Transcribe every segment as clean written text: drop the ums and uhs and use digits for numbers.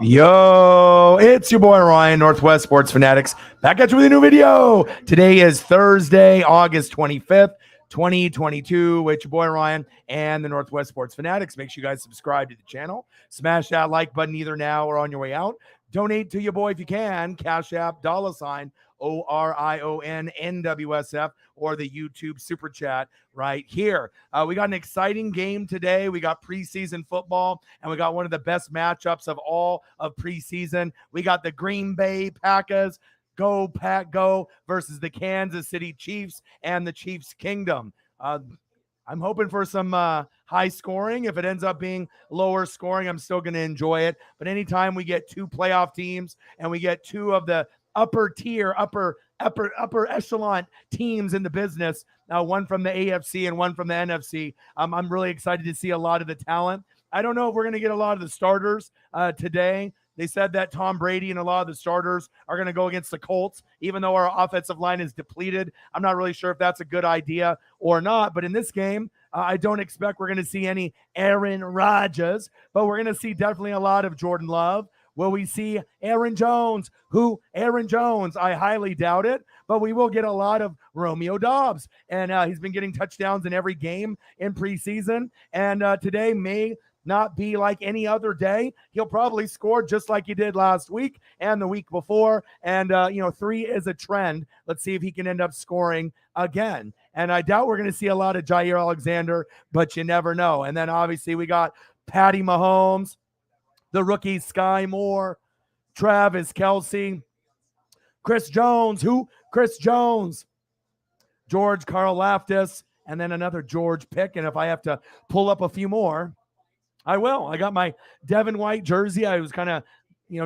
Yo, it's your boy Ryan, Northwest Sports Fanatics, back at you with a new video. Today is Thursday, August 25th, 2022, with your boy Ryan and the Northwest Sports Fanatics. Make sure you guys subscribe to the channel. Smash that like button either now or on your way out. Donate to your boy if you can. Cash App, $ ORION NWSF, or the YouTube Super Chat right here. We got an exciting game today. We got preseason football, and we got one of the best matchups of all of preseason. We got the Green Bay Packers, go Pack Go, versus the Kansas City Chiefs and the Chiefs Kingdom. I'm hoping for some high scoring. If it ends up being lower scoring, I'm still going to enjoy it. But anytime we get two playoff teams and we get two of the upper tier, upper echelon teams in the business, one from the AFC and one from the NFC, I'm really excited to see a lot of the talent. I don't know if we're going to get a lot of the starters today. They said that Tom Brady and a lot of the starters are going to go against the Colts, even though our offensive line is depleted. I'm not really sure if that's a good idea or not. But in this game, I don't expect we're going to see any Aaron Rodgers, but we're going to see definitely a lot of Jordan Love. Will we see Aaron Jones? Aaron Jones? I highly doubt it, but we will get a lot of Romeo Doubs. And he's been getting touchdowns in every game in preseason. And today may not be like any other day. He'll probably score just like he did last week and the week before. And, 3 is a trend. Let's see if he can end up scoring again. And I doubt we're going to see a lot of Jair Alexander, but you never know. And then obviously we got Patty Mahomes, the rookie Sky Moore, Travis Kelce, Chris Jones, Chris Jones, George Karlaftis, and then another George pick. And if I have to pull up a few more, I will. I got my Devin White jersey. I was kind of,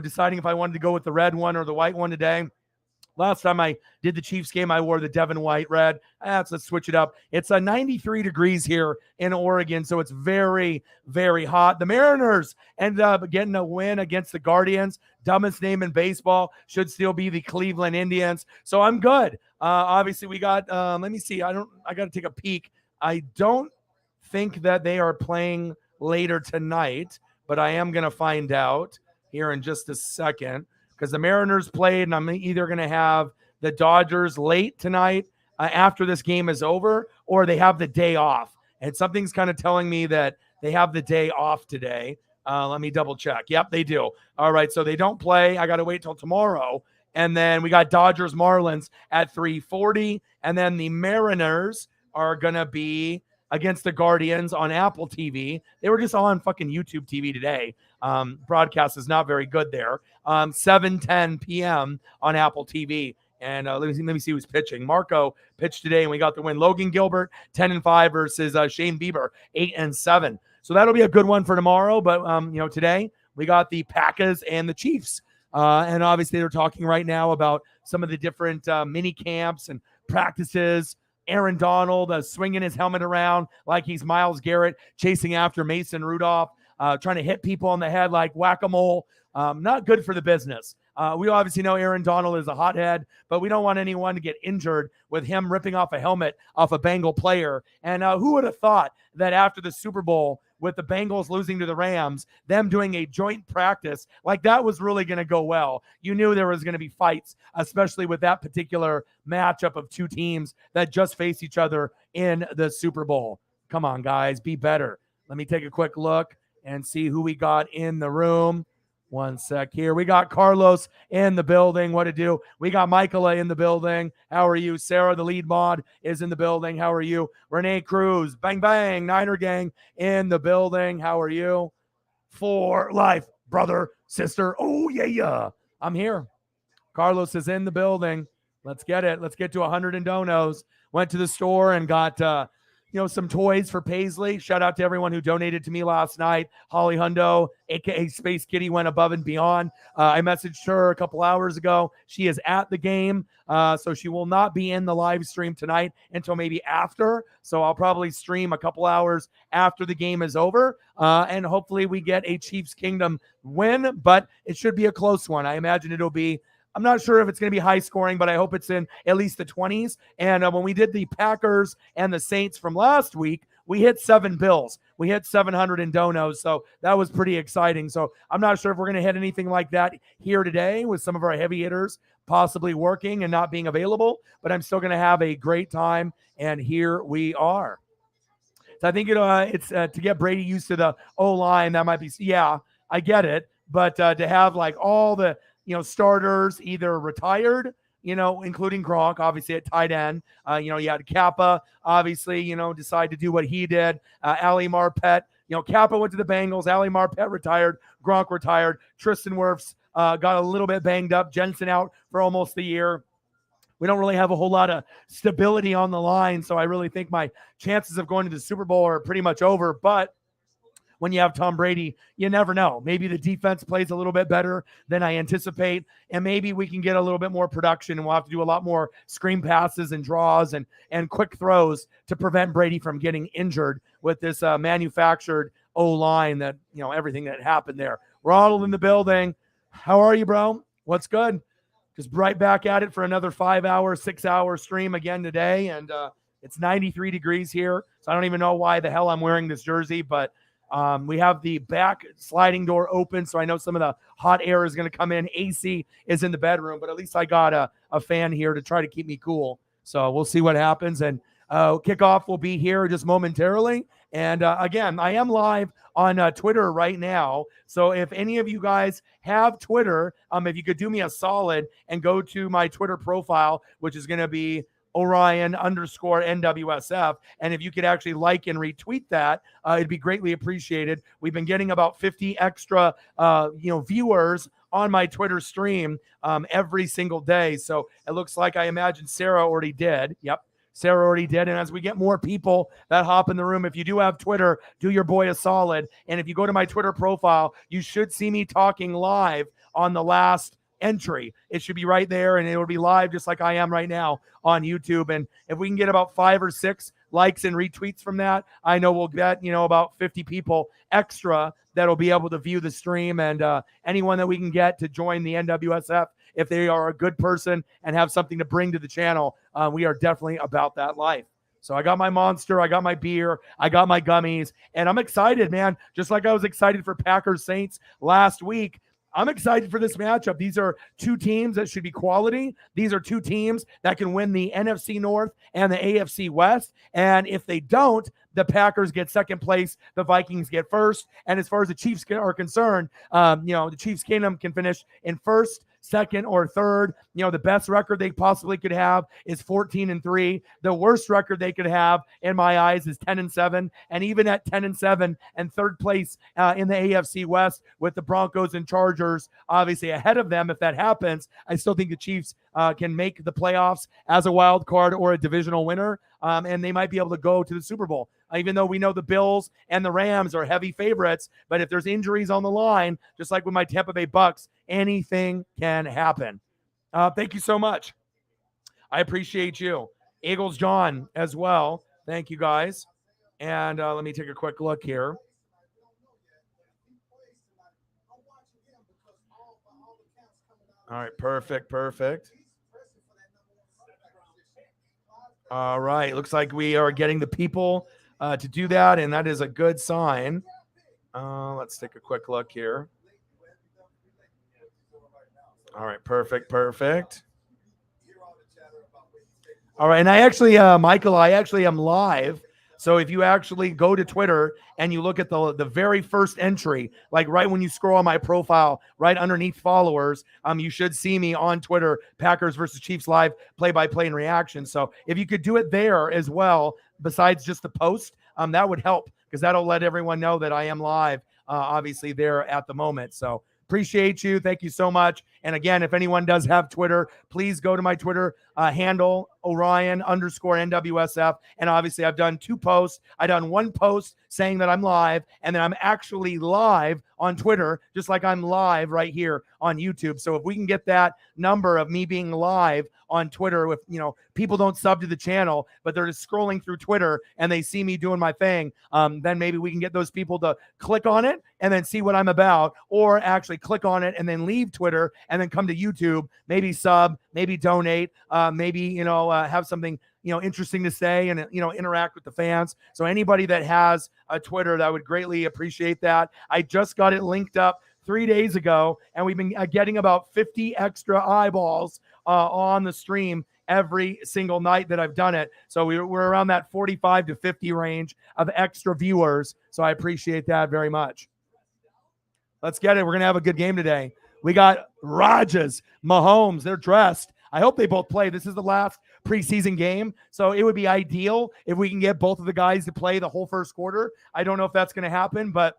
deciding if I wanted to go with the red one or the white one today. Last time I did the Chiefs game, I wore the Devin White red. Let's switch it up. It's 93 degrees here in Oregon, so it's very, very hot. The Mariners ended up getting a win against the Guardians. Dumbest name in baseball. Should still be the Cleveland Indians. So I'm good. Obviously, we got, let me see. I got to take a peek. I don't think that they are playing later tonight, but I am going to find out here in just a second, because the Mariners played, and I'm either going to have the Dodgers late tonight after this game is over, or they have the day off. And something's kind of telling me that they have the day off today. Let me double check. Yep, they do. All right, so they don't play. I got to wait till tomorrow. And then we got Dodgers Marlins at 3:40, and then the Mariners are going to be against the Guardians on Apple TV. They were just on fucking YouTube TV today. Broadcast is not very good there. 7:10 p.m. on Apple TV. And let me see who's pitching. Marco pitched today, and we got the win. Logan Gilbert, 10-5 versus Shane Bieber, 8-7. So that'll be a good one for tomorrow. But today we got the Packers and the Chiefs. And obviously they're talking right now about some of the different mini camps and practices. Aaron Donald swinging his helmet around like he's Myles Garrett, chasing after Mason Rudolph, trying to hit people on the head like whack-a-mole. Not good for the business. We obviously know Aaron Donald is a hothead, but we don't want anyone to get injured with him ripping off a helmet off a Bengal player. And who would have thought that after the Super Bowl, with the Bengals losing to the Rams, them doing a joint practice, like that was really going to go well. You knew there was going to be fights, especially with that particular matchup of two teams that just face each other in the Super Bowl. Come on, guys, be better. Let me take a quick look and see who we got in the room. One sec here. We got Carlos in the building. What to do? We got Michaela in the building. How are you? Sarah, the lead mod, is in the building. How are you? Renee Cruz, bang, bang, Niner gang in the building. How are you? For life, brother, sister. Oh, yeah. I'm here. Carlos is in the building. Let's get it. Let's get to 100 in donos. Went to the store and got some toys for Paisley. Shout out to everyone who donated to me last night. Holly Hundo, aka Space Kitty, went above and beyond. I messaged her a couple hours ago. She is at the game, so she will not be in the live stream tonight until maybe after. So I'll probably stream a couple hours after the game is over, and hopefully we get a Chiefs Kingdom win, but it should be a close one. I imagine it'll be, I'm not sure if it's going to be high scoring, but I hope it's in at least the 20s. And when we did the Packers and the Saints from last week, we hit 7 bills. We hit 700 in donos. So that was pretty exciting. So I'm not sure if we're going to hit anything like that here today with some of our heavy hitters possibly working and not being available, but I'm still going to have a great time. And here we are. So I think it's to get Brady used to the O-line. That might be, yeah, I get it. But to have like all the, starters either retired, including Gronk, obviously at tight end. You had Kappa, obviously, decide to do what he did. Ali Marpet, Kappa went to the Bengals. Ali Marpet retired. Gronk retired. Tristan Wirfs got a little bit banged up. Jensen out for almost the year. We don't really have a whole lot of stability on the line, so I really think my chances of going to the Super Bowl are pretty much over. But when you have Tom Brady, you never know. Maybe the defense plays a little bit better than I anticipate, and maybe we can get a little bit more production, and we'll have to do a lot more screen passes and draws and quick throws to prevent Brady from getting injured with this manufactured O-line that, everything that happened there. Ronald in the building. How are you, bro? What's good? Just right back at it for another 5-hour, 6-hour stream again today, and it's 93 degrees here, so I don't even know why the hell I'm wearing this jersey, but we have the back sliding door open, so I know some of the hot air is going to come in. AC is in the bedroom, but at least I got a fan here to try to keep me cool. So we'll see what happens. And kickoff will be here just momentarily. And again, I am live on Twitter right now. So if any of you guys have Twitter, if you could do me a solid and go to my Twitter profile, which is going to be Orion_NWSF. And if you could actually like and retweet that, it'd be greatly appreciated. We've been getting about 50 extra, viewers on my Twitter stream every single day. So it looks like I imagine Sarah already did. Yep. Sarah already did. And as we get more people that hop in the room, if you do have Twitter, do your boy a solid. And if you go to my Twitter profile, you should see me talking live on the last entry. It should be right there, and it will be live just like I am right now on YouTube. And if we can get about 5 or 6 likes and retweets from that, I know we'll get about 50 people extra that'll be able to view the stream, and anyone that we can get to join the NWSF, if they are a good person and have something to bring to the channel, we are definitely about that life. So I got my Monster, I got my beer, I got my gummies, and I'm excited, man. Just like I was excited for Packers Saints last week, I'm excited for this matchup. These are 2 teams that should be quality. These are 2 teams that can win the NFC North and the AFC West. And if they don't, the Packers get second place, the Vikings get first. And as far as the Chiefs are concerned, the Chiefs Kingdom can finish in first, second, or third. The best record they possibly could have is 14-3. The worst record they could have, in my eyes, is 10-7. And even at 10-7 and third place in the AFC West with the Broncos and Chargers, obviously ahead of them, if that happens, I still think the Chiefs can make the playoffs as a wild card or a divisional winner. And they might be able to go to the Super Bowl, even though we know the Bills and the Rams are heavy favorites. But if there's injuries on the line, just like with my Tampa Bay Bucks, anything can happen. Thank you so much. I appreciate you. Eagles John as well. Thank you, guys. And let me take a quick look here. All right, perfect. All right, looks like we are getting the people to do that, and that is a good sign. Let's take a quick look here. All right, perfect. All right, and I actually, Michael, I actually am live. So if you actually go to Twitter and you look at the very first entry, like right when you scroll on my profile, right underneath followers, you should see me on Twitter, Packers versus Chiefs live, play-by-play and reaction. So if you could do it there as well, besides just the post, that would help, because that'll let everyone know that I am live, obviously there at the moment. So appreciate you. Thank you so much. And again, if anyone does have Twitter, please go to my Twitter handle, Orion_NWSF. And obviously I've done 2 posts. I've done 1 post saying that I'm live, and then I'm actually live on Twitter, just like I'm live right here on YouTube. So if we can get that number of me being live on Twitter, with, people don't sub to the channel, but they're just scrolling through Twitter and they see me doing my thing, then maybe we can get those people to click on it and then see what I'm about, or actually click on it and then leave Twitter and then come to YouTube, maybe sub, maybe donate, maybe, have something interesting to say and, interact with the fans. So anybody that has a Twitter, that would greatly appreciate that. I just got it linked up 3 days ago, and we've been getting about 50 extra eyeballs on the stream every single night that I've done it. So we're around that 45 to 50 range of extra viewers. So I appreciate that very much. Let's get it. We're going to have a good game today. We got Rodgers, Mahomes. They're dressed. I hope they both play. This is the last preseason game, so it would be ideal if we can get both of the guys to play the whole first quarter. I don't know if that's going to happen, but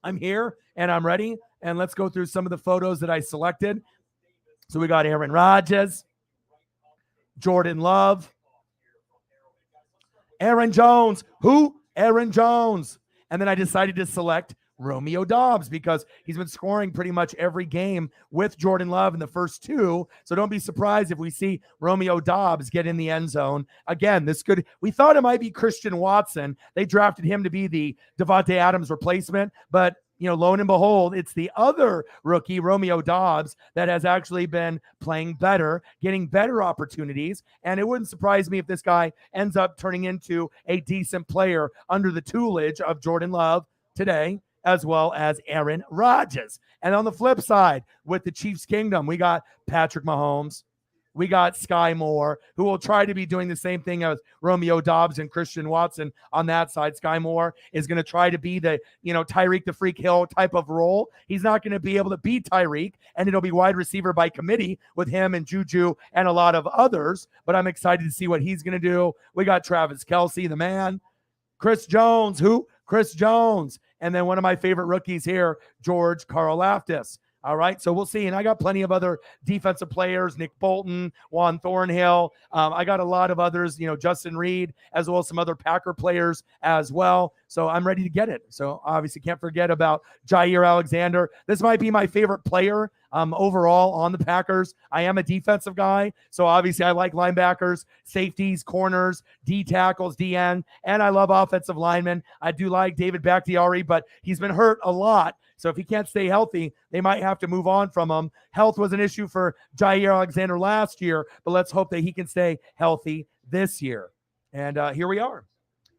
I'm here and I'm ready. And let's go through some of the photos that I selected. So we got Aaron Rodgers, Jordan Love, Aaron Jones. Who? Aaron Jones. And then I decided to select Romeo Doubs because he's been scoring pretty much every game with Jordan Love in the first two. So don't be surprised if we see Romeo Doubs get in the end zone. Again, we thought it might be Christian Watson. They drafted him to be the Davante Adams replacement, but lo and behold, it's the other rookie, Romeo Doubs, that has actually been playing better, getting better opportunities. And it wouldn't surprise me if this guy ends up turning into a decent player under the tutelage of Jordan Love today, as well as Aaron Rodgers. And on the flip side, with the Chiefs Kingdom, we got Patrick Mahomes. We got Sky Moore, who will try to be doing the same thing as Romeo Doubs and Christian Watson on that side. Sky Moore is going to try to be the, Tyreek the Freak Hill type of role. He's not going to be able to beat Tyreek, and it'll be wide receiver by committee with him and Juju and a lot of others. But I'm excited to see what he's going to do. We got Travis Kelce, the man. Chris Jones. Who? Chris Jones. And then one of my favorite rookies here, George Karlaftis. All right, so we'll see. And I got plenty of other defensive players, Nick Bolton, Juan Thornhill. I got a lot of others, Justin Reed, as well as some other Packer players as well. So I'm ready to get it. So obviously can't forget about Jair Alexander. This might be my favorite player overall on the Packers. I am a defensive guy, so obviously I like linebackers, safeties, corners, D tackles, DN, and I love offensive linemen. I do like David Bakhtiari, but he's been hurt a lot. So if he can't stay healthy, they might have to move on from him. Health was an issue for Jair Alexander last year, but let's hope that he can stay healthy this year. And here we are.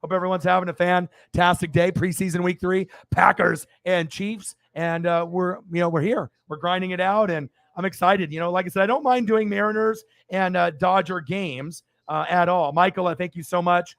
Hope everyone's having a fantastic day. Preseason week 3, Packers and Chiefs. And we're here. We're grinding it out, and I'm excited. Like I said, I don't mind doing Mariners and Dodger games at all. Michael, I thank you so much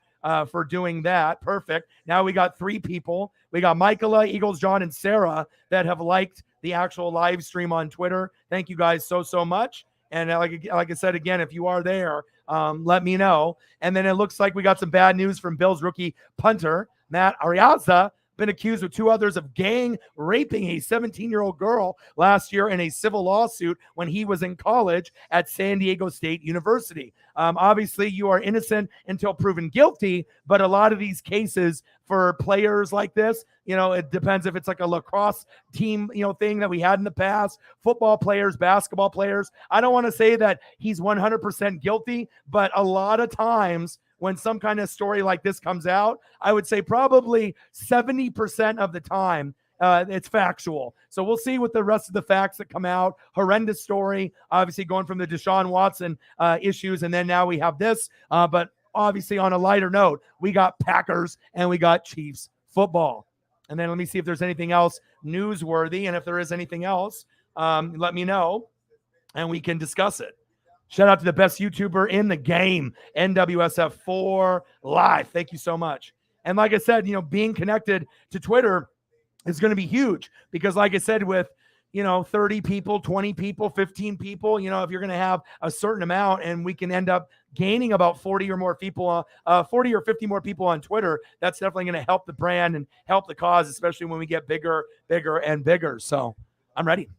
for doing that. Perfect. Now we got 3 people. We got Michaela, Eagles, John, and Sarah that have liked the actual live stream on Twitter. Thank you guys so much. And like I said, again, if you are there, let me know. And then it looks like we got some bad news from Bills rookie punter, Matt Ariaza, been accused with 2 others of gang raping a 17-year-old girl last year in a civil lawsuit when he was in college at San Diego State University. Obviously, you are innocent until proven guilty, but a lot of these cases for players like this, it depends if it's like a lacrosse team, thing that we had in the past, football players, basketball players. I don't want to say that he's 100% guilty, but a lot of times when some kind of story like this comes out, I would say probably 70% of the time it's factual. So we'll see what the rest of the facts that come out. Horrendous story, obviously going from the Deshaun Watson issues, and then now we have this. But obviously on a lighter note, we got Packers and we got Chiefs football. And then let me see if there's anything else newsworthy. And if there is anything else, let me know and we can discuss it. Shout out to the best YouTuber in the game, NWSF4 Live. Thank you so much. And like I said, being connected to Twitter is going to be huge because like I said, with, 30 people, 20 people, 15 people, if you're going to have a certain amount and we can end up gaining about 40 or more people, 40 or 50 more people on Twitter, that's definitely going to help the brand and help the cause, especially when we get bigger and bigger. So I'm ready.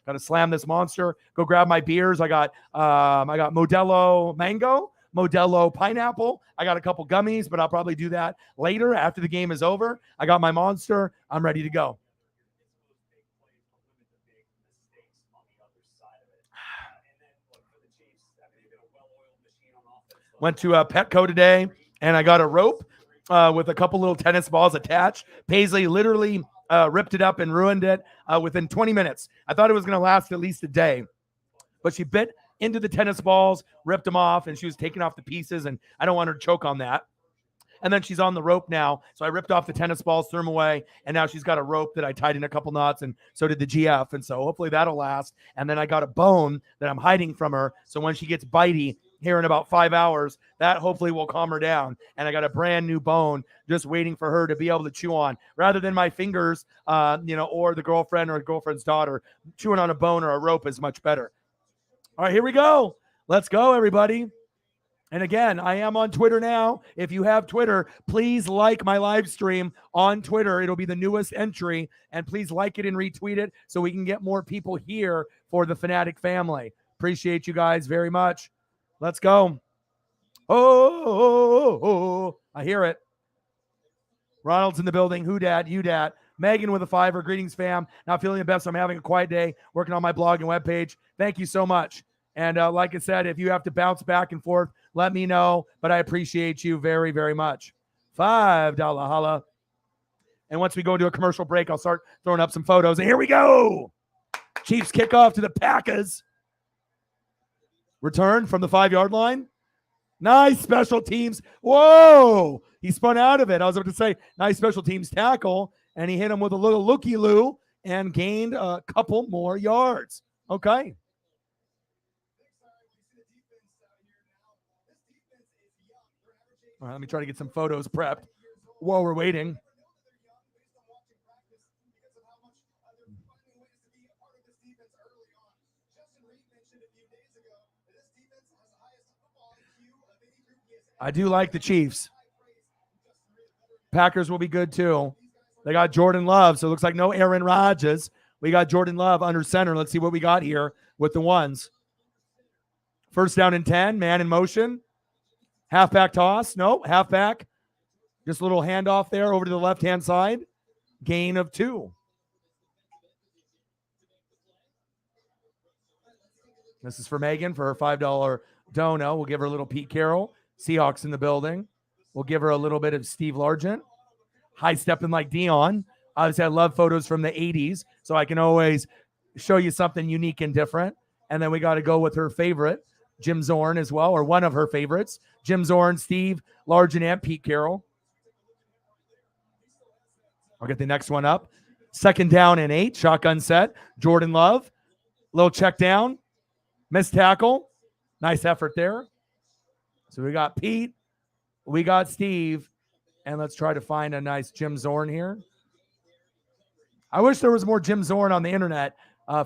Got to slam this monster. Go grab my beers. I got Modelo Mango, Modelo Pineapple. I got a couple gummies, but I'll probably do that later after the game is over. I got my monster. I'm ready to go. Went to Petco today, and I got a rope with a couple little tennis balls attached. Paisley literally ripped it up and ruined it within 20 minutes. I thought it was going to last at least a day, but she bit into the tennis balls, ripped them off, and she was taking off the pieces, and I don't want her to choke on that. And then she's on the rope now. So I ripped off the tennis balls, threw them away, and now she's got a rope that I tied in a couple knots, and so did the GF. And so hopefully that'll last. And then I got a bone that I'm hiding from her. So when she gets bitey here in about 5 hours, that hopefully will calm her down. And I got a brand new bone just waiting for her to be able to chew on, rather than my fingers, or the girlfriend or girlfriend's daughter. Chewing on a bone or a rope is much better. All right, here we go. Let's go, everybody. And again, I am on Twitter now. If you have Twitter, please like my live stream on Twitter. It'll be the newest entry. And please like it and retweet it so we can get more people here for the Fanatic family. Appreciate you guys very much. Let's go. Oh, I hear it. Ronald's in the building. Who dat? You dat. Megan with a $5. Greetings, fam. Not feeling the best. I'm having a quiet day working on my blog and webpage. Thank you so much. And like I said, if you have to bounce back and forth, let me know. But I appreciate you very, very much. $5 holla. And once we go into a commercial break, I'll start throwing up some photos. And here we go. Chiefs kickoff to the Packers. Return from the 5-yard line. Nice special teams. Whoa. He spun out of it. I was about to say, nice special teams tackle. And he hit him with a little looky-loo and gained a couple more yards. Okay. All right, let me try to get some photos prepped while we're waiting. I do like the Chiefs. Packers will be good too. They got Jordan Love, so it looks like no Aaron Rodgers. We got Jordan Love under center. Let's see what we got here with the ones. First down and 10, man in motion. Halfback toss. No, halfback. Just a little handoff there over to the left-hand side. Gain of 2. This is for Megan for her $5 dono. We'll give her a little Pete Carroll. Seahawks in the building. We'll give her a little bit of Steve Largent. High stepping like Dion. Obviously, I love photos from the 80s, so I can always show you something unique and different. And then we got to go with her favorite, Jim Zorn as well, or one of her favorites. Jim Zorn, Steve Largent, and Pete Carroll. I'll get the next one up. Second down and 8, shotgun set. Jordan Love, little check down. Missed tackle. Nice effort there. So we got Pete, we got Steve, and let's try to find a nice Jim Zorn here. I wish there was more Jim Zorn on the internet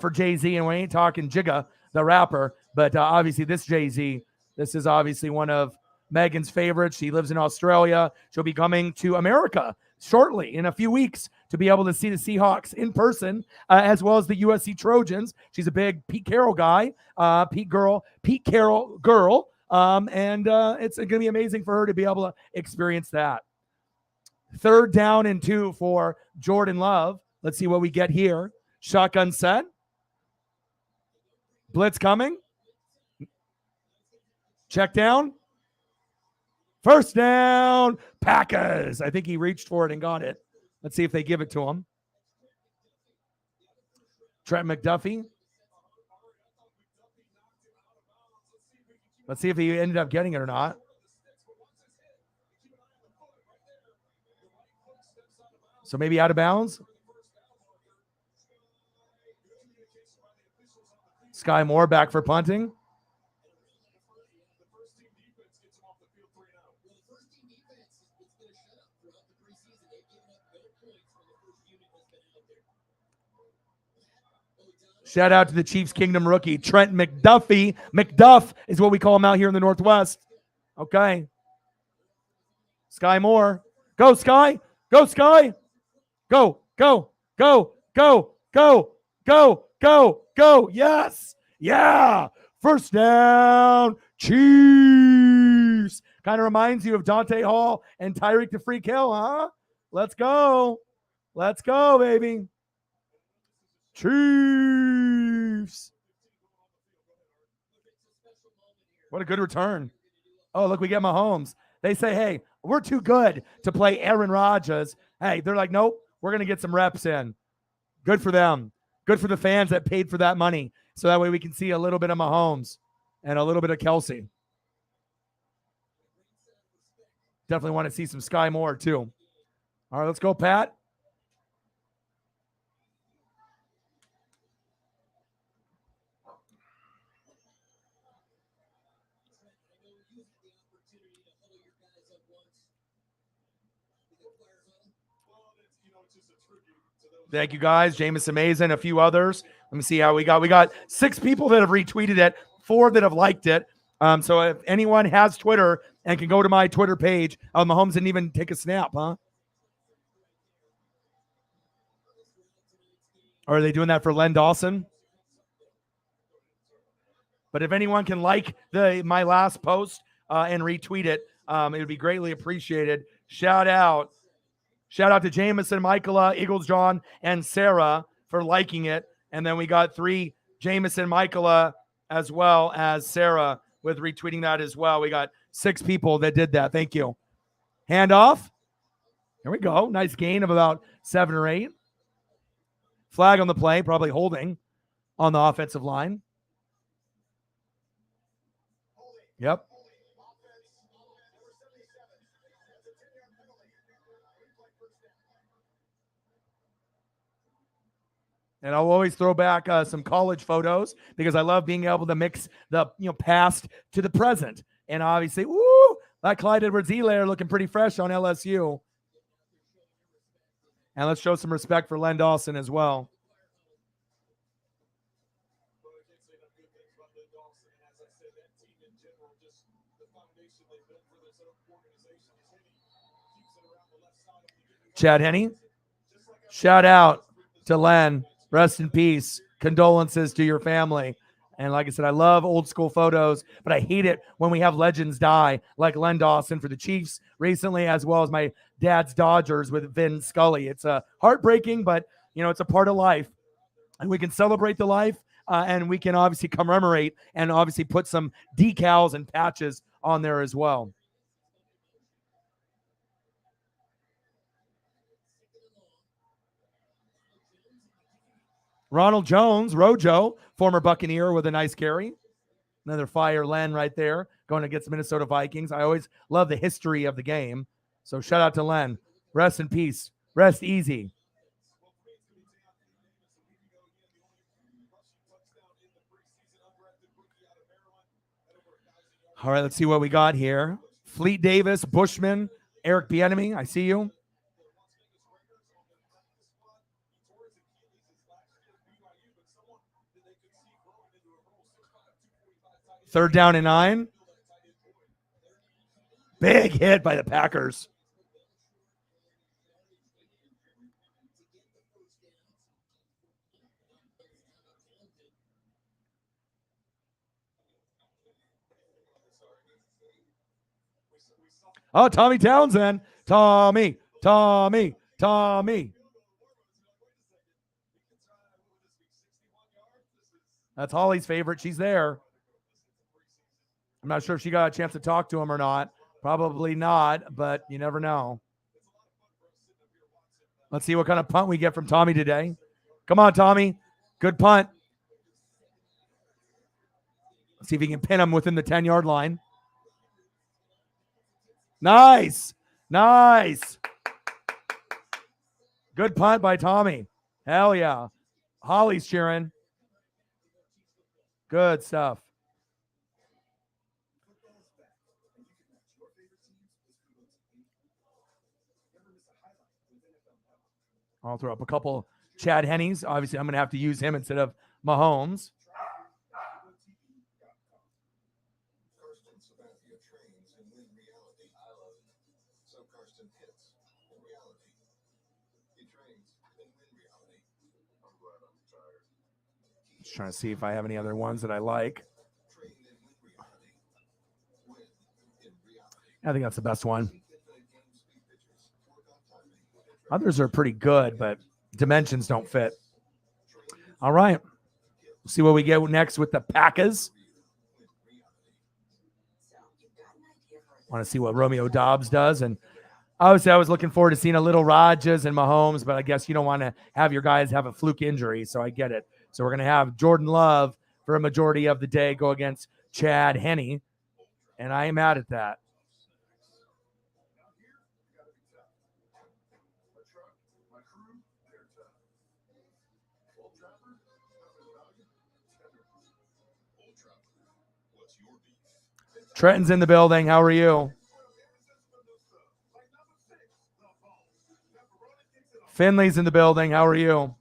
for Jay-Z, and we ain't talking Jigga, the rapper, but obviously this Jay-Z, this is obviously one of Megan's favorites. She lives in Australia. She'll be coming to America shortly in a few weeks to be able to see the Seahawks in person, as well as the USC Trojans. She's a big Pete Carroll guy, Pete Carroll girl. And it's going to be amazing for her to be able to experience that. Third down and 2 for Jordan Love. Let's see what we get here. Shotgun set. Blitz coming. Check down. First down, Packers. I think he reached for it and got it. Let's see if they give it to him. Trent McDuffie. Let's see if he ended up getting it or not. So maybe out of bounds. Sky Moore back for punting. Shout out to the Chiefs Kingdom rookie, Trent McDuffie. McDuff is what we call him out here in the Northwest. Okay. Sky Moore. Go, Sky. Go, Sky. Go, go, go, go, go, go, go, go. Yes. Yeah. First down, Chiefs. Kind of reminds you of Dante Hall and Tyreek the Freak Hill, huh? Let's go. Let's go, baby. Chiefs. What a good return. Oh, look, we get Mahomes. They say, hey, we're too good to play Aaron Rodgers. Hey, they're like, nope, we're going to get some reps in. Good for them. Good for the fans that paid for that money. So that way we can see a little bit of Mahomes. and a little bit of Kelsey. Definitely want to see some Sky Moore too. All right, let's go, Pat. Thank you, guys. Jameis Amazing, a few others. Let me see how we got. We got 6 people that have retweeted it, 4 that have liked it. So if anyone has Twitter and can go to my Twitter page, Mahomes didn't even take a snap, huh? Or are they doing that for Len Dawson? But if anyone can like my last post and retweet it, it would be greatly appreciated. Shout out to Jameson, Michaela, Eagles John, and Sarah for liking it. And then we got 3 Jameson, Michaela, as well as Sarah with retweeting that as well. We got 6 people that did that. Thank you. Handoff. Here we go. Nice gain of about 7 or 8. Flag on the play, probably holding on the offensive line. Yep. And I'll always throw back some college photos because I love being able to mix the past to the present. And obviously, woo, that Clyde Edwards-Helaire looking pretty fresh on LSU. And let's show some respect for Len Dawson as well. Chad Henne, shout out to Len. Rest in peace. Condolences to your family. And like I said, I love old school photos, but I hate it when we have legends die, like Len Dawson for the Chiefs recently, as well as my dad's Dodgers with Vin Scully. It's heartbreaking, but it's a part of life, and we can celebrate the life, and we can obviously commemorate and obviously put some decals and patches on there as well. Ronald Jones, Rojo, former Buccaneer with a nice carry. Another fire Len right there going against Minnesota Vikings. I always love the history of the game. So shout out to Len. Rest in peace. Rest easy. All right, let's see what we got here. Fleet Davis, Bushman, Eric Bieniemy, I see you. Third down and 9. Big hit by the Packers. Oh, Tommy Townsend. Tommy. That's Holly's favorite. She's there. I'm not sure if she got a chance to talk to him or not. Probably not, but you never know. Let's see what kind of punt we get from Tommy today. Come on, Tommy. Good punt. Let's see if he can pin him within the 10-yard line. Nice. Good punt by Tommy. Hell yeah. Holly's cheering. Good stuff. I'll throw up a couple Chad Hennes. Obviously, I'm going to have to use him instead of Mahomes. Just trying to see if I have any other ones that I like. I think that's the best one. Others are pretty good, but dimensions don't fit. All right. We'll see what we get next with the Packers. Want to see what Romeo Doubs does. And obviously, I was looking forward to seeing a little Rodgers and Mahomes, but I guess you don't want to have your guys have a fluke injury, so I get it. So we're going to have Jordan Love for a majority of the day go against Chad Henne, and I am mad at that. Trenton's in the building. How are you? Finley's in the building. How are you?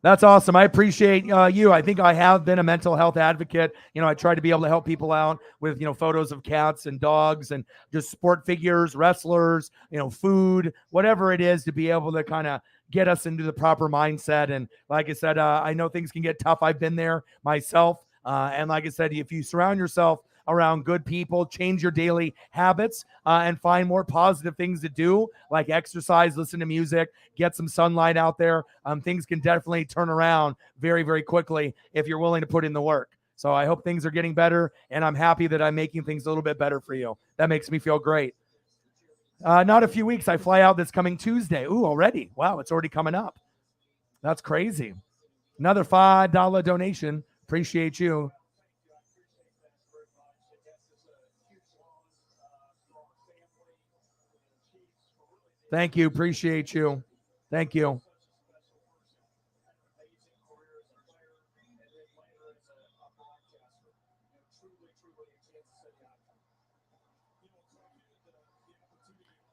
That's awesome. I appreciate you. I think I have been a mental health advocate. I try to be able to help people out with, photos of cats and dogs and just sport figures, wrestlers, food, whatever it is to be able to kind of get us into the proper mindset. And like I said, I know things can get tough. I've been there myself. And like I said, if you surround yourself around good people, change your daily habits, and find more positive things to do, like exercise, listen to music, get some sunlight out there. Things can definitely turn around very, very quickly if you're willing to put in the work. So I hope things are getting better, and I'm happy that I'm making things a little bit better for you. That makes me feel great. Not a few weeks. I fly out this coming Tuesday. Ooh, already. Wow, it's already coming up. That's crazy. Another $5 donation. Appreciate you. Thank you. Appreciate you. Thank you.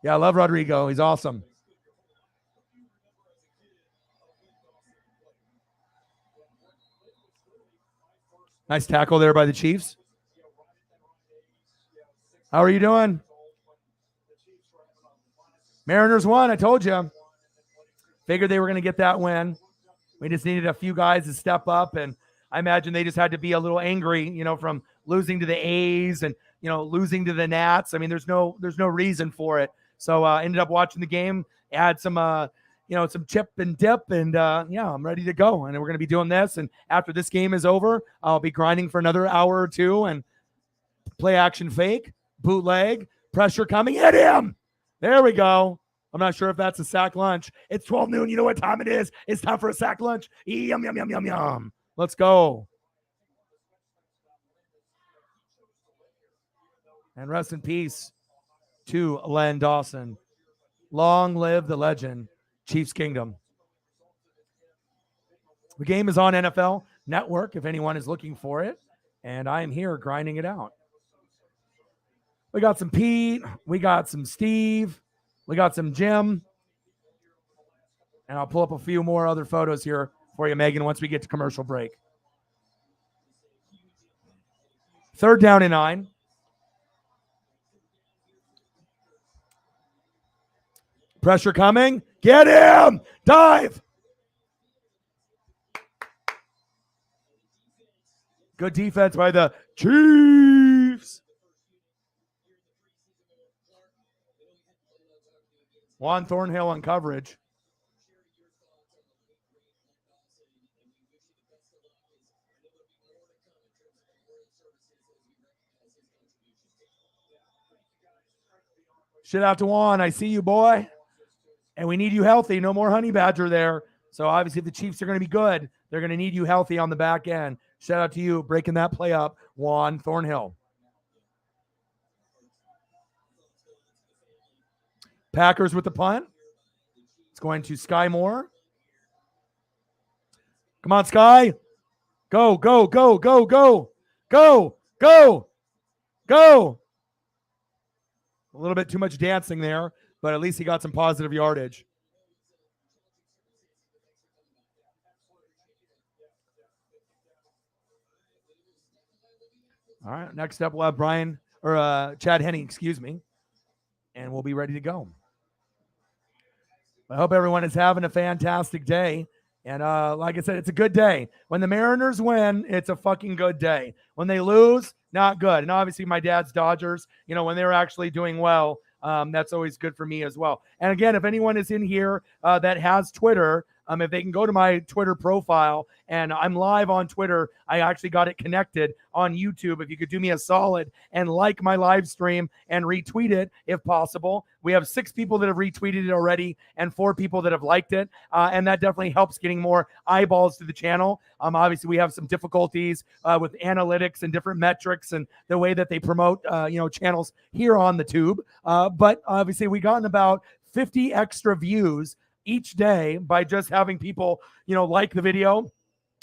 Yeah, I love Rodrigo. He's awesome. Nice tackle there by the Chiefs. How are you doing? Mariners won. I told you. Figured they were going to get that win. We just needed a few guys to step up, and I imagine they just had to be a little angry, from losing to the A's and losing to the Nats. I mean, there's no reason for it. So ended up watching the game, had some some chip and dip, and I'm ready to go. And we're going to be doing this. And after this game is over, I'll be grinding for another hour or two and play action fake, bootleg, pressure coming, hit him. There we go. I'm not sure if that's a sack lunch. It's 12 noon. You know what time it is. It's time for a sack lunch. Yum, yum, yum, yum, yum. Let's go. And rest in peace to Len Dawson. Long live the legend, Chiefs Kingdom. The game is on NFL Network if anyone is looking for it. And I am here grinding it out. We got some Pete. We got some Steve. We got some Jim. And I'll pull up a few more other photos here for you, Megan, once we get to commercial break. 3rd down and 9. Pressure coming. Get him. Dive. Good defense by the Chiefs. Juan Thornhill on coverage. Shit out to Juan. I see you, boy. And we need you healthy. No more honey badger there. So obviously if the Chiefs are going to be good, they're going to need you healthy on the back end. Shout out to you breaking that play up, Juan Thornhill. Packers with the punt. It's going to Sky Moore. Come on, Sky. Go, go, go, go, go. Go, go, go. A little bit too much dancing there, but at least he got some positive yardage. All right, next up we'll have Chad Henne, excuse me, and we'll be ready to go. I hope everyone is having a fantastic day. And like I said, it's a good day. When the Mariners win, it's a fucking good day. When they lose, not good. And obviously my dad's Dodgers, when they're actually doing well, that's always good for me as well. And again, if anyone is in here that has Twitter, if they can go to my Twitter profile, and I'm live on Twitter. I actually got it connected on YouTube. If you could do me a solid and like my live stream and retweet it if possible. We have 6 people that have retweeted it already and 4 people that have liked it. And that definitely helps getting more eyeballs to the channel. Obviously, we have some difficulties with analytics and different metrics and the way that they promote, channels here on the tube. But obviously, we gotten about 50 extra views each day by just having people, like the video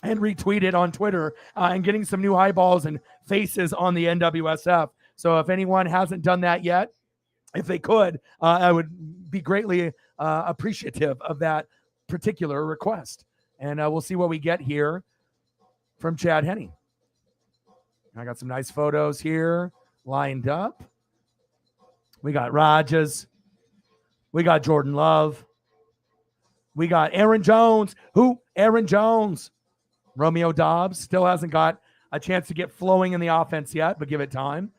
and retweet it on Twitter and getting some new eyeballs and faces on the NWSF. So if anyone hasn't done that yet, if they could, I would be greatly appreciative of that particular request. And we'll see what we get here from Chad Henne. I got some nice photos here lined up. We got Rogers. We got Jordan Love. We got Aaron Jones. Aaron Jones. Romeo Dobbs still hasn't got a chance to get flowing in the offense yet, but give it time.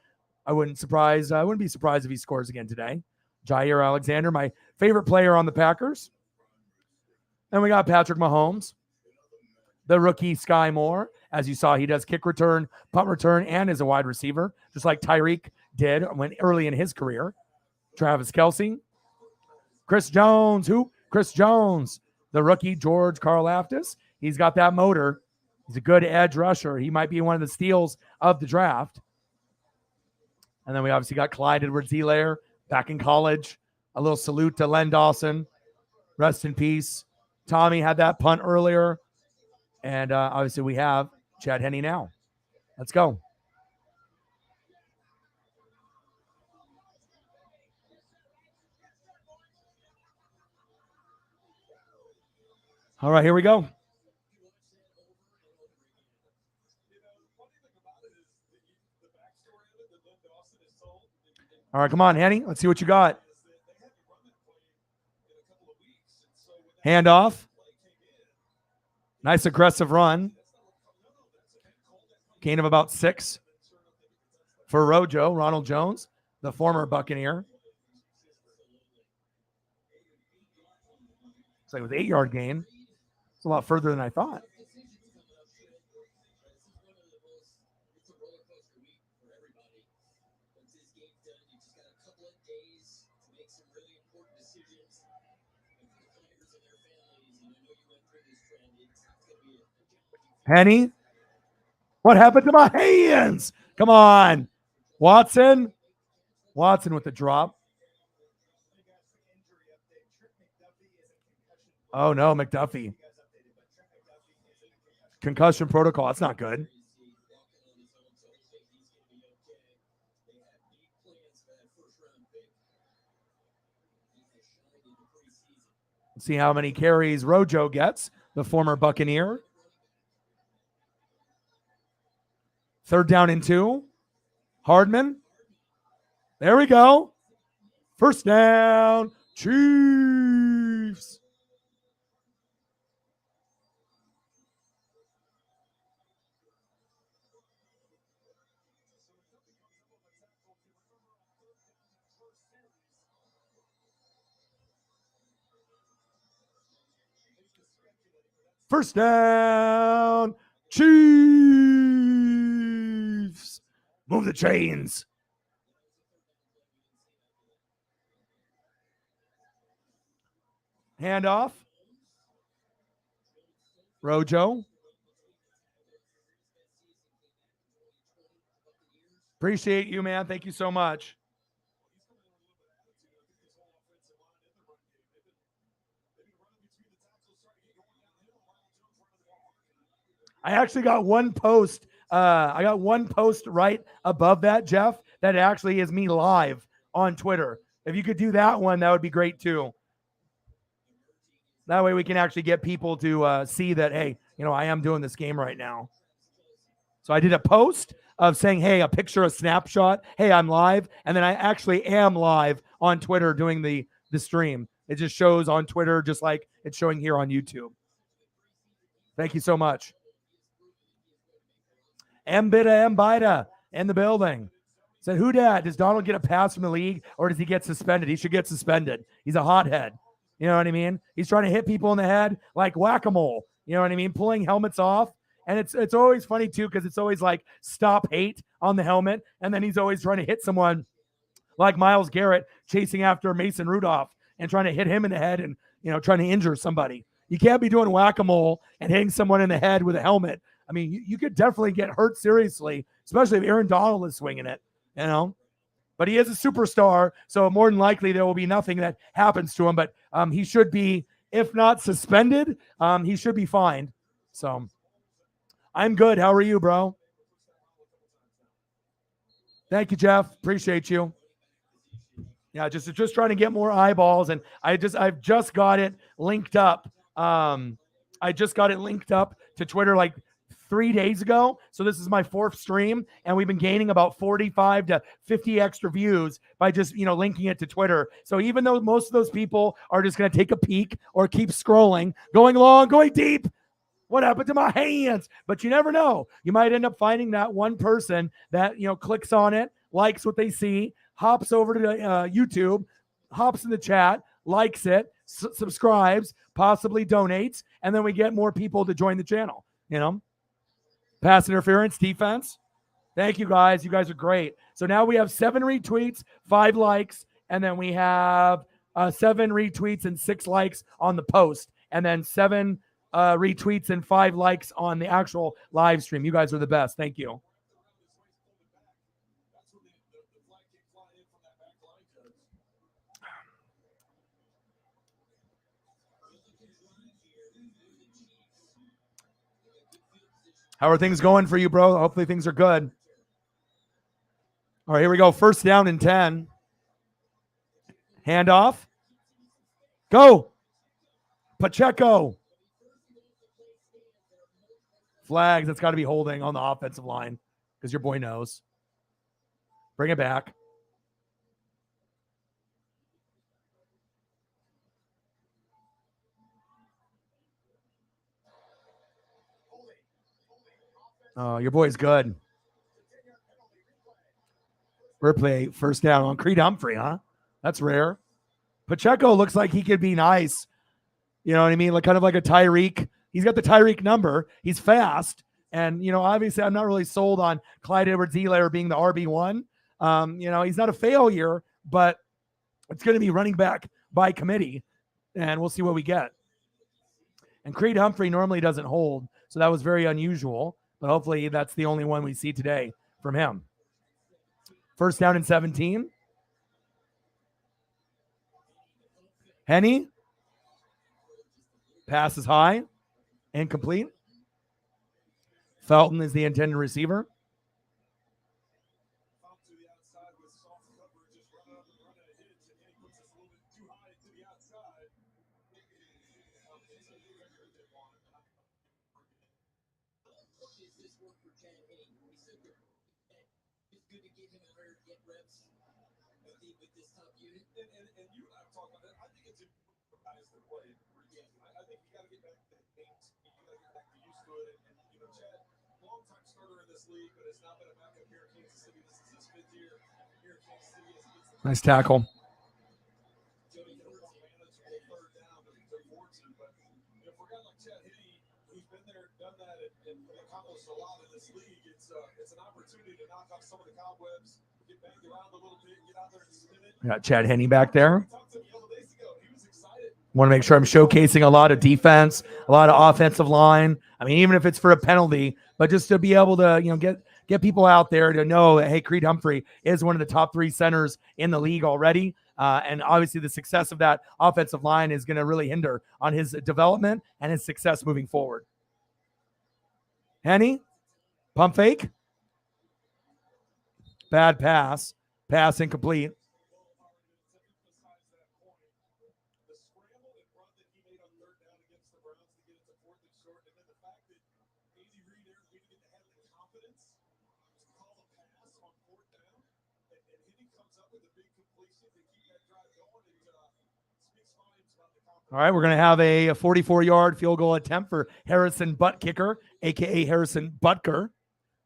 I wouldn't be surprised if he scores again today. Jair Alexander, my favorite player on the Packers. And we got Patrick Mahomes, the rookie Sky Moore. As you saw, he does kick return, punt return, and is a wide receiver, just like Tyreek did when early in his career. Travis Kelce. Chris Jones. Chris Jones, the rookie George Karlaftis. He's got that motor. He's a good edge rusher. He might be one of the steals of the draft. And then we obviously got Clyde Edwards-Helaire back in college. A little salute to Len Dawson. Rest in peace. Tommy had that punt earlier. And obviously we have Chad Henne now. Let's go. All right, here we go. All right, come on, Henne. Let's see what you got. Handoff. Nice aggressive run. Gain of about 6 for Rojo, Ronald Jones, the former Buccaneer. Looks like it was 8-yard gain. It's a lot further than I thought. Henne, what happened to my hands? Come on. Watson with the drop. Oh, no, McDuffie. Concussion protocol. That's not good. Let's see how many carries Rojo gets, the former Buccaneer. 3rd down and 2. Hardman. There we go. 1st down. Chiefs. First down, Chiefs. Move the chains. Handoff. Rojo. Appreciate you, man. Thank you so much. I actually got one post. I got one post right above that, Jeff, that actually is me live on Twitter. If you could do that one, that would be great too. That way we can actually get people to see that, hey, I am doing this game right now. So I did a post of saying, hey, a picture, a snapshot. Hey, I'm live. And then I actually am live on Twitter doing the stream. It just shows on Twitter just like it's showing here on YouTube. Thank you so much. Mbida in the building. Said, who dat? Does Donald get a pass from the league or does he get suspended? He should get suspended. He's a hothead. You know what I mean? He's trying to hit people in the head like whack-a-mole. You know what I mean? Pulling helmets off. And it's always funny, too, because it's always like stop hate on the helmet. And then he's always trying to hit someone like Myles Garrett chasing after Mason Rudolph and trying to hit him in the head and, trying to injure somebody. You can't be doing whack-a-mole and hitting someone in the head with a helmet. I mean, you could definitely get hurt seriously, especially if Aaron Donald is swinging it, But he is a superstar, so more than likely there will be nothing that happens to him. But he should be, if not suspended, he should be fined. So I'm good. How are you, bro? Thank you, Jeff. Appreciate you. Yeah, just trying to get more eyeballs, and I've just got it linked up. I just got it linked up to Twitter like 3 days ago. So this is my 4th stream, and we've been gaining about 45 to 50 extra views by just, linking it to Twitter. So even though most of those people are just going to take a peek or keep scrolling, going long, going deep, what happened to my hands? But you never know. You might end up finding that one person that, clicks on it, likes what they see, hops over to YouTube, hops in the chat, likes it, subscribes, possibly donates, and then we get more people to join the channel, Pass interference, defense. Thank you, guys. You guys are great. So now we have 7 retweets, 5 likes, and then we have 7 retweets and 6 likes on the post, and then 7 retweets and 5 likes on the actual live stream. You guys are the best. Thank you. How are things going for you, bro? Hopefully things are good. All right, here we go. 1st down and 10. Handoff. Go. Pacheco. Flags. That's got to be holding on the offensive line because your boy knows. Bring it back. Oh, your boy's good. Replay, 1st down on Creed Humphrey, huh? That's rare. Pacheco looks like he could be nice. You know what I mean? Like kind of like a Tyreek. He's got the Tyreek number. He's fast. And, obviously I'm not really sold on Clyde Edwards-Helaire being the RB1. He's not a failure, but it's going to be running back by committee. And we'll see what we get. And Creed Humphrey normally doesn't hold. So that was very unusual. But hopefully that's the only one we see today from him. 1st down and 17. Henne. Pass is high. Incomplete. Felton is the intended receiver. Nice tackle. We got Chad Henne back there. Want to make sure I'm showcasing a lot of defense, a lot of offensive line. I mean, even if it's for a penalty, but just to be able to, get people out there to know that, hey, Creed Humphrey is one of the top 3 centers in the league already. And obviously the success of that offensive line is going to really hinder on his development and his success moving forward. Henne, pump fake. Bad pass. Pass incomplete. All right, we're going to have a 44-yard field goal attempt for Harrison Butt Kicker, a.k.a. Harrison Butker,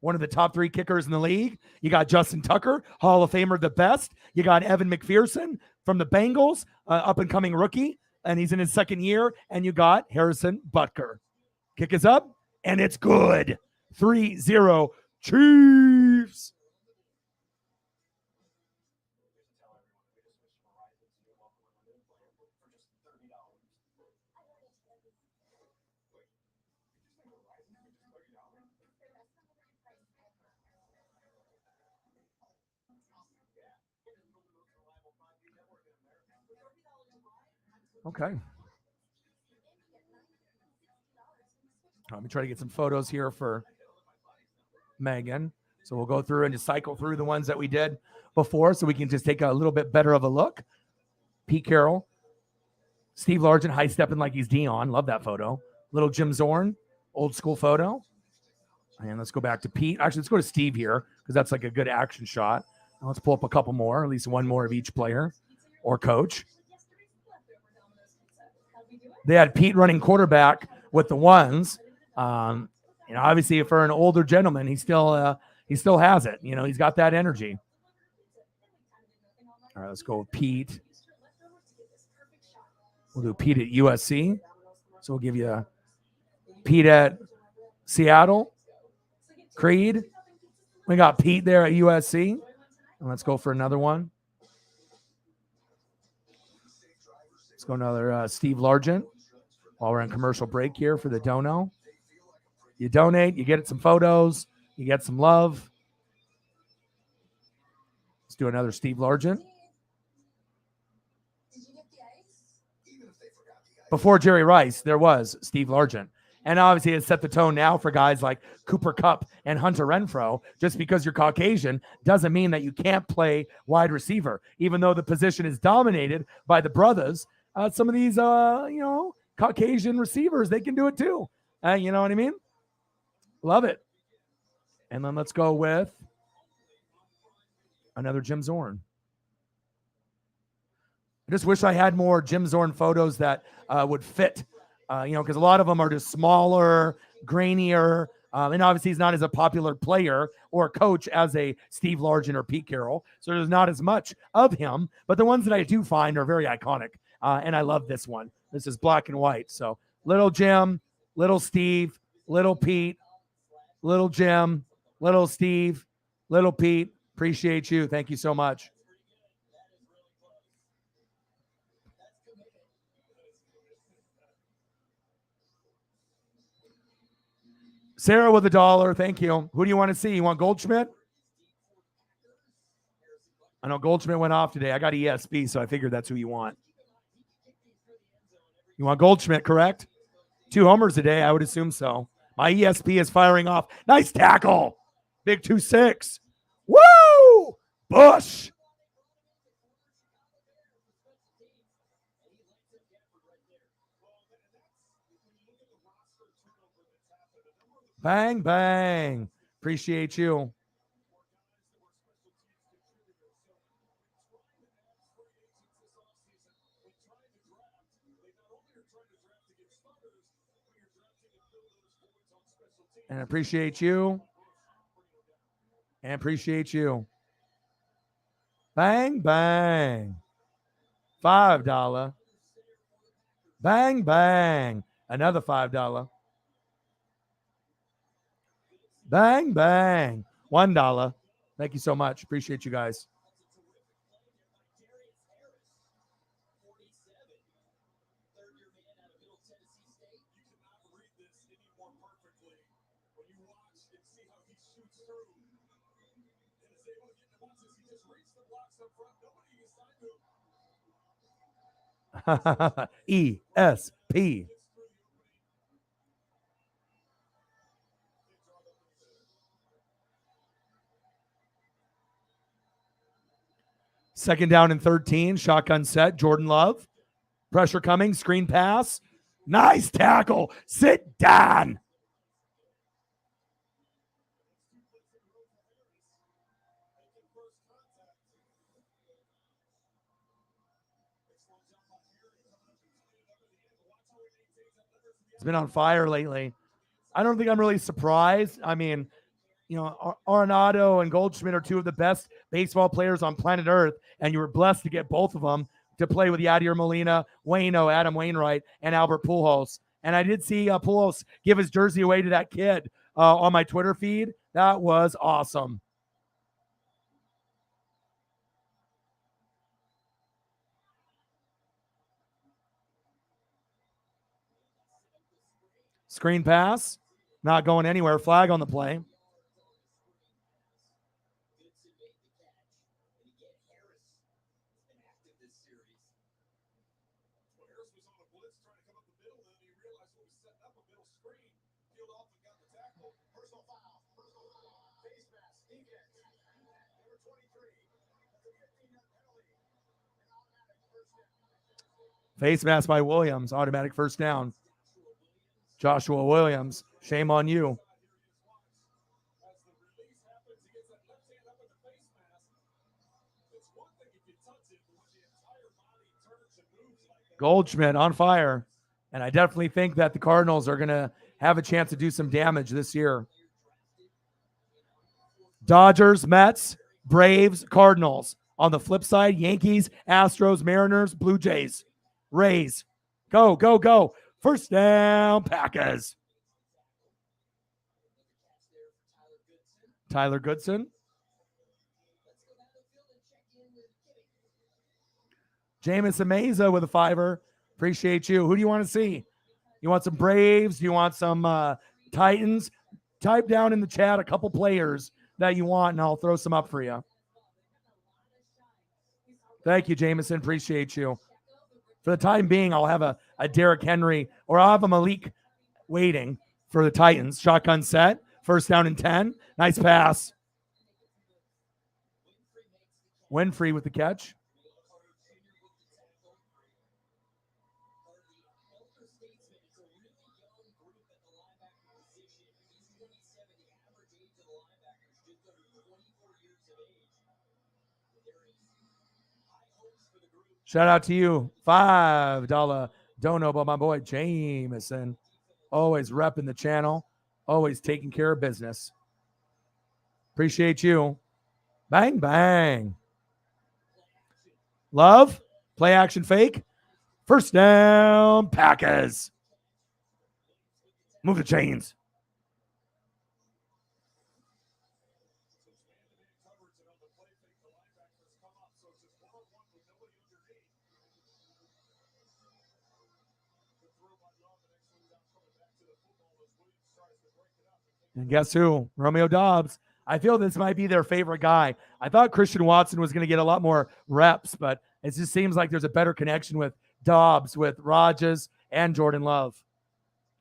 one of the top 3 kickers in the league. You got Justin Tucker, Hall of Famer, the best. You got Evan McPherson from the Bengals, up-and-coming rookie. and he's in his second year. And you got Harrison Butker. Kick is up, and it's good. 3-0 Chiefs. Okay. Let me try to get some photos here for Megan. So we'll go through and just cycle through the ones that we did before so we can just take a little bit better of a look. Pete Carroll, Steve Largent high stepping like he's Dion. Love that photo. Little Jim Zorn, old school photo. And let's go back to Pete. Actually, let's go to Steve here because that's like a good action shot. Now let's pull up a couple more, at least one more of each player or coach. They had Pete running quarterback with the ones. Obviously for an older gentleman, he still has it. He's got that energy. All right, let's go with Pete. We'll do Pete at USC. So we'll give you Pete at Seattle. Creed. We got Pete there at USC. And let's go for another one. Let's go another Steve Largent while we're on commercial break here for the dono. You donate, you get some photos, you get some love. Let's do another Steve Largent. Before Jerry Rice, there was Steve Largent. And obviously it set the tone now for guys like Cooper Kupp and Hunter Renfrow. Just because you're Caucasian doesn't mean that you can't play wide receiver. Even though the position is dominated by the brothers, some of these, Caucasian receivers, they can do it too. You know what I mean? Love it. And then let's go with another Jim Zorn. I just wish I had more Jim Zorn photos that would fit, because a lot of them are just smaller, grainier, and obviously he's not as a popular player or coach as a Steve Largent or Pete Carroll, so there's not as much of him, but the ones that I do find are very iconic, and I love this one. This is black and white, so little Jim, little Steve, little Pete, little Jim, little Steve, little Pete. Appreciate you. Thank you so much. Sarah with $1. Thank you. Who do you want to see? You want Goldschmidt? I know Goldschmidt went off today. I got ESP, so I figured that's who you want. You want Goldschmidt, correct? 2 homers today. I would assume so. My ESP is firing off. Nice tackle. Big 2-6. Woo! Bush. Bang, bang. Appreciate you. And appreciate you. And appreciate you. Bang, bang. $5. Bang, bang. Another $5. Bang, bang. $1. Thank you so much. Appreciate you guys. ESP. Second down and 13. Shotgun set. Jordan Love. Pressure coming. Screen pass. Nice tackle. Sit down. He's been on fire lately. I don't think I'm really surprised. I mean, Arenado and Goldschmidt are 2 of the best baseball players on planet Earth, and you were blessed to get both of them to play with Yadier Molina, Waino, Adam Wainwright, and Albert Pujols. And I did see Pujols give his jersey away to that kid on my Twitter feed. That was awesome. Screen pass, not going anywhere. Flag on the play. Face mask by Williams, automatic first down. Joshua Williams, shame on you. Goldschmidt on fire. And I definitely think that the Cardinals are going to have a chance to do some damage this year. Dodgers, Mets, Braves, Cardinals. On the flip side, Yankees, Astros, Mariners, Blue Jays, Rays. Go, go, go. First down, Packers. Tyler Goodson. Jameson Meza with a $5. Appreciate you. Who do you want to see? You want some Braves? Do you want some Titans? Type down in the chat a couple players that you want, and I'll throw some up for you. Thank you, Jameson. Appreciate you. For the time being, I'll have a Derrick Henry, or I'll have a Malik waiting for the Titans. Shotgun set. First down and 10. Nice pass. Winfrey with the catch. Shout out to you. $5 dono by my boy Jameson. Always repping the channel. Always taking care of business. Appreciate you. Bang, bang. Love. Play action fake. First down, Packers. Move the chains. And guess who? Romeo Doubs. I feel this might be their favorite guy. I thought Christian Watson was going to get a lot more reps, but it just seems like there's a better connection with Doubs, with Rodgers, and Jordan Love.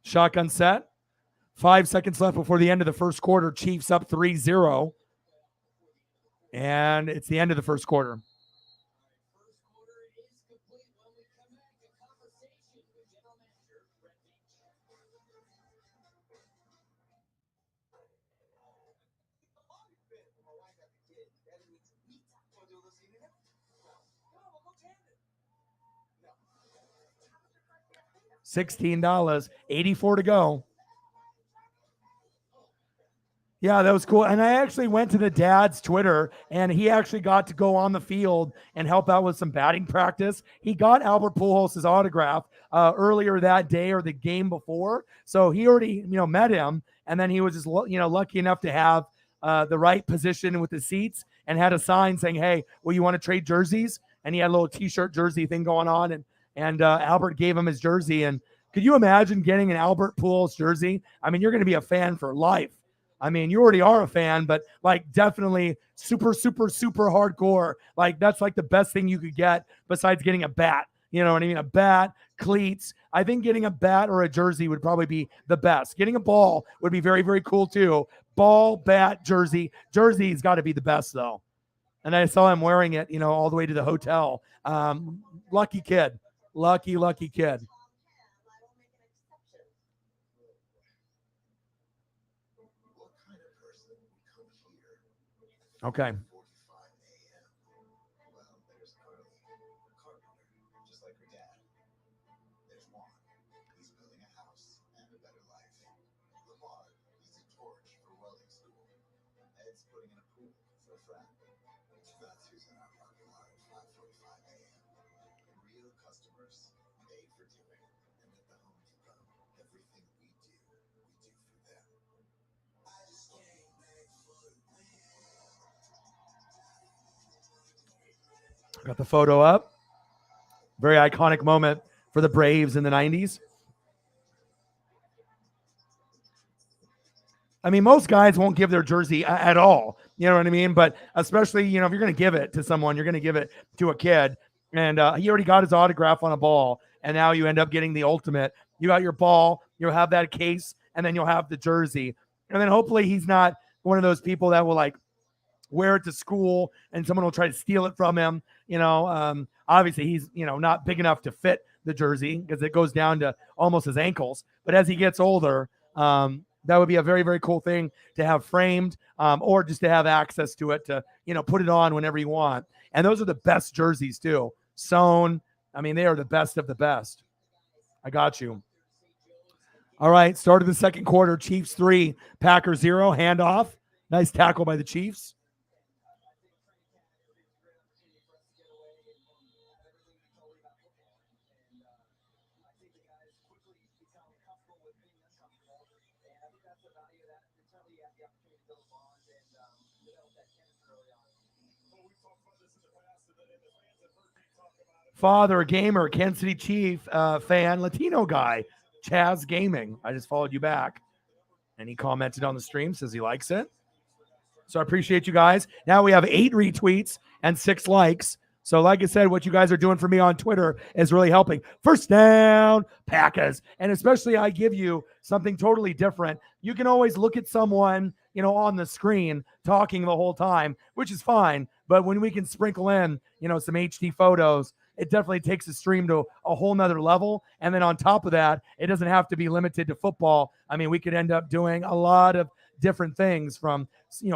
Shotgun set. 5 seconds left before the end of the first quarter. Chiefs up 3-0. And it's the end of the first quarter. $16, 84 to go. Yeah, that was cool. And I actually went to the dad's Twitter, and he actually got to go on the field and help out with some batting practice. He got Albert Pujols' autograph earlier that day or the game before. So he already, met him. And then he was just, lucky enough to have the right position with the seats and had a sign saying, hey, well, you want to trade jerseys? And he had a little T-shirt jersey thing going on. And Albert gave him his jersey. And could you imagine getting an Albert Pujols jersey? I mean, you're going to be a fan for life. I mean, you already are a fan, but definitely super, super, super hardcore. That's the best thing you could get besides getting a bat. You know what I mean? A bat, cleats. I think getting a bat or a jersey would probably be the best. Getting a ball would be very, very cool too. Ball, bat, jersey. Jersey's got to be the best though. And I saw him wearing it, all the way to the hotel. Lucky kid. Lucky, lucky kid. Okay. Got the photo up. Very iconic moment for the Braves in the 90s. I mean, most guys won't give their jersey at all. You know what I mean? But especially, if you're going to give it to someone, you're going to give it to a kid. And he already got his autograph on a ball. And now you end up getting the ultimate. You got your ball, you'll have that case, and then you'll have the jersey. And then hopefully he's not one of those people that will wear it to school and someone will try to steal it from him. Obviously he's, not big enough to fit the jersey because it goes down to almost his ankles. But as he gets older, that would be a very, very cool thing to have framed or just to have access to it to, put it on whenever you want. And those are the best jerseys too. Sewn. I mean, they are the best of the best. I got you. All right. Start of the second quarter. Chiefs 3, Packers 0. Handoff. Nice tackle by the Chiefs. Father, a gamer, Kansas City Chief fan, Latino guy, Chaz Gaming. I just followed you back. And he commented on the stream, says he likes it. So I appreciate you guys. Now we have 8 retweets and 6 likes. So like I said, what you guys are doing for me on Twitter is really helping. First down, Packers. And especially I give you something totally different. You can always look at someone, on the screen talking the whole time, which is fine. But when we can sprinkle in, some HD photos, it definitely takes the stream to a whole nother level. And then on top of that, it doesn't have to be limited to football. I mean, we could end up doing a lot of different things from,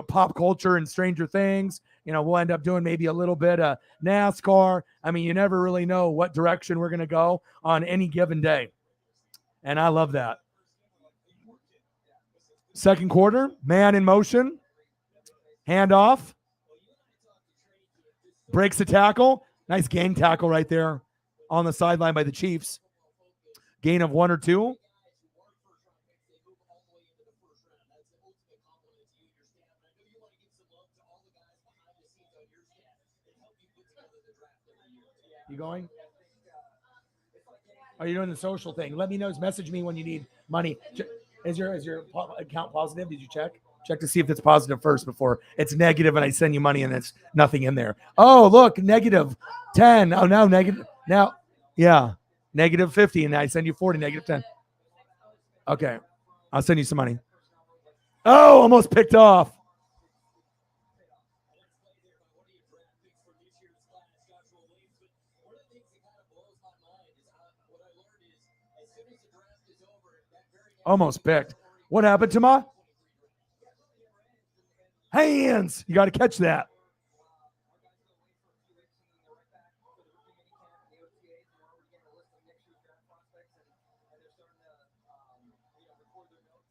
pop culture and Stranger Things. We'll end up doing maybe a little bit of NASCAR. I mean, you never really know what direction we're going to go on any given day. And I love that. Second quarter, man in motion. Handoff. Breaks the tackle. Nice gang tackle right there on the sideline by the Chiefs. Gain of 1 or 2. You going? Are you doing the social thing? Let me know. Message me when you need money. Is your account positive? Did you check? Check to see if it's positive first before it's negative and I send you money and it's nothing in there. Oh, look, negative 10. Oh, now negative. Now, yeah, negative 50 and I send you 40, negative 10. Okay, I'll send you some money. Oh, almost picked off. Almost picked. What happened to my hands? You got to catch that.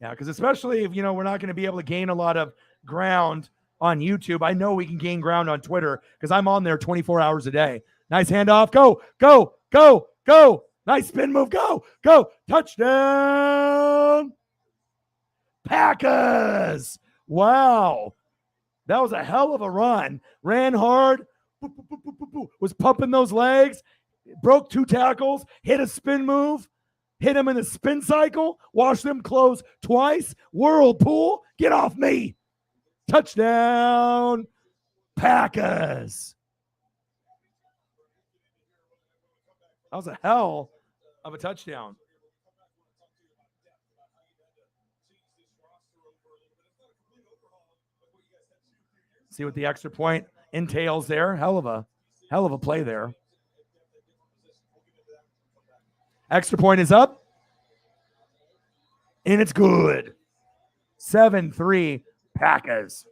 Yeah, because especially if, we're not going to be able to gain a lot of ground on YouTube. I know we can gain ground on Twitter because I'm on there 24 hours a day. Nice handoff. Go, go, go, go. Nice spin move. Go, go. Touchdown. Packers. Wow. That was a hell of a run. Ran hard. Was pumping those legs. Broke 2 tackles. Hit a spin move. Hit him in a spin cycle. Watch them close twice. Whirlpool. Get off me. Touchdown. Packers. That was a hell of a touchdown. See what the extra point entails there. Hell of a play there. Extra point is up. And it's good. 7-3 Packers.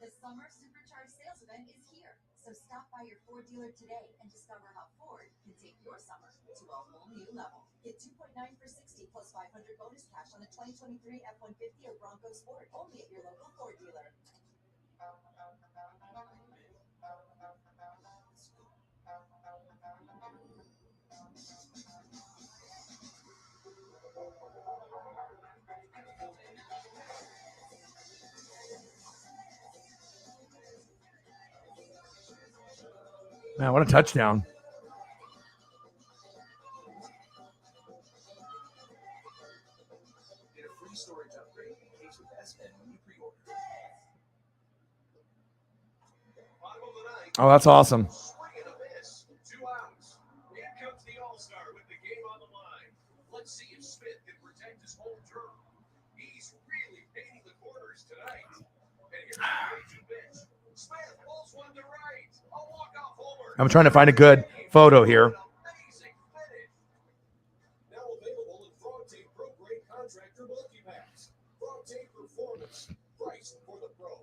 The summer supercharged sales event is here. So stop by your Ford dealer today and discover how Ford can take your summer to a whole new level. Get 2.9 for 60 plus 500 bonus cash on a 2023 F-150 or Bronco Sport only at your local Ford dealer. Man, what a touchdown. Get a free storage upgrade in case with S Pen when you pre-order. Oh, that's awesome. Swing and a miss. 2 outs. In comes the All-Star with the game on the line. Let's see if Smith can protect his home turf. He's really painting the corners tonight. And here's the 3-2 pitch. Smith pulls one to right. A walk-off homer. I'm trying to find a good photo here. Amazing finish. Now available in Frog Tape Pro Grade Contractor Multi-Packs. Frog Tape Performance. Priced for the pro.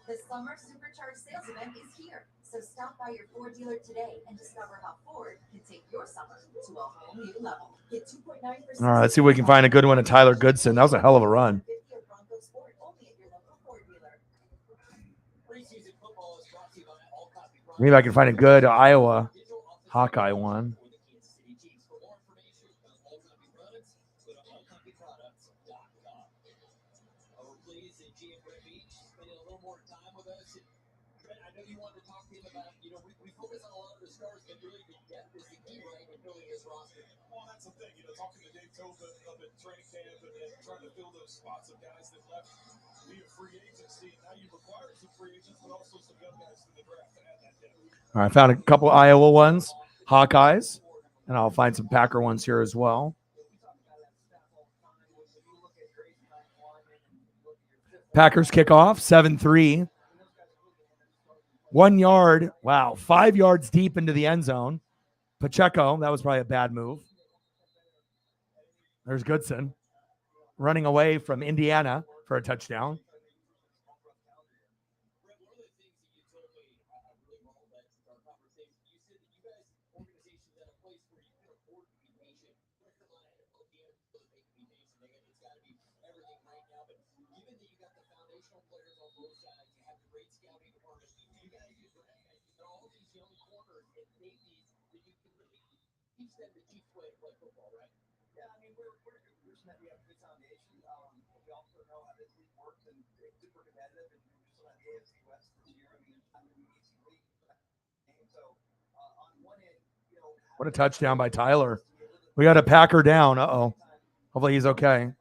The summer supercharged sales event is here. So stop by your Ford dealer today and discover how Ford can take your summer to a whole new level. Get 2.9 for All right, let's see if we can find a good one of Tyler Goodson. That was a hell of a run. Maybe I can find a good Iowa Hawkeye one. Well, that's the thing, talking to Dave Topa up at training camp and trying to fill those spots of guys that left via free agency. Now you've acquired some free agents, but also some young guys in the draft to add that depth. All right, I found a couple Iowa ones, Hawkeyes, and I'll find some Packer ones here as well. Packers kickoff, 7-3. 1 yard. Wow, 5 yards deep into the end zone. Pacheco, that was probably a bad move. There's Goodson running away from Indiana for a touchdown. What a touchdown by Tyler. We got a Packer down. Uh-oh. Hopefully he's okay.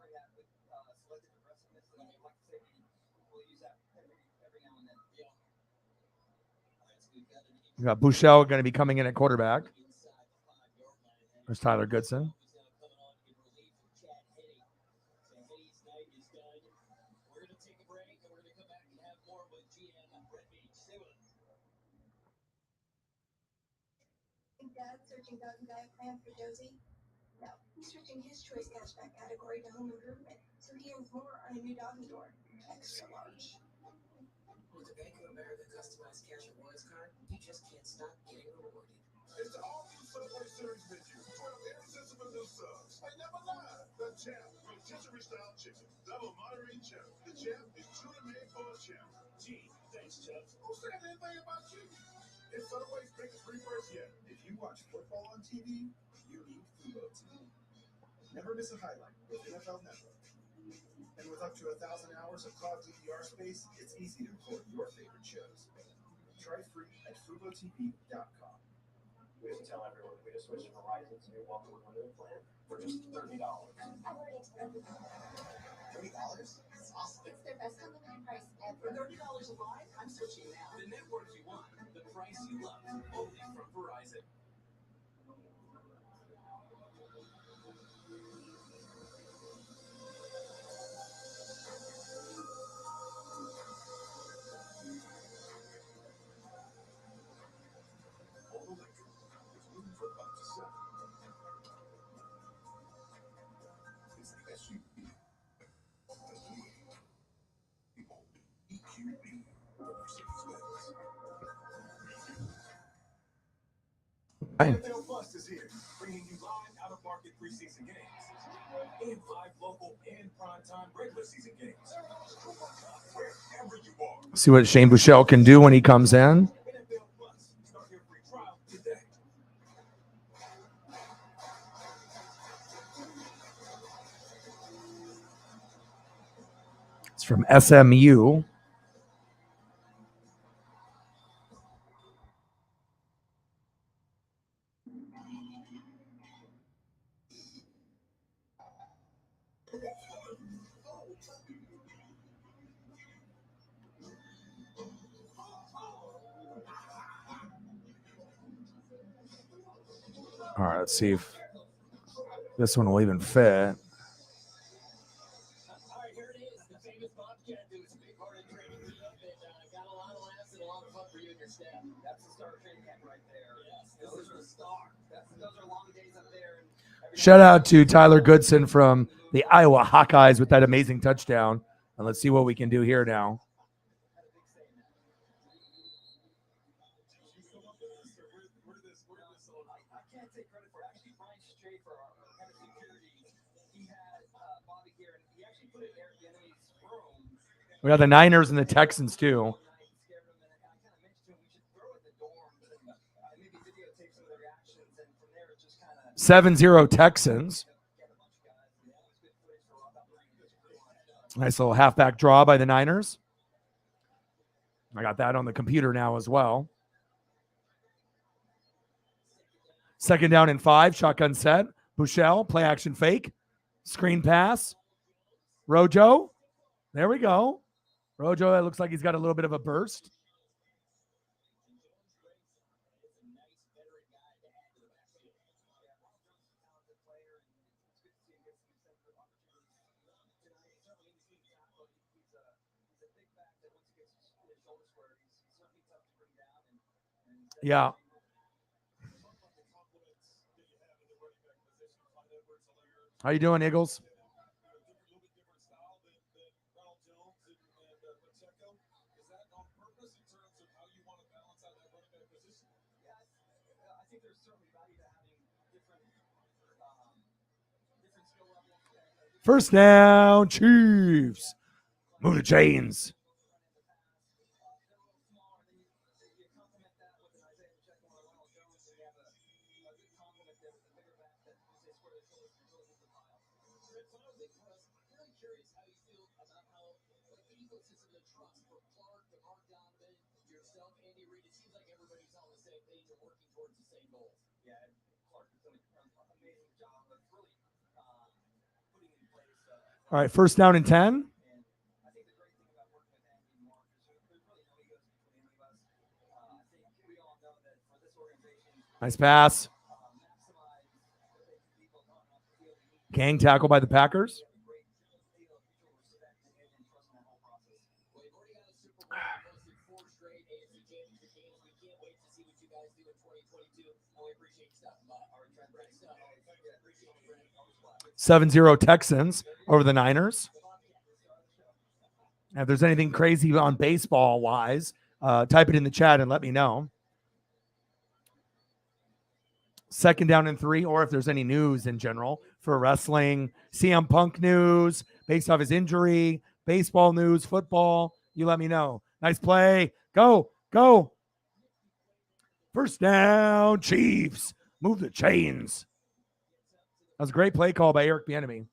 We got Bouchel going to be coming in at quarterback. There's Tyler Goodson. Dad searching dog and diet plan for Josie? No, he's switching his choice cashback category to home improvement, so he earns more on a new doggy door. Extra large. With the Bank of America customized cash rewards card, you just can't stop getting rewarded. It's the all-new Subway Series menu. 12 irresistible new subs. I never lied. The Champ, rotisserie-style chicken. Double Monterey Champ. The Champ is truly made for a champ. Gee, thanks, Chuck. Who said anything about you? It's Subway's biggest refresh yet. If you watch football on TV, you need Fubo TV. Never miss a highlight with NFL Network. And with up to 1,000 hours of cloud DVR space, it's easy to record your favorite shows. Try free at FuboTV.com. We just tell everyone we just switched from Verizon to your welcome unlimited plan for just $30. I've already spent $30? That's awesome. It's their best unlimited price ever. For $30 a line, I'm switching now. The network you want, the price you love, only from Verizon. All electric with room for up to 7. It's the SUV NFL Plus is here, bringing you live out-of-market preseason games and 5 local and primetime regular season games. Wherever you are. See what Shane Buechele can do when he comes in. NFL Plus. Start your free trial today. It's from SMU. All right, let's see if this one will even fit. All right, here it is. The famous Bobcat dude. It's a big part of training me up and got a lot of laughs and a lot of fun for you and your staff. That's the star training camp right there. Yes, those are the star. Those are long days up there. And Shout out to Tyler Goodson from the Iowa Hawkeyes with that amazing touchdown. And let's see what we can do here now. I can't take credit for it. Actually, Brian Schaefer, our head of security, he had Bobby here, and he actually put it in Eric Bieniemy's room. We got the Niners and the Texans too. Scared him, and I kind of mentioned to him we should throw it in the dorm, maybe videotape some of the reactions, and from there it just kind of 7-0 Texans. get a bunch of guys. And that was good footage for Rob. Nice little halfback draw by the Niners. I got that on the computer now as well. 2nd down and 5, shotgun set. Buechele, play action fake. Screen pass. Rojo. There we go. Rojo, that looks like he's got a little bit of a burst. Yeah. How you doing, Eagles? I think there's certainly value to having different skill levels. First down, Chiefs. Move the chains. All right, first down and 10. Nice pass. Gang tackle by the Packers. $7-0 Texans over the Niners. Now, if there's anything crazy on baseball wise, type it in the chat and let me know. 2nd down and 3, or if there's any news in general for wrestling, CM Punk news based off his injury, baseball news, football, you let me know. Nice play. Go, go. First down, Chiefs. Move the chains. That was a great play call by Eric Bieniemy.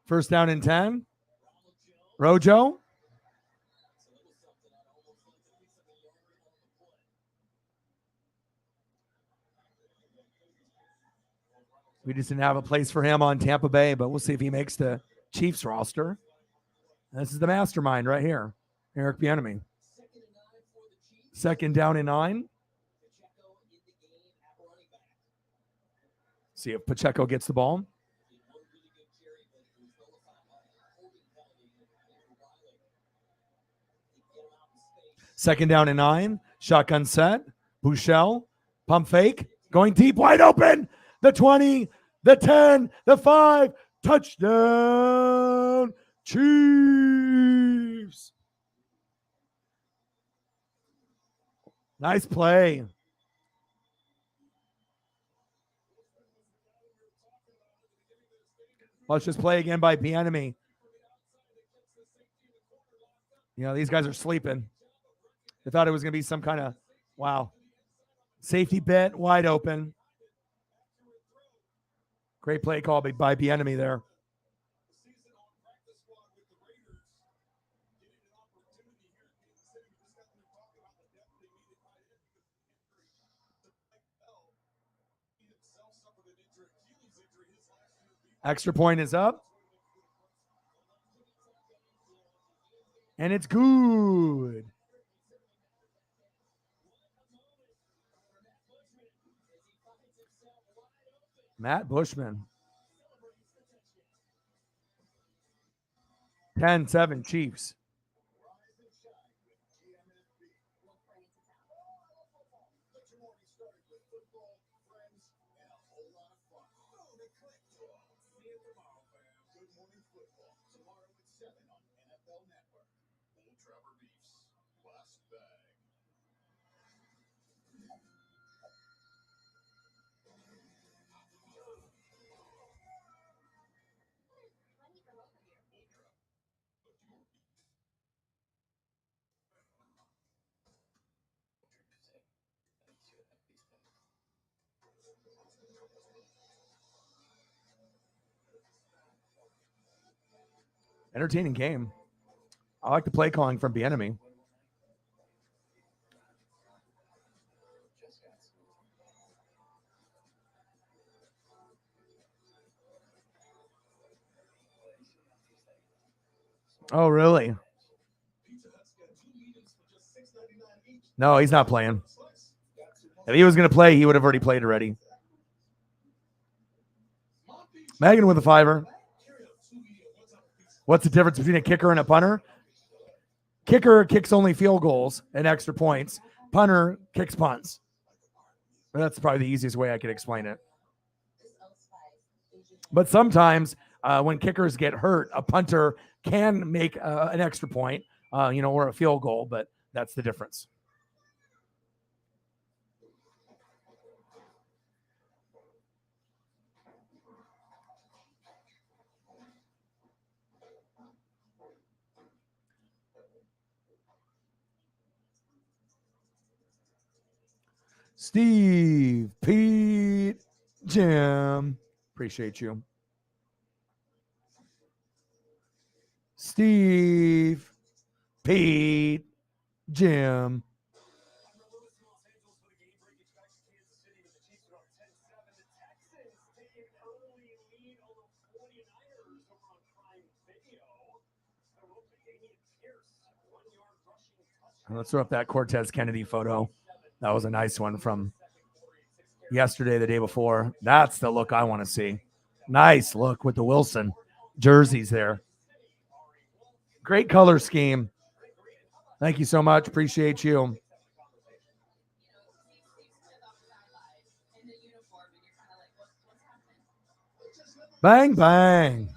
First down and 10. Rojo. We just didn't have a place for him on Tampa Bay, but we'll see if he makes the Chiefs roster. This is the mastermind right here, Eric Bieniemy. 2nd down and 9. See if Pacheco gets the ball. Second down and 9. Shotgun set. Bouchel. Pump fake. Going deep. Wide open. The 20. The 10. The 5. Touchdown. Chiefs. Nice play. Let's just play again by Bieniemy. You know, these guys are sleeping. They thought it was going to be some kind of, wow. Safety bit, wide open. Great play call by Bieniemy there. Extra point is up. And it's good. Matt Bushman. 10-7 Chiefs. Entertaining game. I like the play calling from Bieniemy. Oh, really? No, he's not playing. If he was going to play, he would have already played already. Megan with a 5. What's the difference between a kicker and a punter? Kicker kicks only field goals and extra points. Punter kicks punts. That's probably the easiest way I could explain it. But sometimes when kickers get hurt, a punter can make an extra point, or a field goal, but that's the difference. Steve, Pete, Jim, appreciate you. Steve, Pete, Jim. Let's throw up that Cortez Kennedy photo. That was a nice one from yesterday, the day before. That's the look I want to see. Nice look with the Wilson jerseys there. Great color scheme. Thank you so much. Appreciate you. Bang, bang.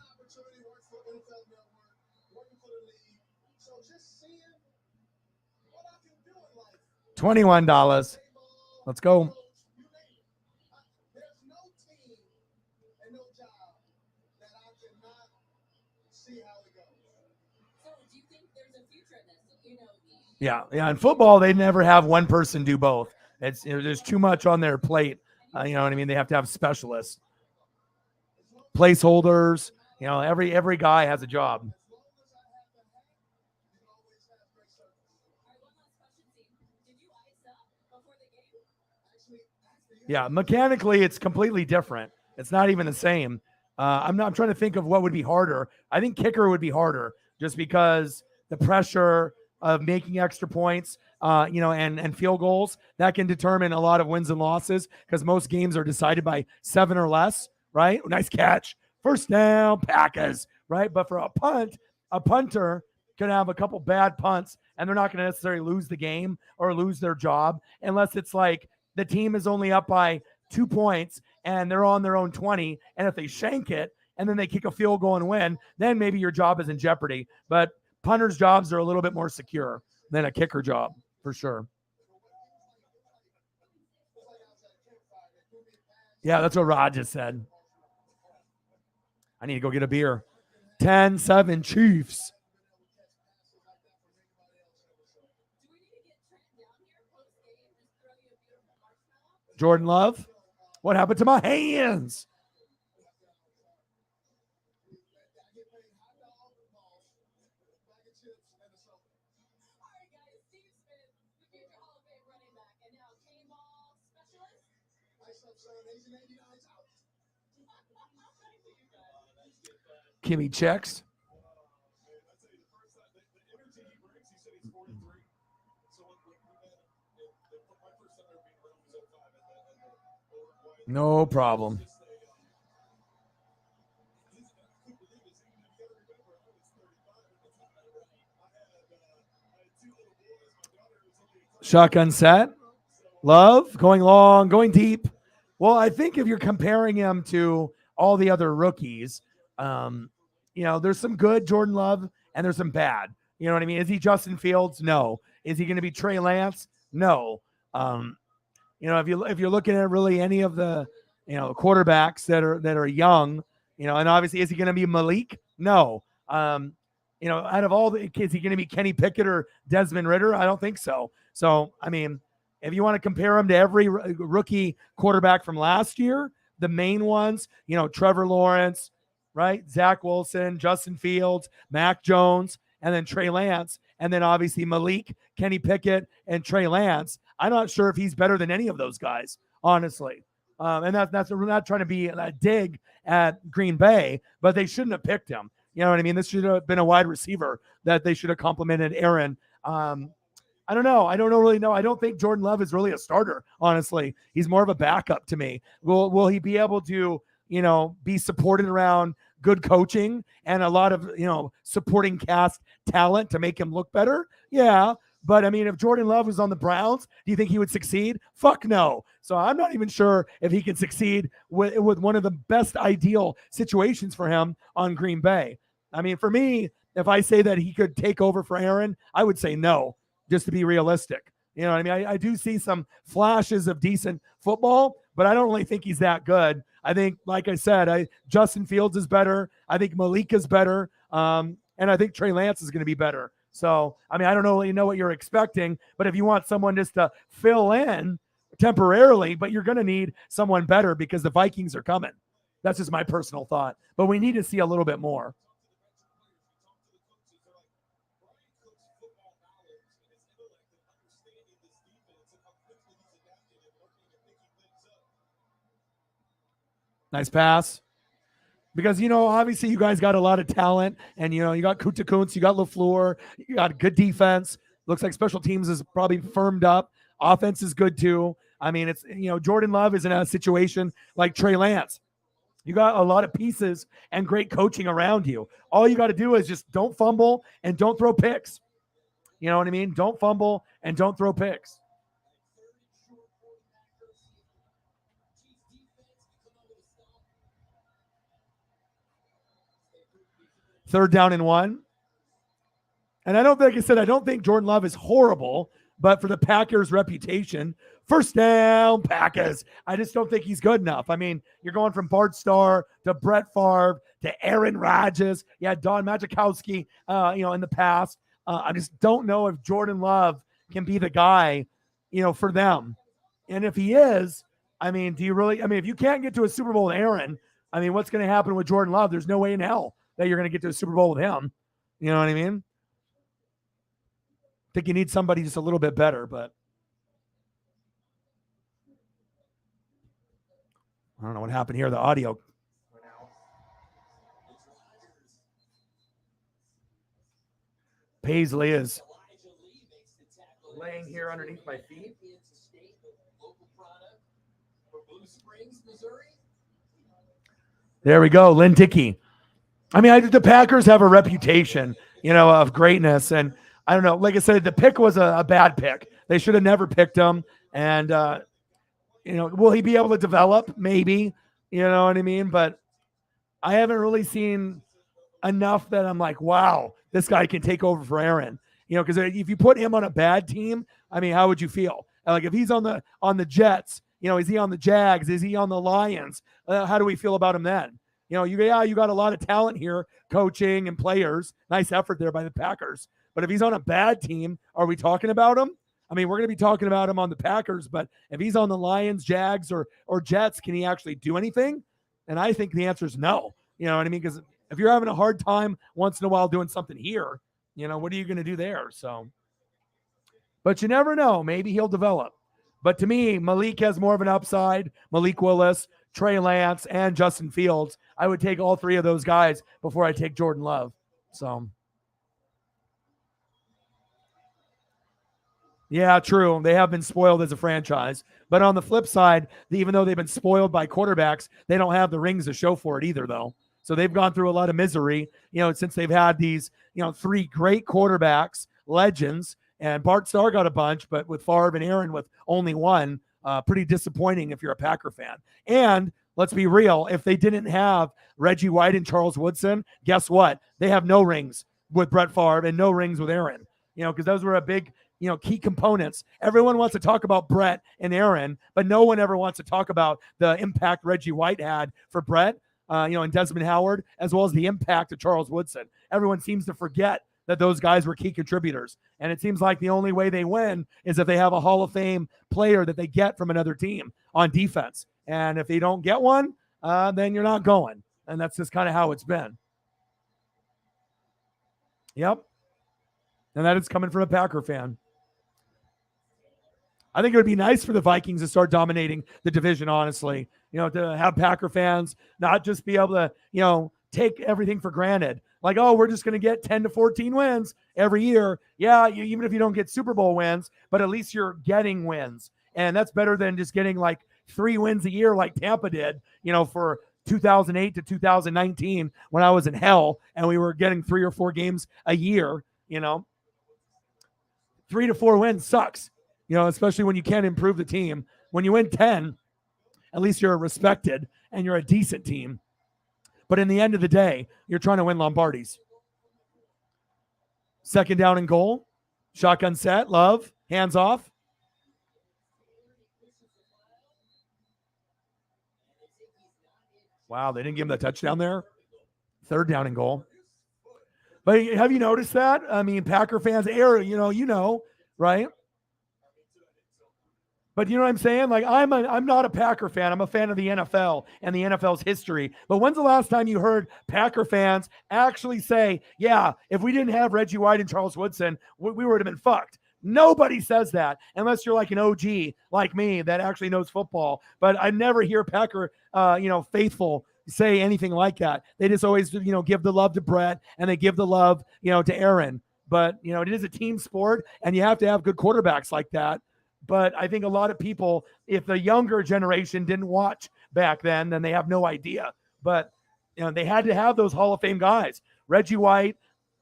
$21. Let's go. Yeah. In football, they never have one person do both. It's there's too much on their plate. You know what I mean? They have to have specialists, placeholders. Every guy has a job. Yeah, mechanically, it's completely different. It's not even the same. I'm trying to think of what would be harder. I think kicker would be harder just because the pressure of making extra points. and field goals. That can determine a lot of wins and losses because most games are decided by 7 or less, right? Nice catch. First down, Packers, right? But for a punter can have a couple bad punts and they're not going to necessarily lose the game or lose their job unless it's like the team is only up by 2 points and they're on their own 20. And if they shank it and then they kick a field goal and win, then maybe your job is in jeopardy. But punters' jobs are a little bit more secure than a kicker job, for sure. Yeah, that's what Rod just said. I need to go get a beer. 10-7 Chiefs. Jordan Love, what happened to my hands? Kimmy checks. No problem. Shotgun set. Love going long, going deep. Well, I think if you're comparing him to all the other rookies, there's some good Jordan Love and there's some bad. You know what I mean? Is he Justin Fields? No. Is he going to be Trey Lance? No. If you're looking at really any of the quarterbacks that are young, and obviously is he going to be Malik? No. Out of all the kids, is he going to be Kenny Pickett or Desmond Ridder? I don't think so. So, I mean, if you want to compare him to every rookie quarterback from last year, the main ones, Trevor Lawrence, right? Zach Wilson, Justin Fields, Mac Jones, and then Trey Lance, and then obviously Malik, Kenny Pickett, and Trey Lance. I'm not sure if he's better than any of those guys, honestly. And we're not trying to be a dig at Green Bay, but they shouldn't have picked him. You know what I mean? This should have been a wide receiver that they should have complimented Aaron. I don't know. I don't really know. I don't think Jordan Love is really a starter, honestly. He's more of a backup to me. Will he be able to, be supported around good coaching and a lot of, supporting cast talent to make him look better? Yeah. But I mean, if Jordan Love was on the Browns, do you think he would succeed? Fuck no. So I'm not even sure if he can succeed with one of the best ideal situations for him on Green Bay. I mean, for me, if I say that he could take over for Aaron, I would say no, just to be realistic. You know what I mean? I do see some flashes of decent football, but I don't really think he's that good. I think, like I said, Justin Fields is better. I think Malik is better. And I think Trey Lance is going to be better. So, I mean, I don't really know what you're expecting, but if you want someone just to fill in temporarily, but you're going to need someone better because the Vikings are coming. That's just my personal thought. But we need to see a little bit more. Nice pass. Because, obviously you guys got a lot of talent and, you got Gutekunst, you got LaFleur, you got good defense. Looks like special teams is probably firmed up. Offense is good too. I mean, it's, Jordan Love is in a situation like Trey Lance. You got a lot of pieces and great coaching around you. All you got to do is just don't fumble and don't throw picks. You know what I mean? Don't fumble and don't throw picks. Third down and 1. And I don't think Jordan Love is horrible, but for the Packers' reputation, first down, Packers. I just don't think he's good enough. I mean, you're going from Bart Starr to Brett Favre to Aaron Rodgers. Yeah, Don Majkowski, in the past. I just don't know if Jordan Love can be the guy, for them. And if he is, I mean, if you can't get to a Super Bowl with Aaron, I mean, what's going to happen with Jordan Love? There's no way in hell that you're going to get to a Super Bowl with him. You know what I mean? I think you need somebody just a little bit better, but I don't know what happened here. The audio. Paisley is laying here underneath my feet. It's a state local product from Blue Springs, Missouri. There we go, Lynn Dickey. I mean, the Packers have a reputation, of greatness. And I don't know, like I said, the pick was a bad pick. They should have never picked him. And, will he be able to develop? Maybe, you know what I mean? But I haven't really seen enough that I'm like, wow, this guy can take over for Aaron. Because if you put him on a bad team, I mean, how would you feel? Like if he's on the Jets, is he on the Jags? Is he on the Lions? How do we feel about him then? You got a lot of talent here, coaching and players. Nice effort there by the Packers. But if he's on a bad team, are we talking about him? I mean, we're going to be talking about him on the Packers, but if he's on the Lions, Jags, or Jets, can he actually do anything? And I think the answer is no. You know what I mean? Because if you're having a hard time once in a while doing something here, what are you going to do there? So, but you never know. Maybe he'll develop. But to me, Malik has more of an upside. Malik Willis, Trey Lance, and Justin Fields. I would take all three of those guys before I take Jordan Love. So, yeah, true. They have been spoiled as a franchise. But on the flip side, even though they've been spoiled by quarterbacks, they don't have the rings to show for it either, though. So they've gone through a lot of misery, since they've had these, three great quarterbacks, legends, and Bart Starr got a bunch, but with Favre and Aaron with only one, pretty disappointing if you're a Packer fan. And let's be real, if they didn't have Reggie White and Charles Woodson, guess what? They have no rings with Brett Favre and no rings with Aaron, because those were a big, key components. Everyone wants to talk about Brett and Aaron, but no one ever wants to talk about the impact Reggie White had for Brett, and Desmond Howard, as well as the impact of Charles Woodson. Everyone seems to forget that those guys were key contributors. And it seems like the only way they win is if they have a Hall of Fame player that they get from another team on defense. And if they don't get one, then you're not going. And that's just kind of how it's been. Yep. And that is coming from a Packer fan. I think it would be nice for the Vikings to start dominating the division, honestly. To have Packer fans not just be able to, take everything for granted. Like, oh, we're just going to get 10 to 14 wins every year. Yeah, even if you don't get Super Bowl wins, but at least you're getting wins. And that's better than just getting like 3 wins a year like Tampa did, for 2008 to 2019 when I was in hell and we were getting 3 or 4 games a year. 3 to 4 wins sucks, especially when you can't improve the team. When you win 10, at least you're respected and you're a decent team. But in the end of the day, you're trying to win Lombardis. Second down and goal. Shotgun set. Love. Hands off. Wow, they didn't give him the touchdown there. Third down and goal. But have you noticed that? I mean, Packer fans, right? But you know what I'm saying? Like, I'm not a Packer fan. I'm a fan of the NFL and the NFL's history. But when's the last time you heard Packer fans actually say, yeah, if we didn't have Reggie White and Charles Woodson, we would have been fucked? Nobody says that unless you're like an OG like me that actually knows football. But I never hear Packer, faithful say anything like that. They just always, give the love to Brett and they give the love, to Aaron. But, it is a team sport and you have to have good quarterbacks like that. But I think a lot of people, if the younger generation didn't watch back then they have no idea. But, they had to have those Hall of Fame guys, Reggie White,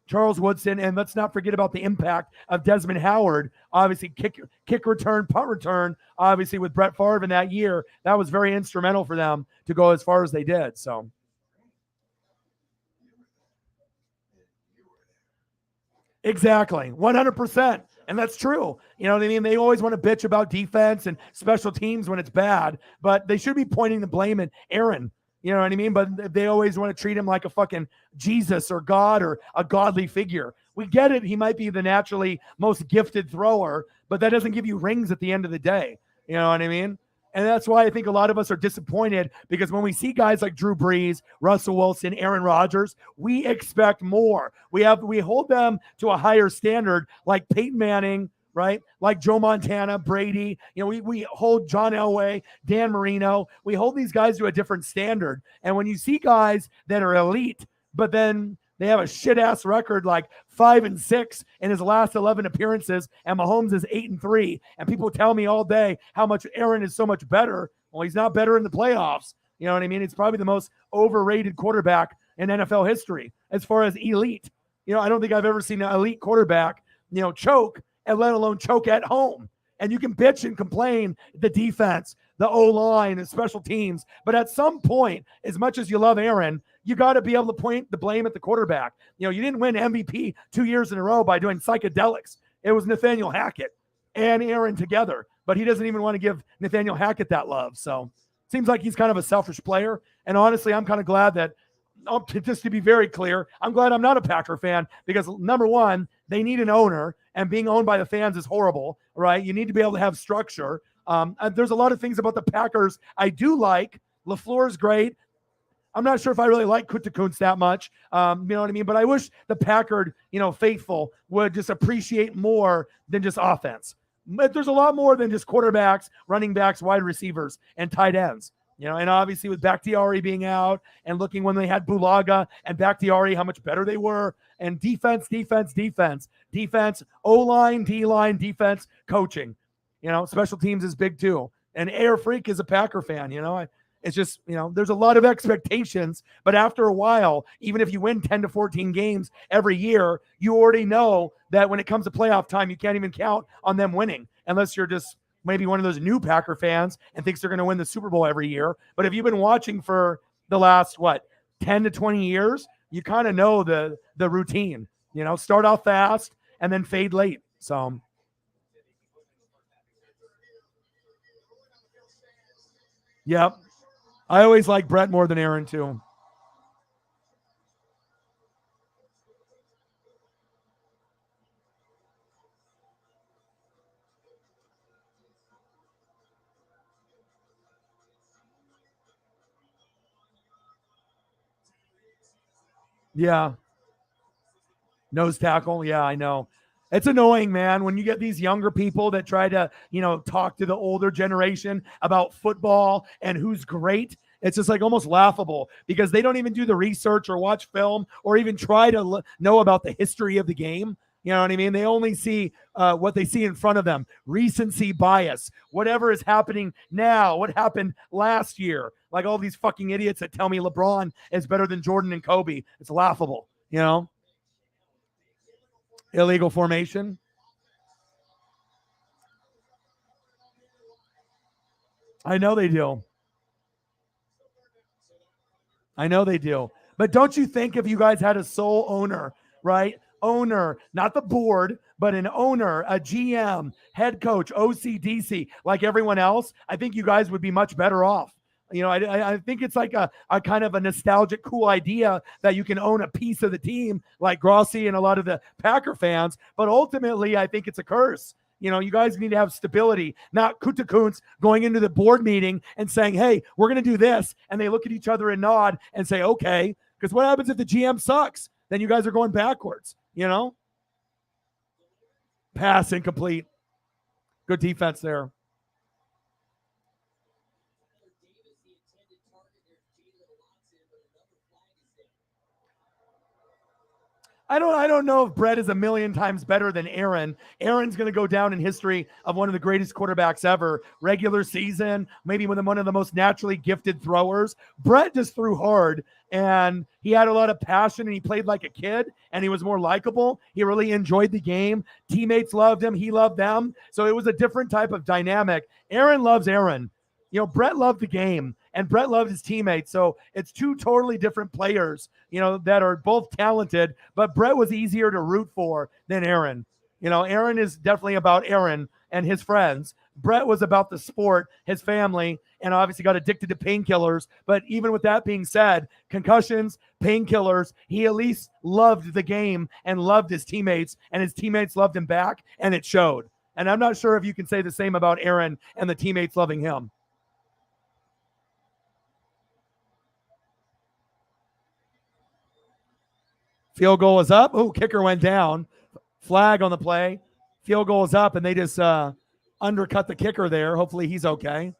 Charles Woodson, and let's not forget about the impact of Desmond Howard. Obviously, kick return, punt return, obviously with Brett Favre in that year. That was very instrumental for them to go as far as they did. So, exactly, 100%. And that's true. You know what I mean? They always want to bitch about defense and special teams when it's bad, but they should be pointing the blame at Aaron. You know what I mean? But they always want to treat him like a fucking Jesus or God or a godly figure. We get it. He might be the naturally most gifted thrower, but that doesn't give you rings at the end of the day. You know what I mean? And that's why I think a lot of us are disappointed, because when we see guys like Drew Brees, Russell Wilson, Aaron Rodgers, we expect more. We hold them to a higher standard, like Peyton Manning, right? Like Joe Montana, Brady. We hold John Elway, Dan Marino. We hold these guys to a different standard. And when you see guys that are elite, but then They have a shit ass record, like 5-6 in his last 11 appearances, and Mahomes is 8-3. And people tell me all day how much Aaron is so much better. Well, he's not better in the playoffs. You know what I mean? It's probably the most overrated quarterback in NFL history as far as elite. You know, I don't think I've ever seen an elite quarterback, choke, and let alone choke at home. And you can bitch and complain the defense, the O-line, and special teams. But at some point, as much as you love Aaron, you got to be able to point the blame at the quarterback. You didn't win MVP 2 years in a row by doing psychedelics. It was Nathaniel Hackett and Aaron together. But he doesn't even want to give Nathaniel Hackett that love. So seems like he's kind of a selfish player. And honestly, I'm kind of glad that, just to be very clear, I'm glad I'm not a Packer fan because, number one, they need an owner, and being owned by the fans is horrible, right? You need to be able to have structure. There's a lot of things about the Packers I do like. LaFleur is great. I'm not sure if I really like Gutekunst that much. You know what I mean? But I wish the Packard, faithful would just appreciate more than just offense. But there's a lot more than just quarterbacks, running backs, wide receivers, and tight ends. And obviously with Bakhtiari being out and looking when they had Bulaga and Bakhtiari, how much better they were. And defense, O-line, D-line, defense, coaching. Special teams is big too. And Air Freak is a Packer fan, It's just, there's a lot of expectations, but after a while, even if you win 10 to 14 games every year, you already know that when it comes to playoff time, you can't even count on them winning unless you're just maybe one of those new Packer fans and thinks they're going to win the Super Bowl every year. But if you've been watching for the last, 10 to 20 years, you kind of know the routine, start off fast and then fade late. So yep. I always like Brett more than Aaron too. Yeah. Nose tackle. Yeah, I know. It's annoying, man, when you get these younger people that try to, talk to the older generation about football and who's great. It's just like almost laughable because they don't even do the research or watch film or even try to know about the history of the game. You know what I mean? They only see what they see in front of them. Recency bias, whatever is happening now, what happened last year. Like all these fucking idiots that tell me LeBron is better than Jordan and Kobe. It's laughable, Illegal formation. I know they do. But don't you think if you guys had a sole owner, right? Owner, not the board, but an owner, a GM, head coach, OCDC, like everyone else, I think you guys would be much better off. I think it's like a kind of a nostalgic, cool idea that you can own a piece of the team like Grossi and a lot of the Packer fans. But ultimately, I think it's a curse. You guys need to have stability, not Gutekunst going into the board meeting and saying, hey, we're going to do this. And they look at each other and nod and say, okay, because what happens if the GM sucks? Then you guys are going backwards, Pass incomplete. Good defense there. I don't know if Brett is a million times better than Aaron. Aaron's going to go down in history of one of the greatest quarterbacks ever. Regular season, maybe one of the most naturally gifted throwers. Brett just threw hard, and he had a lot of passion, and he played like a kid, and he was more likable. He really enjoyed the game. Teammates loved him. He loved them. So it was a different type of dynamic. Aaron loves Aaron. Brett loved the game, and Brett loved his teammates. So it's two totally different players, that are both talented, but Brett was easier to root for than Aaron. Aaron is definitely about Aaron and his friends. Brett was about the sport, his family, and obviously got addicted to painkillers. But even with that being said, concussions, painkillers, he at least loved the game and loved his teammates, and his teammates loved him back, and it showed. And I'm not sure if you can say the same about Aaron and the teammates loving him. Field goal is up. Oh, kicker went down. Flag on the play. Field goal is up, and they just undercut the kicker there. Hopefully he's okay.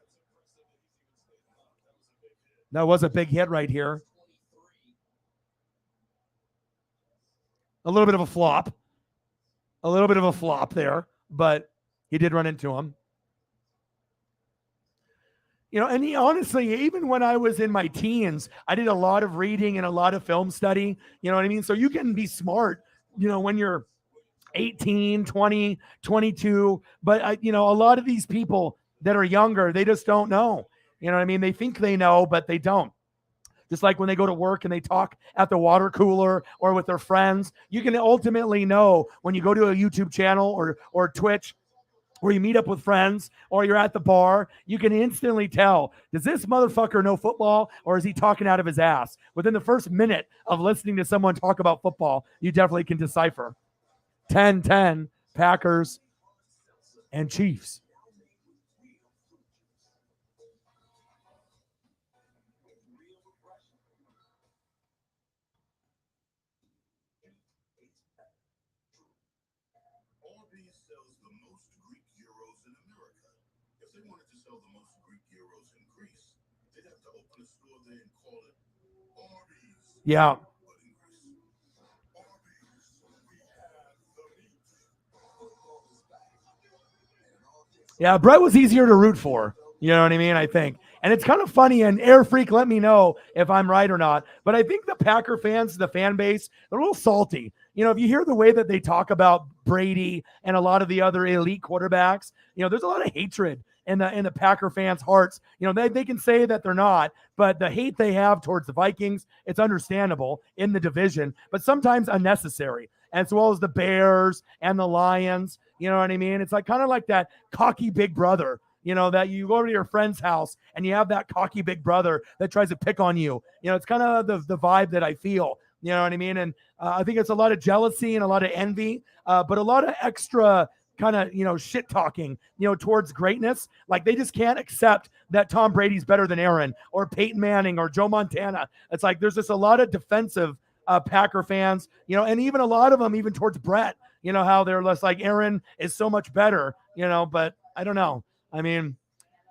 That was a big hit right here. A little bit of a flop. A little bit of a flop there, but he did run into him. And honestly, even when I was in my teens, I did a lot of reading and a lot of film study. You know what I mean? So you can be smart, when you're 18, 20, 22. But, a lot of these people that are younger, they just don't know. You know what I mean? They think they know, but they don't. Just like when they go to work and they talk at the water cooler or with their friends, you can ultimately know when you go to a YouTube channel or Twitch, where you meet up with friends or you're at the bar, you can instantly tell, does this motherfucker know football or is he talking out of his ass? Within the first minute of listening to someone talk about football, you definitely can decipher. 10-10, Packers and Chiefs. Arby's sells the most Greek gyros in America. If they wanted to sell the most Greek gyros in Greece, they'd have to open a store there and call it Arby's. Yeah. But in Greece, Arby's, we have the meat. Football is back. Yeah, Brett was easier to root for. You know what I mean? I think. And it's kind of funny, and Air Freak, let me know if I'm right or not. But I think the Packer fans, the fan base, they're a little salty. If you hear the way that they talk about Brady and a lot of the other elite quarterbacks, there's a lot of hatred in the Packer fans' hearts. They can say that they're not, but the hate they have towards the Vikings, it's understandable in the division, but sometimes unnecessary, as well as the Bears and the Lions. You know what I mean? It's like kind of like that cocky big brother, that you go to your friend's house and you have that cocky big brother that tries to pick on you. It's kind of the vibe that I feel. You know what I mean? And I think it's a lot of jealousy and a lot of envy, but a lot of extra kind of, shit talking, towards greatness. Like they just can't accept that Tom Brady's better than Aaron or Peyton Manning or Joe Montana. It's like there's just a lot of defensive Packer fans, and even a lot of them even towards Brett, how they're less like Aaron is so much better, but I don't know. I mean,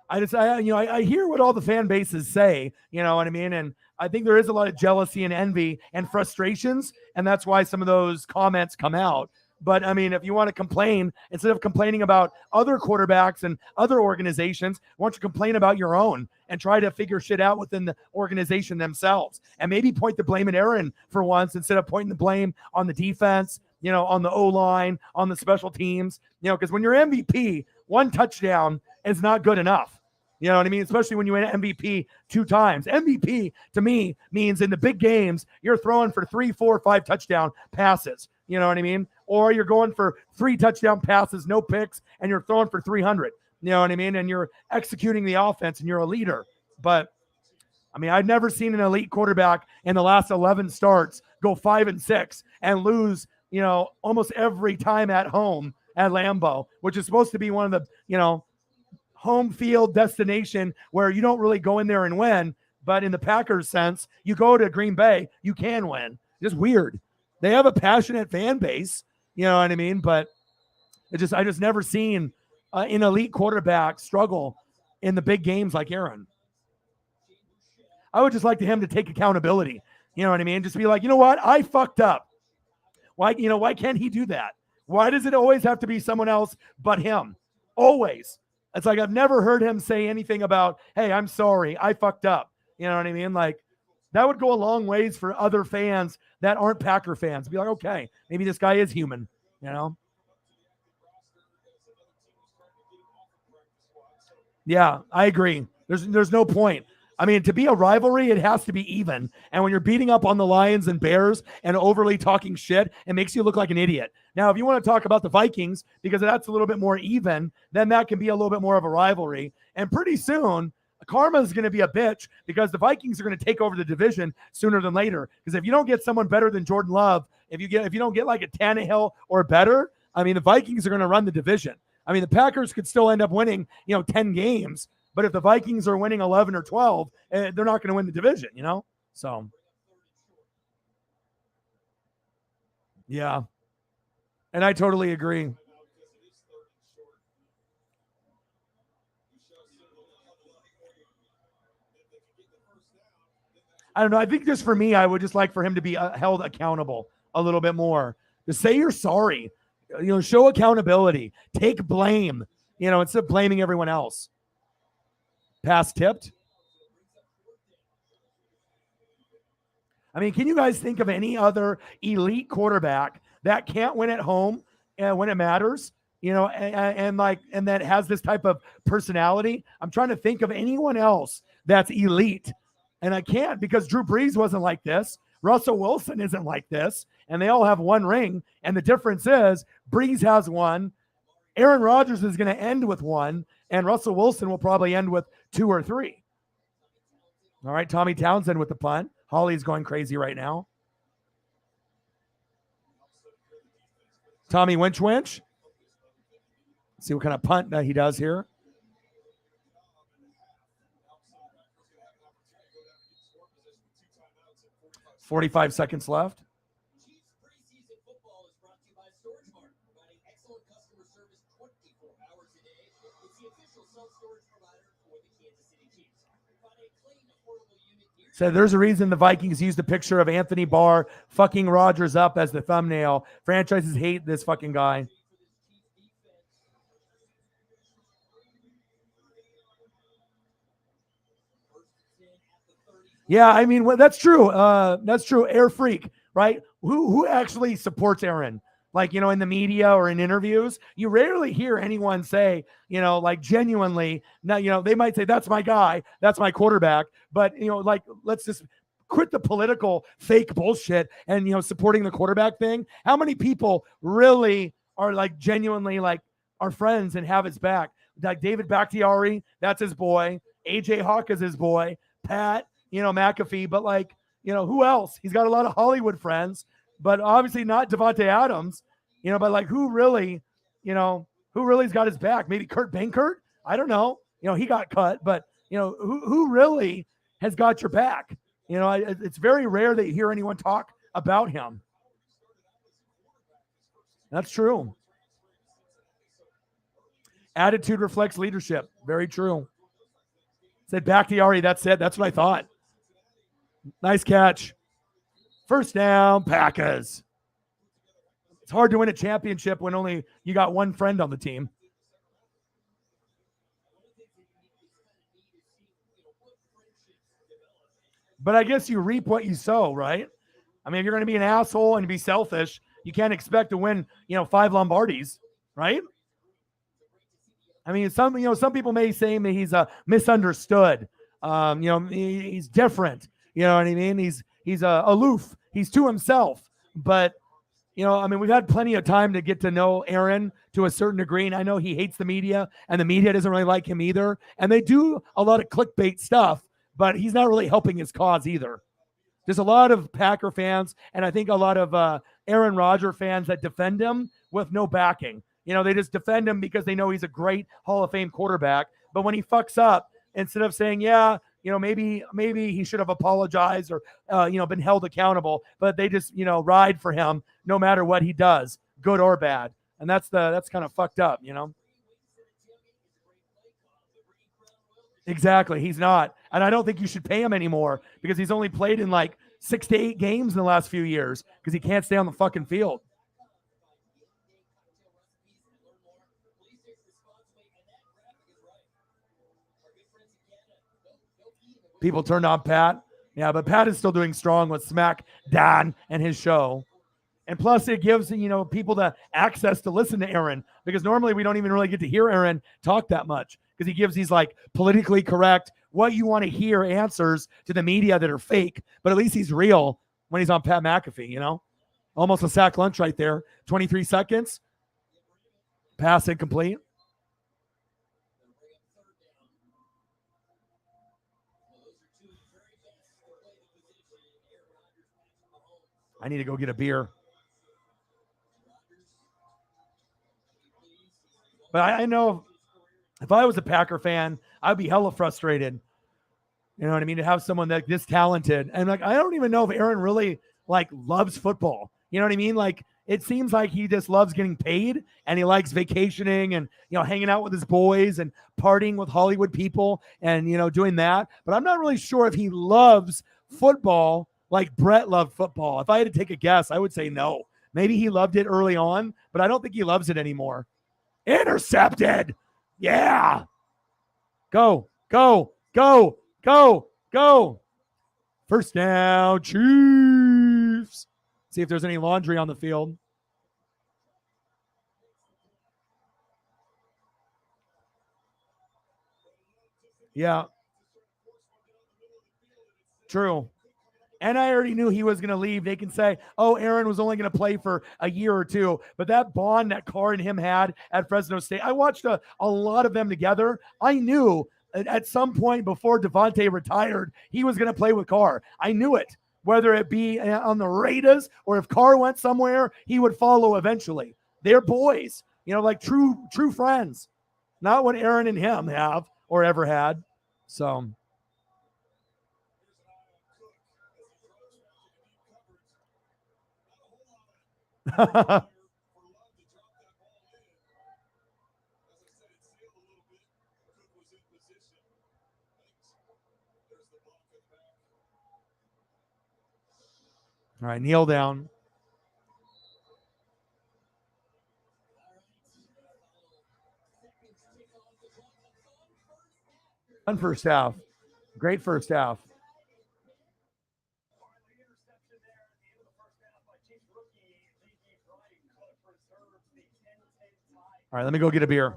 I hear what all the fan bases say, you know what I mean? And I think there is a lot of jealousy and envy and frustrations, and that's why some of those comments come out. But I mean, if you want to complain, instead of complaining about other quarterbacks and other organizations, why don't you complain about your own and try to figure shit out within the organization themselves? And maybe point the blame at Aaron for once instead of pointing the blame on the defense, on the O-line, on the special teams, because when you're MVP, one touchdown is not good enough. You know what I mean? Especially when you win MVP 2 times. MVP to me means in the big games, you're throwing for 3, 4, 5 touchdown passes. You know what I mean? Or you're going for 3 touchdown passes, no picks, and you're throwing for 300. You know what I mean? And you're executing the offense and you're a leader. But I mean, I've never seen an elite quarterback in the last 11 starts go 5-6 and lose, almost every time at home at Lambeau, which is supposed to be one of the, home field destination where you don't really go in there and win. But in the Packers sense, you go to Green Bay, you can win. Just weird. They have a passionate fan base, you know what I mean? But I just never seen an elite quarterback struggle in the big games like Aaron. I would just like him to take accountability. You know what I mean? Just be like, you know what? I fucked up. Why can't he do that? Why does it always have to be someone else but him? Always. It's like I've never heard him say anything about, hey, I'm sorry, I fucked up. You know what I mean? Like that would go a long ways for other fans that aren't Packer fans. Be like, okay, maybe this guy is human, Yeah, I agree. There's no point. I mean, to be a rivalry, it has to be even. And when you're beating up on the Lions and Bears and overly talking shit, it makes you look like an idiot. Now, if you want to talk about the Vikings, because that's a little bit more even, then that can be a little bit more of a rivalry. And pretty soon, karma is going to be a bitch because the Vikings are going to take over the division sooner than later. Because if you don't get someone better than Jordan Love, if you don't get like a Tannehill or better, I mean, the Vikings are going to run the division. I mean, the Packers could still end up winning, 10 games. But if the Vikings are winning 11 or 12, they're not going to win the division, So, yeah. And I totally agree. I don't know. I think just for me, I would just like for him to be held accountable a little bit more. Just say you're sorry. Show accountability. Take blame, instead of blaming everyone else. Pass tipped. I mean, can you guys think of any other elite quarterback that can't win at home when it matters? And that has this type of personality. I'm trying to think of anyone else that's elite, and I can't, because Drew Brees wasn't like this. Russell Wilson isn't like this, and they all have one ring. And the difference is Brees has one. Aaron Rodgers is going to end with one, and Russell Wilson will probably end with 2 or 3. All right, Tommy Townsend with the punt. Holly's going crazy right now. Tommy Winch. Let's see what kind of punt that he does here. $45 seconds left. Chiefs preseason football is brought to you by StorageMart, providing excellent customer service 24 hours a day. It's the official self-storage provider for the Kansas City Chiefs. Find a clean, affordable unit near So there's a reason the Vikings used a picture of Anthony Barr fucking Rodgers up as the thumbnail. Franchises hate this fucking guy. Yeah, I mean, that's true. That's true. Air Freak, right? Who actually supports Aaron? Like, in the media or in interviews, you rarely hear anyone say, like genuinely, now, they might say, that's my guy, that's my quarterback. But, let's just quit the political fake bullshit and, supporting the quarterback thing. How many people really are like genuinely like our friends and have his back? Like David Bakhtiari, that's his boy. AJ Hawk is his boy. Pat, McAfee, but like, who else? He's got a lot of Hollywood friends, but obviously not Devontae Adams, but like who's got his back? Maybe Kurt Benkert? I don't know. He got cut, but who really has got your back? It's very rare that you hear anyone talk about him. That's true. Attitude reflects leadership. Very true. Said Bakhtiari, that's it. That's what I thought. Nice catch. First down, Packers. It's hard to win a championship when only you got one friend on the team. But I guess you reap what you sow, right? I mean, if you're going to be an asshole and be selfish, you can't expect to win, 5 Lombardis, right? I mean, some people may say that he's misunderstood. He's different. You know what I mean? He's aloof. He's to himself. But, we've had plenty of time to get to know Aaron to a certain degree. And I know he hates the media, and the media doesn't really like him either. And they do a lot of clickbait stuff, but he's not really helping his cause either. There's a lot of Packer fans, and I think a lot of Aaron Rodgers fans that defend him with no backing. They just defend him because they know he's a great Hall of Fame quarterback. But when he fucks up, instead of saying, yeah, maybe he should have apologized or, been held accountable, but they just, ride for him no matter what he does, good or bad. And that's kind of fucked up, Exactly. He's not. And I don't think you should pay him anymore because he's only played in like 6 to 8 games in the last few years because he can't stay on the fucking field. People turned on Pat. Yeah, but Pat is still doing strong with Smack Dan and his show. And plus it gives, people the access to listen to Aaron because normally we don't even really get to hear Aaron talk that much because he gives these like politically correct, what you want to hear answers to the media that are fake, but at least he's real when he's on Pat McAfee, Almost a sack lunch right there. 23 seconds. Pass incomplete. I need to go get a beer. But I know if I was a Packer fan, I'd be hella frustrated. You know what I mean? To have someone that this talented. And like, I don't even know if Aaron really like loves football. You know what I mean? Like, it seems like he just loves getting paid and he likes vacationing and, hanging out with his boys and partying with Hollywood people and, doing that. But I'm not really sure if he loves football like Brett loved football. If I had to take a guess, I would say no, Maybe he loved it early on, but I don't think he loves it anymore. Intercepted. Yeah. Go, go, go, go, go. First down, Chiefs. See if there's any laundry on the field. Yeah. True. And I already knew he was going to leave. They can say, oh, Aaron was only going to play for a year or two. But that bond that Carr and him had at Fresno State, I watched a lot of them together. I knew at some point before Devontae retired, he was going to play with Carr. I knew it. Whether it be on the Raiders or if Carr went somewhere, he would follow eventually. They're boys, like true friends. Not what Aaron and him have or ever had. So... All right, kneel down. Fun first half. Great first half. All right, let me go get a beer.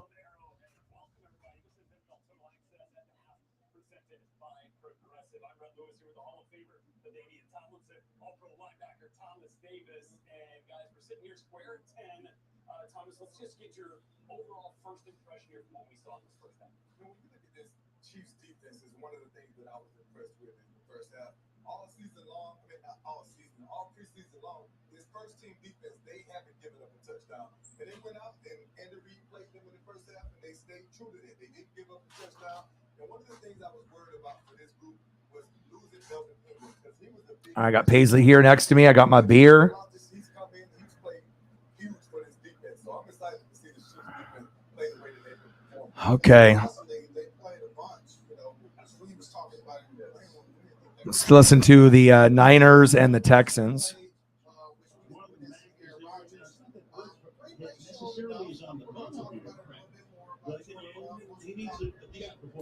Thomas, let's just get your overall first impression here from what we saw in this first half. When you look at this Chiefs defense, is one of the things that I was impressed with in the first half. All season long, all preseason long, this first team defense, they haven't given up a touchdown. And they went out and Andy Reid played them in the first half, and they stayed true to that. They didn't give up a touchdown. And one of the things I was worried about for this group was losing Melvin Ingram, because he was a big. I got Paisley here next to me. I got my beer. He's come in, he's played huge for this defense. So I'm excited to see the Chiefs defense play the way that they perform. Okay. Let's listen to the Niners and the Texans.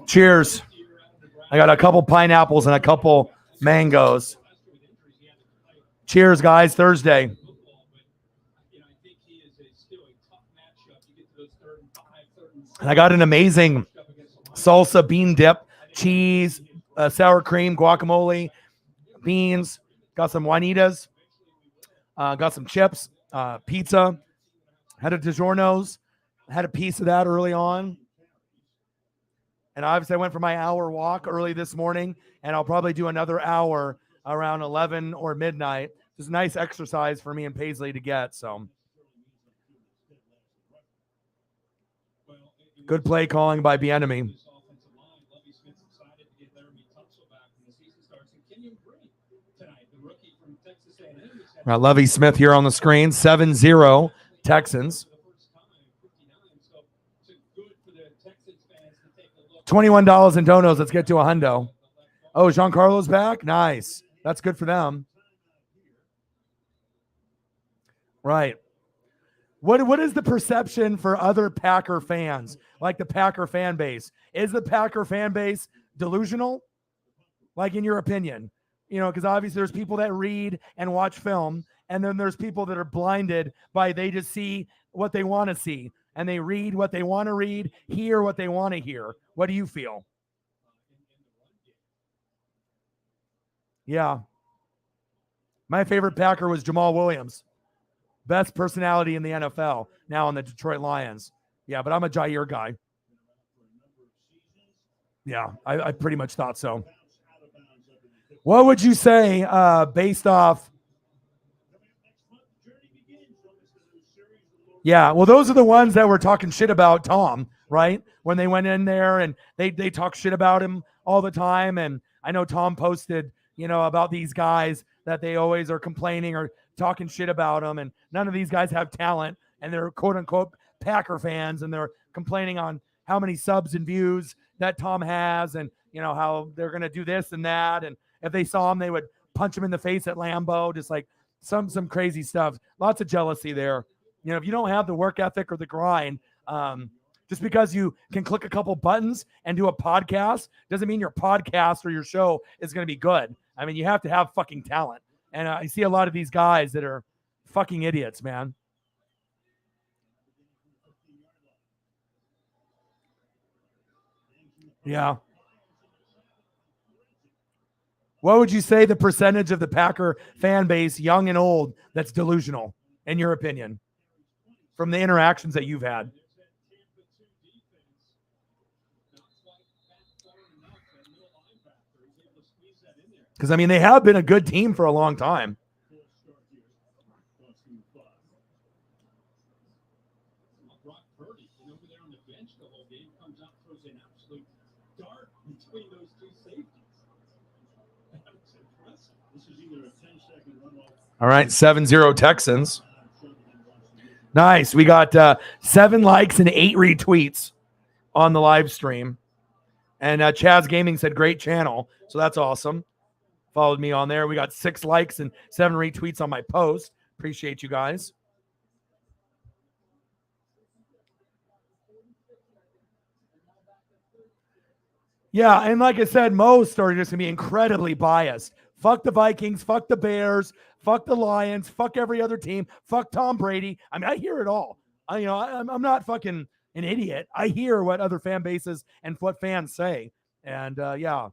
Cheers. I got a couple pineapples and a couple mangoes. Cheers, guys. Thursday. And I got an amazing salsa bean dip, cheese, sour cream, guacamole, beans, got some Juanitas, got some chips, pizza, had a DiGiorno's, had a piece of that early on. And obviously I went for my hour walk early this morning, and I'll probably do another hour around 11 or midnight. Just a nice exercise for me and Paisley to get. So good play calling by Bieniemy. Lovie Smith here on the screen, 7-0 Texans. $21 in donos. Let's get to a hundo. Oh, Giancarlo's back? Nice. That's good for them. Right. What is the perception for other Packer fans, like the Packer fan base? Is the Packer fan base delusional? Like, in your opinion? Because obviously there's people that read and watch film, and then there's people that are blinded by they just see what they want to see, and they read what they want to read, hear what they want to hear. What do you feel? Yeah. My favorite Packer was Jamal Williams. Best personality in the NFL, now on the Detroit Lions. Yeah, but I'm a Jair guy. Yeah, I pretty much thought so. What would you say based off? Yeah, well, those are the ones that were talking shit about Tom, right? When they went in there and they talk shit about him all the time. And I know Tom posted, about these guys that they always are complaining or talking shit about them. And none of these guys have talent, and they're quote unquote Packer fans, and they're complaining on how many subs and views that Tom has, and how they're going to do this and that. And if they saw him, they would punch him in the face at Lambeau, just like some crazy stuff. Lots of jealousy there. You know, if you don't have the work ethic or the grind, just because you can click a couple buttons and do a podcast doesn't mean your podcast or your show is going to be good. I mean, you have to have fucking talent. And I see a lot of these guys that are fucking idiots, man. Yeah. What would you say the percentage of the Packer fan base, young and old, that's delusional, in your opinion, from the interactions that you've had? Because, I mean, they have been a good team for a long time. All right, 7-0 Texans. Nice. We got 7 likes and 8 retweets on the live stream. And Chaz Gaming said, great channel. So that's awesome. Followed me on there. We got 6 likes and 7 retweets on my post. Appreciate you guys. Yeah, and like I said, most are just going to be incredibly biased. Fuck the Vikings, fuck the Bears, fuck the Lions, fuck every other team, fuck Tom Brady. I mean, I hear it all. I'm not fucking an idiot. I hear what other fan bases and what fans say. And yeah.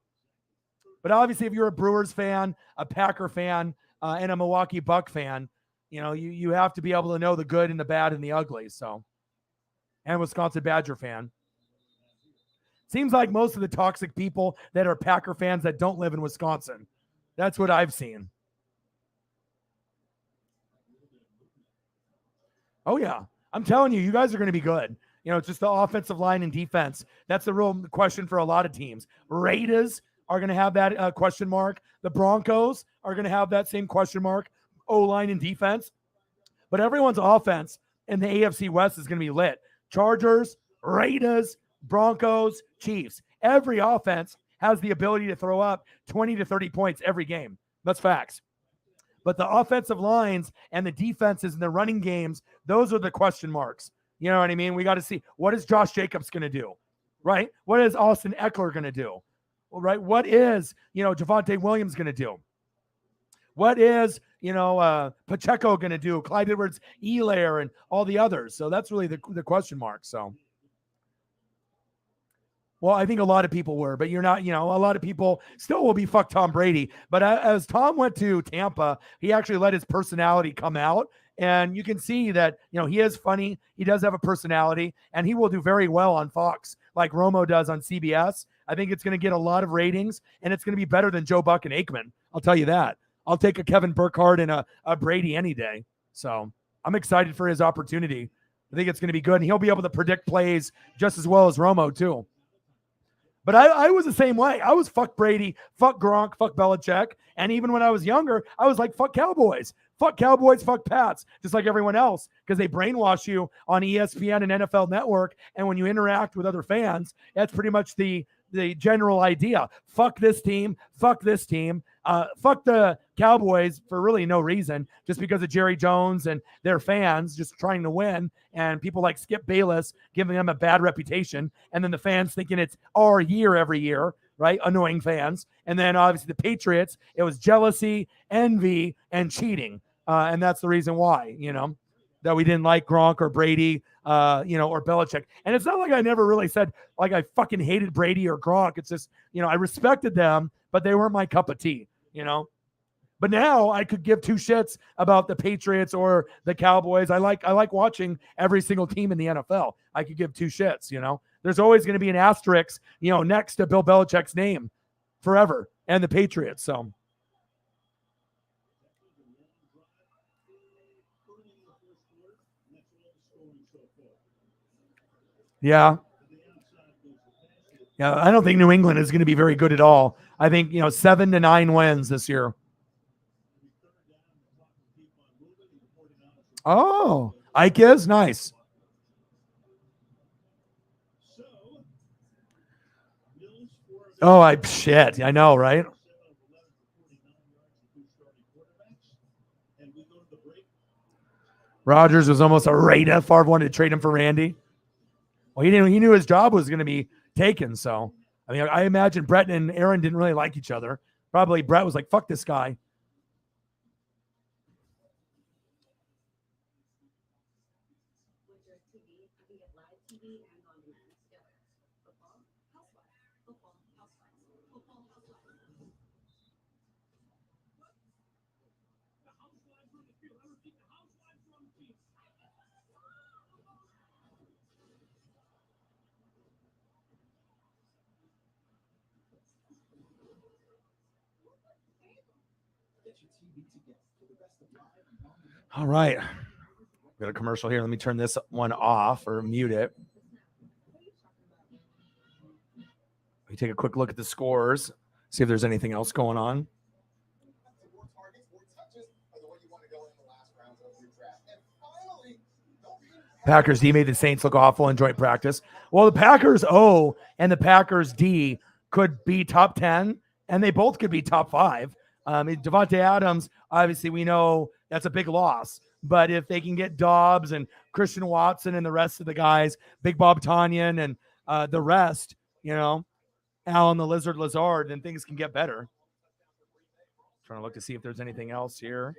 But obviously, if you're a Brewers fan, a Packer fan, and a Milwaukee Buck fan, you have to be able to know the good and the bad and the ugly. So, and Wisconsin Badger fan. Seems like most of the toxic people that are Packer fans that don't live in Wisconsin. That's what I've seen. Oh, yeah. I'm telling you, you guys are going to be good. It's just the offensive line and defense. That's the real question for a lot of teams. Raiders are going to have that question mark. The Broncos are going to have that same question mark. O-line and defense. But everyone's offense in the AFC West is going to be lit. Chargers, Raiders, Broncos, Chiefs. Every offense has the ability to throw up 20 to 30 points every game. That's facts. But the offensive lines and the defenses and the running games, those are the question marks. You know what I mean? We got to see, what is Josh Jacobs going to do, right? What is Austin Eckler going to do, right? What is, Javonte Williams going to do? What is, Pacheco going to do? Clyde Edwards-Helaire and all the others. So that's really the question mark. So. Well, I think a lot of people were, but you're not, a lot of people still will be fuck Tom Brady. But as Tom went to Tampa, he actually let his personality come out. And you can see that, he is funny. He does have a personality, and he will do very well on Fox, like Romo does on CBS. I think it's going to get a lot of ratings, and it's going to be better than Joe Buck and Aikman. I'll tell you that. I'll take a Kevin Burkhardt and a Brady any day. So I'm excited for his opportunity. I think it's going to be good, and he'll be able to predict plays just as well as Romo, too. But I was the same way. I was fuck Brady, fuck Gronk, fuck Belichick. And even when I was younger, I was like, fuck Cowboys, fuck Pats, just like everyone else, because they brainwash you on ESPN and NFL Network. And when you interact with other fans, that's pretty much the general idea. Fuck this team, fuck the Cowboys for really no reason, just because of Jerry Jones and their fans just trying to win, and people like Skip Bayless giving them a bad reputation, and then the fans thinking it's our year every year, right? Annoying fans. And then obviously the Patriots, it was jealousy, envy, and cheating. And that's the reason why, that we didn't like Gronk or Brady, or Belichick. And it's not like I never really said, like, I fucking hated Brady or Gronk. It's just, I respected them, but they weren't my cup of tea, But now I could give two shits about the Patriots or the Cowboys. I like watching every single team in the NFL. I could give two shits, There's always going to be an asterisk, next to Bill Belichick's name forever, and the Patriots. So. Yeah. Yeah, I don't think New England is going to be very good at all. I think, 7 to 9 wins this year. Oh, Ike is nice. Oh, shit. I know, right? Rodgers was almost a Raider. Favre wanted to trade him for Randy. Well, he knew his job was going to be taken. So, I mean, I imagine Brett and Aaron didn't really like each other. Probably Brett was like, fuck this guy. All right. Got a commercial here. Let me turn this one off or mute it. We take a quick look at the scores, see if there's anything else going on. Packers D made the Saints look awful in joint practice. Well, the Packers O and the Packers D could be top 10, and they both could be top 5. Devontae Adams, obviously, we know that's a big loss. But if they can get Dobbs and Christian Watson and the rest of the guys, Big Bob Tanyan and the rest, Alan the Lizard Lazard, then things can get better. Trying to look to see if there's anything else here.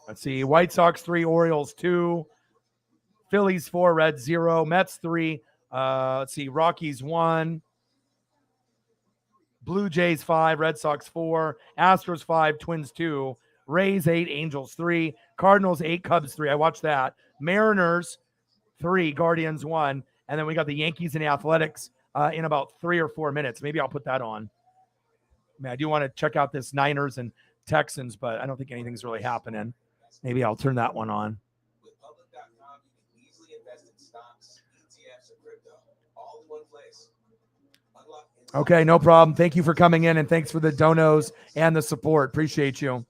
Let's see. White Sox 3, Orioles 2, Phillies 4, Reds 0, Mets 3. Let's see. Rockies 1, Blue Jays 5, Red Sox 4, Astros 5, Twins 2, Rays 8, Angels 3, Cardinals 8, Cubs 3. I watched that. Mariners 3, Guardians 1, and then we got the Yankees and the Athletics in about 3 or 4 minutes. Maybe I'll put that on. I mean, I do want to check out this Niners and Texans, but I don't think anything's really happening. Maybe I'll turn that one on. With Public.com, you can easily invest in stocks, ETFs, and crypto, all in one place. Okay, no problem. Thank you for coming in, and thanks for the donos and the support. Appreciate you.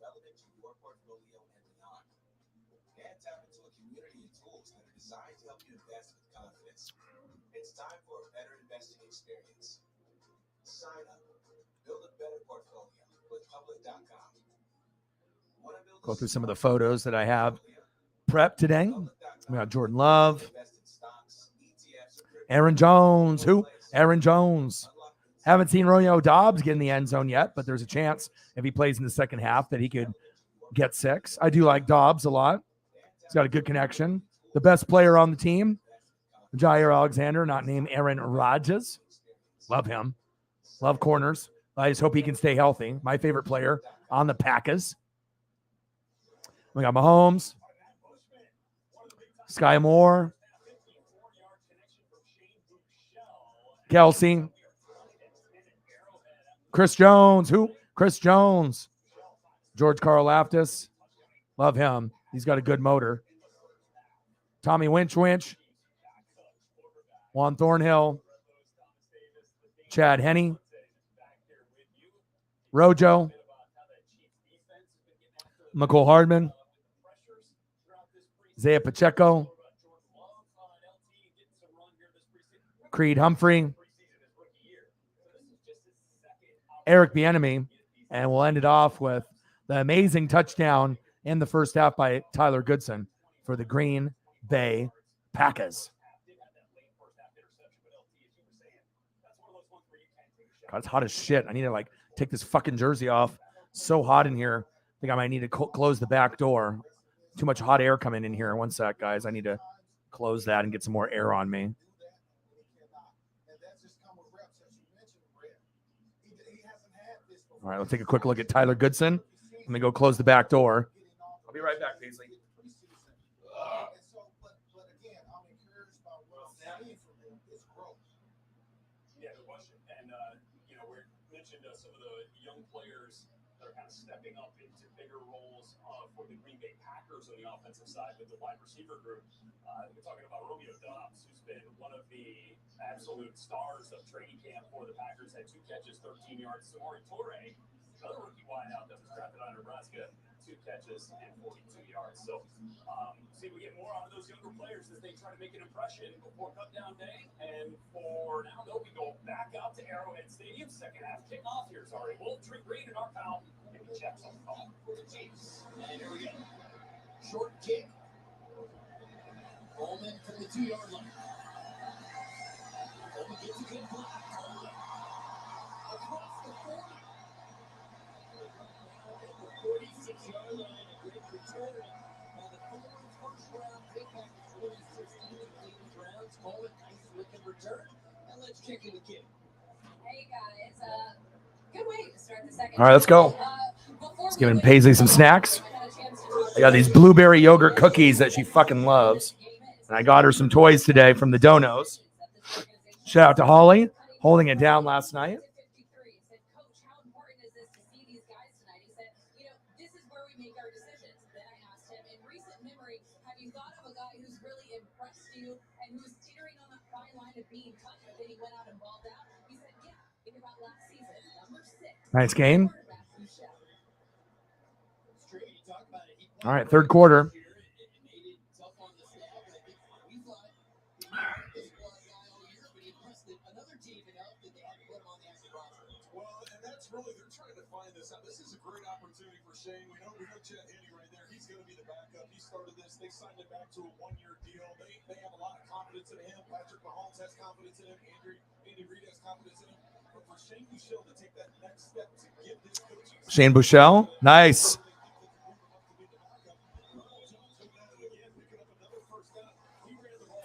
It's time for a better investing experience. Sign up. Build a better portfolio with Public.com. Go through some of the photos that I have prepped today. We got Jordan Love, Aaron Jones. Who? Aaron Jones. Haven't seen Romeo Dobbs get in the end zone yet, but there's a chance if he plays in the second half that he could get 6. I do like Dobbs a lot. He's got a good connection. The best player on the team, Jair Alexander, not named Aaron Rodgers. Love him. Love corners. I just hope he can stay healthy. My favorite player on the Packers. We got Mahomes, Sky Moore, Kelsey, Chris Jones. Who? Chris Jones. George Karlaftis. Love him. He's got a good motor. Tommy Winch. Juan Thornhill. Chad Henne. Rojo. McCole Hardman. Zaya Pacheco. Creed Humphrey. Eric Bieniemy. And we'll end it off with the amazing touchdown in the first half by Tyler Goodson for the Green Bay Packers. God, it's hot as shit. I need to take this fucking jersey off. So hot in here. I think I might need to close the back door. Too much hot air coming in here. One sec, guys. I need to close that and get some more air on me. All right, let's take a quick look at Tyler Goodson. Let me go close the back door. I'll be right back, Paisley. Yeah, no question. And, we mentioned some of the young players that are kind of stepping up into bigger roles for the Green Bay Packers on the offensive side with the wide receiver group. We're talking about Romeo Dobbs, who's been one of the absolute stars of training camp for the Packers, had 2 catches, 13 yards. Samori Toure, another rookie wideout that was drafted out of Nebraska, 2 catches and 42 yards. So, see if we get more out of those younger players as they try to make an impression before cutdown day. And for now, though, we go back out to Arrowhead Stadium. Second half kickoff. Here's Ari Wolf, Tree Green, and our pal, and Jeff's on the call for the Chiefs. And here we go. Short kick. Coleman from the 2-yard line. Coleman gets a good block. Coleman across the 40. At the 46-yard line, a great return. Now the Thorns first-round pick back in 2016 in Cleveland Browns. Coleman, nice looking return. Now let's check in with Kim. Hey guys, good way to start the second. All right, let's go. Let's give Paisley some snacks. I got these blueberry yogurt cookies that she fucking loves. And I got her some toys today from the Donos. Shout out to Holly, holding it down last night. Nice game. All right, third quarter. This is a great opportunity for Shane. We know Chad Henne right there. He's going to be the backup. He started this. They signed him back to a one-year deal. They have a lot of confidence in him. Patrick Mahomes has confidence in him. Andy Reid has confidence in him. But for Shane Buechele to take that next step to give this coaching Shane Buechele, nice.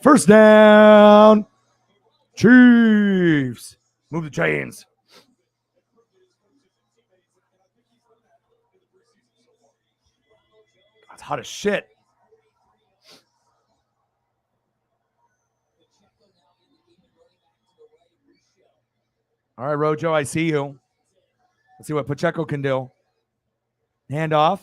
First down. Chiefs. Move the chains. That's hot as shit. All right, Rojo, I see you. Let's see what Pacheco can do. Handoff.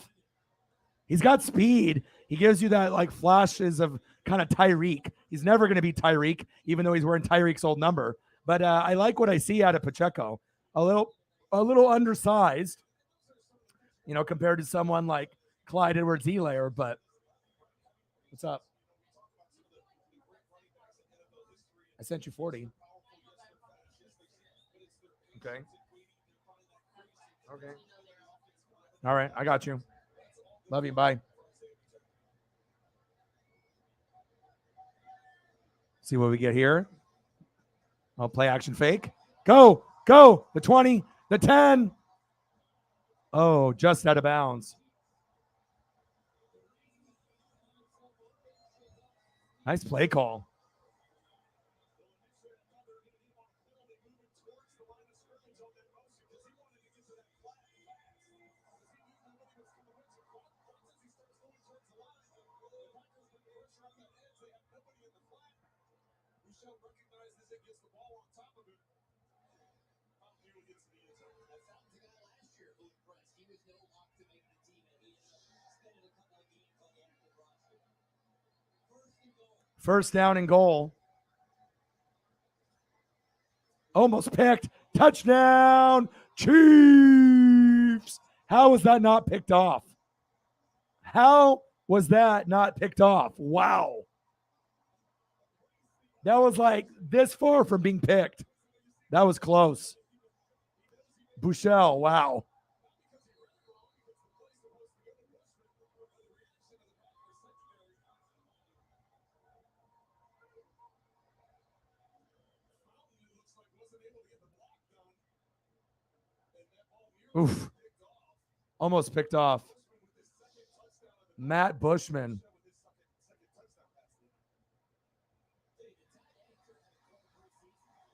He's got speed. He gives you that like flashes of kind of Tyreek. He's never going to be Tyreek, even though he's wearing Tyreek's old number. But I like what I see out of Pacheco. A little undersized, you know, compared to someone like Clyde Edwards-Helaire. But what's up? I sent you 40. Okay. Okay. All right, I got you. Love you. Bye. See what we get here. I'll play action fake. Go. The 20, the 10. Oh, just out of bounds. Nice play call. First down and goal. Almost picked. Touchdown, Chiefs. How was that not picked off? How was that not picked off? Wow. That was like this far from being picked. That was close. Buechele, wow. Oof. Almost picked off. Matt Bushman.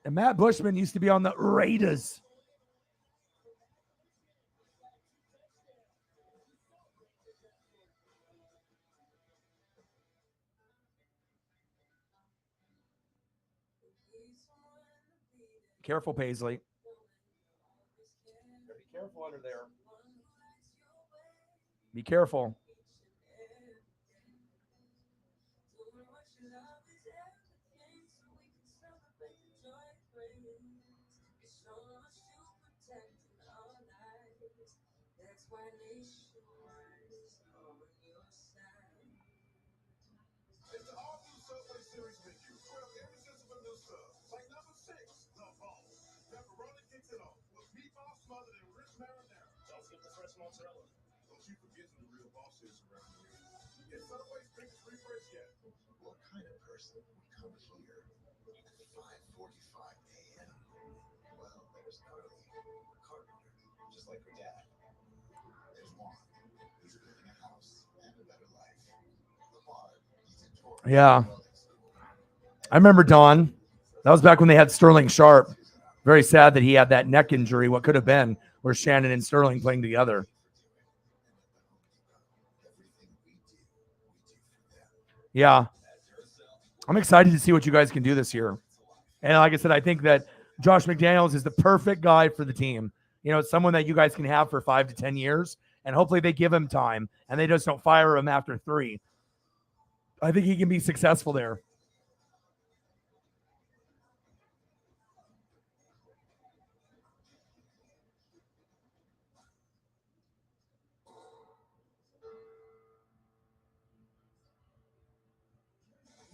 And Matt Bushman used to be on the Raiders. Careful, Paisley. Be careful under there. Be careful. Subway Series menu. 12 irresistible new subs. Like number 6, the ball. Pepperoni kicks it off with meatball smothered in rich marinara. Don't forget the fresh mozzarella. Don't you forget who the real boss is around here. It's Subway's biggest refresh yet. What kind of person would come here at 5:45 a.m.? Well, there's Carly, a carpenter, just like her dad. There's Juan, he's building a house and a better life. Lamar, he's in tour. Yeah. I remember Don. That was back when they had Sterling Sharp. Very sad that he had that neck injury, what could have been, where Shannon and Sterling playing together. Yeah. I'm excited to see what you guys can do this year. And like I said, I think that Josh McDaniels is the perfect guy for the team. You know, it's someone that you guys can have for 5 to 10 years, and hopefully they give him time and they just don't fire him after 3. I think he can be successful there.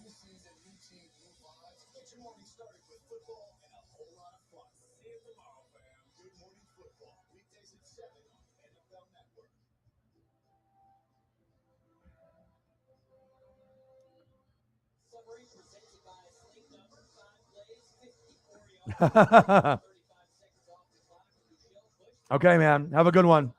New season, new team, new vibes. Get your morning started with football and a whole lot of fun. See you tomorrow, fam. Good Morning Football. Weekdays at 7 on NFL Network. Summary presented by Sleep Number. 5 plays, 54 yards, 35 seconds off the clock. Michelle Bush. Okay, man. Have a good one.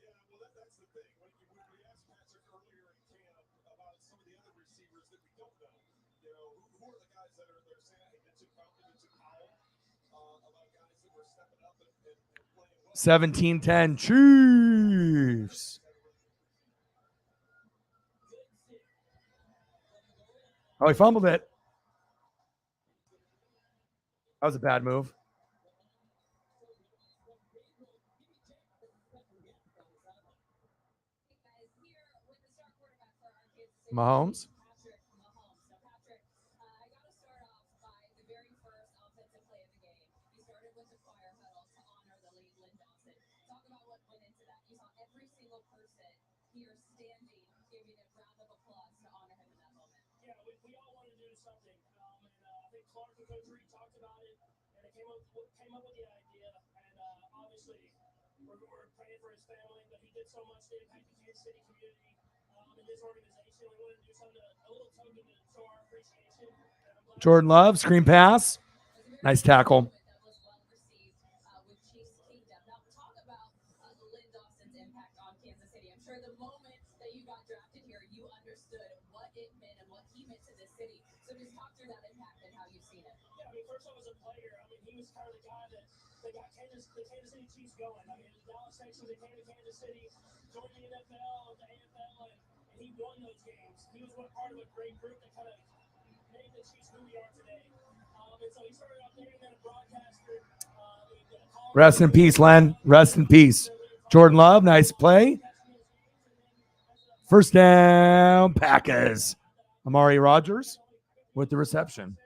Yeah, well, that's the thing. When we asked Patrick earlier in camp about some of the other receivers that we don't know, who are the guys that are saying, hey, Vincent Compton, Vincent Powell, about guys that were stepping up and playing well. 17-10 Chiefs. Oh, he fumbled it. That was a bad move. Mahomes. Patrick Mahomes. Now, Patrick, I got to start off by the very first offensive play of the game. You started with the choir huddle to honor the late Lynn Dawson. Talk about what went into that. You saw every single person here standing, giving a round of applause to honor him in that moment. Yeah, we all wanted to do something. I think Clark and Coach Reed talked about it, and they came up with the idea. And obviously, we're praying for his family, but he did so much to impact the Kansas City community and this organization. We wanted to do something, a little token to show our appreciation. Jordan Love, screen pass. Nice tackle. That was well received with Chiefs Kingdom. Now, talk about Lynn Dawson's impact on Kansas City. I'm sure the moment that you got drafted here, you understood what it meant and what he meant to this city. So just talk through that impact and how you've seen it. Yeah, I mean, first off, as a player, he was kind of the guy that got the Kansas City Chiefs going. The Dallas Texans, they came to Kansas City, joined the NFL, the AFL, and he won those games. He was part of a great group that kind of made the Chiefs who we are today. And so he started out there and then a broadcaster. Rest in peace, Len. Rest in peace. Jordan Love, nice play. First down, Packers. Amari Rogers with the reception.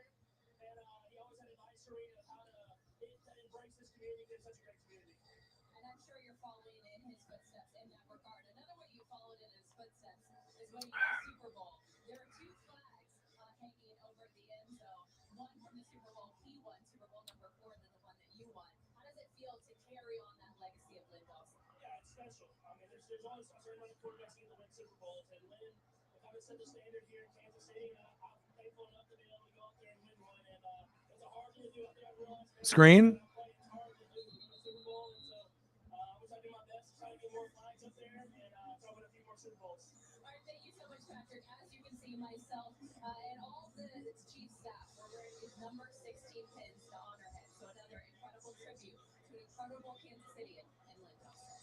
And I'm sure you're following in his footsteps in that regard. Another way you followed in his footsteps is when you won the Super Bowl. There are 2 flags hanging over the end zone. One from the Super Bowl he won, Super Bowl number 4, and then the one that you won. How does it feel to carry on that legacy of Lynn Dawson? Yeah, it's special. There's always a certain amount of quarterbacks need to win Super Bowls, and Lynn kind of set the standard here in Kansas City, and I'm thankful enough to be able to go up there and win one. And it's a hard thing to do out there. I realize Screen. it's hard to do the Super Bowl, and so I wish I do my best to try to get more flags up there and try to win a few more Super Bowls. All right, thank you so much, Patrick. As you can see, myself and all the Chiefs staff were wearing these number 16 pins to honor him. So another incredible tribute to an incredible Kansas City and Lynn Dawson.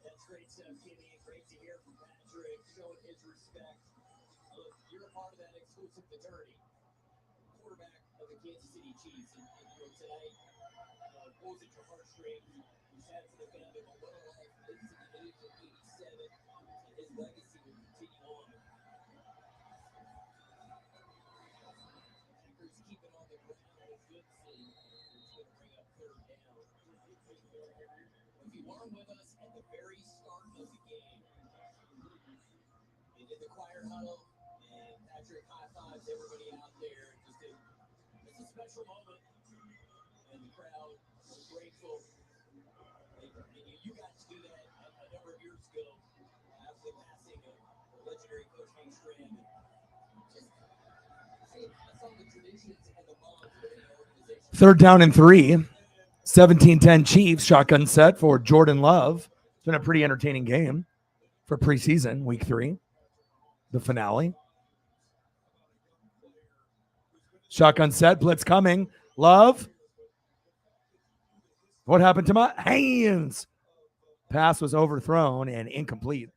That's great stuff, Kimmy, and great to hear from Patrick showing his respect. Look, you're a part of that exclusive fraternity. Quarterback of the Kansas City Chiefs, and tonight, pulls at your heartstrings. You sad for the family, but what a life into the age of 87, and his legacy will continue on. If you weren't with us at the very start of the game, they did the choir huddle, and Patrick high-fives everybody out there. It's a special moment, and the crowd was grateful. You got to do that a number of years ago after the passing of the legendary Coach Hank Strand. Just seeing some of the traditions and the bonds within the organization. 3rd down and 3. 17-10 Chiefs. Shotgun set for Jordan Love. It's been a pretty entertaining game for preseason, week 3, the finale. Shotgun set, blitz coming. Love. What happened to my hands? Pass was overthrown and incomplete.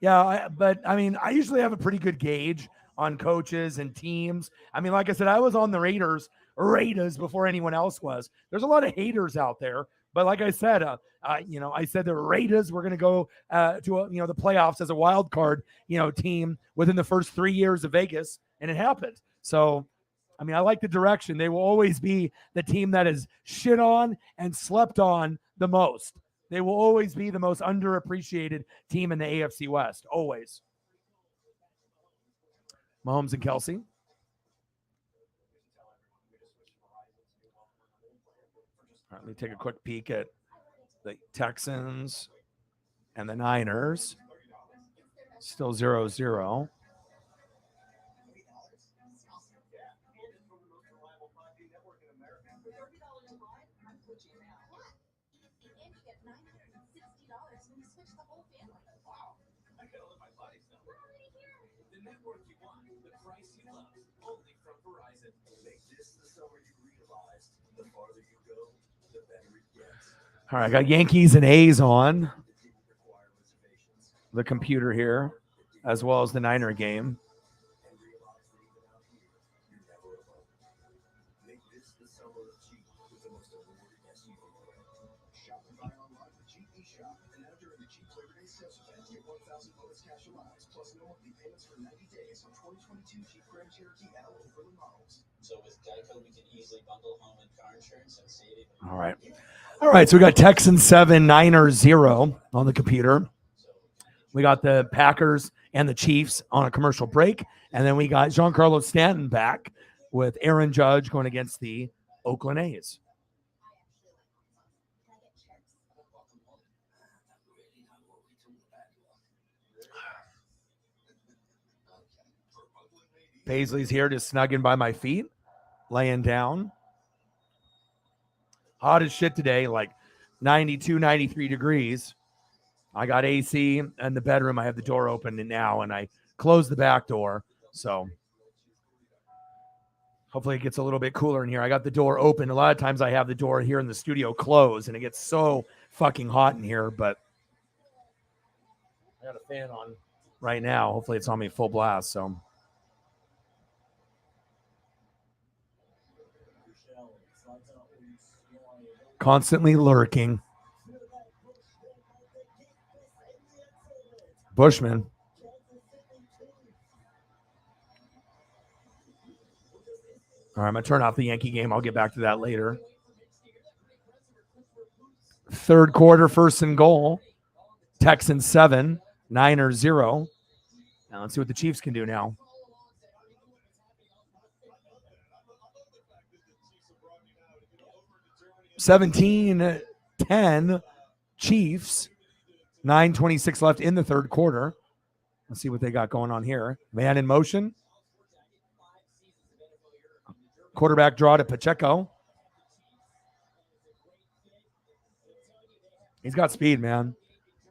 Yeah, but I mean, I usually have a pretty good gauge on coaches and teams. I mean, like I said, I was on the Raiders before anyone else was. There's a lot of haters out there, but like I said, I said the Raiders were going to go to the playoffs as a wild card, team within the first 3 years of Vegas, and it happened. So, I mean, I like the direction. They will always be the team that is shit on and slept on the most. They will always be the most underappreciated team in the AFC West. Always. Mahomes and Kelsey. All right, let me take a quick peek at the Texans and the Niners. Still 0-0. All right, I got Yankees and A's on the computer here, as well as the Niner game. So with Geico, we can easily bundle home and car insurance and save even All right. All right, so we got Texans 7, Niners 0 on the computer. We got the Packers and the Chiefs on a commercial break. And then we got Giancarlo Stanton back with Aaron Judge going against the Oakland A's. Paisley's here just snugging by my feet, laying down. Hot as shit today, like 92, 93 degrees. I got AC in the bedroom. I have the door open now, and I closed the back door. So hopefully it gets a little bit cooler in here. I got the door open. A lot of times I have the door here in the studio closed, and it gets so fucking hot in here. But I got a fan on right now. Hopefully it's on me full blast. So. Constantly lurking. Bushman. All right, I'm going to turn off the Yankee game. I'll get back to that later. 3rd quarter, 1st and goal. Texans 7, Niners 0. Now let's see what the Chiefs can do now. $17-10 Chiefs. 9:26 left in the 3rd quarter. Let's see what they got going on here. Man in motion. Quarterback draw to Pacheco. He's got speed, man.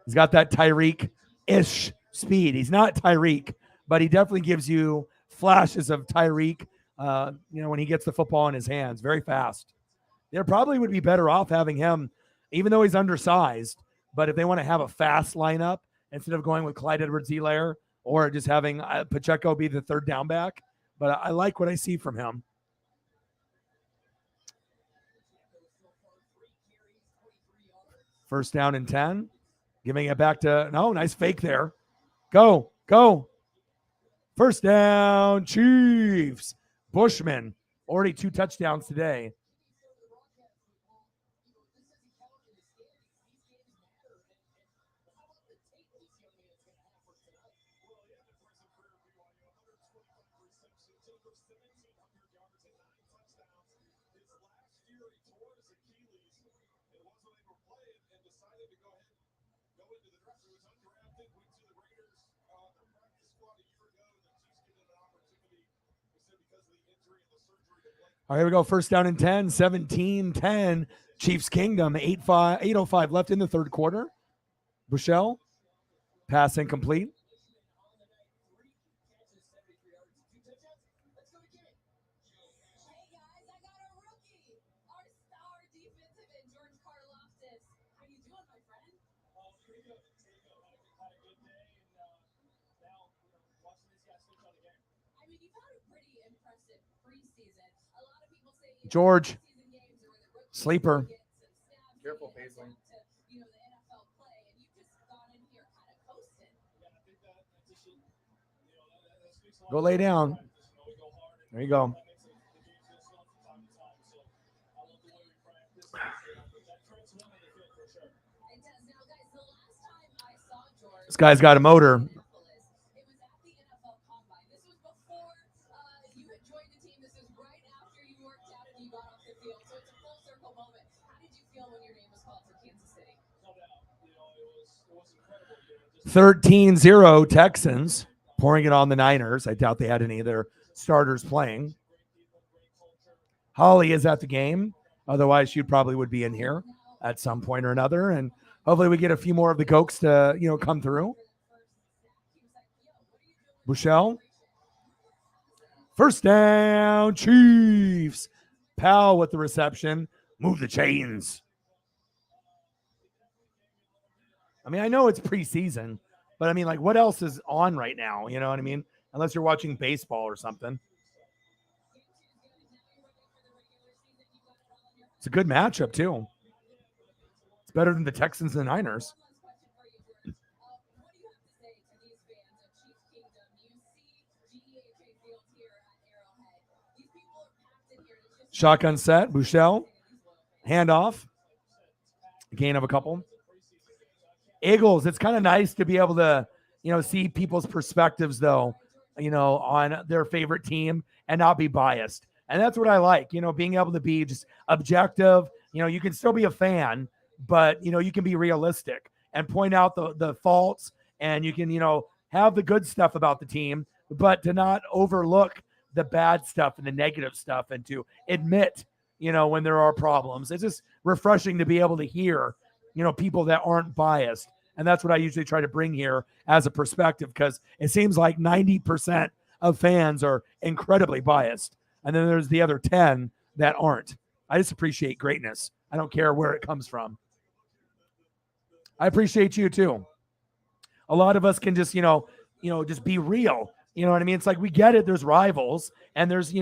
He's got that Tyreek-ish speed. He's not Tyreek, but he definitely gives you flashes of Tyreek, when he gets the football in his hands. Very fast. They probably would be better off having him, even though he's undersized. But if they want to have a fast lineup, instead of going with Clyde Edwards-Helaire or just having Pacheco be the 3rd down back. But I like what I see from him. First down and 10. Giving it back to, no, nice fake there. Go. First down, Chiefs. Bushman, already 2 touchdowns today. All right, here we go. First down and 10, 17-10. Chiefs Kingdom, 8:05 left in the third quarter. Bushell, pass incomplete. Hey guys, I got a rookie. Our star defensive end, George Karlaftis. How you doing, my friend? Pretty good. Had a good day, and now watching these guys switch on the game. I mean, you've had a pretty impressive preseason. A lot of people say George, preseason games are where the rookies sleeper. get some snaps, Careful, they get Paisley. to, the NFL play, and you've just gone in here kind of coasting. Yeah, I think that just should, that speaks a lot. Go lay down. We go hard, and There you go. that makes the games just fun from time to time. So I love the way we practice. That translates on the field for sure. It does. Now, guys, the last time I saw George, This guy's got a motor. it was at the NFL Combine. This was before you had joined the team. This was right after you worked out and you got off the field. So it's a full circle moment. How did you feel when your name was called for Kansas City? No doubt. It was incredible. Just 13-0 Texans, pouring it on the Niners. I doubt they had any of their starters playing. Holly is at the game. Otherwise, she probably would be in here at some point or another. And hopefully we get a few more of the Gokes to, come through. Bushell. First down, Chiefs. Powell with the reception. Move the chains. I mean, I know it's preseason, but I mean, like, what else is on right now? You know what I mean? Unless you're watching baseball or something. It's a good matchup, too. It's better than the Texans and the Niners. Shotgun set, Bushell. Handoff. Gain of a couple. Eagles, it's kind of nice to be able to, see people's perspectives, though, on their favorite team and not be biased. And that's what I like, being able to be just objective. You can still be a fan, but, you can be realistic and point out the faults, and you can, have the good stuff about the team, but to not overlook the bad stuff and the negative stuff, and to admit, when there are problems. It's just refreshing to be able to hear, people that aren't biased. And that's what I usually try to bring here as a perspective, because it seems like 90% of fans are incredibly biased. And then there's the other 10 that aren't. I just appreciate greatness. I don't care where it comes from. I appreciate you too. A lot of us can just, just be real. You know what I mean? It's like, we get it. There's rivals and there's,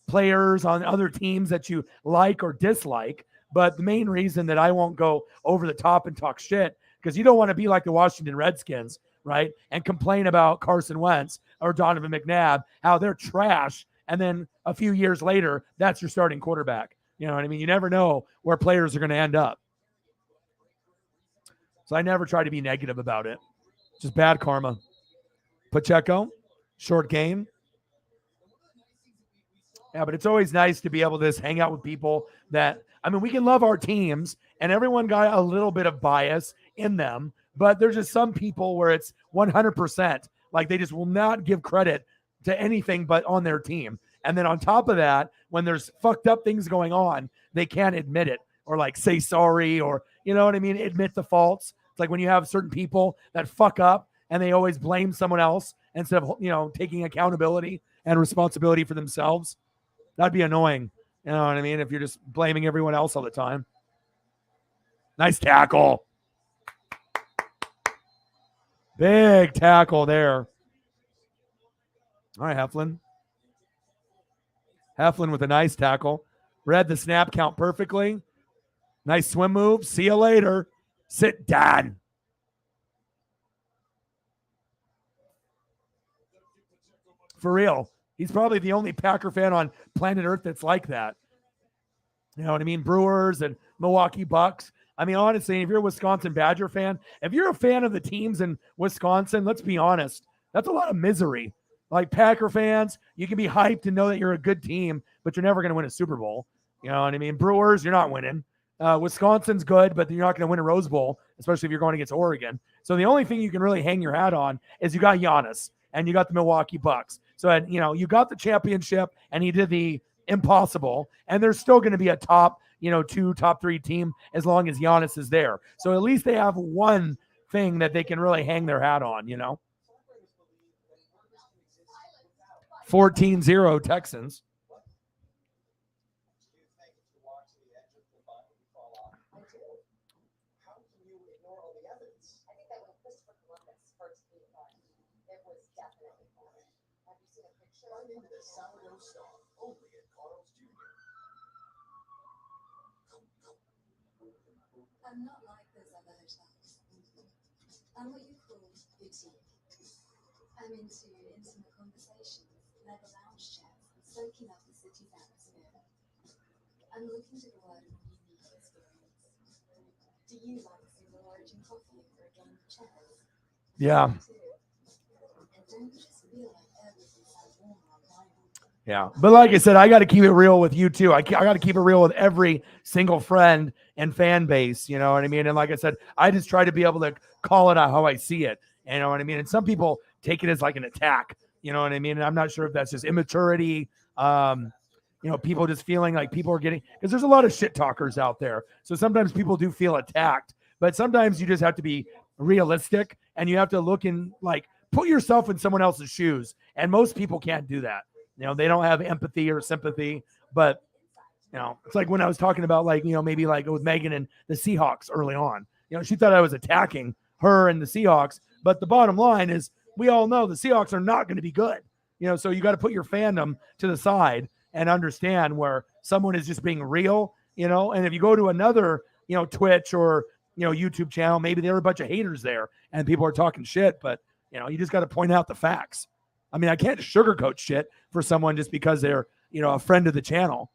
players on other teams that you like or dislike. But the main reason that I won't go over the top and talk shit, because you don't want to be like the Washington Redskins, right? And complain about Carson Wentz or Donovan McNabb, how they're trash. And then a few years later, that's your starting quarterback. You know what I mean? You never know where players are going to end up. So I never try to be negative about it. Just bad karma. Pacheco, short game. Yeah, but it's always nice to be able to just hang out with people that, we can love our teams, and everyone got a little bit of bias in them, but there's just some people where it's 100%. Like, they just will not give credit to anything but on their team. And then on top of that, when there's fucked up things going on, they can't admit it or like say sorry or, admit the faults. It's like when you have certain people that fuck up and they always blame someone else instead of, taking accountability and responsibility for themselves. That'd be annoying. You know what I mean? If you're just blaming everyone else all the time. Nice tackle. Big tackle there. All right, Heflin. Heflin with a nice tackle. Read the snap count perfectly. Nice swim move. See you later. Sit down. For real. He's probably the only Packer fan on planet Earth that's like that. You know what I mean? Brewers and Milwaukee Bucks. I mean, honestly, if you're a Wisconsin Badger fan, if you're a fan of the teams in Wisconsin, let's be honest, that's a lot of misery. Like Packer fans, you can be hyped and know that you're a good team, but you're never going to win a Super Bowl. You know what I mean? Brewers, you're not winning. Wisconsin's good, but you're not going to win a Rose Bowl, especially if you're going against Oregon. So the only thing you can really hang your hat on is you got Giannis and you got the Milwaukee Bucks. So, you know, you got the championship and he did the impossible, and there's still going to be a top, 2, top 3 team as long as Giannis is there. So at least they have one thing that they can really hang their hat on, 14-0 Texans. I'm not like those other hotels. I'm what you call boutique. I'm into intimate conversations, leather lounge chairs, and soaking up the city's atmosphere. I'm looking to go out on a unique experience. Do you like a single origin coffee or a game of chess? Yeah. Me too. And don't you just feel like everything's so warm online? Yeah. But like I said, I got to keep it real with you too. I got to keep it real with every single friend and fan base. You know what I mean? And like I said, I just try to be able to call it out how I see it. You know what I mean? And some people take it as like an attack. You know what I mean? And I'm not sure if that's just immaturity. People just feeling like people are getting, because there's a lot of shit talkers out there. So sometimes people do feel attacked, but sometimes you just have to be realistic and you have to look in, like, put yourself in someone else's shoes. And most people can't do that. They don't have empathy or sympathy, but it's like when I was talking about, like, maybe like with Megan and the Seahawks early on, she thought I was attacking her and the Seahawks, but the bottom line is we all know the Seahawks are not going to be good, so you got to put your fandom to the side and understand where someone is just being real, and if you go to another, Twitch or, YouTube channel, maybe there are a bunch of haters there and people are talking shit, but you just got to point out the facts. I mean, I can't sugarcoat shit for someone just because they're, a friend of the channel.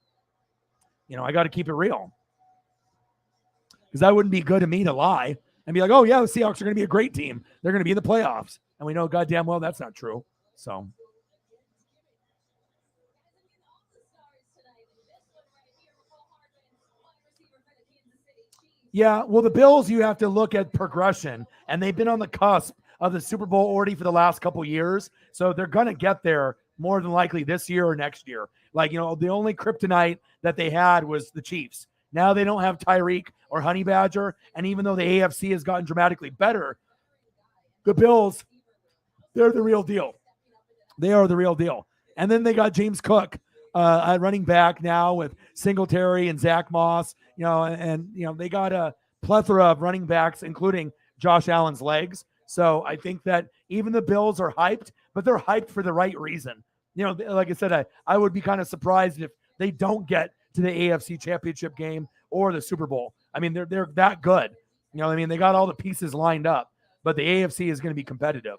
I got to keep it real. Because that wouldn't be good of me to lie and be like, oh, yeah, the Seahawks are going to be a great team. They're going to be in the playoffs. And we know goddamn well that's not true. So. Yeah, well, the Bills, you have to look at progression. And they've been on the cusp of the Super Bowl already for the last couple years. So they're going to get there more than likely this year or next year. Like, the only kryptonite that they had was the Chiefs. Now they don't have Tyreek or Honey Badger. And even though the AFC has gotten dramatically better, the Bills, they're the real deal. They are the real deal. And then they got James Cook at running back now with Singletary and Zach Moss, and they got a plethora of running backs, including Josh Allen's legs. So I think that even the Bills are hyped, but they're hyped for the right reason. Like I said, I would be kind of surprised if they don't get to the AFC Championship game or the Super Bowl. I mean, they're that good. I mean, they got all the pieces lined up, but the AFC is going to be competitive.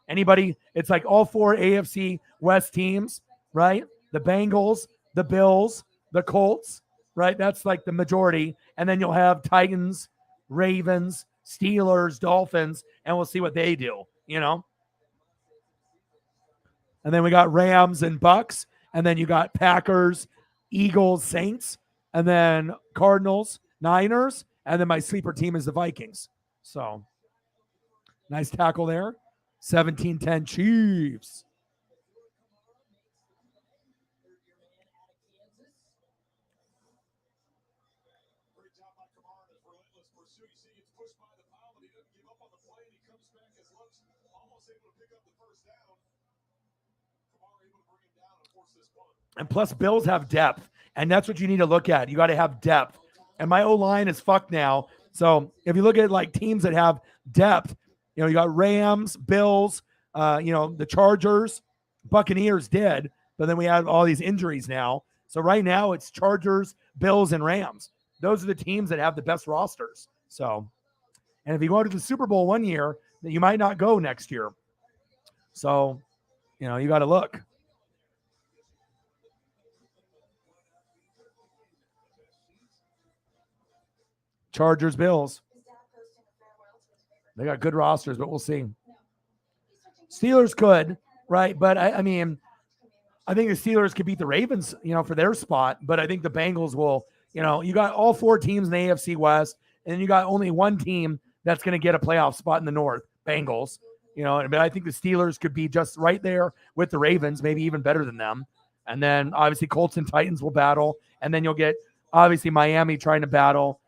It's like all 4 AFC West teams, right? The Bengals, the Bills, the Colts, right? That's like the majority. And then you'll have Titans, Ravens, Steelers, Dolphins, and we'll see what they do, And then we got Rams and Bucks, and then you got Packers, Eagles, Saints, and then Cardinals, Niners, and then my sleeper team is the Vikings. So, nice tackle there. 17-10 Chiefs. And plus, Bills have depth, and that's what you need to look at. You got to have depth. And my O-line is fucked now. So if you look at like teams that have depth, you got Rams, Bills, the Chargers, Buccaneers did, but then we have all these injuries now. So right now it's Chargers, Bills, and Rams. Those are the teams that have the best rosters. So, and if you go to the Super Bowl one year, then you might not go next year. So, You got to look. Chargers, Bills. They got good rosters, but we'll see. Steelers could, right? But I mean, I think the Steelers could beat the Ravens, for their spot. But I think the Bengals will, you got all 4 teams in the AFC West, and you got only one team that's going to get a playoff spot in the North, Bengals. But I think the Steelers could be just right there with the Ravens, maybe even better than them. And then obviously Colts and Titans will battle. And then you'll get obviously Miami trying to battle,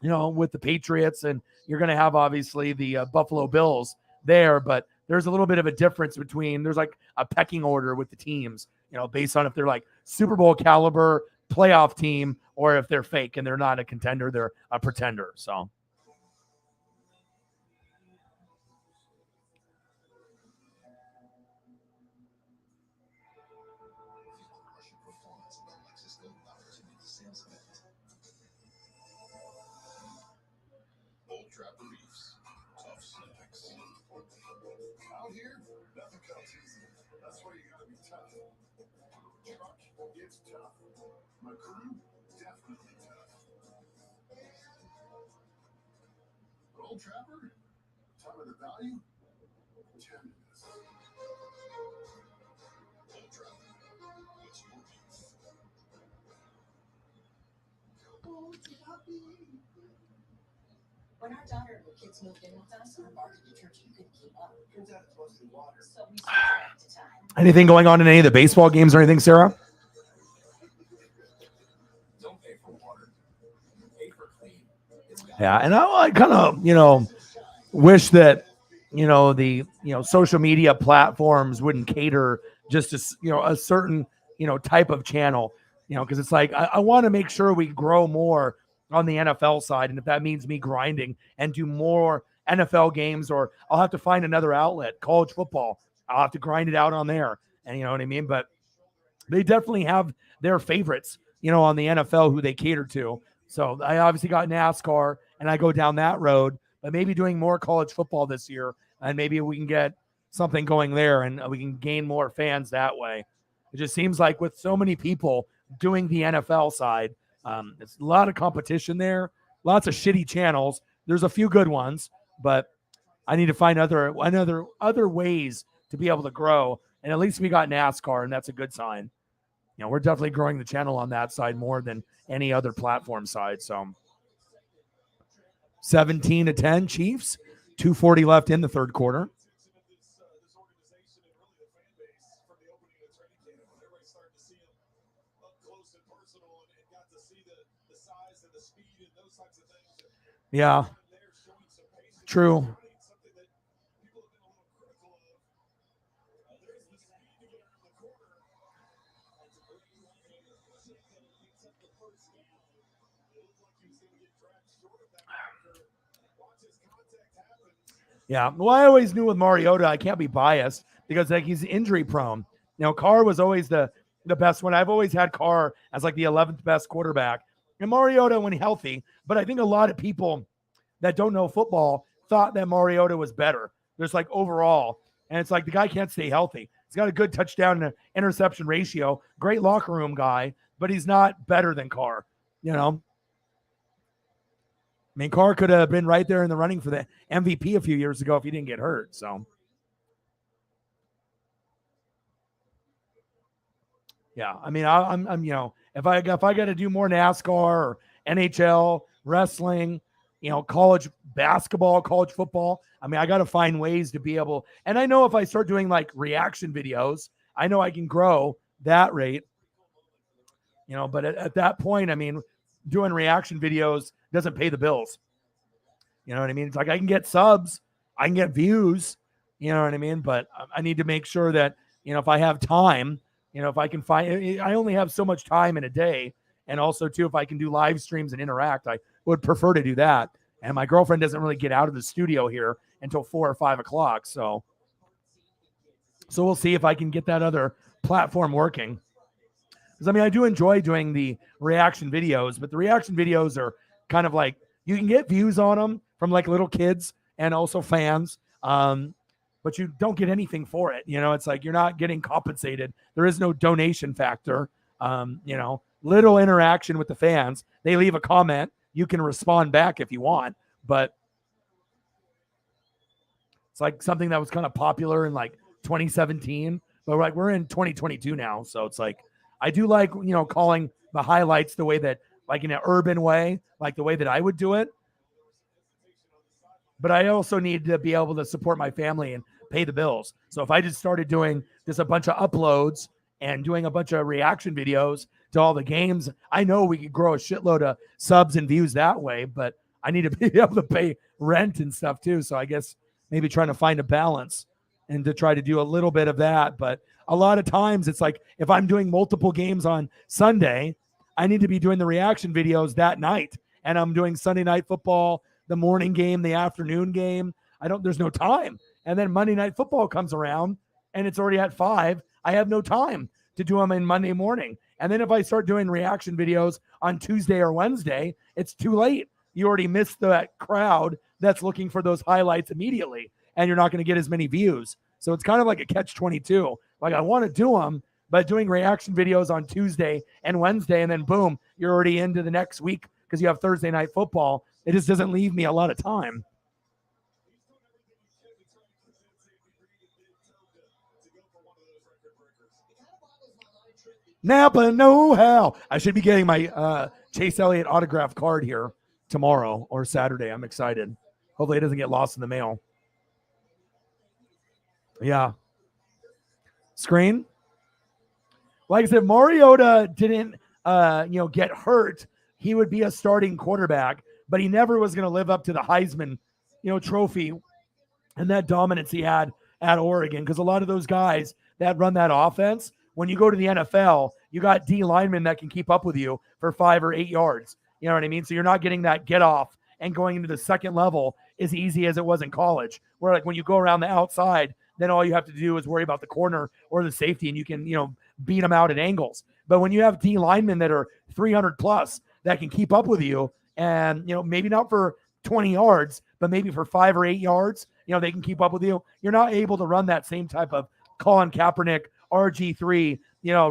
with the Patriots. And you're going to have obviously the Buffalo Bills there. But there's a little bit of a difference there's like a pecking order with the teams, based on if they're like Super Bowl caliber playoff team or if they're fake and they're not a contender, they're a pretender. So. Old Trapper Beefs. Tough snacks. Out here, nothing comes easy. That's why you gotta be tough. Truck, it's tough. My crew, definitely tough. But Old Trapper, time of the value, tenderness. Old Trapper, what's your beef? Old Trapper. When our daughter and the kids moved in with us, our market detergent couldn't keep up. Turns out it's mostly water. So we switched back to time. Anything going on in any of the baseball games or anything, Sarah? Don't pay for water. Pay for clean. Yeah, and I kind of, wish that, the, social media platforms wouldn't cater just to, a certain, type of channel, because it's like I want to make sure we grow more on the NFL side. And if that means me grinding and do more NFL games, or I'll have to find another outlet, college football, I'll have to grind it out on there. And you know what I mean? But they definitely have their favorites, on the NFL who they cater to. So I obviously got NASCAR and I go down that road, but maybe doing more college football this year. And maybe we can get something going there and we can gain more fans that way. It just seems like with so many people doing the NFL side, it's a lot of competition there, lots of shitty channels. There's a few good ones, but I need to find other ways to be able to grow. And at least we got NASCAR, and that's a good sign. We're definitely growing the channel on that side more than any other platform side. So 17-10 Chiefs, 2:40 left in the third quarter. Yeah, true. Yeah, well, I always knew with Mariota, I can't be biased because he's injury prone. Carr was always the best one. I've always had Carr as like the 11th best quarterback. And Mariota when healthy, but I think a lot of people that don't know football thought that Mariota was better. There's like overall, and it's like the guy can't stay healthy. He's got a good touchdown to interception ratio, great locker room guy, but he's not better than Carr. I mean, Carr could have been right there in the running for the MVP a few years ago if he didn't get hurt. So, yeah, I mean, I'm if I got to do more NASCAR or NHL, wrestling, college basketball, college football, I mean, I got to find ways to be able, and I know if I start doing like reaction videos, I know I can grow that rate, but at that point, I mean, doing reaction videos doesn't pay the bills. You know what I mean? It's like I can get subs, I can get views, you know what I mean? But I need to make sure that, if I have time, if I can find, I only have so much time in a day. And also too, if I can do live streams and interact, I would prefer to do that. And my girlfriend doesn't really get out of the studio here until 4 or 5 o'clock. So we'll see if I can get that other platform working. Because I mean, I do enjoy doing the reaction videos, but the reaction videos are kind of like, you can get views on them from like little kids and also fans. but you don't get anything for it. It's like you're not getting compensated. There is no donation factor. Little interaction with the fans. They leave a comment. You can respond back if you want, but it's like something that was kind of popular in like 2017, but we're in 2022 now. So it's like, I do like, calling the highlights the way that, like in an urban way, like the way that I would do it. But I also need to be able to support my family and pay the bills. So if I just started doing just a bunch of uploads and doing a bunch of reaction videos to all the games, I know we could grow a shitload of subs and views that way, but I need to be able to pay rent and stuff too. So I guess maybe trying to find a balance and to try to do a little bit of that. But a lot of times it's like, if I'm doing multiple games on Sunday, I need to be doing the reaction videos that night. And I'm doing Sunday Night Football, the morning game, the afternoon game. There's no time. And then Monday Night Football comes around and it's already at 5. I have no time to do them in Monday morning. And then if I start doing reaction videos on Tuesday or Wednesday, it's too late. You already missed that crowd that's looking for those highlights immediately, and you're not going to get as many views. So it's kind of like a catch-22. Like, I want to do them, but doing reaction videos on Tuesday and Wednesday, and then boom, you're already into the next week because you have Thursday Night Football. It just doesn't leave me a lot of time. Napa know-how. I should be getting my Chase Elliott autograph card here tomorrow or Saturday. I'm excited. Hopefully it doesn't get lost in the mail. Yeah. Screen. Like I said, Mariota didn't, get hurt. He would be a starting quarterback, but he never was going to live up to the Heisman, trophy and that dominance he had at Oregon. Because a lot of those guys that run that offense, when you go to the NFL, you got D linemen that can keep up with you for 5 or 8 yards. You know what I mean? So you're not getting that get off and going into the second level as easy as it was in college, where like when you go around the outside, then all you have to do is worry about the corner or the safety, and you can, beat them out at angles. But when you have D linemen that are 300 plus that can keep up with you, and, maybe not for 20 yards, but maybe for 5 or 8 yards, they can keep up with you. You're not able to run that same type of Colin Kaepernick, RG3,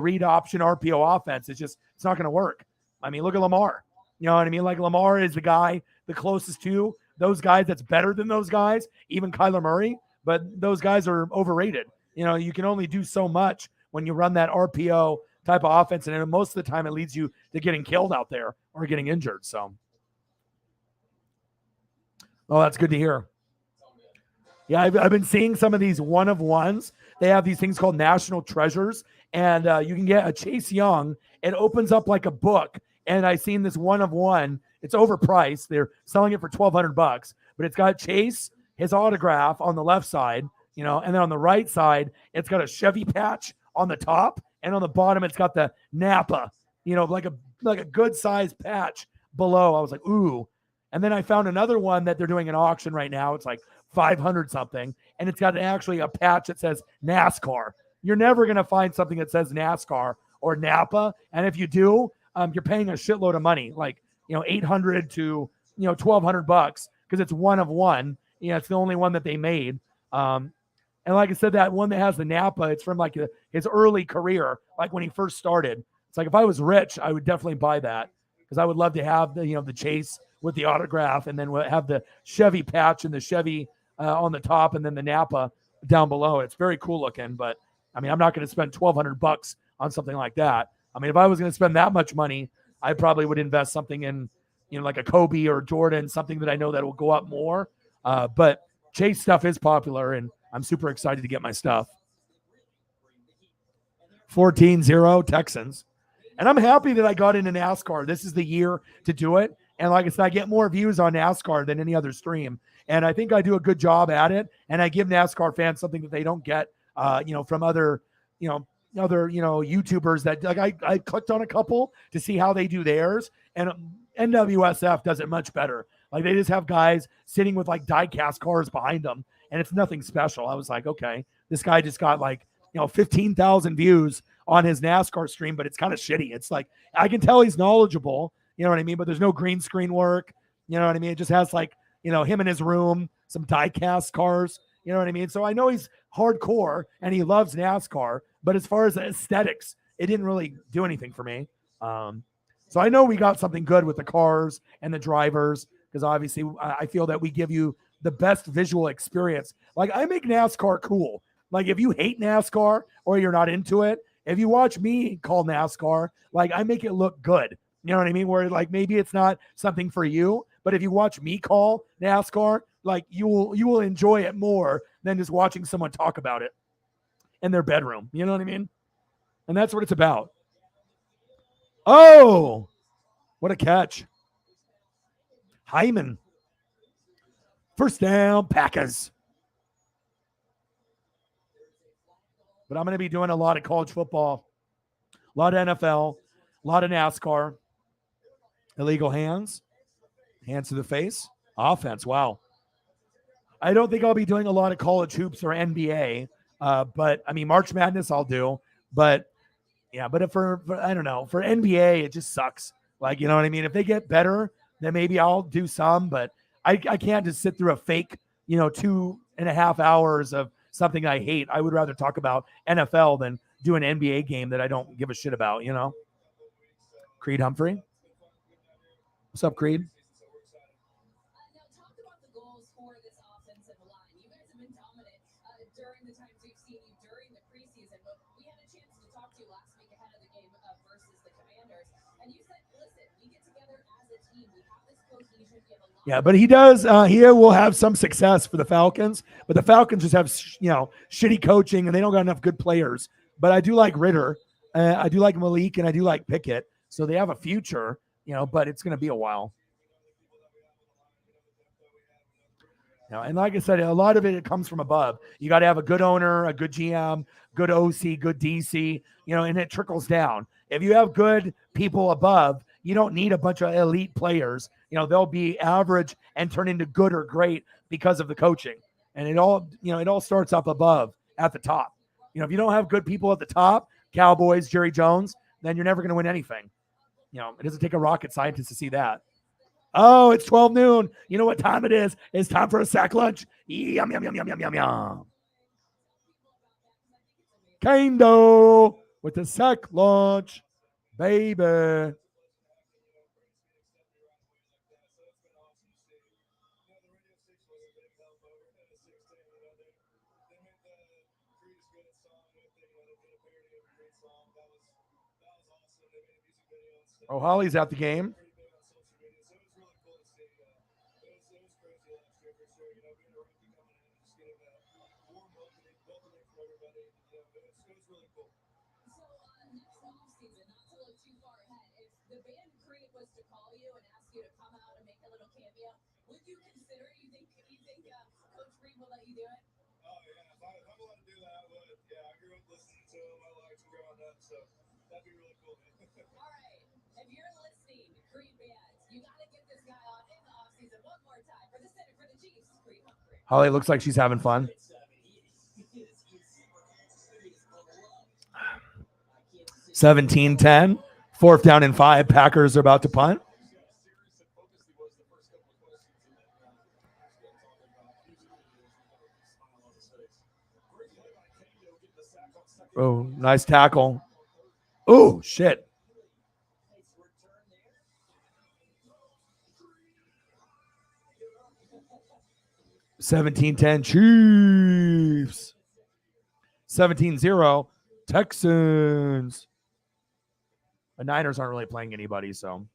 read option RPO offense. It's not going to work. I mean, look at Lamar. You know what I mean? Like, Lamar is the guy, the closest to those guys that's better than those guys, even Kyler Murray, but those guys are overrated. You can only do so much when you run that RPO type of offense, and most of the time it leads you to getting killed out there or getting injured. So, that's good to hear. Yeah, I've been seeing some of these one-of-ones. They have these things called National Treasures, and you can get a Chase Young. It opens up like a book, and I seen this one-of-one. It's overpriced. They're selling it for $1,200, but it's got Chase, his autograph on the left side, and then on the right side, it's got a Chevy patch on the top, and on the bottom, it's got the Napa, like a good-sized patch below. I was like, ooh. And then I found another one that they're doing an auction right now. It's like 500 something, and it's got actually a patch that says NASCAR. You're never going to find something that says NASCAR or Napa, and if you do, you're paying a shitload of money, like $800 to $1,200 because it's one of one. It's the only one that they made. And like I said, that one that has the Napa, it's from like his early career, like when he first started. It's like, if I was rich, I would definitely buy that because I would love to have the Chase with the autograph, and then we'll have the Chevy patch and the Chevy on the top, and then the Napa down below. It's very cool looking, but I mean, I'm not going to spend $1,200 on something like that. I mean, if I was going to spend that much money, I probably would invest something in, like a Kobe or Jordan, something that I know that will go up more. But Chase stuff is popular, and I'm super excited to get my stuff. 14-0 Texans. And I'm happy that I got into NASCAR. This is the year to do it. And like I said, I get more views on NASCAR than any other stream. And I think I do a good job at it. And I give NASCAR fans something that they don't get, from other YouTubers that, like, I clicked on a couple to see how they do theirs. And NWSF does it much better. Like, they just have guys sitting with like die-cast cars behind them, and it's nothing special. I was like, okay, this guy just got 15,000 views on his NASCAR stream, but it's kind of shitty. It's like, I can tell he's knowledgeable, you know what I mean? But there's no green screen work, you know what I mean? It just has him in his room, some die-cast cars, You know what I mean? So I know he's hardcore and he loves NASCAR, but as far as the aesthetics, it didn't really do anything for me. So I know we got something good with the cars and the drivers, because obviously I feel that we give you the best visual experience. Like, I make NASCAR cool. Like, if you hate NASCAR or you're not into it, if you watch me call NASCAR, like, I make it look good. You know what I mean? Where, like, maybe it's not something for you, but if you watch me call NASCAR, like, you will enjoy it more than just watching someone talk about it in their bedroom. You know what I mean? And that's what it's about. Oh, what a catch. Hyman. First down, Packers. But I'm going to be doing a lot of college football, a lot of NFL, a lot of NASCAR. Illegal hands. Hands to the face. Offense. Wow. I don't think I'll be doing a lot of college hoops or NBA. But I mean, March Madness I'll do. But yeah, but for I don't know, for NBA, it just sucks. Like, you know what I mean? If they get better, then maybe I'll do some, but I can't just sit through a fake, 2.5 hours of something I hate. I would rather talk about NFL than do an NBA game that I don't give a shit about, Creed Humphrey. What's up, Creed? Now, talk about the goals for this offensive line. You guys have been dominant during the times we've seen you during the preseason, but we had a chance to talk to you last week ahead of the game versus the Commanders, and you said, listen, we get together as a team. We have this cohesion. We have a lot. Yeah, but he does. He will have some success for the Falcons, but the Falcons just have, shitty coaching, and they don't got enough good players. But I do like Ritter. I do like Malik, and I do like Pickett. So they have a future, but it's going to be a while. And like I said, a lot of it comes from above. You got to have a good owner, a good GM, good OC, good DC, and it trickles down. If you have good people above, you don't need a bunch of elite players. They'll be average and turn into good or great because of the coaching. And it all starts up above at the top. If you don't have good people at the top, Cowboys, Jerry Jones, then you're never going to win anything. It doesn't take a rocket scientist to see that. Oh, it's 12 noon. You know what time it is? It's time for a sack lunch. Yum, yum, yum, yum, yum, yum, yum. Kendo with the sack lunch, baby. Oh, Holly's at the game. That'd be really cool. All right. If you're listening, Creed Bands, you got to get this guy on in the offseason one more time for the center for the Chiefs, Creed Humphrey. Holly looks like she's having fun. 17-10, 4th down and 5. Packers are about to punt. Oh, nice tackle. Oh, shit. $17-10 Chiefs. 17-0 Texans. The Niners aren't really playing anybody, so.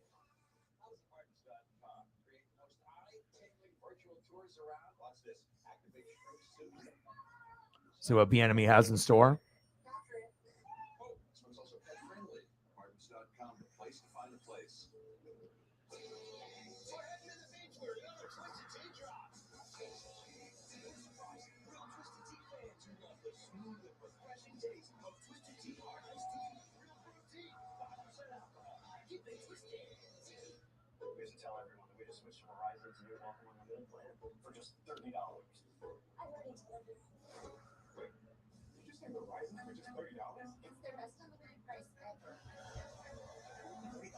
See what Bieniemy has in store. For just $30. Verizon for just $30? It's their best unlimited price ever. $30?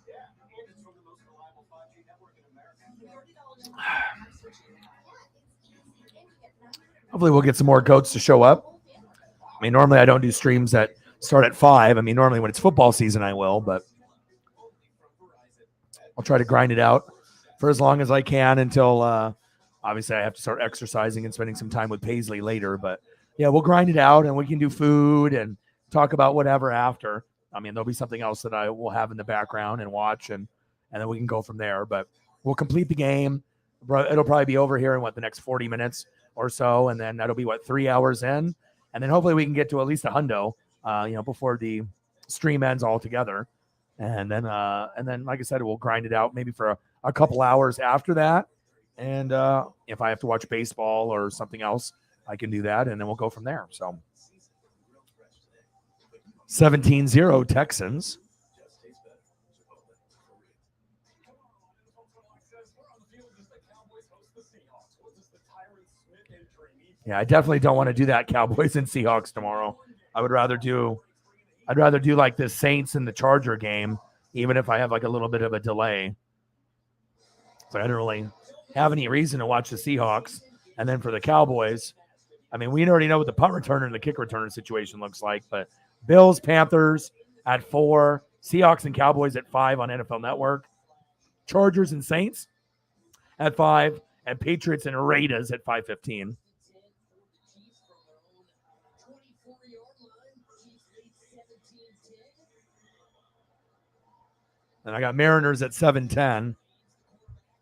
Yeah, and it's from the most reliable 5G network in America. $30 switching now. Yeah, it's easy. And you get Hopefully we'll get some more goats to show up. I mean, normally I don't do streams that start at 5. I mean, normally when it's football season, I will, but I'll try to grind it out for as long as I can until obviously I have to start exercising and spending some time with Paisley later. But yeah, we'll grind it out and we can do food and talk about whatever after. I mean, there'll be something else that I will have in the background and watch, and then we can go from there. But we'll complete the game. It'll probably be over here in the next 40 minutes or so, and then that'll be 3 hours in, and then hopefully we can get to at least a hundo, before the stream ends altogether, and then like I said, we'll grind it out maybe for a couple hours after that, and if I have to watch baseball or something else, I can do that, and then we'll go from there. So 17-0 Texans. Yeah, I definitely don't want to do that Cowboys and Seahawks tomorrow. I'd rather do like the Saints and the Charger game, even if I have like a little bit of a delay. So I don't really have any reason to watch the Seahawks. And then for the Cowboys, I mean, we already know what the punt returner and the kick returner situation looks like, but Bills, Panthers at 4, Seahawks and Cowboys at 5 on NFL Network, Chargers and Saints at 5, and Patriots and Raiders at 5:15. And I got Mariners at 7:10.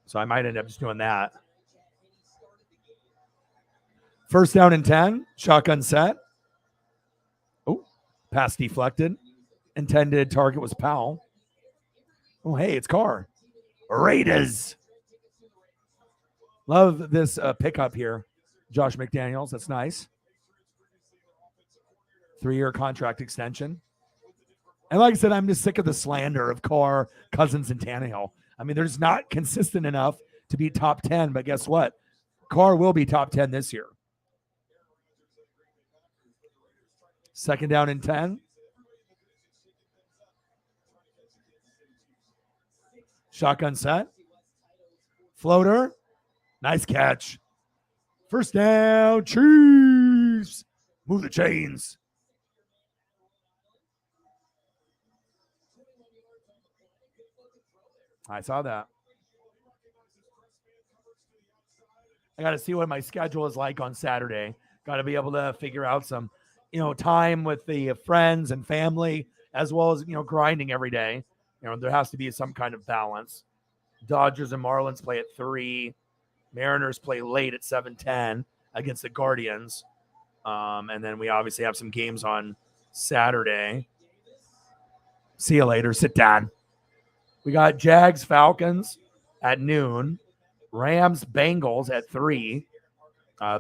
So I might end up just doing that. First down and 10. Shotgun set. Oh, pass deflected. Intended target was Powell. Oh, hey, it's Carr. Raiders. Love this pickup here. Josh McDaniels. That's nice. 3-year contract extension. And like I said, I'm just sick of the slander of Carr, Cousins, and Tannehill. I mean, they're just not consistent enough to be top 10. But guess what? Carr will be top 10 this year. Second down and 10. Shotgun set. Floater. Nice catch. First down, Chiefs. Move the chains. I saw that. I got to see what my schedule is like on Saturday. Got to be able to figure out some, time with the friends and family, as well as, grinding every day. There has to be some kind of balance. Dodgers and Marlins play at 3. Mariners play late at 7:10 against the Guardians. And then we obviously have some games on Saturday. See you later. Sit down. We got Jags, Falcons at noon. Rams, Bengals at 3.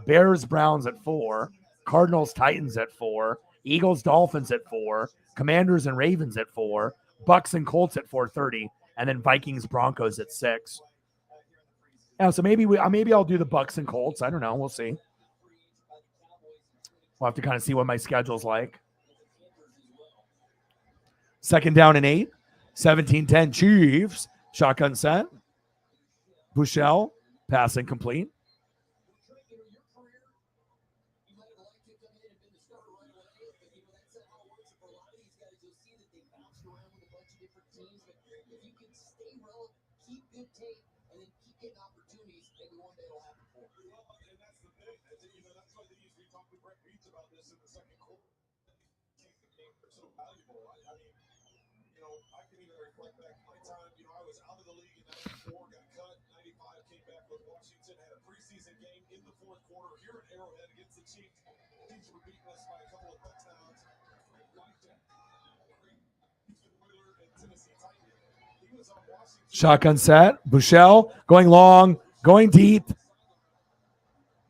Bears, Browns at 4. Cardinals, Titans at 4. Eagles, Dolphins at 4. Commanders and Ravens at 4. Bucks and Colts at 4:30. And then Vikings, Broncos at 6. Yeah, so maybe I'll do the Bucks and Colts. I don't know. We'll see. We'll have to kind of see what my schedule's like. Second down and 8. 17-10 Chiefs. Shotgun set. Bushell. Pass incomplete. Shotgun set. Bushell going long, going deep.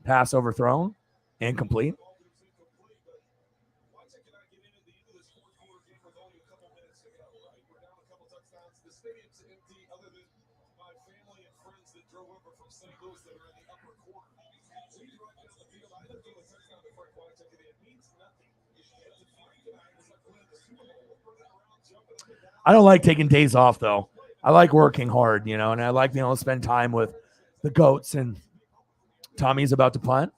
Pass overthrown. Incomplete. I don't like taking days off, though. I like working hard, and I like being able to spend time with the goats. And Tommy's about to punt.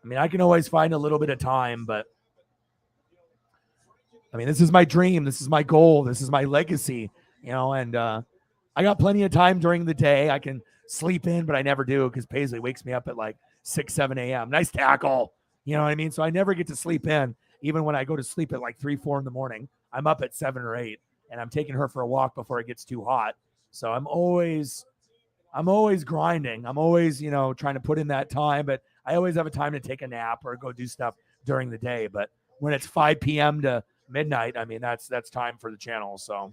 I mean, I can always find a little bit of time, but I mean, this is my dream. This is my goal. This is my legacy, and I got plenty of time during the day. I can sleep in, but I never do because Paisley wakes me up at like 6, 7 a.m. Nice tackle. You know what I mean? So I never get to sleep in. Even when I go to sleep at like 3, 4 in the morning, I'm up at 7 or 8 and I'm taking her for a walk before it gets too hot. So I'm always grinding. I'm always, trying to put in that time, but I always have a time to take a nap or go do stuff during the day. But when it's 5 p.m. to midnight, I mean, that's time for the channel. So,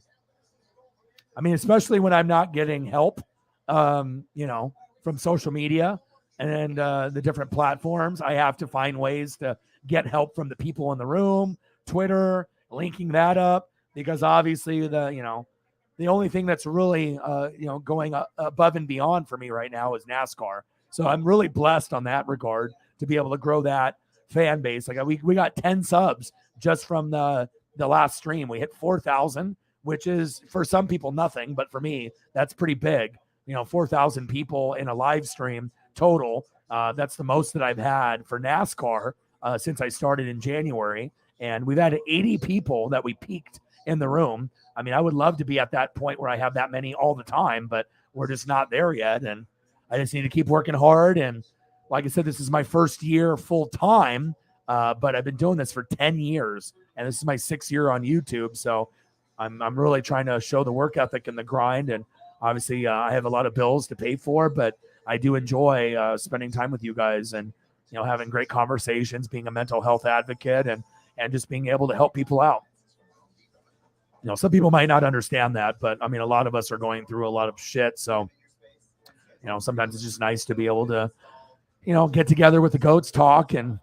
I mean, especially when I'm not getting help, from social media and the different platforms, I have to find ways to get help from the people in the room, Twitter, linking that up, because obviously the only thing that's really, going above and beyond for me right now is NASCAR. So I'm really blessed on that regard to be able to grow that fan base. Like we got 10 subs just from the last stream. We hit 4,000, which is for some people nothing, but for me, that's pretty big. 4,000 people in a live stream total. That's the most that I've had for NASCAR since I started in January. And we've had 80 people that we peaked in the room. I mean, I would love to be at that point where I have that many all the time, but we're just not there yet. And I just need to keep working hard. And like I said, this is my first year full time, but I've been doing this for 10 years. And this is my 6th year on YouTube. So I'm really trying to show the work ethic and the grind. And obviously I have a lot of bills to pay for, but I do enjoy spending time with you guys and, having great conversations, being a mental health advocate and just being able to help people out. Some people might not understand that, but I mean, a lot of us are going through a lot of shit. So, sometimes it's just nice to be able to, get together with the goats, talk and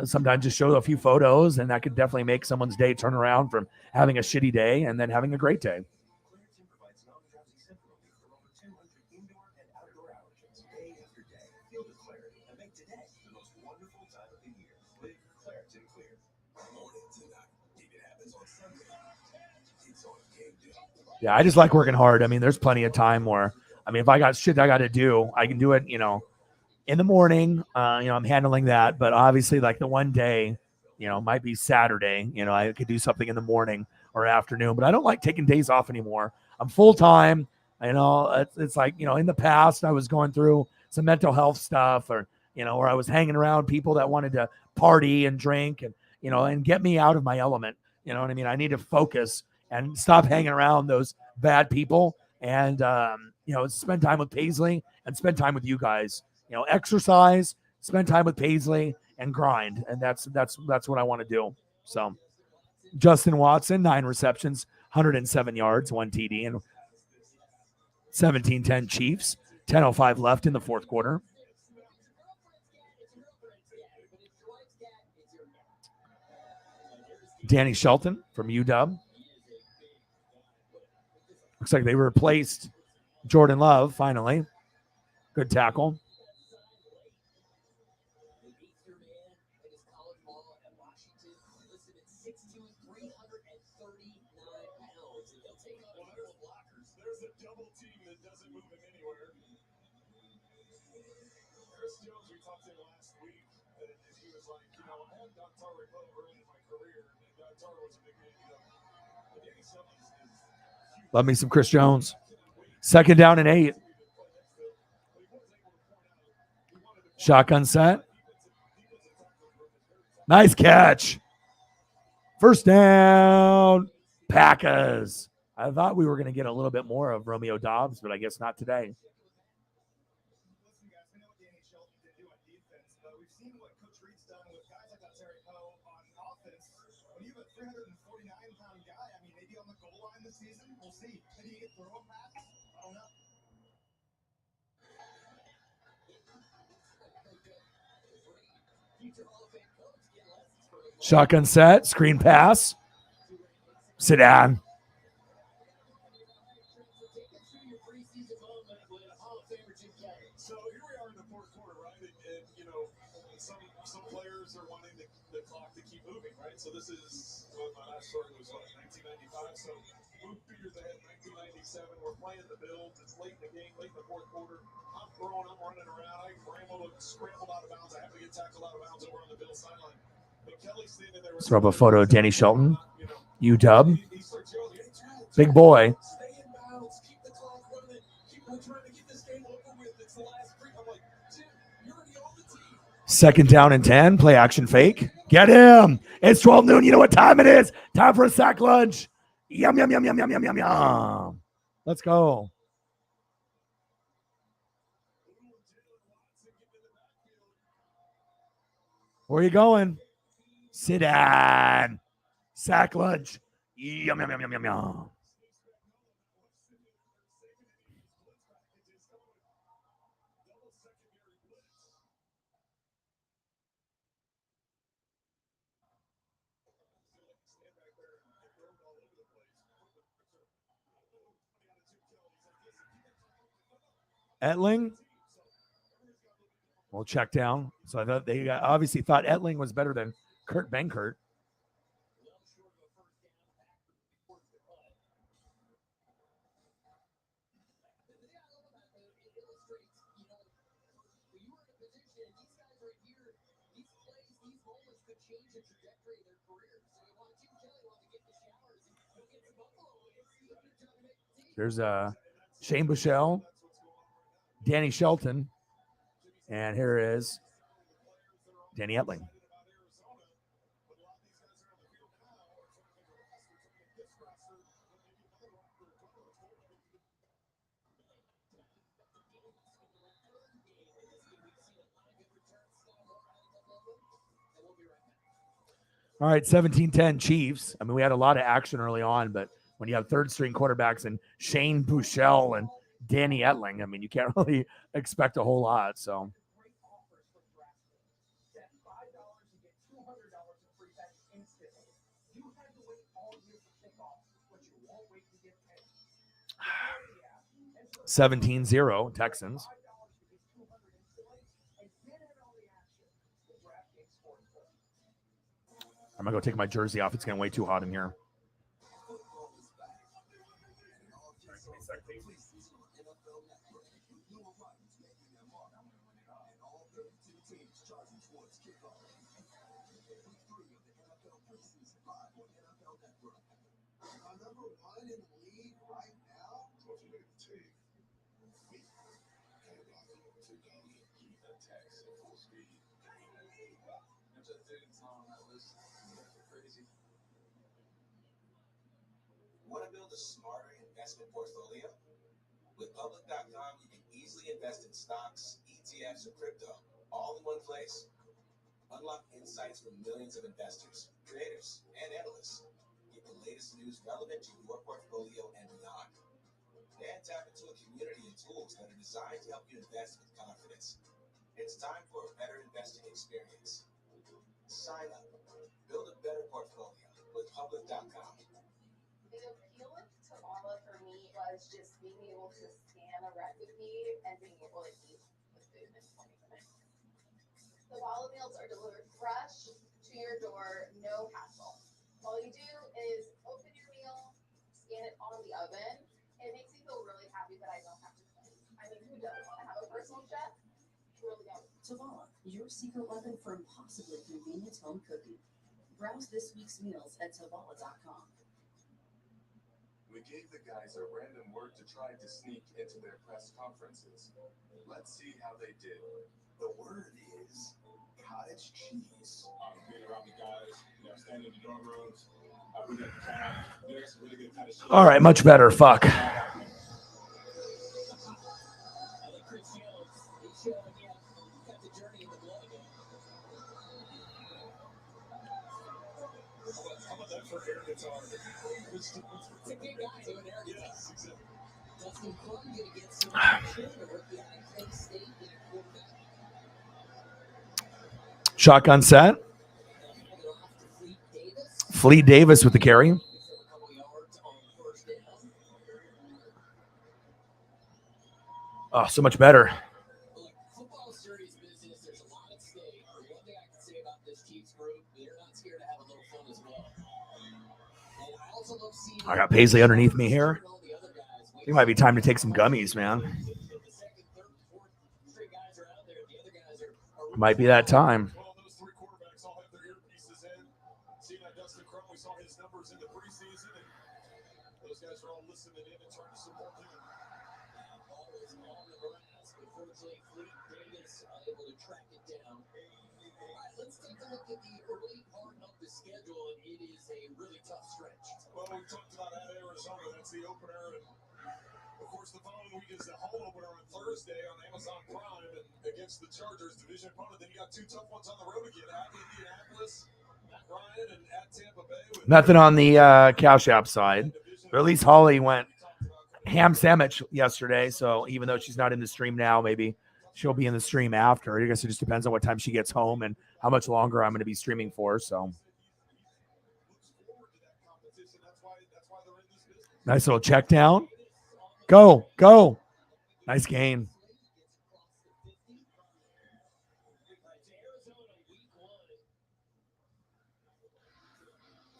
sometimes just show a few photos, and that could definitely make someone's day turn around from having a shitty day and then having a great day. Claritin provides non-drowsy sympathy for over 200 indoor and outdoor allergens day after day. Feel the clarity and make today the most wonderful time of the year with Claritin Clear. Morning to night. If it happens on Sunday, it's on game day. Yeah, I just like working hard. I mean, there's plenty of time where, if I got shit I got to do, I can do it, in the morning. I'm handling that. But obviously, like the one day, might be Saturday, I could do something in the morning or afternoon. But I don't like taking days off anymore. I'm full time. It's like, in the past, I was going through some mental health stuff or I was hanging around people that wanted to party and drink and, and get me out of my element. You know what I mean? I need to focus and stop hanging around those bad people and, spend time with Paisley and spend time with you guys, exercise, spend time with Paisley and grind. And that's what I want to do. So Justin Watson, 9 receptions, 107 yards, 1 TD and 17-10 Chiefs, 10:05 left in the fourth quarter. Danny Shelton from UW. Looks like they replaced Jordan Love finally. Good tackle. There's a double team that doesn't move him anywhere. Chris Jones, we talked to him last week, and he was like, I had Don Tarwick early in my career, and Don Tarwick was a big, but Danny Shelton is huge. Love me some Chris Jones. 2nd down and 8. Shotgun set. Nice catch. First down, Packers. I thought we were going to get a little bit more of Romeo Doubs, but I guess not today. Listen, guys, we know what Danny Shelton can do on defense, but we've seen what Coach Reed's done with guys like Terry Poe on offense. When you have a 349-pound guy, I mean, maybe on the goal line this season, we'll see. Can he throw a pass? I don't know. Shotgun set, screen pass. Sit down. So here we are in the fourth quarter, right? And some players are wanting the clock to keep moving, right? So this is my last story was 1995. So move 2 years ahead, 1997. We're playing the Bills. It's late in the game, late in the fourth quarter. I'm throwing up, running around. I were able to scramble out of bounds. I happened to get tackled out of bounds over on the Bills sideline. But Kelly's standing there. Throw up a photo of Danny Shelton. You know, UW. he starts yelling, "Hey, Chad, Big boy. stay in bounds. Keep the clock running. We're trying to get this game over with. It's the last free." I'm like, "Dude, you're already on the team." Second down and 10. Play action fake. Get him. It's 12 noon. You know what time it is. Time for a sack lunch. Yum, yum, yum, yum, yum, yum, yum, yum. Let's go. Where are you going? Sit down. Sack lunch. Yum, yum, yum, yum, yum, yum. Etling. We'll check down. So I thought they obviously thought Etling was better than Kurt Benkert. There's Shane Buechele, Danny Shelton, and here is Danny Etling. All right, 17-10 Chiefs. I mean, we had a lot of action early on, but when you have third-string quarterbacks and Shane Buechele and Danny Etling, I mean, you can't really expect a whole lot. So, $17-0 Texans. I'm gonna go take my jersey off. It's getting way too hot in here. Want to build a smarter investment portfolio? With Public.com, you can easily invest in stocks, ETFs, or crypto, all in one place. Unlock insights from millions of investors, creators, and analysts. Get the latest news relevant to your portfolio and beyond. And tap into a community of tools that are designed to help you invest with confidence. It's time for a better investing experience. Sign up. Build a better portfolio with Public.com. The appeal with Tavala for me was just being able to scan a recipe and being able to eat the food in 20 minutes. Tavala meals are delivered fresh to your door, no hassle. All you do is open your meal, scan it on the oven. It makes me feel really happy that I don't have to cook. I mean, who doesn't want to have a personal chef? Really don't. Tavala, your secret weapon for impossibly convenient home cooking. Browse this week's meals at Tavala.com. We gave the guys a random word to try to sneak into their press conferences. Let's see how they did. The word is cottage cheese. Being around the guys, standing in the dorm rooms. We got the time. There's really good cottage cheese. All right, much better. Fuck. Shotgun set. Fleet Davis with the carry. Oh, so much better. Football is serious business. There's a lot at stake. One thing I can say about this Chiefs group, they're not scared to have a little fun as well. And I also love seeing I got Paisley underneath me here. I think it might be time to take some gummies, man. Might be that time. Well, those three quarterbacks all have their earpieces in. Seeing that Dustin Crum, we saw his numbers in the preseason, and those guys are all listening in and trying to support him. Always on the grass, but fortunately, Fleet Davis able to track it down. All right, let's take a look at the early part of the schedule, and it is a really tough stretch. Well, we talked about at Arizona. That's the opener, and of course, the following week is the home opener on Thursday on Amazon Prime and against the Chargers, division opponent. Then you got two tough ones on the road again at Indianapolis, at Ryan, and at Tampa Bay. Nothing on the Cash App side. Or at least Holly went ham sandwich yesterday. So even though she's not in the stream now, maybe she'll be in the stream after. I guess it just depends on what time she gets home and how much longer I'm going to be streaming for. So nice little check down. Go, go. Nice gain.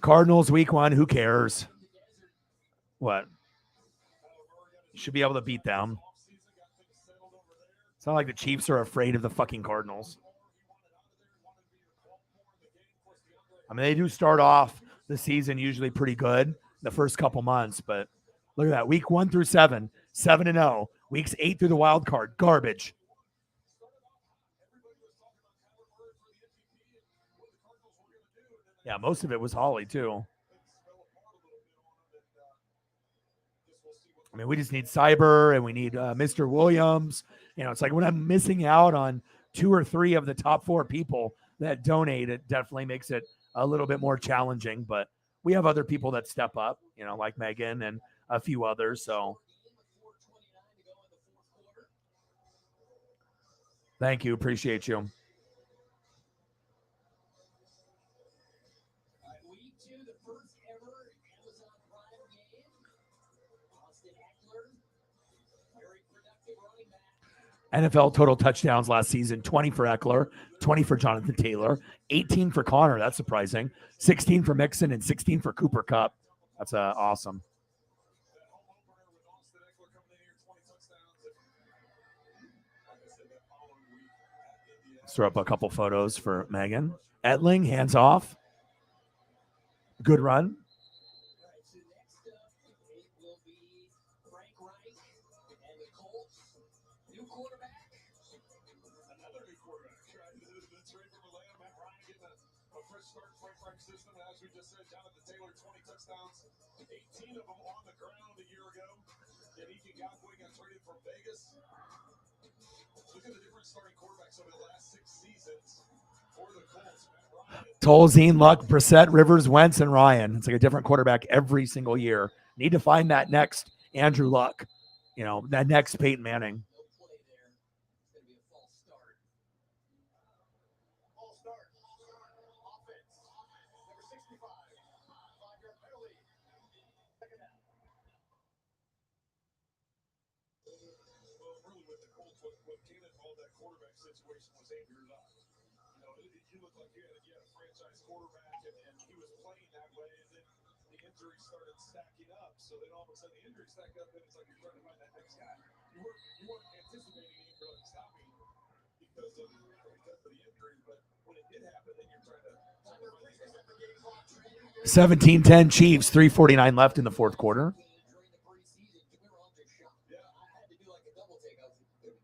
Cardinals week 1. Who cares? What? You should be able to beat them. It's not like the Chiefs are afraid of the fucking Cardinals. I mean, they do start off the season usually pretty good the first couple months, but look at that. Week 1 through 7, 7-0. Weeks 8 through the wild card, garbage. Yeah, most of it was Holly, too. I mean, we just need Cyber and we need Mr. Williams. You know, it's like when I'm missing out on 2 or 3 of the top 4 people that donate, it definitely makes it a little bit more challenging. But we have other people that step up, you know, like Megan and a few others. So thank you. Appreciate you. Week 2, the first ever Amazon Prime game. Austin Eckler, very productive running back. NFL total touchdowns last season, 20 for Eckler, 20 for Jonathan Taylor, 18 for Connor. That's surprising. 16 for Mixon and 16 for Cooper Kupp. That's awesome. Let's throw up a couple photos for Megan. Etling, hands off. Good run. Right, so next up, it will be Frank Reich and the Colts. New quarterback. Another new quarterback, right? That's right from Atlanta. Matt Ryan getting a fresh start in Frank Reich's system. And as we just said, Jonathan Taylor, 20 touchdowns, 18 of them on the ground a year ago. And Ike Godwin got traded from Vegas. Look at the different starting quarterbacks over the last 6 seasons for the Colts. Matt Ryan. Tolzien, Luck, Brissett, Rivers, Wentz, and Ryan. It's like a different quarterback every single year. Need to find that next Andrew Luck, you know, that next Peyton Manning. No play there. It's going to be a false start. All start. Offense. Number 65. 5-yard penalty. Second down. Well, really with the Colts, what came involved that quarterback situation was Andrew Luck. You know, you looked like you had a franchise quarterback, and he was playing that way, and then the injuries started stacking up. So then all of a sudden the injuries stack up, and it's like you're trying to find that next guy. You weren't anticipating Andrew Luck stopping because of the injury, but when it did happen, then you're trying to find the game clock. 17-10 Chiefs, 3:49 left in the fourth quarter. During the preseason, Jameer Alger shot. Yeah, I had to do like a double take. I was really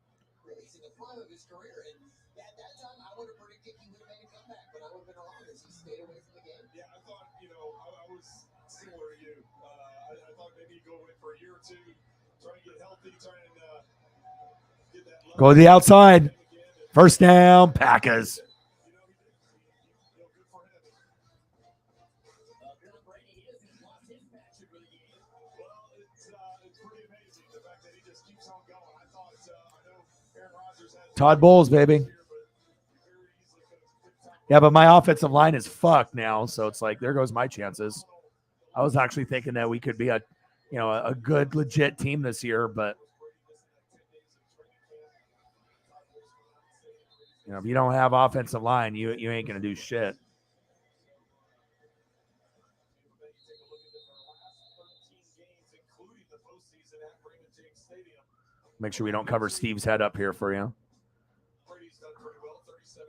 he's in the prime of his career, and at that time I would have predicted he would have made a comeback, but I would have been wrong as he stayed away from the game. Yeah, I thought, I was similar to you. I thought maybe he'd go in for a year or two, try and get healthy, try and get that level. Go to the outside. Again, and, First down, Packers. good for him. Tom Brady is lost his passion for the game. Well, it's pretty amazing the fact that he just keeps on going. I thought, I know Aaron Rodgers had Todd Bowles, baby. here, but very easily could have Yeah, but my offensive line is fucked now, so it's like there goes my chances. I was actually thinking that we could be a good legit team this year, but you know, if you don't have offensive line, you ain't gonna do shit. Make sure we don't cover Steve's head up here for you. Brady's done pretty well, 37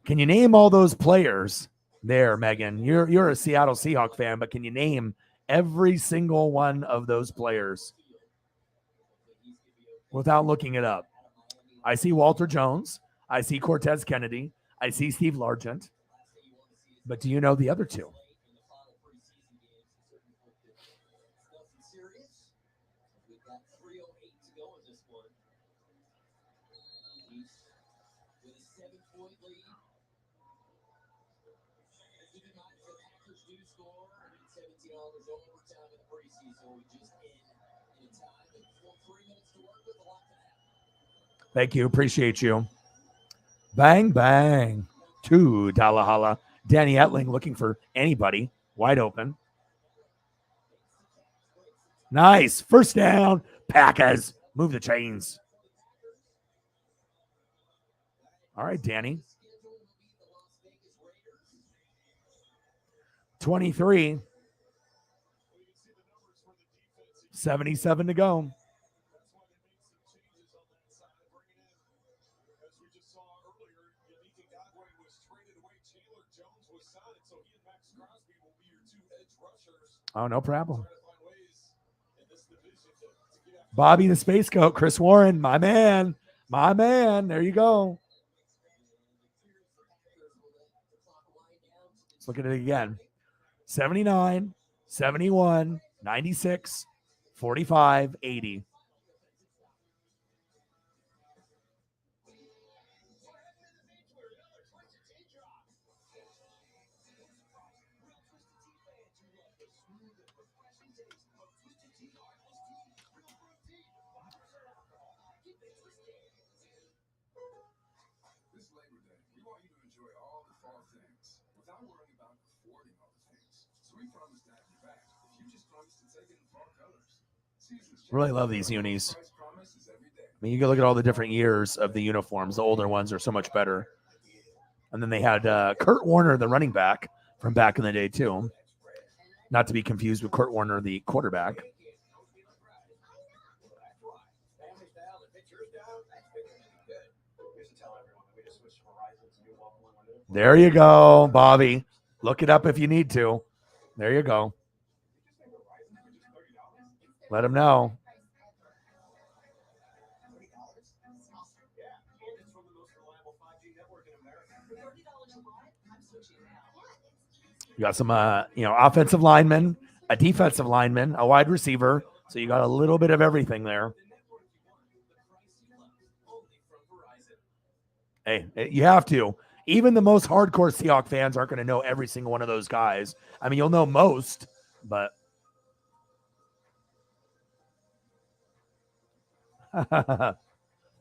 Can you name all those players there, Megan? You're a Seattle Seahawks fan, but can you name every single one of those players without looking it up? I see Walter Jones. I see Cortez Kennedy. I see Steve Largent. But do you know the other two? Thank you. Appreciate you. Bang, bang. To Dalahala. Danny Etling looking for anybody. Wide open. Nice. First down. Packers. Move the chains. All right, Danny. 23. 77 to go. Oh, no problem. Bobby the Space Goat, Chris Warren, my man. My man. There you go. Let's look at it again. 79, 71, 96, 45, 80. This Labor Day, we want you to enjoy all the fall things without worrying about affording all the things. So we promise to have your back if you just promise to take it in fall colors. Really love these unis. I mean, you can look at all the different years of the uniforms. The older ones are so much better. And then they had Kurt Warner, the running back, from back in the day, too. Not to be confused with Kurt Warner, the quarterback. There you go, Bobby. Look it up if you need to. There you go. Let him know. You got some, offensive linemen, a defensive lineman, a wide receiver. So you got a little bit of everything there. Hey, you have to. Even the most hardcore Seahawks fans aren't going to know every single one of those guys. I mean, you'll know most, but I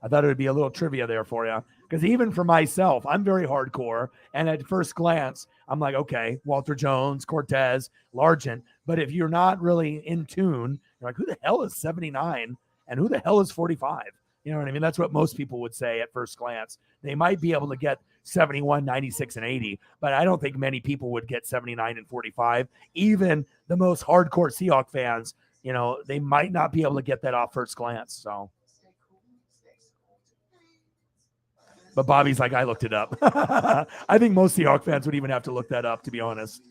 thought it would be a little trivia there for you. Because even for myself, I'm very hardcore. And at first glance, I'm like, okay, Walter Jones, Cortez, Largent. But if you're not really in tune, you're like, who the hell is 79? And who the hell is 45? You know what I mean? That's what most people would say at first glance. They might be able to get 71, 96, and 80, but I don't think many people would get 79 and 45. Even the most hardcore Seahawks fans, they might not be able to get that off first glance. So, but Bobby's like, I looked it up. I think most Seahawks fans would even have to look that up, to be honest.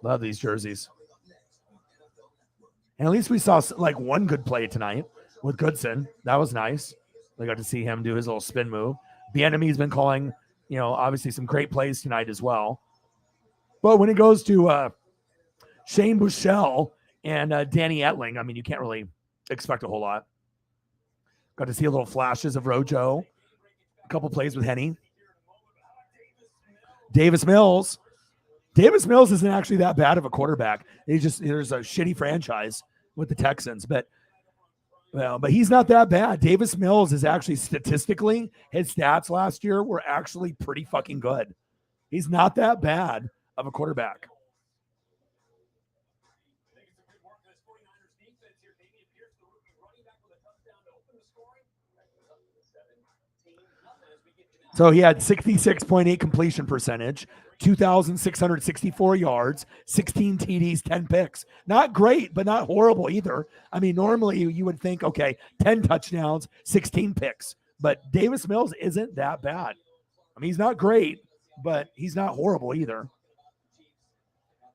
Love these jerseys. And at least we saw like one good play tonight with Goodson. That was nice. We got to see him do his little spin move. Bieniemy's been calling, obviously some great plays tonight as well. But when it goes to Shane Buechele and Danny Etling, I mean, you can't really expect a whole lot. Got to see a little flashes of Rojo. A couple plays with Henny. Davis Mills. Davis Mills isn't actually that bad of a quarterback. There's a shitty franchise with the Texans, but he's not that bad. Davis Mills is actually statistically, his stats last year were actually pretty fucking good. He's not that bad of a quarterback. So he had 66.8 completion percentage, 2,664 yards, 16 TDs, 10 picks. Not great, but not horrible either. I mean, normally you would think, okay, 10 touchdowns, 16 picks. But Davis Mills isn't that bad. I mean, he's not great, but he's not horrible either.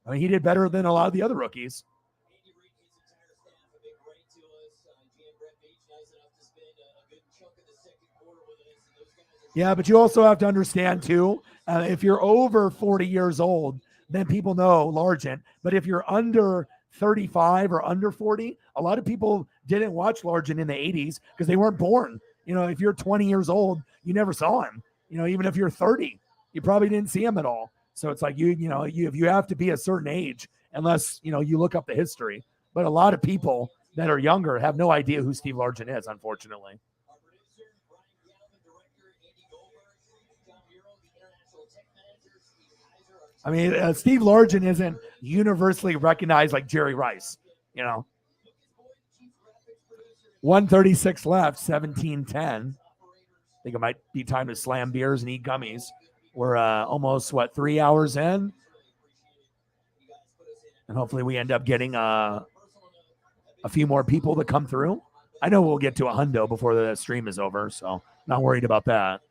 I mean, he did better than a lot of the other rookies. Yeah, but you also have to understand, too, if you're over 40 years old, then people know Largent. But if you're under 35 or under 40, a lot of people didn't watch Largent in the 80s because they weren't born. You know, if you're 20 years old, you never saw him. You know, even if you're 30, you probably didn't see him at all. So it's like, you have to be a certain age unless, you look up the history. But a lot of people that are younger have no idea who Steve Largent is, unfortunately. I mean, Steve Largent isn't universally recognized like Jerry Rice, 136 left, 17-10. I think it might be time to slam beers and eat gummies. We're almost, 3 hours in? And hopefully we end up getting a few more people to come through. I know we'll get to a hundo before the stream is over, so not worried about that.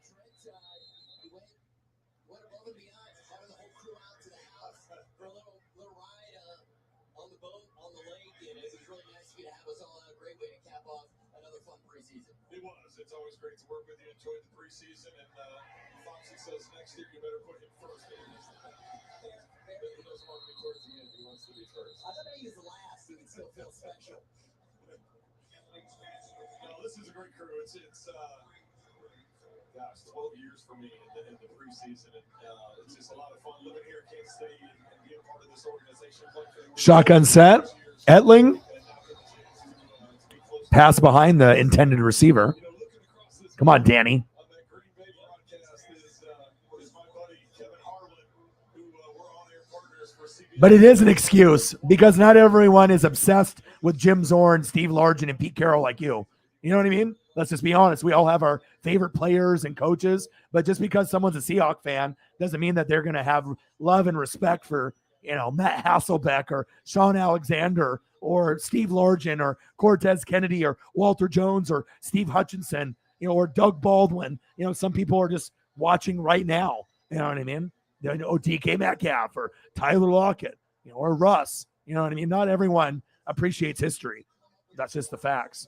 It's always great to work with you. Enjoyed the preseason, and Foxy says next year you better put him first. He doesn't want to be towards the end. He wants to be first. I thought he was last. He would still feel special. No, this is a great crew. It's 12 years for me in the preseason, and it's just a lot of fun living here at Kansas City and being part of this organization. Shotgun set, Etling. Pass behind the intended receiver. Come on, Danny. But it is an excuse because not everyone is obsessed with Jim Zorn, Steve Largent, and Pete Carroll like you. You know what I mean? Let's just be honest. We all have our favorite players and coaches, but just because someone's a Seahawks fan doesn't mean that they're going to have love and respect for, Matt Hasselbeck or Sean Alexander or Steve Largent or Cortez Kennedy or Walter Jones or Steve Hutchinson, or Doug Baldwin. Some people are just watching right now. You know what I mean? DK Metcalf or Tyler Lockett, or Russ. You know what I mean? Not everyone appreciates history. That's just the facts.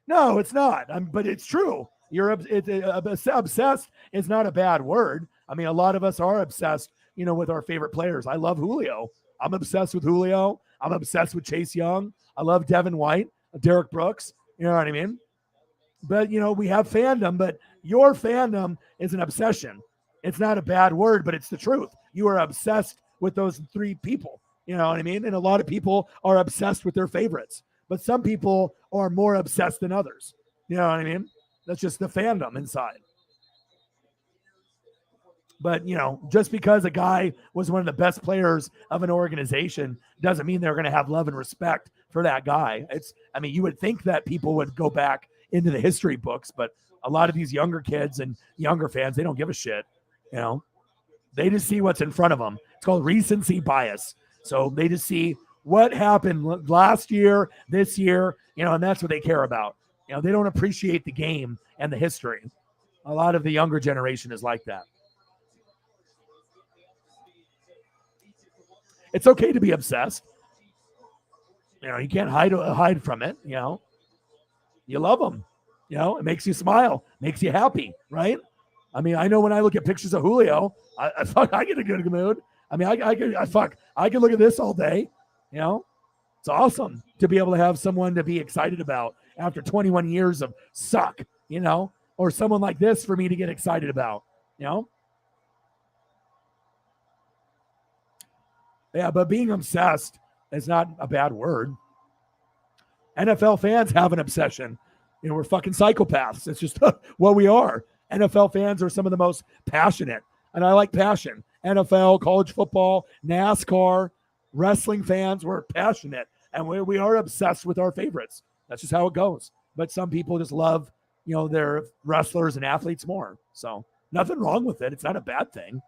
No, it's not. But it's true. Obsessed is not a bad word. I mean, a lot of us are obsessed, with our favorite players. I love Julio. I'm obsessed with Julio. I'm obsessed with Chase Young. I love Devin White, Derek Brooks. You know what I mean? But, we have fandom, but your fandom is an obsession. It's not a bad word, but it's the truth. You are obsessed with those three people. You know what I mean? And a lot of people are obsessed with their favorites, but some people are more obsessed than others. You know what I mean? That's just the fandom inside. But, just because a guy was one of the best players of an organization doesn't mean they're going to have love and respect for that guy. You would think that people would go back into the history books, but a lot of these younger kids and younger fans, they don't give a shit. They just see what's in front of them. It's called recency bias. So they just see what happened last year, this year, and that's what they care about. They don't appreciate the game and the history. A lot of the younger generation is like that. It's okay to be obsessed. You can't hide from it. You love them. It makes you smile, makes you happy, right? I mean, I know when I look at pictures of Julio, I get a good mood. I mean, I can look at this all day. It's awesome to be able to have someone to be excited about after 21 years of suck, or someone like this for me to get excited about, Yeah, but being obsessed is not a bad word. NFL fans have an obsession. We're fucking psychopaths. It's just what we are. NFL fans are some of the most passionate, and I like passion. NFL, college football, NASCAR, wrestling fans, we're passionate, and we are obsessed with our favorites. That's just how it goes. But some people just love, their wrestlers and athletes more. So nothing wrong with it. It's not a bad thing,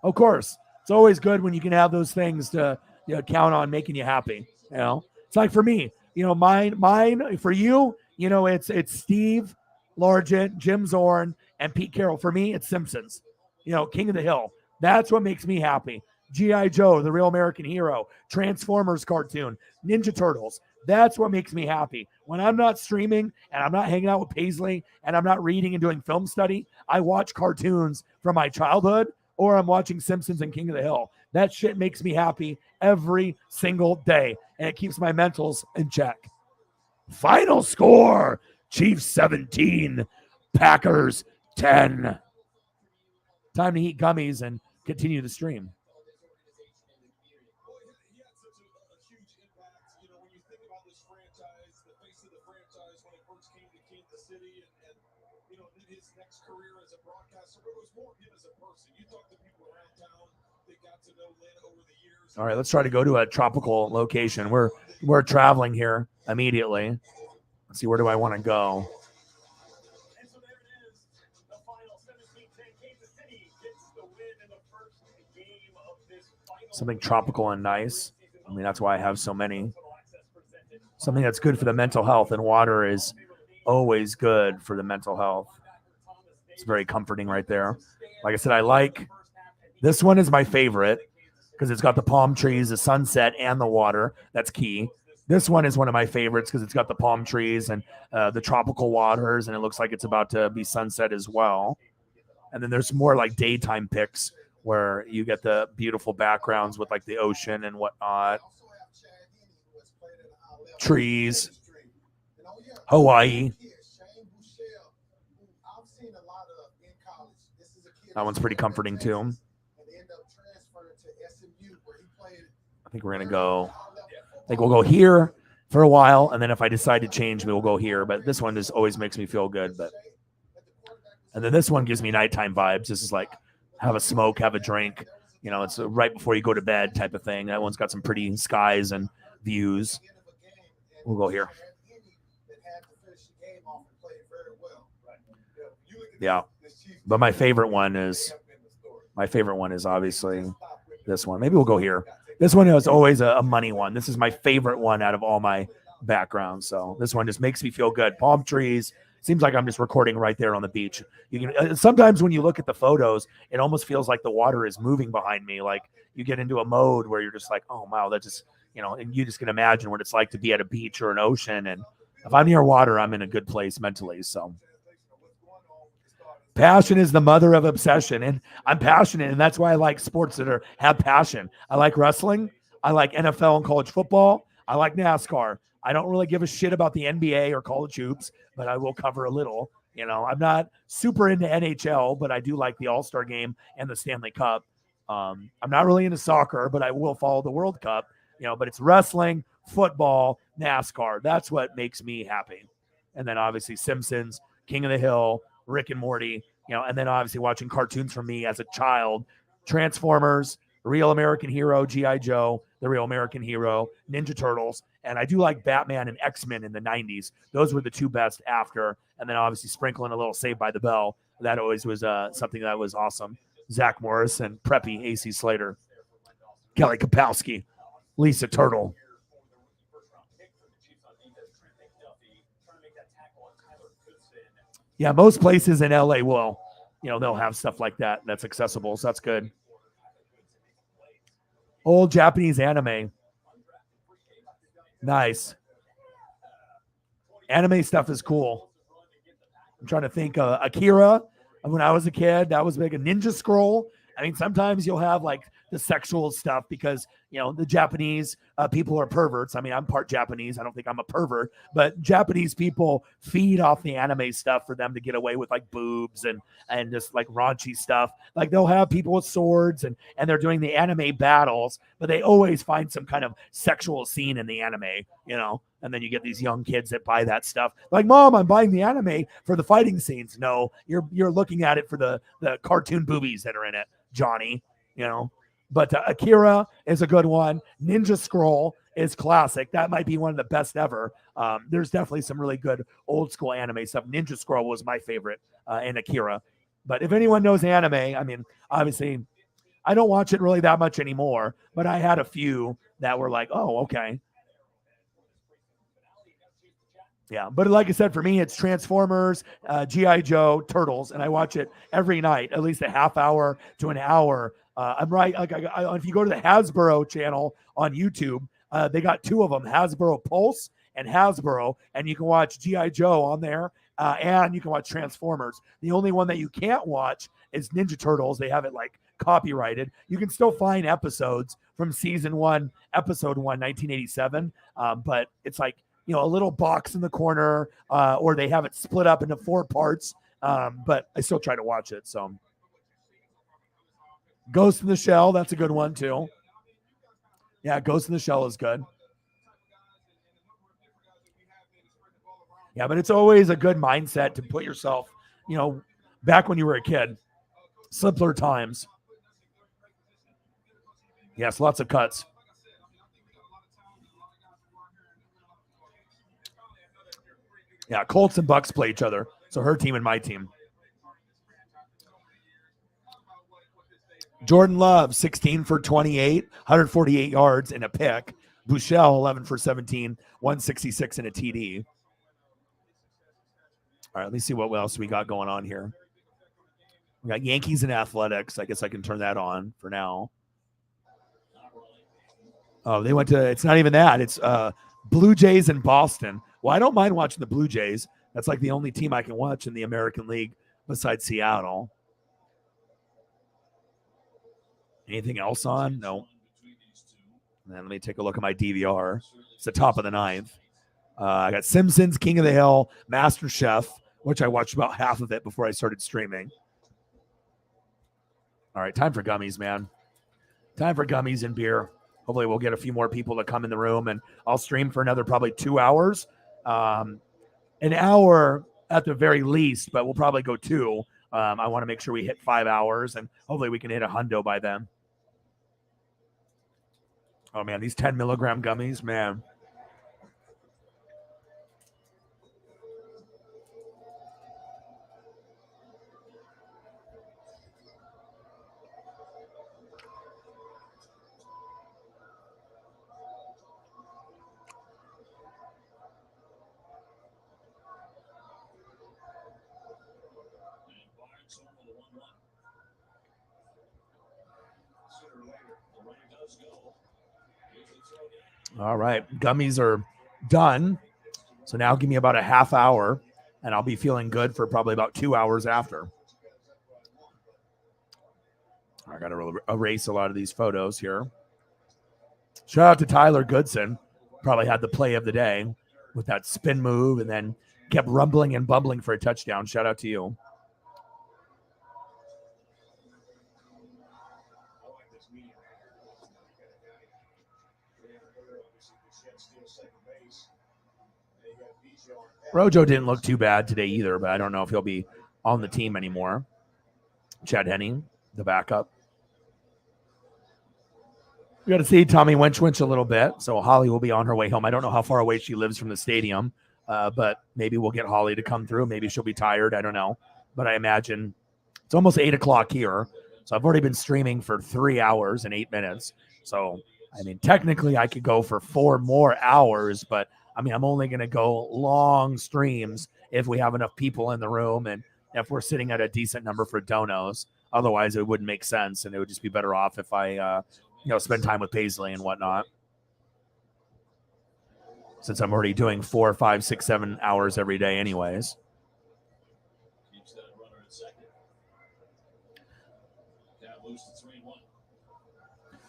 Of course, it's always good when you can have those things to count on making you happy. It's like for me, mine for you, it's Steve Largent, Jim Zorn, and Pete Carroll. For me, it's Simpsons. King of the Hill. That's what makes me happy. G.I. Joe, the Real American Hero, Transformers cartoon, Ninja Turtles. That's what makes me happy. When I'm not streaming and I'm not hanging out with Paisley and I'm not reading and doing film study, I watch cartoons from my childhood, or I'm watching Simpsons and King of the Hill. That shit makes me happy every single day, and it keeps my mentals in check. Final score, Chiefs 17, Packers 10. Time to eat gummies and continue the stream. He had such a huge impact. When you think about this franchise, the face of the franchise when he first came to Kansas City and did his next career as a broadcaster, but it was more him as a person. You talk to people around town that got to know Lynn over the years. All right, let's try to go to a tropical location. We're traveling here immediately. Let's see, where do I want to go? And so there it is. The final 17-10. Kansas City gets the win in the first game of this final. Something tropical and nice. I mean, that's why I have so many. Something that's good for the mental health, and water is always good for the mental health. It's very comforting right there. Like I said, I like this one is my favorite because it's got the palm trees, the sunset, and the water. That's key. This one is one of my favorites because it's got the palm trees and the tropical waters, and it looks like it's about to be sunset as well. And then there's more like daytime pics where you get the beautiful backgrounds with like the ocean and whatnot. Trees. Hawaii. That one's pretty comforting too. I think we're going to go. I think we'll go here for a while, and then if I decide to change, we'll go here. But this one just always makes me feel good. And then this one gives me nighttime vibes. This is like have a smoke, have a drink. It's right before you go to bed type of thing. That one's got some pretty skies and views. We'll go here. Yeah, but my favorite one is obviously this one. Maybe we'll go here. This one is always a money one. This is my favorite one out of all my backgrounds. So this one just makes me feel good. Palm trees. Seems like I'm just recording right there on the beach. You can sometimes when you look at the photos, it almost feels like the water is moving behind me. Like you get into a mode where you're just like, oh wow, that just and you just can imagine what it's like to be at a beach or an ocean. And if I'm near water, I'm in a good place mentally. So passion is the mother of obsession, and I'm passionate, and that's why I like sports that have passion. I like wrestling. I like NFL and college football. I like NASCAR. I don't really give a shit about the NBA or college hoops, but I will cover a little. I'm not super into NHL, but I do like the All-Star game and the Stanley Cup. I'm not really into soccer, but I will follow the World Cup. But it's wrestling, football, NASCAR. That's what makes me happy. And then obviously Simpsons, King of the Hill, Rick and Morty, and then obviously watching cartoons from me as a child, Transformers, Real American Hero, G.I. Joe, The Real American Hero, Ninja Turtles, and I do like Batman and X-Men in the 90s. Those were the two best after, and then obviously sprinkling a little Saved by the Bell. That always was something that was awesome. Zach Morris and Preppy, A.C. Slater, Kelly Kapowski, Lisa Turtle. Yeah, most places in LA will, they'll have stuff like that that's accessible. So that's good. Old Japanese anime. Nice. Anime stuff is cool. I'm trying to think. Akira, when I was a kid, that was big. A Ninja Scroll. I mean, sometimes you'll have like the sexual stuff because, the Japanese people are perverts. I mean, I'm part Japanese. I don't think I'm a pervert, but Japanese people feed off the anime stuff for them to get away with like boobs and just like raunchy stuff. Like they'll have people with swords and they're doing the anime battles, but they always find some kind of sexual scene in the anime, and then you get these young kids that buy that stuff. Like, Mom, I'm buying the anime for the fighting scenes. No, you're looking at it for the cartoon boobies that are in it, Johnny, But Akira is a good one. Ninja Scroll is classic. That might be one of the best ever. There's definitely some really good old school anime stuff. Ninja Scroll was my favorite, and Akira. But if anyone knows anime, I mean, obviously, I don't watch it really that much anymore, but I had a few that were like, oh, okay. Yeah, but like I said, for me, it's Transformers, G.I. Joe, Turtles, and I watch it every night, at least a half hour to an hour. I'm right. Like, if you go to the Hasbro channel on YouTube, they got two of them, Hasbro Pulse and Hasbro, and you can watch G.I. Joe on there, and you can watch Transformers. The only one that you can't watch is Ninja Turtles. They have it like copyrighted. You can still find episodes from season 1, episode 1, 1987, but it's like, you know, a little box in the corner, or they have it split up into 4 parts. But I still try to watch it. So Ghost in the Shell, that's a good one too. Yeah, Ghost in the Shell is good. Yeah, but it's always a good mindset to put yourself, you know, back when you were a kid. Simpler times. Yes, lots of cuts. Yeah, Colts and Bucks play each other. So her team and my team. Jordan Love, 16 for 28, 148 yards and a pick. Bouchel, 11 for 17, 166 and a TD. All right, let me see what else we got going on here. We got Yankees and Athletics. I guess I can turn that on for now. Oh, they went to, it's not even that. It's Blue Jays in Boston. Well, I don't mind watching the Blue Jays. That's like the only team I can watch in the American League besides Seattle. Anything else on? No. And then let me take a look at my DVR. It's the top of the 9th. I got Simpsons, King of the Hill, MasterChef, which I watched about half of it before I started streaming. All right, time for gummies, man. Time for gummies and beer. Hopefully we'll get a few more people to come in the room, and I'll stream for another probably 2 hours. An hour at the very least, but we'll probably go 2. I want to make sure we hit 5 hours, and hopefully we can hit a hundo by then. Oh, man, these 10 milligram gummies, man. All right, gummies are done. So now give me about a half hour, and I'll be feeling good for probably about 2 hours after. I got to erase a lot of these photos here. Shout out to Tyler Goodson. Probably had the play of the day with that spin move and then kept rumbling and bumbling for a touchdown. Shout out to you. Rojo didn't look too bad today either, but I don't know if he'll be on the team anymore. Chad Henning, the backup. We got to see Tommy Winch a little bit. So Holly will be on her way home. I don't know how far away she lives from the stadium, but maybe we'll get Holly to come through. Maybe she'll be tired. I don't know. But I imagine it's almost 8 o'clock here. So I've already been streaming for 3 hours and 8 minutes. So, I mean, technically I could go for 4 more hours, but I mean, I'm only going to go long streams if we have enough people in the room and if we're sitting at a decent number for donos. Otherwise, it wouldn't make sense, and it would just be better off if I, spend time with Paisley and whatnot. Since I'm already doing 4, 5, 6, 7 hours every day anyways.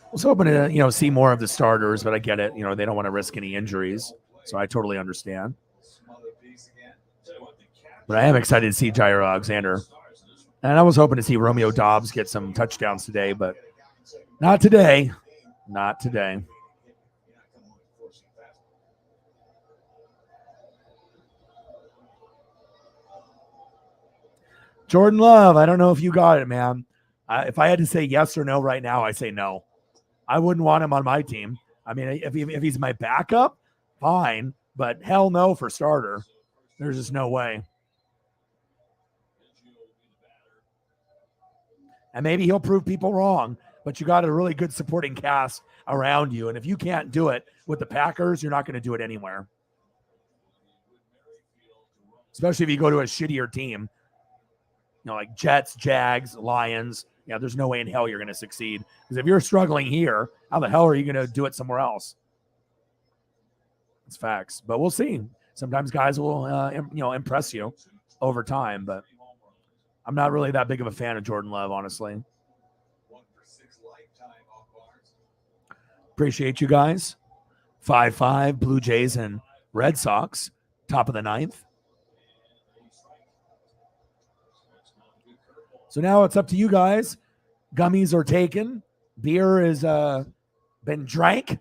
I was hoping to, see more of the starters, but I get it. They don't want to risk any injuries. So I totally understand. But I am excited to see Jair Alexander. And I was hoping to see Romeo Dobbs get some touchdowns today, but not today. Not today. Jordan Love, I don't know if you got it, man. If I had to say yes or no right now, I say no. I wouldn't want him on my team. I mean, if he's my backup, fine, but hell no for starter. There's just no way. And maybe he'll prove people wrong, but you got a really good supporting cast around you. And if you can't do it with the Packers, you're not going to do it anywhere. Especially if you go to a shittier team, like Jets, Jags, Lions. Yeah, there's no way in hell you're going to succeed. Because if you're struggling here, how the hell are you going to do it somewhere else? It's facts. But we'll see. Sometimes guys will, impress you over time. But I'm not really that big of a fan of Jordan Love, honestly. Appreciate you guys. 5-5, Blue Jays and Red Sox, top of the ninth. So now it's up to you guys. Gummies are taken. Beer is been drank.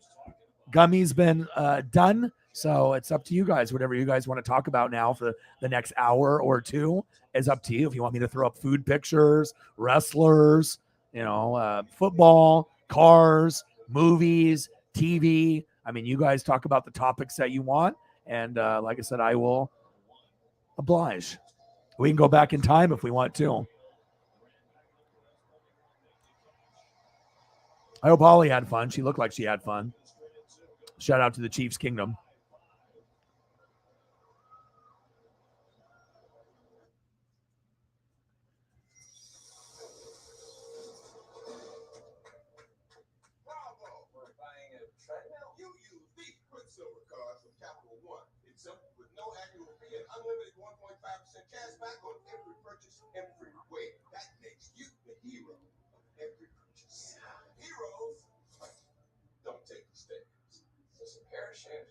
Gummies been done. So it's up to you guys. Whatever you guys want to talk about now for the next hour or two is up to you. If you want me to throw up food pictures, wrestlers, football, cars, movies, TV. I mean, you guys talk about the topics that you want. And like I said, I will oblige. We can go back in time if we want to. I hope Holly had fun. She looked like she had fun. Shout out to the Chiefs Kingdom. Bravo for buying a treadmill. You use the Quicksilver card from Capital One. It's simple with no annual fee and unlimited 1.5% cash back on every purchase every way. That makes you the hero of every purchase. Heroes don't take mistakes. Just a parachute.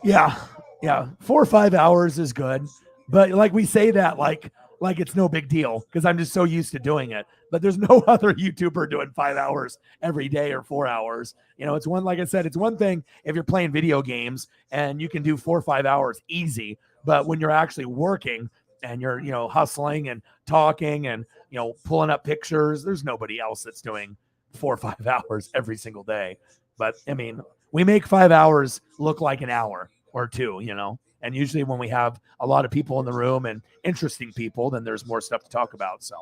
Yeah. 4 or 5 hours is good. But like we say that like it's no big deal because I'm just so used to doing it. But there's no other YouTuber doing 5 hours every day or 4 hours. It's like I said, it's one thing if you're playing video games and you can do 4 or 5 hours easy. But when you're actually working and you're, hustling and talking and, pulling up pictures, there's nobody else that's doing 4 or 5 hours every single day. But I mean, we make 5 hours look like an hour or two, and usually when we have a lot of people in the room and interesting people, then there's more stuff to talk about. So,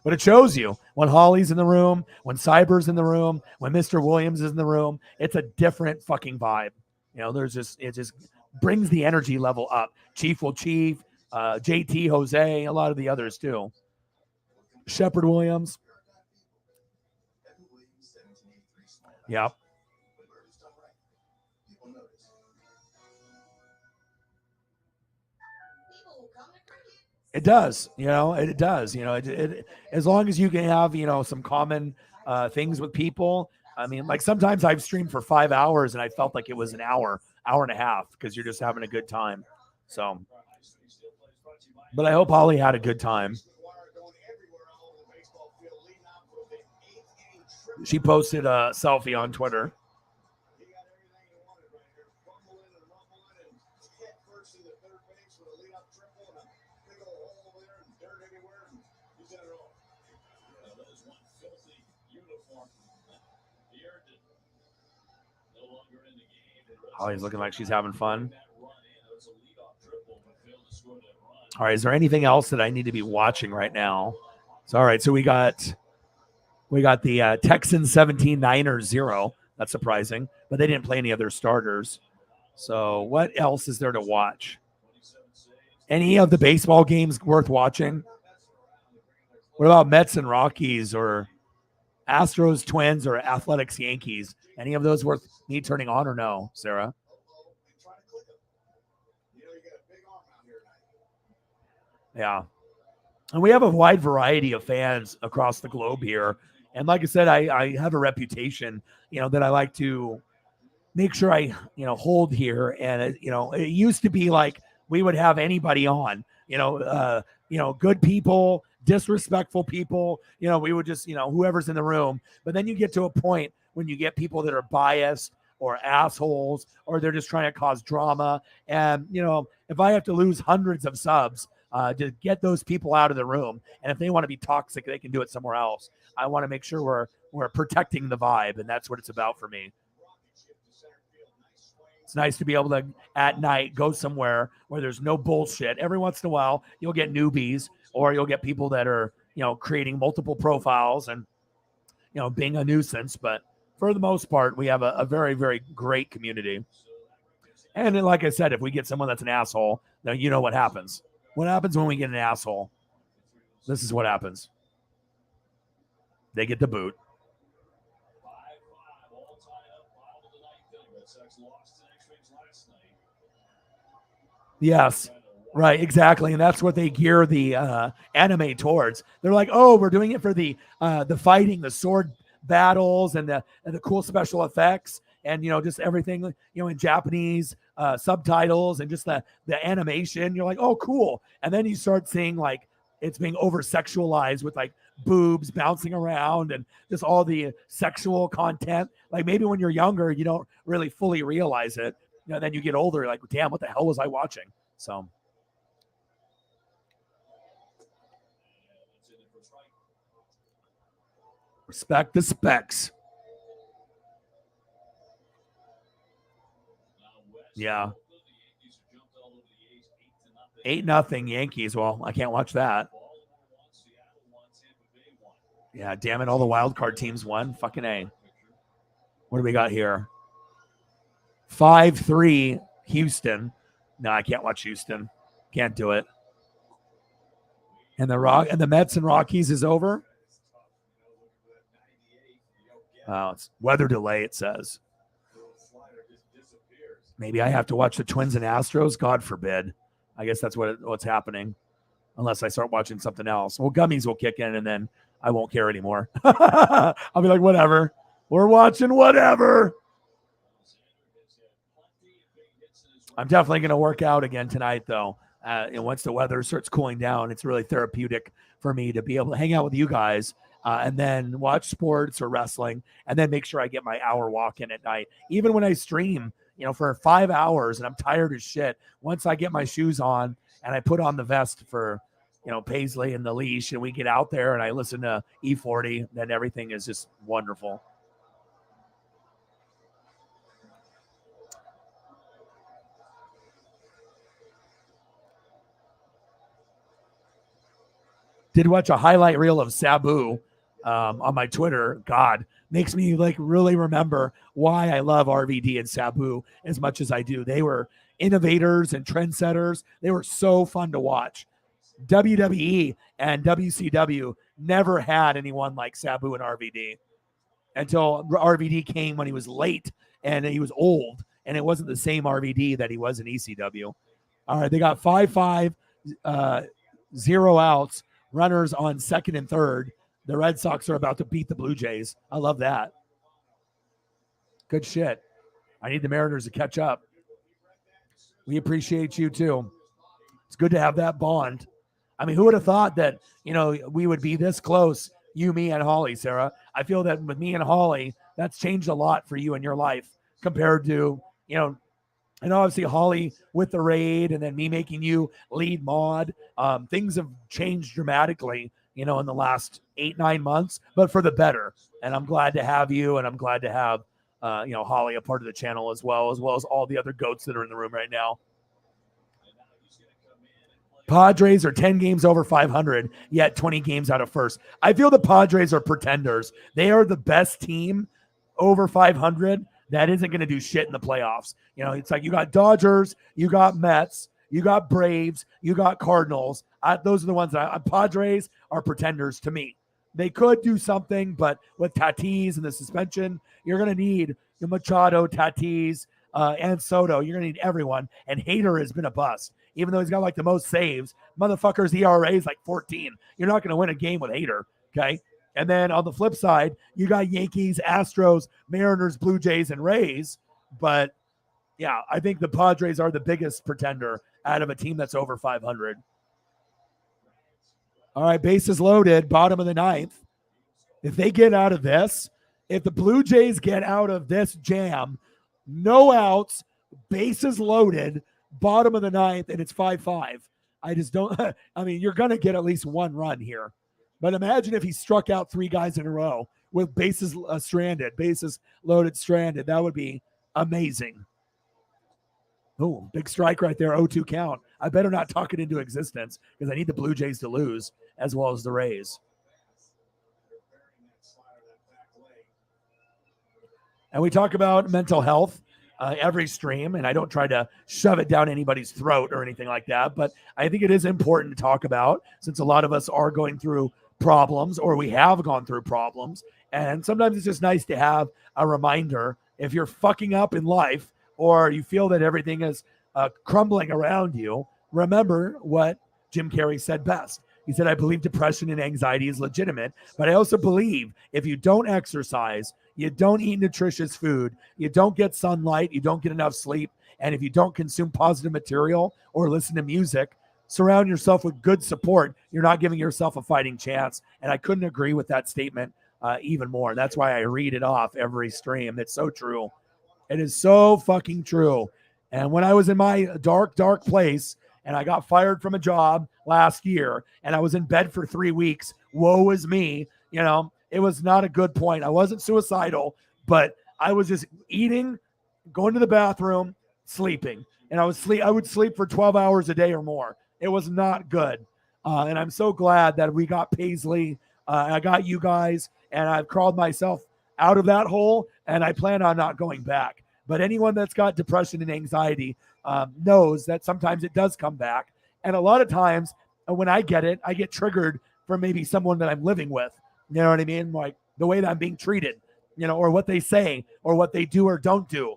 but it shows you when Holly's in the room, when Cyber's in the room, when Mr. Williams is in the room, it's a different fucking vibe. It just brings the energy level up. Chief, JT, Jose, a lot of the others too. Shepard Williams. Yep. It does, it does, it as long as you can have, some common things with people. I mean, like sometimes I've streamed for 5 hours and I felt like it was an hour and a half because you're just having a good time. So, but I hope Holly had a good time. She posted a selfie on Twitter. Holly's looking like she's having fun. All right, is there anything else that I need to be watching right now? So, all right, so we got the Texans 17, Niners 0. That's surprising, but they didn't play any other starters. So what else is there to watch? Any of the baseball games worth watching? What about Mets and Rockies or Astros, Twins, or Athletics, Yankees? Any of those worth me turning on or no, Sarah? Yeah. And we have a wide variety of fans across the globe here. And like I said, I have a reputation, that I like to make sure I, hold here. And, it used to be like we would have anybody on, good people, disrespectful people, we would just, whoever's in the room. But then you get to a point when you get people that are biased or assholes, or they're just trying to cause drama. And, if I have to lose hundreds of subs, to get those people out of the room. And if they want to be toxic, they can do it somewhere else. I want to make sure we're protecting the vibe, and that's what it's about for me. It's nice to be able to, at night, go somewhere where there's no bullshit. Every once in a while, you'll get newbies, or you'll get people that are, creating multiple profiles and, being a nuisance. But for the most part, we have a very, very great community. And then, like I said, if we get someone that's an asshole, then you know what happens. What happens when we get an asshole? This is what happens. They get the boot. Yes, right, exactly, and that's what they gear the anime towards. They're like, oh, we're doing it for the fighting, the sword battles, and the cool special effects, and just everything, in Japanese subtitles and just the animation. You're like, oh, cool, and then you start seeing like it's being over sexualized with like boobs bouncing around and just all the sexual content. Like maybe when you're younger, you don't really fully realize it. Then you get older, you're like, damn, what the hell was I watching? So. Respect the specs. Yeah. 8-0 Yankees. Well, I can't watch that. Yeah, damn it. All the wild card teams won. Fucking A. What do we got here? 5-3 Houston. No, I can't watch Houston. Can't do it. And the Mets and Rockies is over. Oh, it's weather delay, it says. Maybe I have to watch the Twins and Astros. God forbid. I guess that's what's happening. Unless I start watching something else. Well, gummies will kick in and then I won't care anymore. I'll be like, whatever. We're watching whatever. I'm definitely going to work out again tonight, though. And once the weather starts cooling down, it's really therapeutic for me to be able to hang out with you guys and then watch sports or wrestling and then make sure I get my hour walk in at night. Even when I stream, for 5 hours and I'm tired as shit, once I get my shoes on and I put on the vest for, Paisley and the leash and we get out there and I listen to E40, then everything is just wonderful. Did watch a highlight reel of Sabu on my Twitter. God, makes me like really remember why I love RVD and Sabu as much as I do. They were innovators and trendsetters. They were so fun to watch. WWE and WCW never had anyone like Sabu and RVD until RVD came when he was late and he was old and it wasn't the same RVD that he was in ECW. All right, they got 5-5, 0 outs. Runners on second and third. The Red Sox are about to beat the Blue Jays. I love that. Good shit. I need the Mariners to catch up. We appreciate you too. It's good to have that bond. I mean, who would have thought that, we would be this close, you, me, and Holly, Sarah? I feel that with me and Holly, that's changed a lot for you in your life compared to, and obviously Holly with the raid and then me making you lead mod. Things have changed dramatically, in the last 8-9 months, but for the better. And I'm glad to have you. And I'm glad to have, Holly a part of the channel as well as all the other goats that are in the room right now. Padres are 10 games over 500, yet 20 games out of first. I feel the Padres are pretenders. They are the best team over 500. That isn't going to do shit in the playoffs. It's like you got Dodgers, you got Mets, you got Braves, you got Cardinals. Those are the ones that Padres are pretenders to me. They could do something, but with Tatis and the suspension, you're going to need the Machado, Tatis, and Soto. You're going to need everyone. And Hader has been a bust. Even though he's got like the most saves, motherfucker's ERA is like 14. You're not going to win a game with Hader, okay? And then on the flip side, you got Yankees, Astros, Mariners, Blue Jays, and Rays. But, yeah, I think the Padres are the biggest pretender out of a team that's over 500. All right, bases loaded, bottom of the ninth. If they get out of this, if the Blue Jays get out of this jam, no outs, bases loaded, bottom of the ninth, and it's 5-5. I just don't. I mean, you're going to get at least one run here. But imagine if he struck out 3 guys in a row with bases bases loaded, stranded. That would be amazing. Oh, big strike right there, 0-2 count. I better not talk it into existence because I need the Blue Jays to lose as well as the Rays. And we talk about mental health every stream, and I don't try to shove it down anybody's throat or anything like that, but I think it is important to talk about since a lot of us are going through problems or we have gone through problems. And sometimes it's just nice to have a reminder if you're fucking up in life or you feel that everything is crumbling around you, remember what Jim Carrey said best. He said, I believe depression and anxiety is legitimate, but I also believe if you don't exercise, you don't eat nutritious food, you don't get sunlight, you don't get enough sleep, and if you don't consume positive material or listen to music, surround yourself with good support, you're not giving yourself a fighting chance. And I couldn't agree with that statement even more. That's why I read it off every stream. It's so true. It is so fucking true. And when I was in my dark, dark place and I got fired from a job last year and I was in bed for 3 weeks, woe is me, it was not a good point. I wasn't suicidal, but I was just eating, going to the bathroom, sleeping. And I would sleep for 12 hours a day or more. It was not good. And I'm so glad that we got Paisley. I got you guys, and I've crawled myself out of that hole, and I plan on not going back. But anyone that's got depression and anxiety knows that sometimes it does come back. And a lot of times when I get it, I get triggered from maybe someone that I'm living with. You know what I mean? Like the way that I'm being treated, or what they say or what they do or don't do.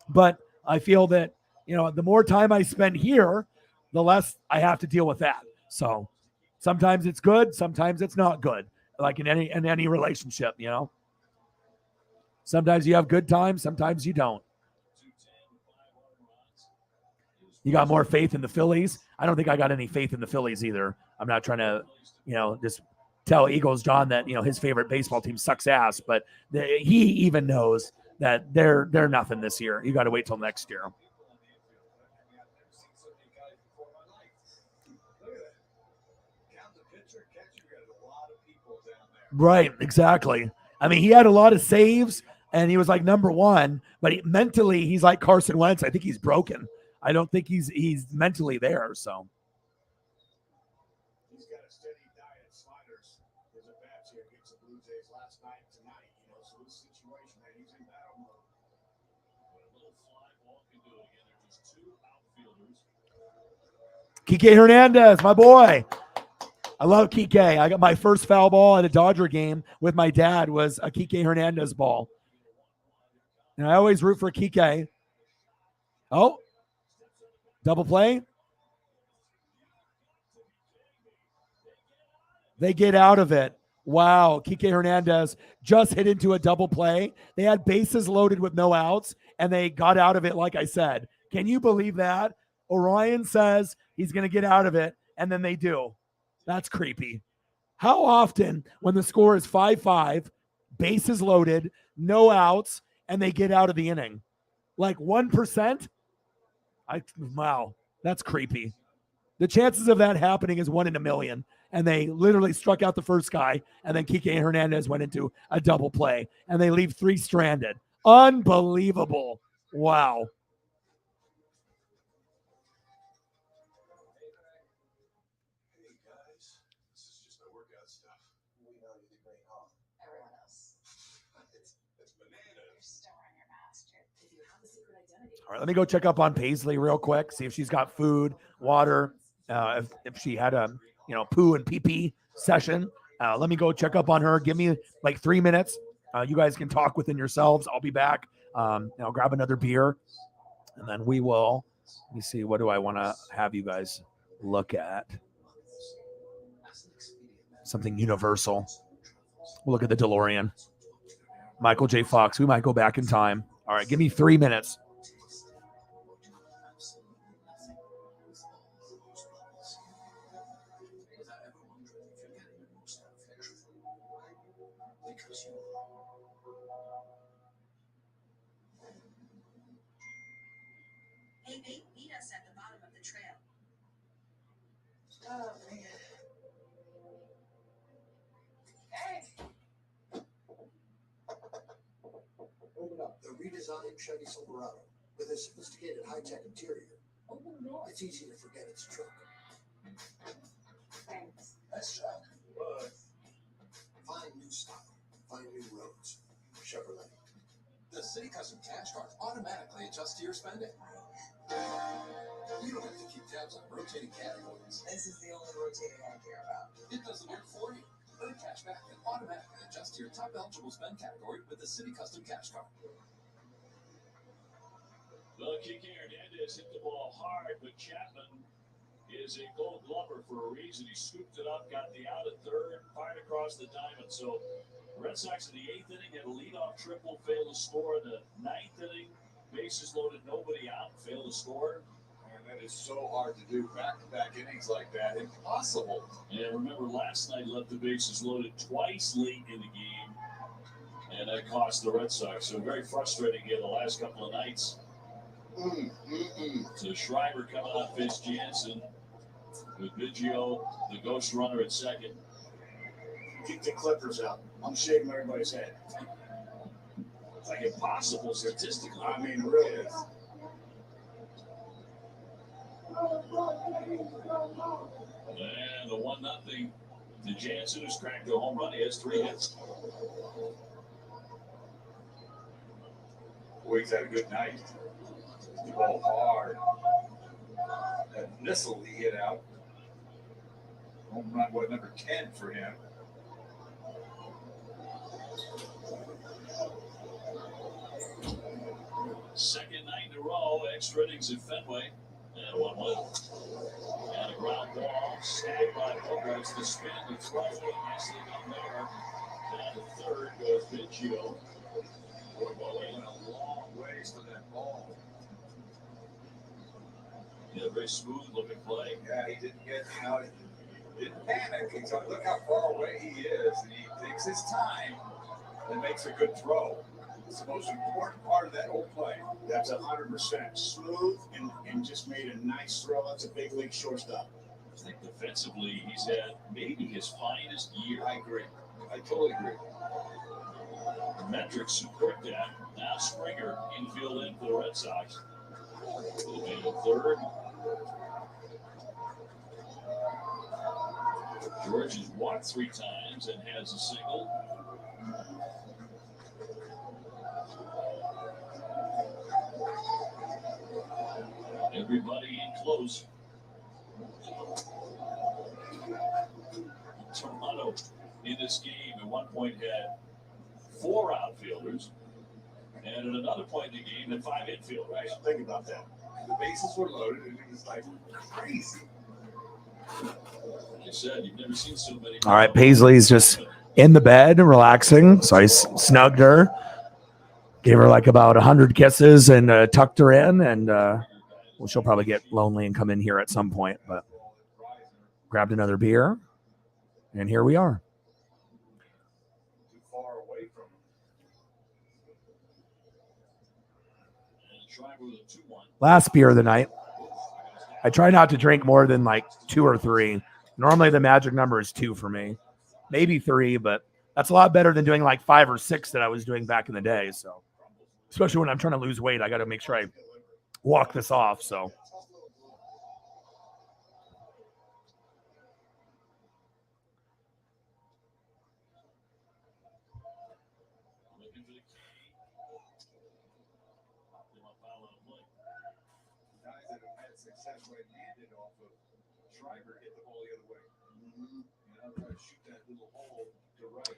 But I feel that, the more time I spend here, the less I have to deal with that. So sometimes it's good, sometimes it's not good. Like in any relationship, Sometimes you have good times, sometimes you don't. You got more faith in the Phillies? I don't think I got any faith in the Phillies either. I'm not trying to, just tell Eagles John that, his favorite baseball team sucks ass, but he even knows that they're nothing this year. You got to wait till next year. Right, exactly. I mean, he had a lot of saves, and he was like number one, but mentally, he's like Carson Wentz. I think he's broken. I don't think he's mentally there, so. He's got a steady diet of sliders. There's a bats here against the Blue Jays last night, tonight, so this situation that he's in battle mode. A little fly ball can do it again. There's 2 outfielders. Kike Hernandez, my boy. I love Kike. I got my first foul ball at a Dodger game with my dad was a Kike Hernandez ball. And I always root for Kike. Oh, double play. They get out of it. Wow, Kike Hernandez just hit into a double play. They had bases loaded with no outs, and they got out of it like I said. Can you believe that? Orion says he's going to get out of it, and then they do. That's creepy. How often when the score is 5-5, bases loaded, no outs, and they get out of the inning? Like 1%? Wow, that's creepy. The chances of that happening is 1 in a million. And they literally struck out the first guy, and then Kike Hernandez went into a double play, and they leave 3 stranded. Unbelievable. Wow. Hey guys, this is just my workout stuff. We know you're the great hall. Everyone else. It's bananas. You're still wearing your mask. If you have a secret identity. All right, let me go check up on Paisley real quick, see if she's got food, water, if she had a poo and pee session. Let me go check up on her. Give me like 3 minutes. You guys can talk within yourselves. I'll be back. I'll grab another beer, and then we will. Let me see. What do I want to have you guys look at? Something universal. We'll look at the DeLorean. Michael J. Fox. We might go back in time. All right, give me 3 minutes. Hey, mate, meet us at the bottom of the trail. Oh, man. Hey. Open up the redesigned Chevy Silverado with a sophisticated high-tech interior. Open the door. It's easy to forget it's a truck. Thanks. Nice job. Find new style. Find new roads. Chevrolet. The City Custom Cash Card automatically adjusts to your spending. You don't have to keep tabs on rotating categories. This is the only rotating I care about. It does the work for you. Earn cash back and automatically adjust to your top eligible spend category with the City Custom Cash Card. Well, Kike Hernandez hit the ball hard, but Chapman is a Gold Glover for a reason. He scooped it up, got the out at third, fired across the diamond. So Red Sox in the 8th inning had a leadoff triple, failed to score. In the 9th inning, bases loaded, nobody out, failed to score. And that is so hard to do. Back-to-back innings like that, impossible. And remember, last night left the bases loaded twice late in the game, and that cost the Red Sox. So very frustrating here the last couple of nights. So Schreiber coming off Fitz Jansen with Biggio, the ghost runner at second. Keep the Clippers out. I'm shaving everybody's head. It's like impossible statistically. I mean, it really is. And the 1-0 to Jansen, who's cracked a home run. He has 3 hits. Boyd's had a good night. The ball hard. That missile he hit out. Home run, number 10 for him. Second night in a row, extra innings at Fenway. And 1-1. And a ground ball, snagged by Bogarts. The spin, the throw, nicely done there. Down to third goes Biggio. Boy, went a long ways for that ball. Yeah, very smooth looking play. Yeah, he didn't get out. He didn't panic. He thought, look how far away he is. And he takes his time and makes a good throw. It's the most important part of that whole play. That's 100% smooth and just made a nice throw. That's a big league shortstop. I think defensively, he's had maybe his finest year. I agree. I totally agree. The metrics support that. Now Springer infield in for the Red Sox. Will be the third. George has walked 3 times and has a single. Everybody in close. Toronto in this game at one point had 4 outfielders, and at another point in the game had 5 infielders. Right. Think about that. The bases were loaded, and it was like crazy. Like I said, you've never seen so many. All right, Paisley's just in the bed, relaxing. So I snugged her, gave her like about 100 kisses, and tucked her in. And well, she'll probably get lonely and come in here at some point. But grabbed another beer, and here we are. Too far away from Last beer of the night. I try not to drink more than like 2 or 3. Normally the magic number is 2 for me, maybe 3, but that's a lot better than doing like 5 or 6 that I was doing back in the day. So, especially when I'm trying to lose weight, I got to make sure I walk this off. So, guys that have had success right-handed off of Schreiber hit the ball the other way. You know, try to shoot that little hole to right.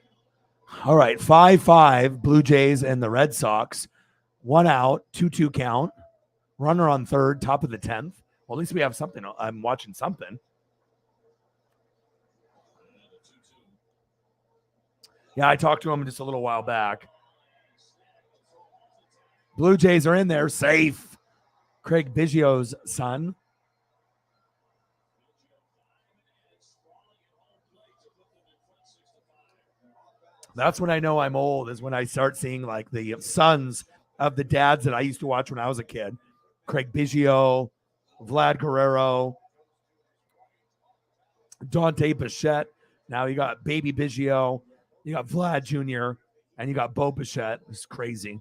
all right, 5-5 Blue Jays and the Red Sox. 1 out, 2-2 count. Runner on third, top of the 10th. Well, at least we have something. I'm watching something. Yeah, I talked to him just a little while back. Blue Jays are in there, safe. Craig Biggio's son. That's when I know I'm old, is when I start seeing like the sons of the dads that I used to watch when I was a kid. Craig Biggio, Vlad Guerrero. Dante Bichette. Now you got Baby Biggio. You got Vlad Jr. And you got Bo Bichette. It's crazy.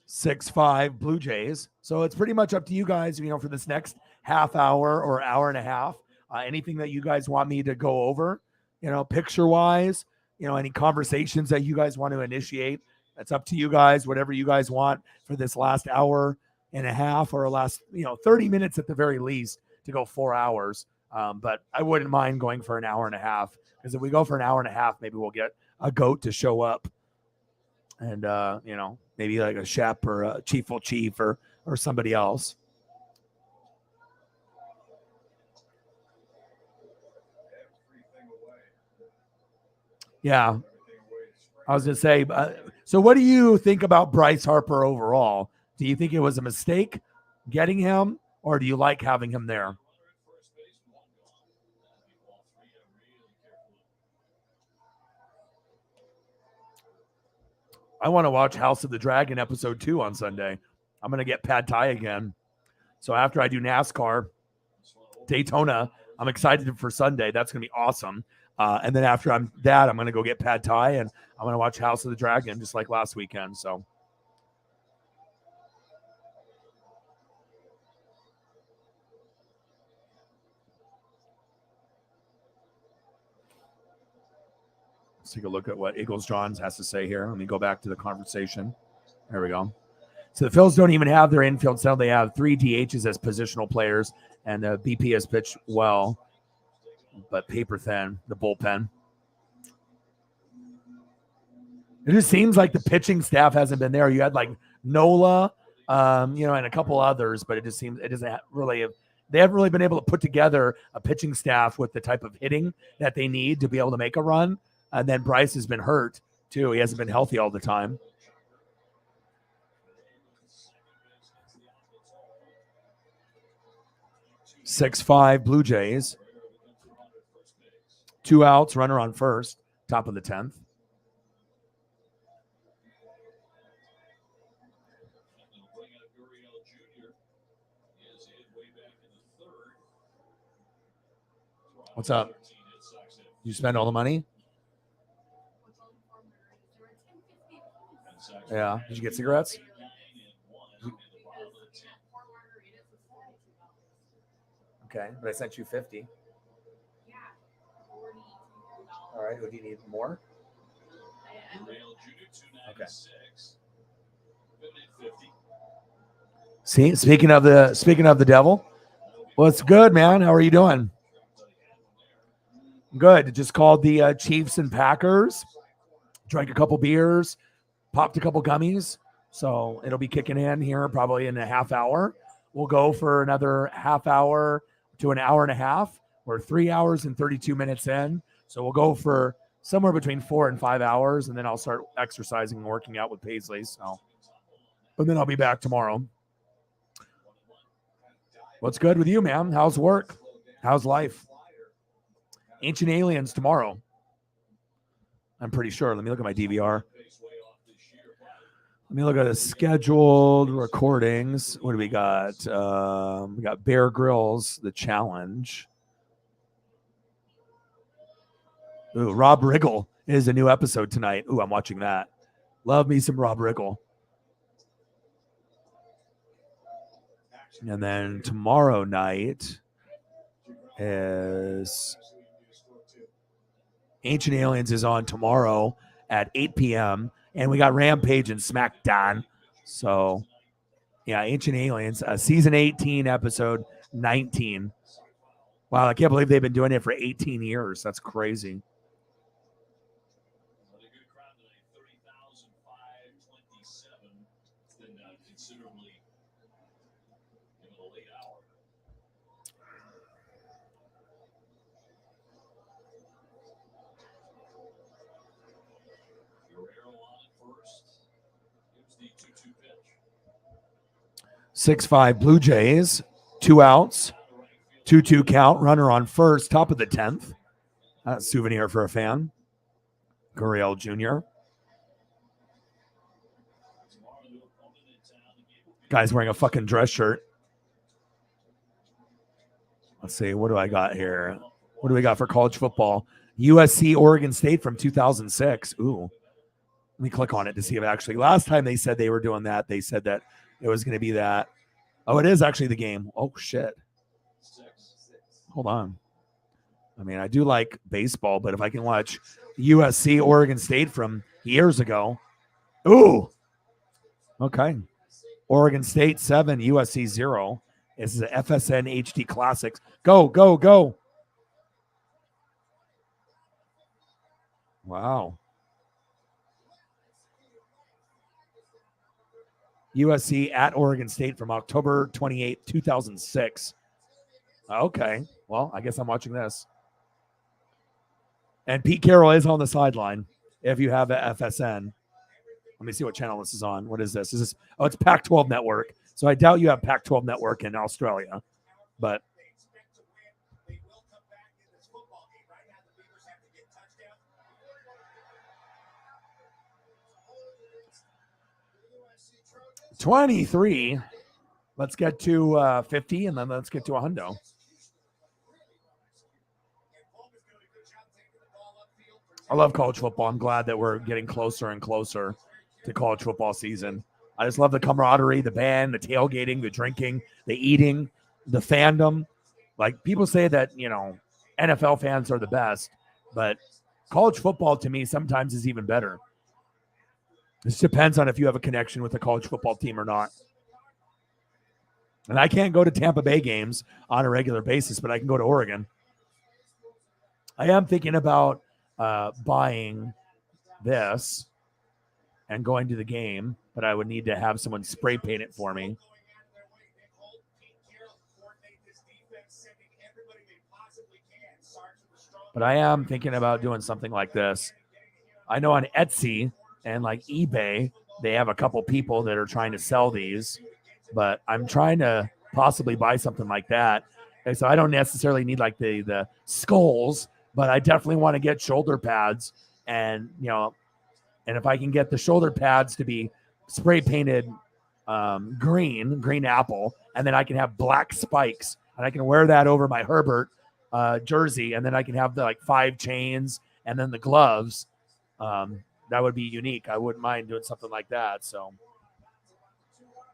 (6-5) Blue Jays. So it's pretty much up to you guys, for this next half hour or hour and a half. Anything that you guys want me to go over, picture wise, any conversations that you guys want to initiate. That's up to you guys, whatever you guys want for this last hour and a half or last, 30 minutes at the very least to go 4 hours. But I wouldn't mind going for an hour and a half, because if we go for an hour and a half, maybe we'll get a GOAT to show up. And, maybe like a Shep or a Chief or somebody else. Yeah. I was going to say, so what do you think about Bryce Harper overall? Do you think it was a mistake getting him, or do you like having him there? I want to watch House of the Dragon episode 2 on Sunday. I'm going to get pad thai again. So after I do NASCAR, Daytona, I'm excited for Sunday. That's going to be awesome. And then after I'm going to go get pad thai, and I'm going to watch House of the Dragon just like last weekend. So let's take a look at what Eagles Johns has to say here. Let me go back to the conversation. There we go. So the Phils don't even have their infield settled. They have 3 DHs as positional players, and the BP has pitched well, but paper thin, the bullpen. It just seems like the pitching staff hasn't been there. You had like Nola, and a couple others, but it just seems they haven't really been able to put together a pitching staff with the type of hitting that they need to be able to make a run. And then Bryce has been hurt too. He hasn't been healthy all the time. 6-5 Blue Jays. 2 outs, runner on first, top of the 10th. What's up? You spend all the money? Yeah. Did you get cigarettes? Okay, but I sent you 50. All right. Do you need more? Okay. See, speaking of the devil, what's good, man? How are you doing? Good. Just called the Chiefs and Packers. Drank a couple beers, popped a couple gummies. So it'll be kicking in here probably in a half hour. We'll go for another half hour to an hour and a half. We're 3 hours and 32 minutes in. So we'll go for somewhere between 4 and 5 hours, and then I'll start exercising and working out with Paisley. So, and then I'll be back tomorrow. What's good with you, man? How's work? How's life? Ancient Aliens tomorrow. I'm pretty sure. Let me look at my DVR. Let me look at the scheduled recordings. What do we got? We got Bear Grylls, The Challenge. Ooh, Rob Riggle is a new episode tonight. Ooh, I'm watching that. Love me some Rob Riggle. And then tomorrow night is Ancient Aliens is on tomorrow at 8 p.m. And we got Rampage and SmackDown. So, yeah, Ancient Aliens, season 18, episode 19. Wow, I can't believe they've been doing it for 18 years. That's crazy. Six 6-5 Blue Jays, 2 outs, 2-2 count, runner on first, top of the 10th. Souvenir for a fan. Gurriel Jr. Guy's wearing a fucking dress shirt. Let's see. What do I got here? What do we got for college football? USC Oregon State from 2006. Ooh. Let me click on it to see if actually last time they said they were doing that, they said that it was going to be that. Oh, it is actually the game. Oh, shit. Hold on. I mean, I do like baseball, but if I can watch USC Oregon State from years ago. Ooh. Okay. Oregon State 7, USC 0. This is an FSN HD Classics. Go, go, go. Wow. USC at Oregon State from October 28, 2006. Okay. Well, I guess I'm watching this. And Pete Carroll is on the sideline if you have a FSN. Let me see what channel this is on. What is this? Is this? Oh, it's Pac-12 Network. So I doubt you have Pac-12 Network in Australia. But $23. Let's get to 50, and then let's get to a hundo. I love college football. I'm glad that we're getting closer and closer to college football season. I just love the camaraderie, the band, the tailgating, the drinking, the eating, the fandom. Like, people say that, you know, NFL fans are the best, but college football to me sometimes is even better. This depends on if you have a connection with a college football team or not. And I can't go to Tampa Bay games on a regular basis, but I can go to Oregon. I am thinking about buying this and going to the game, but I would need to have someone spray paint it for me. But I am thinking about doing something like this. I know on Etsy and like eBay, they have a couple people that are trying to sell these, but I'm trying to possibly buy something like that. And so I don't necessarily need like the skulls, but I definitely want to get shoulder pads, and, you know, and if I can get the shoulder pads to be spray painted green apple, and then I can have black spikes, and I can wear that over my Herbert jersey, and then I can have the like 5 chains and then the gloves. That would be unique. I wouldn't mind doing something like that. So,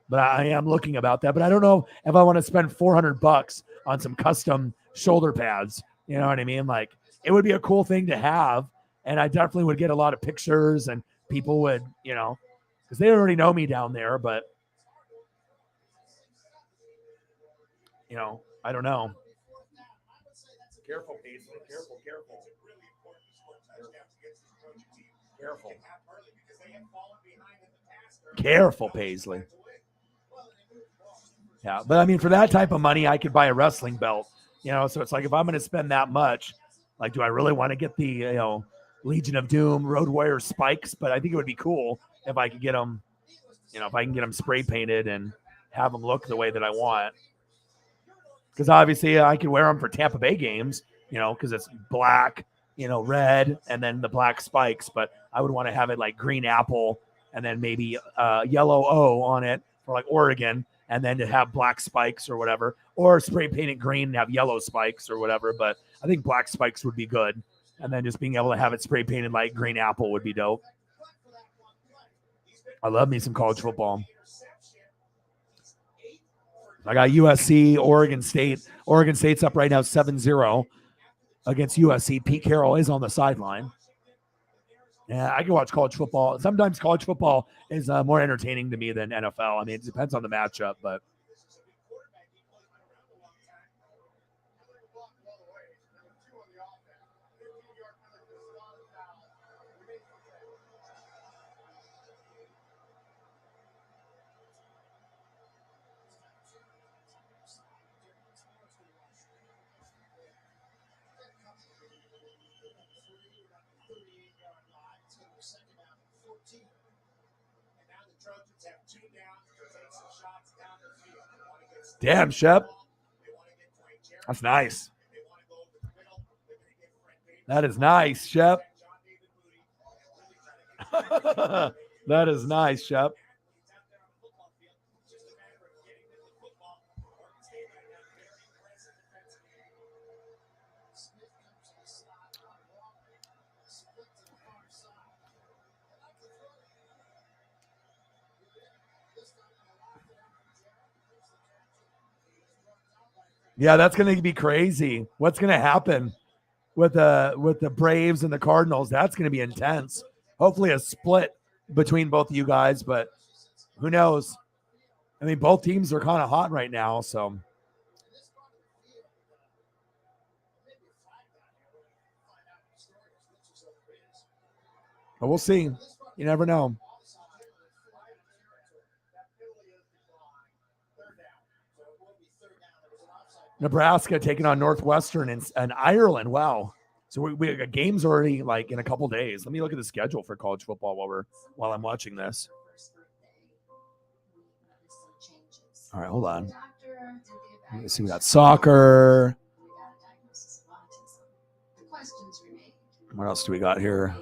but I am looking about that, but I don't know if I want to spend $400 on some custom shoulder pads. You know what I mean? Like, it would be a cool thing to have. And I definitely would get a lot of pictures, and people would, you know, because they already know me down there, but, you know, I don't know. Careful, Paisley. Careful. Careful, Paisley. Yeah, but I mean, for that type of money, I could buy a wrestling belt, you know, so it's like, if I'm going to spend that much, like, do I really want to get the, you know, Legion of Doom Road Warrior spikes? But I think it would be cool if I could get them, you know, if I can get them spray painted and have them look the way that I want. Because obviously I could wear them for Tampa Bay games, you know, because it's black, you know, red, and then the black spikes. But I would want to have it like green apple, and then maybe yellow O on it for like Oregon, and then to have black spikes or whatever, or spray paint it green and have yellow spikes or whatever. But I think black spikes would be good. And then just being able to have it spray painted like green apple would be dope. I love me some college football. I got USC, Oregon State. Oregon State's up right now 7-0 against USC. Pete Carroll is on the sideline. Yeah, I can watch college football. Sometimes college football is more entertaining to me than NFL. I mean, it depends on the matchup, but damn, Shep. That's nice. That is nice, Shep. That is nice, Shep. Yeah, that's going to be crazy. What's going to happen with the Braves and the Cardinals? That's going to be intense. Hopefully a split between both of you guys, but who knows? I mean, both teams are kind of hot right now, so. But we'll see. You never know. Nebraska taking on Northwestern and Ireland. Wow. So we got games already like in a couple days. Let me look at the schedule for college football while I'm watching this. All right, hold on. Let me see. We got soccer. What else do we got here?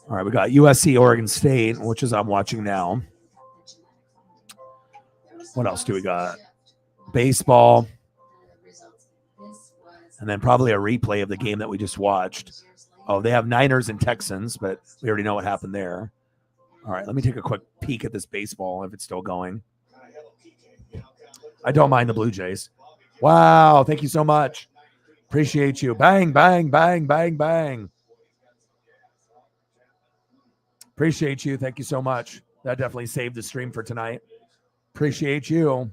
All right, we got USC, Oregon State, which is I'm watching now. What else do we got? Baseball. And then probably a replay of the game that we just watched. Oh, they have Niners and Texans, but we already know what happened there. All right, let me take a quick peek at this baseball if it's still going. I don't mind the Blue Jays. Wow, thank you so much. Appreciate you. Bang, bang, bang, bang, bang. Appreciate you. Thank you so much. That definitely saved the stream for tonight. Appreciate you.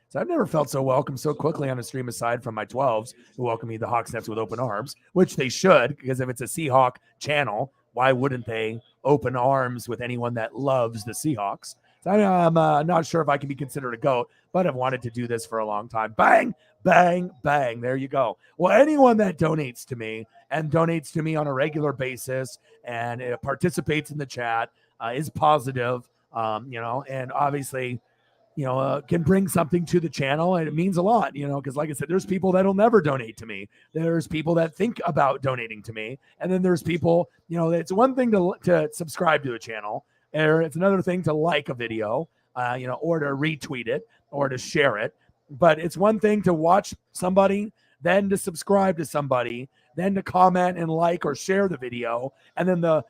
So I've never felt so welcome so quickly on a stream aside from my 12s who welcome me the Hawks Nets with open arms, which they should, because if it's a Seahawk channel, why wouldn't they open arms with anyone that loves the Seahawks? So I'm not sure if I can be considered a GOAT, but I've wanted to do this for a long time. Bang, bang, bang. There you go. Well, anyone that donates to me and donates to me on a regular basis and participates in the chat is positive, and obviously, can bring something to the channel, and it means a lot, because like I said, there's people that'll never donate to me. There's people that think about donating to me. And then there's people, it's one thing to subscribe to a channel, or it's another thing to like a video, or to retweet it or to share it. But it's one thing to watch somebody, then to subscribe to somebody, then to comment and like or share the video. And then the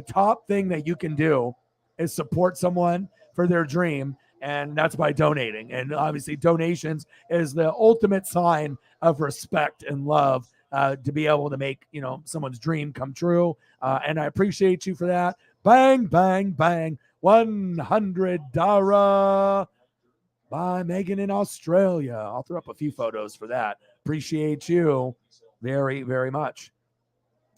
top thing that you can do is support someone for their dream. And that's by donating. And obviously donations is the ultimate sign of respect and love to be able to make, someone's dream come true. And I appreciate you for that. Bang, bang, bang. $100 by Megan in Australia. I'll throw up a few photos for that. Appreciate you very, very much.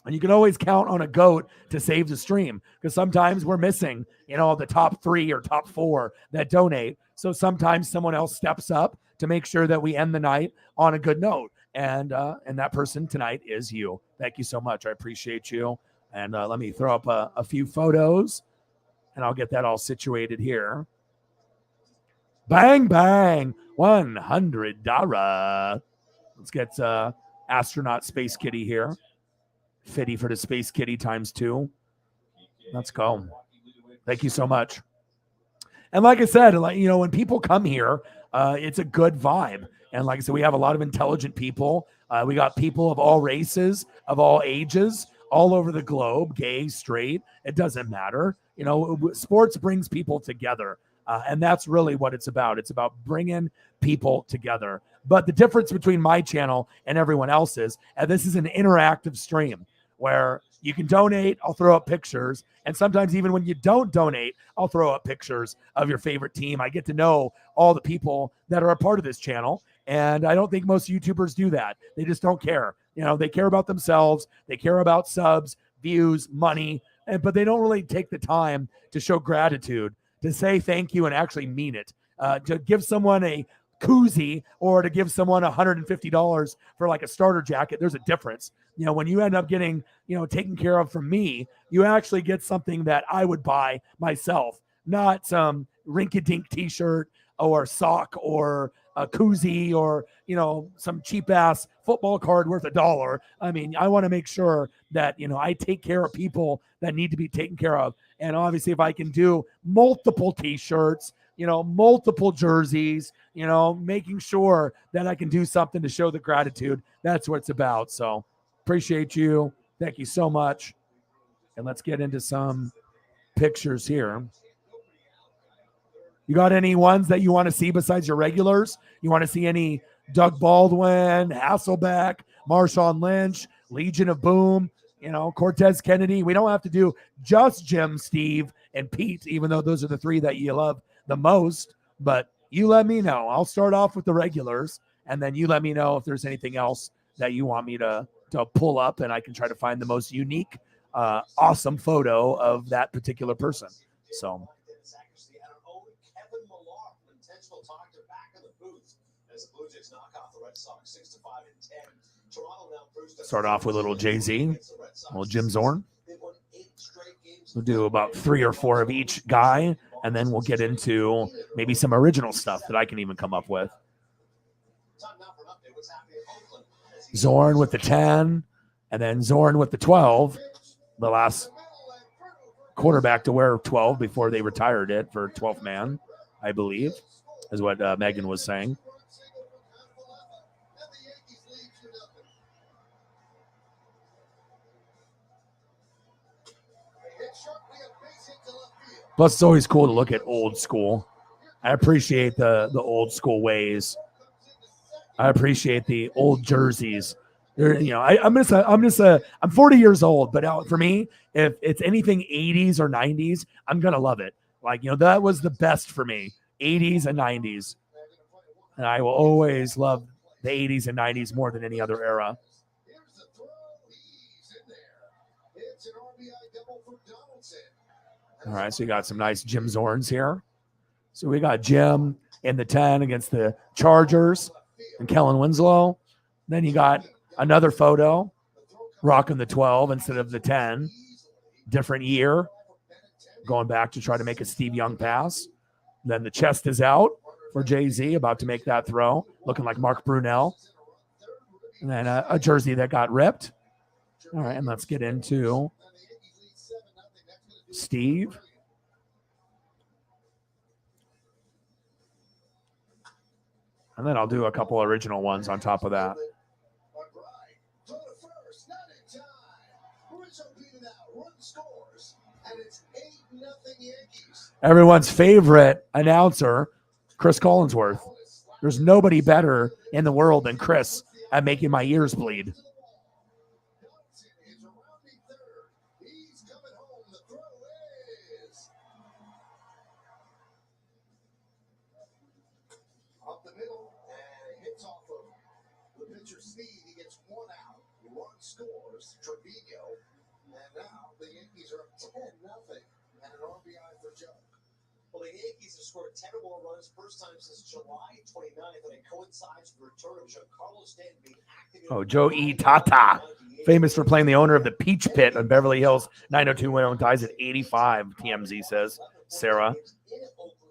And you can always count on a GOAT to save the stream, because sometimes we're missing, the top 3 or top 4 that donate. So sometimes someone else steps up to make sure that we end the night on a good note. And that person tonight is you. Thank you so much. I appreciate you. And let me throw up a few photos, and I'll get that all situated here. Bang, bang. $100. Let's get astronaut Space Kitty here. Fitty for the Space Kitty ×2. Let's go. Thank you so much. And like I said, when people come here, it's a good vibe. And like I said, we have a lot of intelligent people. We got people of all races, of all ages, all over the globe, gay, straight. It doesn't matter. Sports brings people together. And that's really what it's about. It's about bringing people together. But the difference between my channel and everyone else's, and this is an interactive stream where you can donate, I'll throw up pictures. And sometimes even when you don't donate, I'll throw up pictures of your favorite team. I get to know all the people that are a part of this channel. And I don't think most YouTubers do that. They just don't care. They care about themselves. They care about subs, views, money, but they don't really take the time to show gratitude, to say thank you and actually mean it, to give someone a koozie or to give someone $150 for like a starter jacket. There's a difference. When you end up getting, taken care of from me, you actually get something that I would buy myself, not some rinky-dink t-shirt or sock or a koozie or, some cheap ass football card worth $1. I mean, I want to make sure that, I take care of people that need to be taken care of. And obviously if I can do multiple t-shirts, multiple jerseys, making sure that I can do something to show the gratitude. That's what it's about. So appreciate you. Thank you so much. And let's get into some pictures here. You got any ones that you want to see besides your regulars? You want to see any Doug Baldwin, Hasselbeck, Marshawn Lynch, Legion of Boom, Cortez Kennedy? We don't have to do just Jim, Steve, and Pete, even though those are the three that you love the most. But you let me know. I'll start off with the regulars, and then you let me know if there's anything else that you want me to pull up, and I can try to find the most unique, awesome photo of that particular person. So start off with a little Jay-Z, a little Jim Zorn. We'll do about 3 or 4 of each guy, and then we'll get into maybe some original stuff that I can even come up with. Zorn with the 10, and then Zorn with the 12, the last quarterback to wear 12 before they retired it for 12th man, I believe, is what Megan was saying. Plus, it's always cool to look at old school. I appreciate the old school ways. I appreciate the old jerseys. I'm 40 years old, but for me, if it's anything 80s or 90s, I'm gonna love it. That was the best for me, 80s and 90s, and I will always love the 80s and 90s more than any other era. All right, so you got some nice Jim Zorns here. So we got Jim in the 10 against the Chargers and Kellen Winslow. Then you got another photo rocking the 12 instead of the 10. Different year, going back to try to make a Steve Young pass. Then the chest is out for Jay-Z, about to make that throw, looking like Mark Brunell. And then a jersey that got ripped. All right, and let's get into Steve. And then I'll do a couple original ones on top of that. Everyone's favorite announcer, Chris Collinsworth. There's nobody better in the world than Chris at making my ears bleed. Scores Trevino, and now the Yankees are up 10-0, and an RBI for Joe. Well, the Yankees have scored 10 or more runs first time since July 29th, and it coincides with the return of Giancarlo Stanton being activated. Oh, Joe E. Tata, famous for playing the owner of the Peach Pit on Beverly Hills 90210, dies at 85, TMZ says. Sarah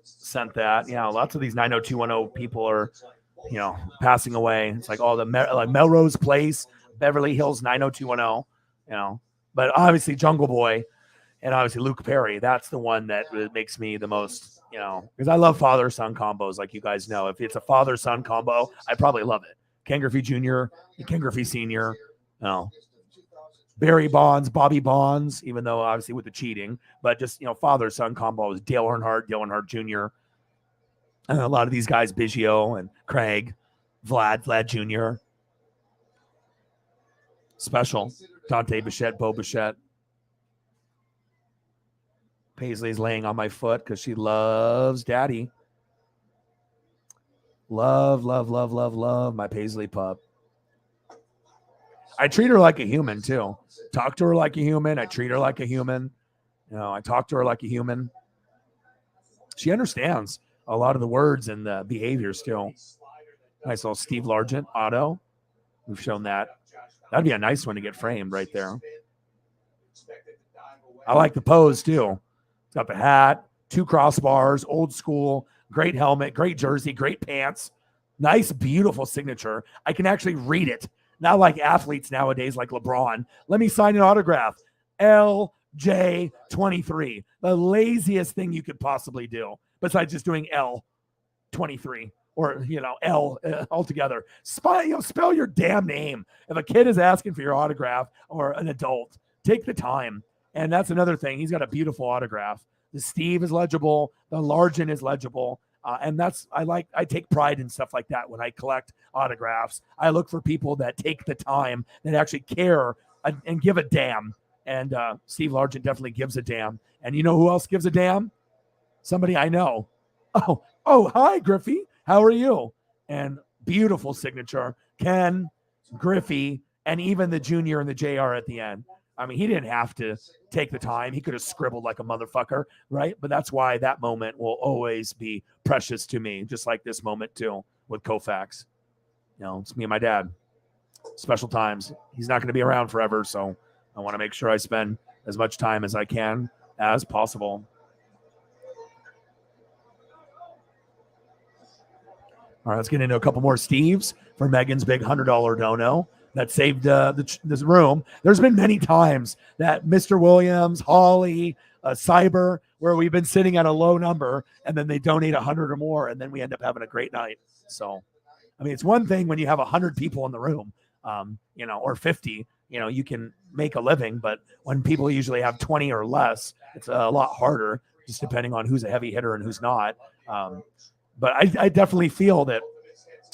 sent that. Yeah, lots of these 90210 people are, passing away. It's like all the like Melrose Place, Beverly Hills 90210, but obviously Jungle Boy and obviously Luke Perry. That's the one that makes me the most, because I love father-son combos, like you guys know. If it's a father-son combo, I probably love it. Ken Griffey Jr., Ken Griffey Sr., Barry Bonds, Bobby Bonds, even though obviously with the cheating, but just, father-son combos, Dale Earnhardt Jr., and a lot of these guys, Biggio and Craig, Vlad Jr., Special, Dante Bichette, Bo Bichette. Paisley's laying on my foot because she loves daddy. Love my Paisley pup. I treat her like a human too. Talk to her like a human. I treat her like a human. I talk to her like a human. She understands a lot of the words and the behavior still. Nice little Steve Largent auto. We've shown that. That'd be a nice one to get framed right there. I like the pose too. It's got the hat, 2 crossbars, old school, great helmet, great jersey, great pants. Nice, beautiful signature. I can actually read it. Not like athletes nowadays, like LeBron. Let me sign an autograph. LJ23. The laziest thing you could possibly do, besides just doing L23 or, L altogether. Spell your damn name. If a kid is asking for your autograph or an adult, take the time. And that's another thing. He's got a beautiful autograph. The Steve is legible. The Largent is legible. And I take pride in stuff like that when I collect autographs. I look for people that take the time, that actually care and give a damn. And Steve Largent definitely gives a damn. And you know who else gives a damn? Somebody I know. Oh, hi, Griffey. How are you? And beautiful signature. Ken, Griffey, and even the Junior and the JR at the end. I mean, he didn't have to take the time. He could have scribbled like a motherfucker, right? But that's why that moment will always be precious to me, just like this moment too with Koufax. It's me and my dad. Special times. He's not going to be around forever, so I want to make sure I spend as much time as I can as possible. All right, let's get into a couple more Steves for Megan's big $100 dono that saved this room. There's been many times that Mr. Williams, Holly, Cyber, where we've been sitting at a low number and then they donate 100 or more and then we end up having a great night. So, I mean, it's one thing when you have 100 people in the room, or 50, you can make a living, but when people usually have 20 or less, it's a lot harder, just depending on who's a heavy hitter and who's not. But I definitely feel that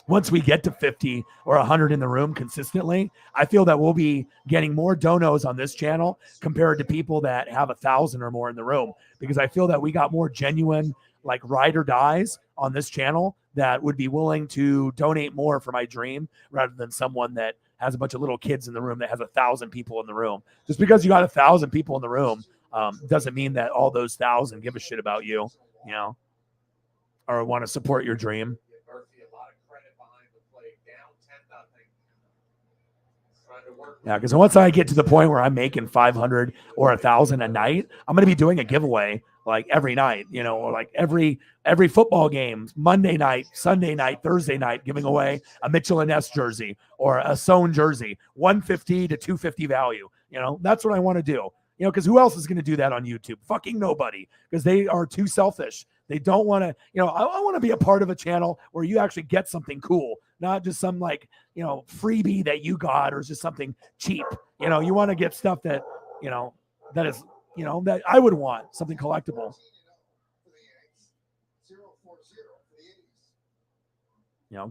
once we get to 50 or 100 in the room consistently, I feel that we'll be getting more donos on this channel compared to people that have 1,000 or more in the room, because I feel that we got more genuine, like ride or dies on this channel that would be willing to donate more for my dream rather than someone that has a bunch of little kids in the room that has 1,000 people in the room. Just because you got 1,000 people in the room doesn't mean that all those 1,000 give a shit about you, or want to support your dream. Yeah, because once I get to the point where I'm making 500 or 1,000 a night, I'm going to be doing a giveaway like every night, or like every football game, Monday night, Sunday night, Thursday night, giving away a Mitchell & Ness jersey or a sewn jersey, 150 to 250 value. That's what I want to do. Because who else is going to do that on YouTube? Fucking nobody, because they are too selfish. They don't want to, I want to be a part of a channel where you actually get something cool, not just some freebie that you got or just something cheap. You want to get stuff that, that is, that I would want, something collectible.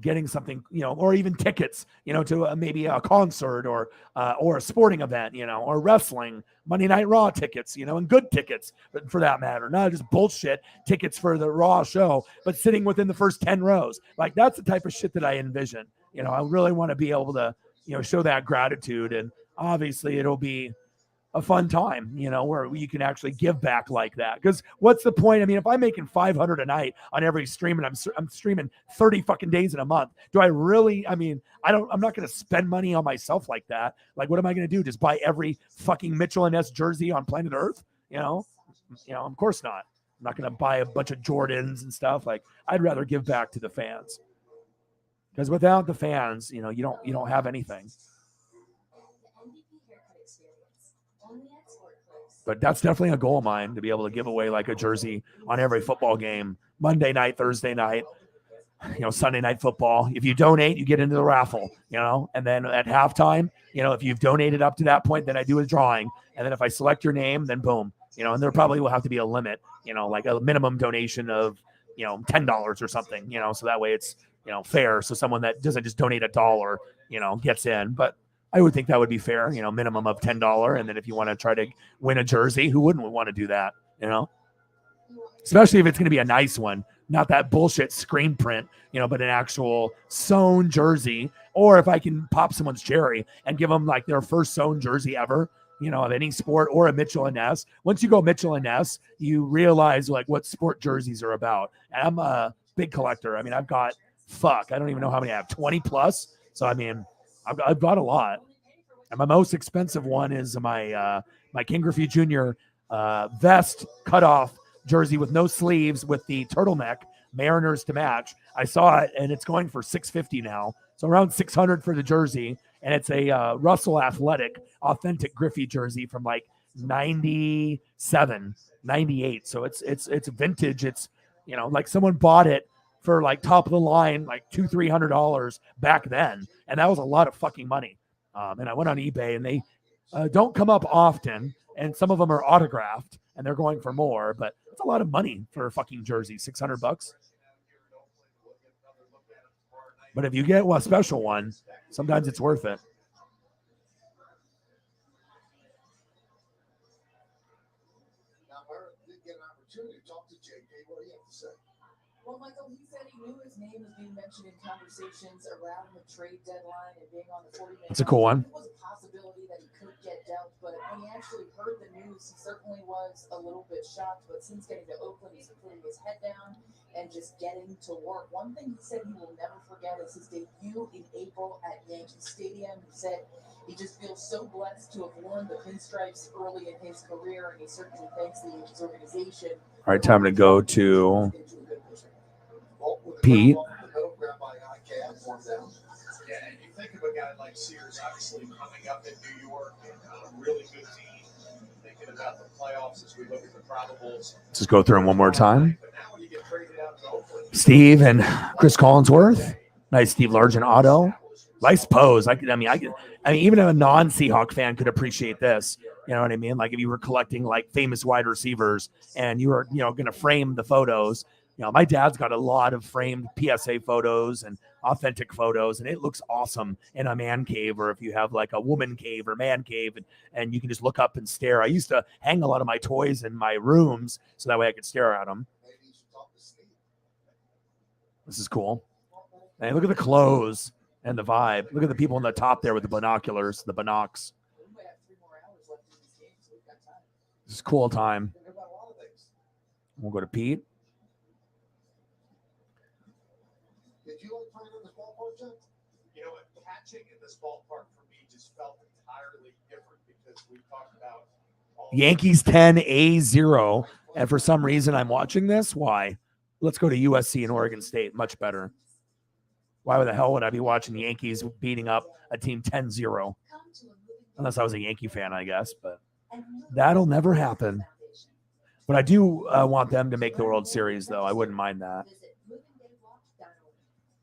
Getting something, or even tickets, to maybe a concert or a sporting event, or wrestling, Monday Night Raw tickets, and good tickets for that matter, not just bullshit tickets for the Raw show, but sitting within the first 10 rows. Like that's the type of shit that I envision. I really want to be able to, show that gratitude, and obviously it'll be a fun time, where you can actually give back like that. Because what's the point? I mean, if I'm making 500 a night on every stream and I'm streaming 30 fucking days in a month, do I really? I mean, I'm not going to spend money on myself like that. Like, what am I going to do? Just buy every fucking Mitchell & Ness jersey on planet Earth? Of course not. I'm not going to buy a bunch of Jordans and stuff. Like, I'd rather give back to the fans. Because without the fans, you don't have anything. But that's definitely a goal of mine, to be able to give away like a jersey on every football game, Monday night, Thursday night, Sunday night football. If you donate, you get into the raffle, and then at halftime, if you've donated up to that point, then I do a drawing. And then if I select your name, then boom, and there probably will have to be a limit, like a minimum donation of, $10 or something, so that way it's, fair. So someone that doesn't just donate $1, gets in. But I would think that would be fair, minimum of $10. And then if you want to try to win a jersey, who wouldn't want to do that, Especially if it's going to be a nice one, not that bullshit screen print, but an actual sewn jersey. Or if I can pop someone's cherry and give them like their first sewn jersey ever, of any sport, or a Mitchell & Ness. Once you go Mitchell & Ness, you realize like what sport jerseys are about. And I'm a big collector. I mean, I've got, I don't even know how many I have, 20 plus. So, I mean, I've got a lot. And my most expensive one is my King Griffey Jr. Vest cutoff jersey with no sleeves with the turtleneck Mariners to match. I saw it, and it's going for $650 now. So around $600 for the jersey, and it's a Russell Athletic authentic Griffey jersey from like 97, 98. So it's vintage. It's, you know, like someone bought it for like top of the line, like $200-$300 back then, and that was a lot of fucking money. And I went on eBay, and they don't come up often, and some of them are autographed, and they're going for more, but it's a lot of money for a fucking jersey, $600. But if you get a special one, sometimes it's worth it. Now, Merritt did get an opportunity to talk to JP. What do you have to say? Well, Michael, he said he knew his name was being mentioned in conversations around the trade deadline and being on the 40-man. That's a cool one. It was a possibility that he could get dealt, but when he actually heard the news, he certainly was a little bit shocked. But since getting to Oakland, he's putting his head down and just getting to work. One thing he said he will never forget is his debut in April at Yankee Stadium. He said he just feels so blessed to have worn the pinstripes early in his career, and he certainly thanks the Yankees organization. All right, time to go to Pete. Yeah, and you think of a guy like Sears, obviously coming up in New York and a really good team, thinking about the playoffs as we look at the probables. Let's just go through them one more time. But now when you get traded out to Oakland, Steve and Chris Collinsworth. Nice Steve Largent auto. Nice pose. I mean, even a non-Seahawk fan could appreciate this. You know what I mean? Like if you were collecting like famous wide receivers and you were, you know, going to frame the photos. You know, my dad's got a lot of framed PSA photos and authentic photos, and it looks awesome in a man cave, or if you have like a woman cave or man cave, and you can just look up and stare. I used to hang a lot of my toys in my rooms so that way I could stare at them. This is cool. And look at the clothes and the vibe. Look at the people on the top there with the binoculars, the binocs. This is cool time. We'll go to Pete. Did you like playing in this ballpark, Jeff? you know what, catching in this ballpark for me just felt entirely different because we talked about all Yankees 10, A0. And for some reason, I'm watching this. Why? Let's go to USC and Oregon State. Much better. Why the hell would I be watching the Yankees beating up a team 10-0? Unless I was a Yankee fan, I guess. But that'll never happen. But I do want them to make the World Series, though. I wouldn't mind that.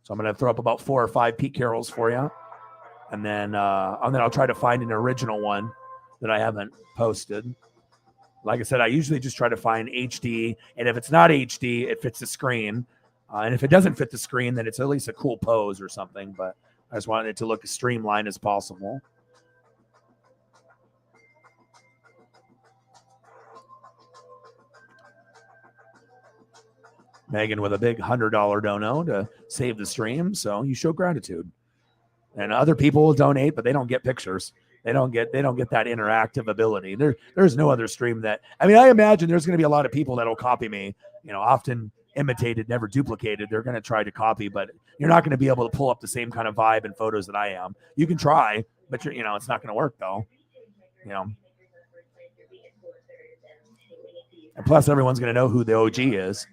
So I'm going to throw up about 4 or 5 Pete Carrolls for you. And then I'll try to find an original one that I haven't posted. Like I said, I usually just try to find HD. And if it's not HD, it fits the screen. And if it doesn't fit the screen, then it's at least a cool pose or something. But I just wanted it to look as streamlined as possible. Megan with a big $100 dono to save the stream. So you show gratitude. And other people will donate, but they don't get pictures. They don't get that interactive ability. There's no other stream that, I mean, I imagine there's going to be a lot of people that'll copy me, you know, often imitated, never duplicated. They're going to try to copy, but you're not going to be able to pull up the same kind of vibe and photos that I am. You can try, but you know, it's not going to work though. You know. And plus everyone's going to know who the OG is.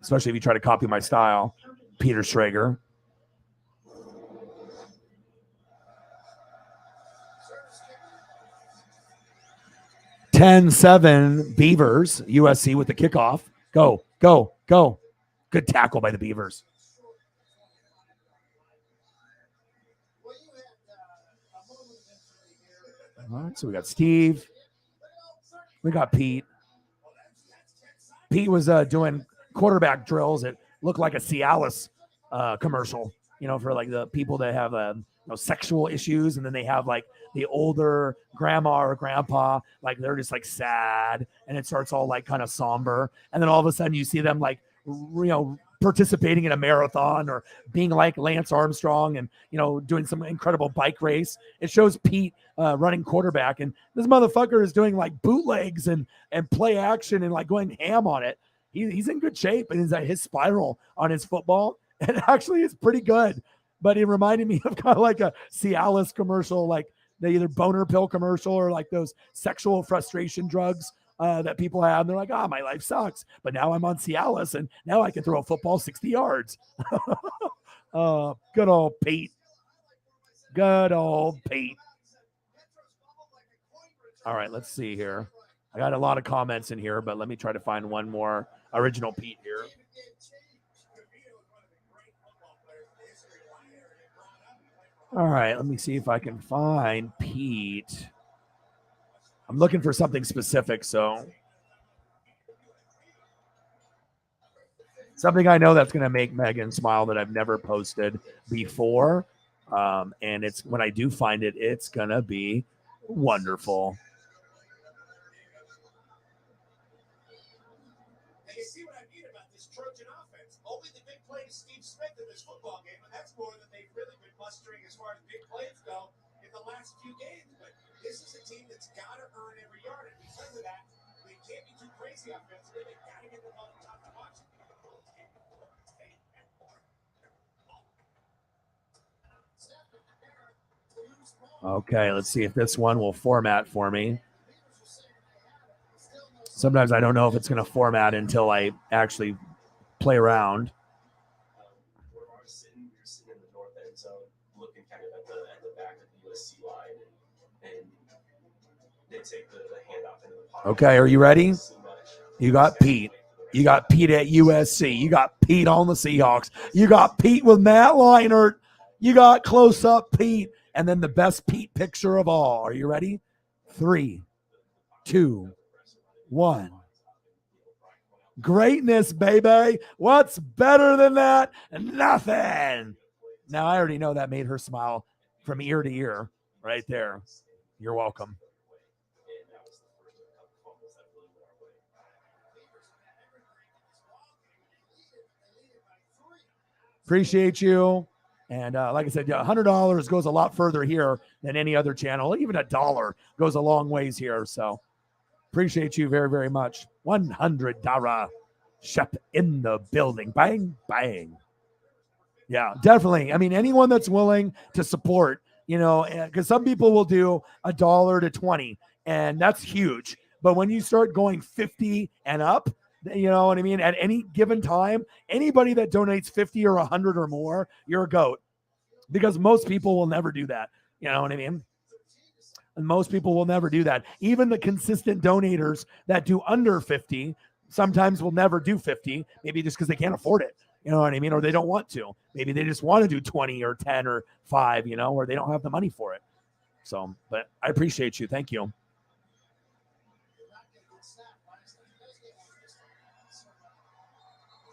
Especially if you try to copy my style. Peter Schrager. (10-7) Beavers. USC with the kickoff. Go, go, go. Good tackle by the Beavers. All right, so we got Steve. We got Pete. Pete was doing quarterback drills. It looked like a Cialis commercial, you know, for like the people that have you know, sexual issues, and then they have like the older grandma or grandpa, like they're just like sad, and it starts all like kind of somber, and then all of a sudden you see them like, you know, participating in a marathon or being like Lance Armstrong and, you know, doing some incredible bike race. It shows Pete running quarterback, and this motherfucker is doing like bootlegs and play action and like going ham on it. He's in good shape, and his spiral on his football, and actually is pretty good. But it reminded me of kind of like a Cialis commercial, like the either boner pill commercial or like those sexual frustration drugs that people have. And they're like, my life sucks. But now I'm on Cialis, and now I can throw a football 60 yards. Good old Pete. Good old Pete. All right, let's see here. I got a lot of comments in here, but let me try to find one more original Pete here. All right, let me see if I can find Pete. I'm looking for something specific, so something I know that's going to make Megan smile that I've never posted before. And it's when I do find it, it's going to be wonderful. And you see what I mean about this Trojan offense? Only the big play is Steve Smith in this football game, and that's more than they've really been mustering as far as big plays go in the last few games. But this is a team that's got to earn every yard, and because of that, they can't be too crazy offensively. They got to get the ball to top of the box. Okay, let's see if this one will format for me. Sometimes I don't know if it's going to format until I actually play around. We're sitting in the north end zone, looking kind of at the back of the USC line, and they take the handoff into the pocket. Okay, are you ready? You got Pete. You got Pete at USC. You got Pete on the Seahawks. You got Pete with Matt Leinart. You got close-up Pete. And then the best Pete picture of all. Are you ready? 3, 2, 1. Greatness, baby. What's better than that? Nothing. Now, I already know that made her smile from ear to ear right there. You're welcome. Appreciate you. And like I said, $100 goes a lot further here than any other channel. Even $1 goes a long ways here. So appreciate you very, very much. $100 Shep in the building. Bang, bang. Yeah, definitely. I mean, anyone that's willing to support, because some people will do $1 to 20, and that's huge. But when you start going 50 and up, you know what I mean? At any given time, anybody that donates 50 or 100 or more, you're a goat, because most people will never do that. You know what I mean? And most people will never do that. Even the consistent donators that do under 50 sometimes will never do 50, maybe just because they can't afford it. You know what I mean? Or they don't want to. Maybe they just want to do 20 or 10 or 5, or they don't have the money for it. So, but I appreciate you. Thank you.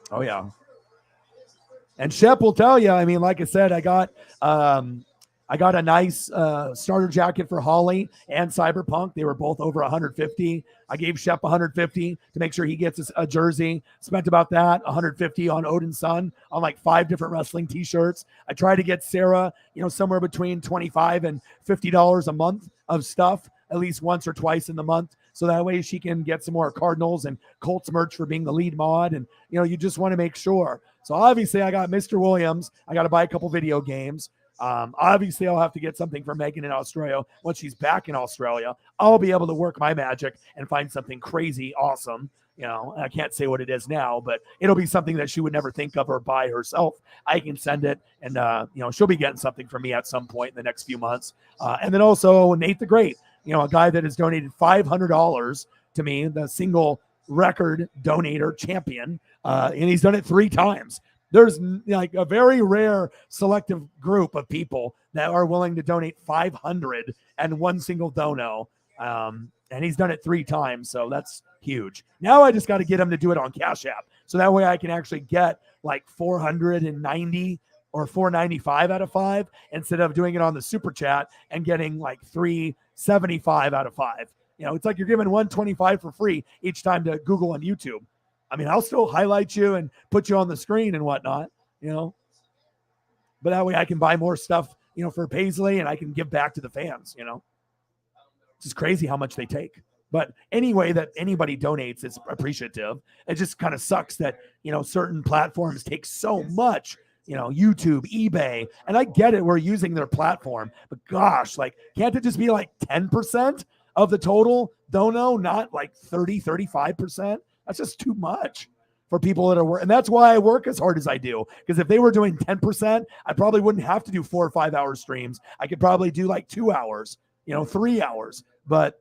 Oh, yeah. And Shep will tell you, I mean, like I said, I got a nice starter jacket for Holly and Cyberpunk. They were both over 150. I gave Shep 150 to make sure he gets a jersey. Spent about that, 150 on Odin's son on like 5 different wrestling t-shirts. I tried to get Sarah, somewhere between $25 and $50 a month of stuff, at least once or twice in the month. So that way she can get some more Cardinals and Colts merch for being the lead mod. And, you just want to make sure. So obviously I got Mr. Williams. I got to buy a couple video games. Obviously I'll have to get something for Megan in Australia. Once she's back in Australia, I'll be able to work my magic and find something crazy awesome. I can't say what it is now, but it'll be something that she would never think of or buy herself. I can send it, and, she'll be getting something from me at some point in the next few months. And then also Nate the Great, a guy that has donated $500 to me, the single record donator champion, and he's done it 3 times. There's like a very rare selective group of people that are willing to donate 500 and one single dono. And he's done it 3 times. So that's huge. Now I just got to get him to do it on Cash App. So that way I can actually get like 490 or 495 out of 5 instead of doing it on the super chat and getting like 375 out of 5. It's like you're giving 125 for free each time to Google and YouTube. I mean, I'll still highlight you and put you on the screen and whatnot, but that way I can buy more stuff, for Paisley, and I can give back to the fans, It's just crazy how much they take. But anyway, that anybody donates is appreciative. It just kind of sucks that, certain platforms take so much, YouTube, eBay, and I get it. We're using their platform, but gosh, like, can't it just be like 10% of the total, don't know, not like 30, 35%. That's just too much for people that are working. And that's why I work as hard as I do. Because if they were doing 10%, I probably wouldn't have to do 4 or 5 hour streams. I could probably do like 2 hours, 3 hours. But,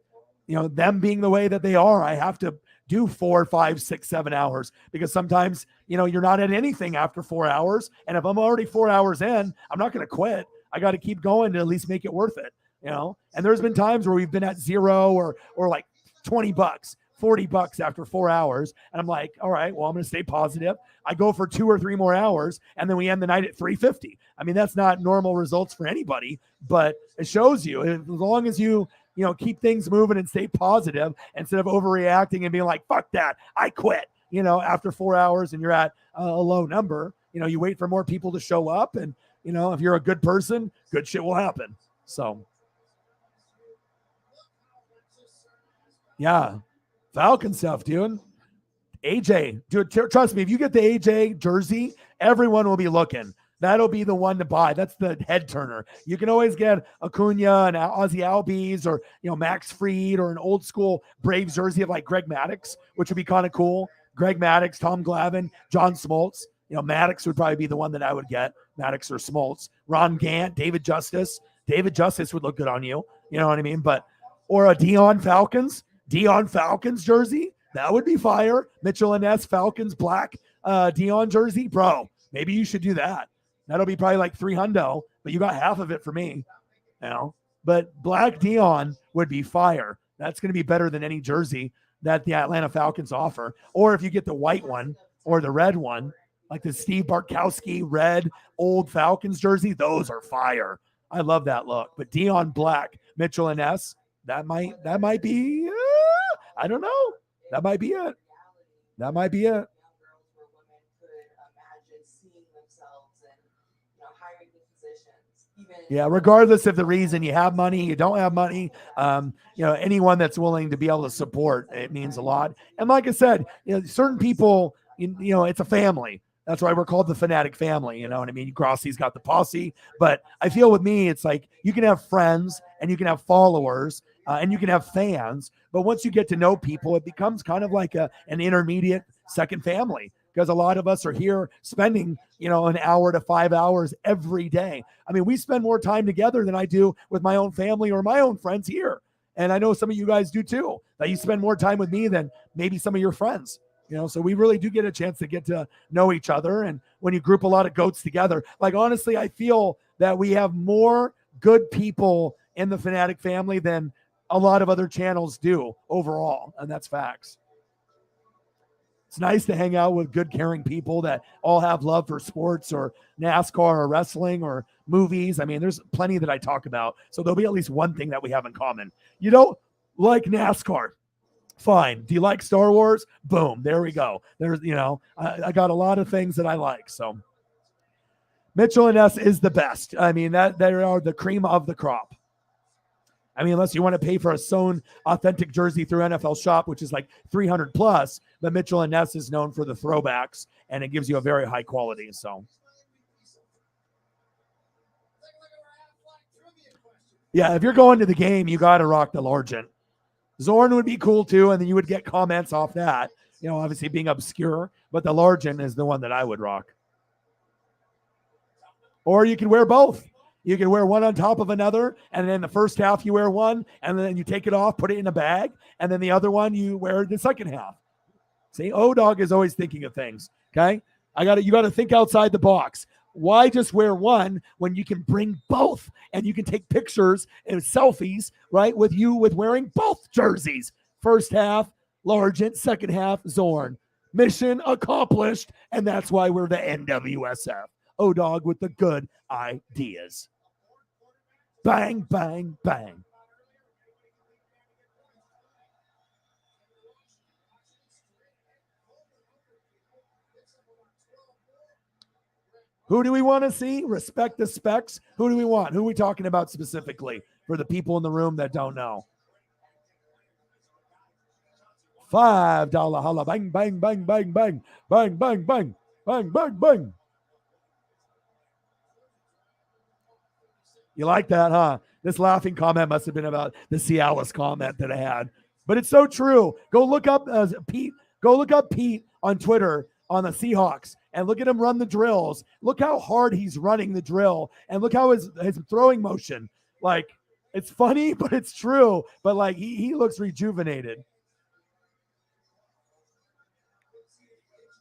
them being the way that they are, I have to do 4, 5, 6, 7 hours because sometimes, you're not at anything after 4 hours. And if I'm already 4 hours in, I'm not going to quit. I got to keep going to at least make it worth it, And there's been times where we've been at $0 or like $20, $40 after 4 hours. And I'm like, all right, well, I'm going to stay positive. I go for 2 or 3 more hours and then we end the night at 350. I mean, that's not normal results for anybody, but it shows you as long as you keep things moving and stay positive instead of overreacting and being like, fuck that, I quit, after 4 hours and you're at a low number, you wait for more people to show up. And, if you're a good person, good shit will happen. So, yeah. Falcon stuff, dude. AJ, dude, trust me, if you get the AJ jersey, everyone will be looking. That'll be the one to buy. That's the head turner. You can always get Acuna and Ozzie Albies or, Max Fried or an old school Braves jersey of like Greg Maddux, which would be kind of cool. Greg Maddux, Tom Glavine, John Smoltz. Maddux would probably be the one that I would get. Maddux or Smoltz. Ron Gant, David Justice. David Justice would look good on you. You know what I mean? Or a Deion Falcons jersey. That would be fire. Mitchell and Ness Falcons black Deion jersey. Bro, maybe you should do that. That'll be probably like $300, but you got half of it for me. But black Deion would be fire. That's going to be better than any jersey that the Atlanta Falcons offer. Or if you get the white one or the red one, like the Steve Bartkowski red old Falcons jersey, those are fire. I love that look. But Deion black, Mitchell and Ness, that might be, I don't know. That might be it. Yeah, regardless of the reason, you have money, you don't have money, anyone that's willing to be able to support, it means a lot. And like I said, certain people, it's a family. That's why we're called the Fanatic family. You know what I mean? Grossi's got the posse, but I feel with me, it's like you can have friends and you can have followers and you can have fans. But once you get to know people, it becomes kind of like an intermediate second family. Because a lot of us are here spending, an hour to 5 hours every day. I mean, we spend more time together than I do with my own family or my own friends here. And I know some of you guys do too, that you spend more time with me than maybe some of your friends. So we really do get a chance to get to know each other. And when you group a lot of goats together, like, honestly, I feel that we have more good people in the Fanatic family than a lot of other channels do overall. And that's facts. It's nice to hang out with good, caring people that all have love for sports or NASCAR or wrestling or movies. I mean, there's plenty that I talk about. So there'll be at least one thing that we have in common. You don't like NASCAR. Fine. Do you like Star Wars? Boom. There we go. There's, I got a lot of things that I like. So Mitchell and Ness is the best. I mean, they are the cream of the crop. I mean, unless you want to pay for a sewn authentic jersey through NFL Shop, which is like $300 plus, but Mitchell and Ness is known for the throwbacks, and it gives you a very high quality. So, yeah, if you're going to the game, you got to rock the Largent. Zorn would be cool too, and then you would get comments off that. Obviously being obscure, but the Largent is the one that I would rock. Or you can wear both. You can wear one on top of another, and then the first half you wear one, and then you take it off, put it in a bag, and then the other one you wear the second half. See, O-Dog is always thinking of things, okay? You got to think outside the box. Why just wear one when you can bring both, and you can take pictures and selfies, right, with wearing both jerseys. First half, Largent, second half, Zorn. Mission accomplished, and that's why we're the NWSF. O-Dog with the good ideas. Bang, bang, bang. Who do we want to see? Respect the specs. Who do we want? Who are we talking about specifically for the people in the room that don't know? $5 holla. Bang, bang, bang, bang, bang. Bang, bang, bang. Bang, bang, bang. You like that, huh? This laughing comment must have been about the Cialis comment that I had. But it's so true. Go look up Pete. Go look up Pete on Twitter on the Seahawks and look at him run the drills. Look how hard he's running the drill and look how his throwing motion. Like, it's funny, but it's true. But like he looks rejuvenated.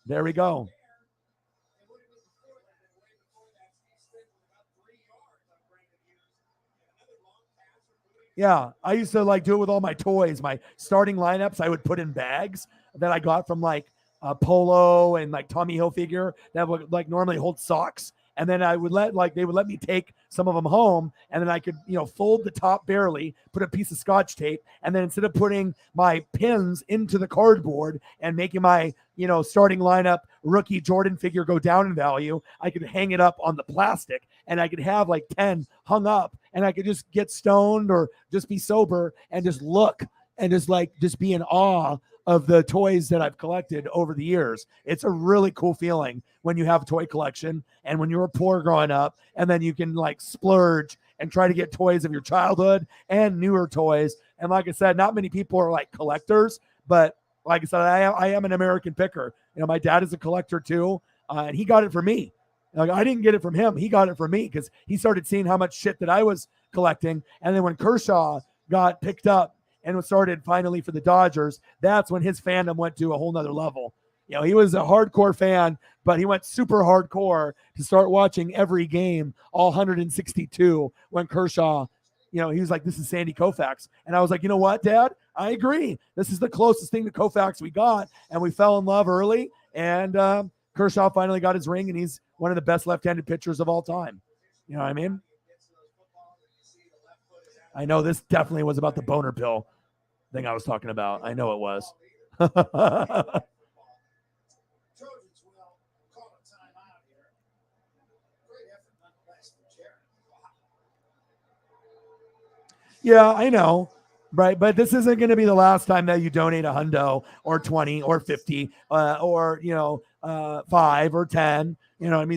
There we go. Yeah, I used to like do it with all my toys. My starting lineups, I would put in bags that I got from like Polo and like Tommy Hilfiger that would like normally hold socks. And then I would they would let me take some of them home, and then I could, fold the top barely, put a piece of Scotch tape, and then instead of putting my pins into the cardboard and making my, starting lineup rookie Jordan figure go down in value, I could hang it up on the plastic, and I could have like 10 hung up, and I could just get stoned or just be sober and just look and just be in awe of the toys that I've collected over the years. It's a really cool feeling when you have a toy collection and when you were poor growing up, and then you can like splurge and try to get toys of your childhood and newer toys. And like I said, not many people are like collectors, but like I said, I am an American picker. My dad is a collector too, and he got it for me. Like, I didn't get it from him. He got it for me because he started seeing how much shit that I was collecting. And then when Kershaw got picked up and started finally for the Dodgers, that's when his fandom went to a whole nother level. He was a hardcore fan, but he went super hardcore to start watching every game, all 162, when Kershaw, he was like, this is Sandy Koufax. And I was like, you know what, Dad? I agree. This is the closest thing to Koufax we got, and we fell in love early, and Kershaw finally got his ring, and he's one of the best left-handed pitchers of all time. You know what I mean? I know this definitely was about the boner pill thing I was talking about. I know it was. Yeah, I know. Right. But this isn't going to be the last time that you donate $100 or 20 or 50 or, 5 or 10.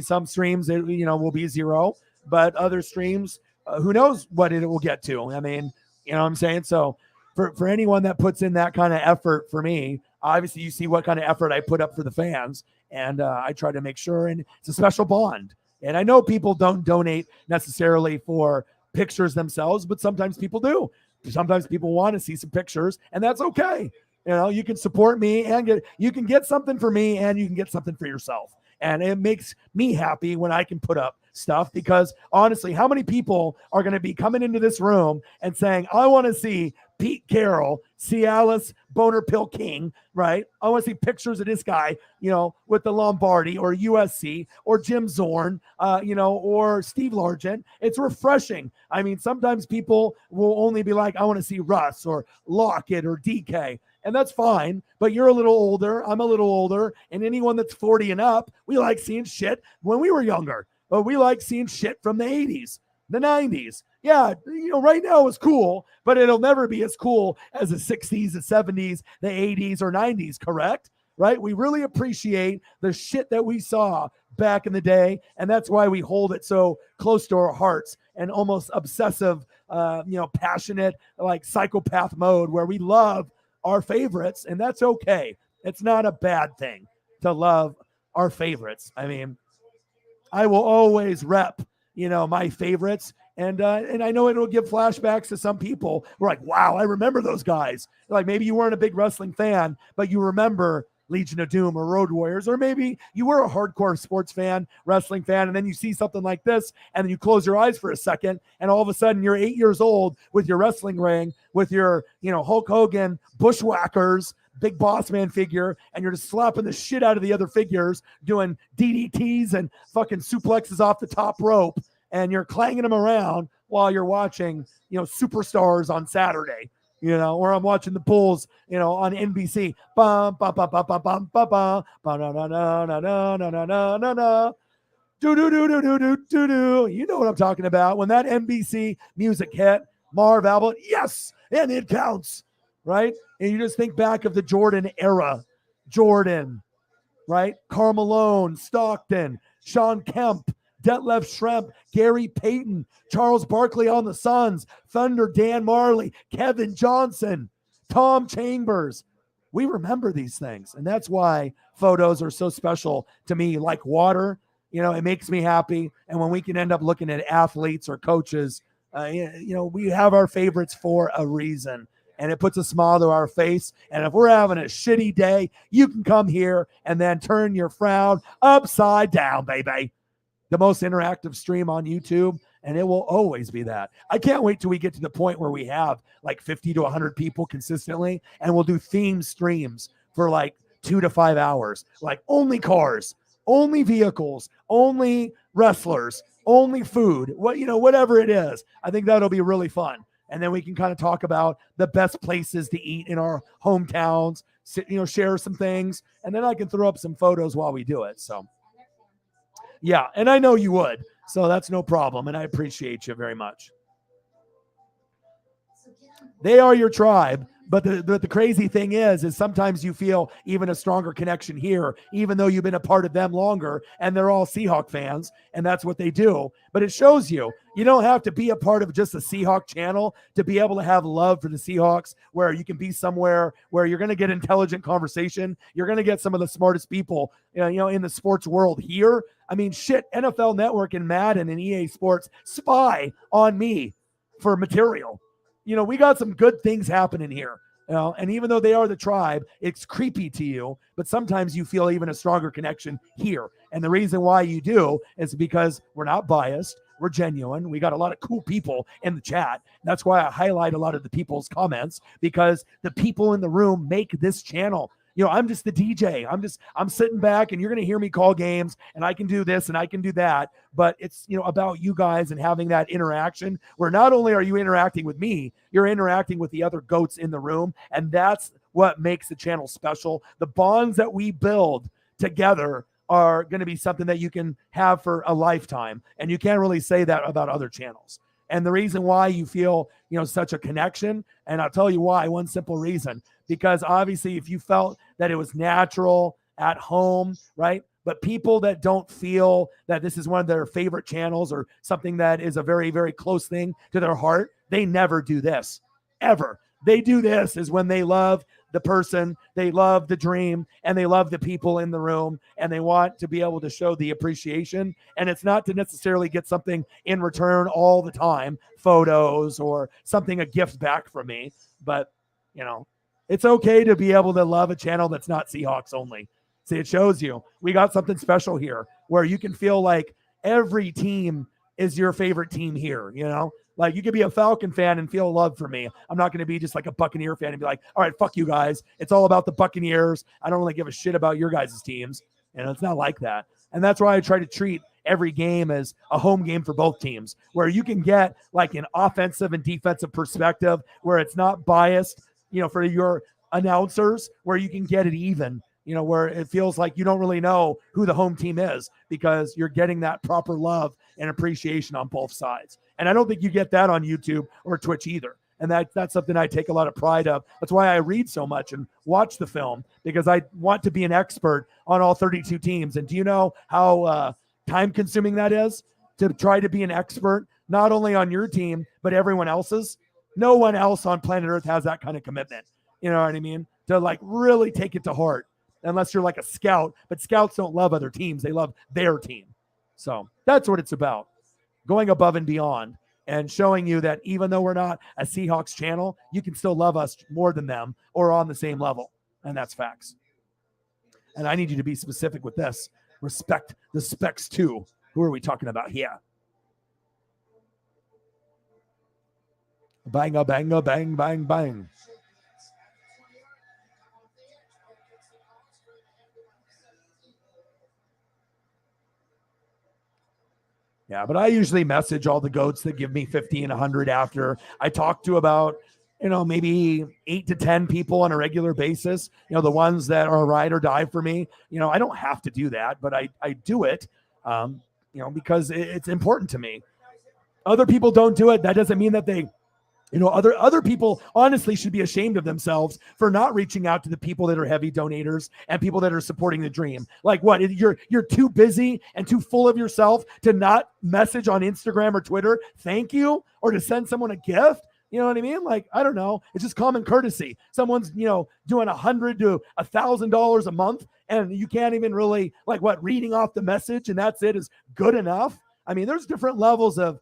Some streams, will be 0, but other streams, who knows what it will get to. I mean, you know what I'm saying? So for anyone that puts in that kind of effort for me, obviously you see what kind of effort I put up for the fans, and I try to make sure, and it's a special bond. And I know people don't donate necessarily for pictures themselves, but sometimes people do. Sometimes people want to see some pictures, and that's okay. You can support me and you can get something for me, and you can get something for yourself. And it makes me happy when I can put up stuff, because honestly, how many people are going to be coming into this room and saying, I want to see Pete Carroll, Cialis, Boner Pill King, right? I want to see pictures of this guy, with the Lombardi or USC or Jim Zorn, or Steve Largent. It's refreshing. I mean, sometimes people will only be like, I want to see Russ or Lockett or DK. And that's fine, but you're a little older. I'm a little older. And anyone that's 40 and up, we like seeing shit when we were younger. But we like seeing shit from the 80s, the 90s. Yeah, right now it's cool, but it'll never be as cool as the 60s, the 70s, the 80s, or 90s, correct? Right? We really appreciate the shit that we saw back in the day, and that's why we hold it so close to our hearts and almost obsessive, passionate, like psychopath mode, where we love our favorites, and that's okay. It's not a bad thing to love our favorites. I mean, I will always rep, my favorites, and I know it'll give flashbacks to some people. We're like, wow, I remember those guys. Like, maybe you weren't a big wrestling fan, but you remember Legion of Doom or Road Warriors, or maybe you were a hardcore sports fan, wrestling fan, and then you see something like this, and then you close your eyes for a second, and all of a sudden you're 8 years old with your wrestling ring, with your, Hulk Hogan, Bushwhackers, Big Boss Man figure, and you're just slapping the shit out of the other figures, doing DDTs and fucking suplexes off the top rope, and you're clanging them around while you're watching, Superstars on Saturday. Or I'm watching the Bulls, on NBC. Bum bum bum bum bum bum bum bum bum na na na na na na na na na. Do do do do do do do do. You know what I'm talking about. When that NBC music hit, Marv Albert, yes, and it counts, right? And you just think back of the Jordan era. Jordan, right? Karl Malone, Stockton, Sean Kemp, Detlef Schrempf, Gary Payton, Charles Barkley on the Suns, Thunder Dan Marley, Kevin Johnson, Tom Chambers. We remember these things, and that's why photos are so special to me, like water. It makes me happy. And when we can end up looking at athletes or coaches, we have our favorites for a reason, and it puts a smile to our face. And if we're having a shitty day, you can come here and then turn your frown upside down, baby. The most interactive stream on YouTube, and it will always be that. I can't wait till we get to the point where we have like 50 to 100 people consistently, and we'll do theme streams for like 2 to 5 hours, like only cars, only vehicles, only wrestlers, only food, whatever it is. I think that'll be really fun. And then we can kind of talk about the best places to eat in our hometowns, share some things, and then I can throw up some photos while we do it. So yeah, and I know you would, so that's no problem, and I appreciate you very much. They are your tribe, but the crazy thing is sometimes you feel even a stronger connection here, even though you've been a part of them longer, and they're all Seahawk fans, and that's what they do. But it shows you don't have to be a part of just a Seahawk channel to be able to have love for the Seahawks, where you can be somewhere where you're going to get intelligent conversation. You're going to get some of the smartest people, in the sports world here. I mean, shit, NFL Network and Madden and EA Sports spy on me for material. We got some good things happening here. And even though they are the tribe, it's creepy to you, but sometimes you feel even a stronger connection here. And the reason why you do is because we're not biased. We're genuine. We got a lot of cool people in the chat. That's why I highlight a lot of the people's comments, because the people in the room make this channel. I'm just the DJ. I'm sitting back, and you're going to hear me call games, and I can do this and I can do that. But it's, about you guys and having that interaction where not only are you interacting with me, you're interacting with the other goats in the room. And that's what makes the channel special. The bonds that we build together are going to be something that you can have for a lifetime. And you can't really say that about other channels. And the reason why you feel, such a connection, and I'll tell you why, one simple reason, because obviously if you felt that it was natural at home, right? But people that don't feel that this is one of their favorite channels or something that is a very, very close thing to their heart, they never do this, ever. They do this is when they love the person, they love the dream, and they love the people in the room, and they want to be able to show the appreciation. And it's not to necessarily get something in return all the time, photos or something, a gift back from me. But, it's okay to be able to love a channel that's not Seahawks only. See, it shows you we got something special here where you can feel like every team is your favorite team here, Like, you could be a Falcon fan and feel love for me. I'm not going to be just like a Buccaneer fan and be like, all right, fuck you guys. It's all about the Buccaneers. I don't really give a shit about your guys' teams. It's not like that. And that's why I try to treat every game as a home game for both teams, where you can get like an offensive and defensive perspective where it's not biased, for your announcers, where you can get it even, where it feels like you don't really know who the home team is because you're getting that proper love and appreciation on both sides. And I don't think you get that on YouTube or Twitch either. And that's something I take a lot of pride of. That's why I read so much and watch the film, because I want to be an expert on all 32 teams. And do you know how time consuming that is to try to be an expert, not only on your team, but everyone else's? No one else on planet Earth has that kind of commitment. You know what I mean? To like really take it to heart, unless you're like a scout. But scouts don't love other teams. They love their team. So that's what it's about. Going above and beyond and showing you that even though we're not a Seahawks channel, you can still love us more than them or on the same level. And that's facts. And I need you to be specific with this. Respect the specs too. Who are we talking about here? Bang, a bang, a bang, bang, bang. Yeah, but I usually message all the goats that give me 50 and 100 after. I talk to about, maybe 8 to 10 people on a regular basis, the ones that are ride or die for me. I don't have to do that, but I do it, because it's important to me. Other people don't do it. That doesn't mean that they You know, other people honestly should be ashamed of themselves for not reaching out to the people that are heavy donators and people that are supporting the dream. Like what? You're too busy and too full of yourself to not message on Instagram or Twitter, thank you, or to send someone a gift. You know what I mean? Like, I don't know. It's just common courtesy. Someone's, doing $100 to $1,000 a month, and you can't even really reading off the message and that's it is good enough. I mean, there's different levels of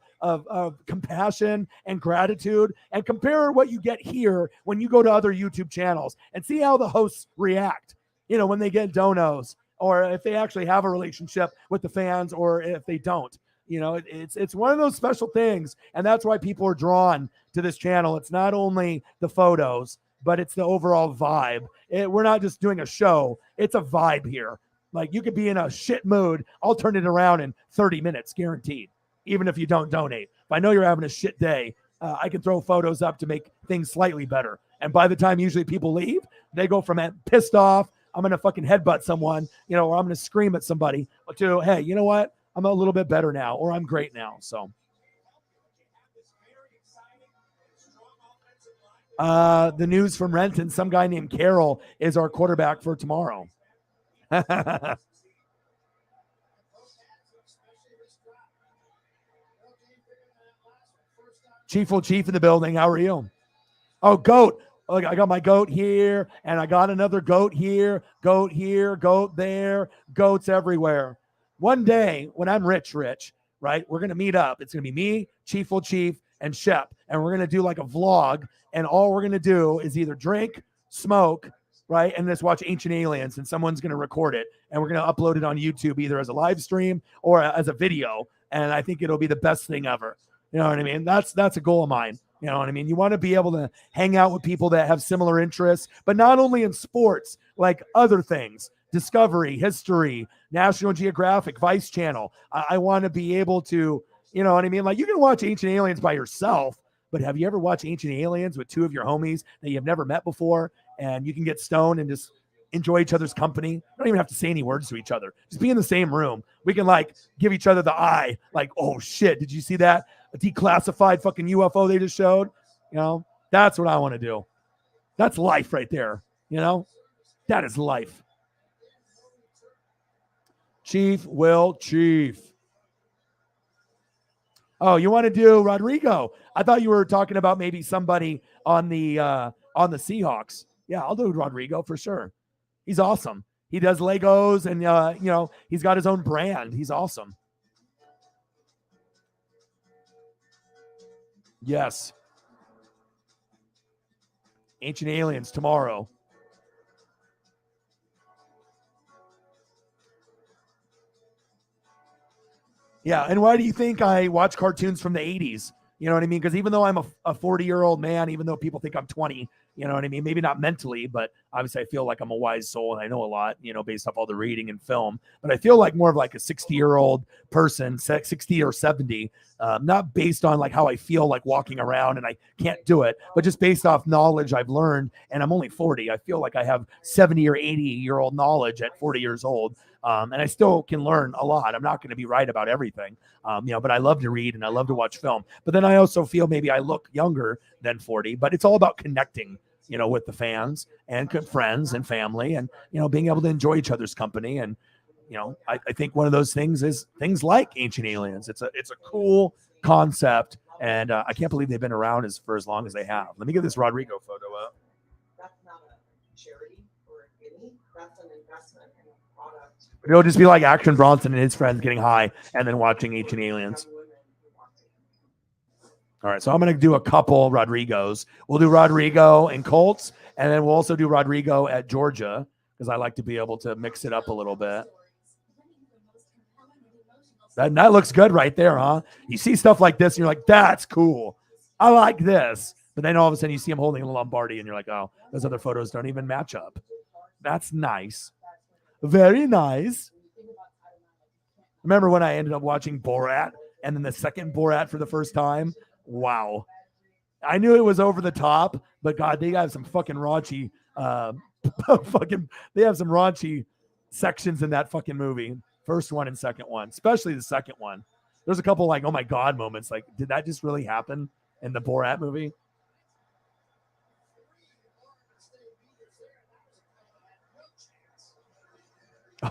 compassion and gratitude, and compare what you get here when you go to other YouTube channels and see how the hosts react, when they get donos, or if they actually have a relationship with the fans, or if they don't. It's one of those special things, and that's why people are drawn to this channel. It's not only the photos, but it's the overall vibe. We're not just doing a show. It's a vibe here. Like, you could be in a shit mood. I'll turn it around in 30 minutes, guaranteed, even if you don't donate. If I know you're having a shit day, I can throw photos up to make things slightly better. And by the time usually people leave, they go from pissed off, I'm going to fucking headbutt someone, or I'm going to scream at somebody, to, hey, you know what? I'm a little bit better now, or I'm great now. So the news from Renton, some guy named Carroll is our quarterback for tomorrow. Chief in the building. How are you? Oh, goat. Look, I got my goat here, and I got another goat here, goat there, goats everywhere. One day when I'm rich, right, we're going to meet up. It's going to be me, Chief, and Shep, and we're going to do like a vlog, and all we're going to do is either drink, smoke, right, and just watch Ancient Aliens, and someone's going to record it, and we're going to upload it on YouTube either as a live stream or as a video, and I think it'll be the best thing ever. You know what I mean? That's a goal of mine. You know what I mean? You want to be able to hang out with people that have similar interests, but not only in sports, like other things, Discovery, History, National Geographic, Vice Channel. I want to be able to, you know what I mean? Like, you can watch Ancient Aliens by yourself, but have you ever watched Ancient Aliens with two of your homies that you've never met before, and you can get stoned and just enjoy each other's company? You don't even have to say any words to each other. Just be in the same room. We can give each other the eye, like, oh shit, did you see that? A declassified fucking UFO they just showed? That's what I want to do. That's life right there. That is life. Chief. Oh, you want to do Rodrigo? I thought you were talking about maybe somebody on the Seahawks. Yeah, I'll do Rodrigo for sure. He's awesome. He does Legos, and he's got his own brand. He's awesome. Yes. Ancient Aliens tomorrow. Yeah, and why do you think I watch cartoons from the 80s? You know what I mean? Because even though I'm a 40-year-old man, even though people think I'm 20, you know what I mean? Maybe not mentally, but obviously I feel like I'm a wise soul and I know a lot, based off all the reading and film. But I feel like more of like a 60-year-old person, 60 or 70, not based on like how I feel like walking around and I can't do it, but just based off knowledge I've learned. And I'm only 40. I feel like I have 70 or 80-year-old knowledge at 40 years old. And I still can learn a lot. I'm not going to be right about everything, but I love to read and I love to watch film. But then I also feel maybe I look younger than 40, but it's all about connecting, with the fans and friends and family and, being able to enjoy each other's company. And, I think one of those things is things like Ancient Aliens. It's a cool concept. And I can't believe they've been around for as long as they have. Let me get this Rodrigo photo up. That's not a charity or a guinea. That's an investment in a product. It'll just be like Action Bronson and his friends getting high and then watching Ancient Aliens. All right, so I'm going to do a couple Rodrigos. We'll do Rodrigo and Colts, and then we'll also do Rodrigo at Georgia because I like to be able to mix it up a little bit. That looks good right there, huh? You see stuff like this, and you're like, that's cool. I like this. But then all of a sudden you see him holding a Lombardi, and you're like, oh, those other photos don't even match up. That's nice. Very nice. Remember when I ended up watching Borat, and then the second Borat for the first time? Wow. I knew it was over the top, but God, they have some fucking raunchy, they have some raunchy sections in that fucking movie. First one and second one, especially the second one. There's a couple like, oh my God moments. Like, did that just really happen in the Borat movie?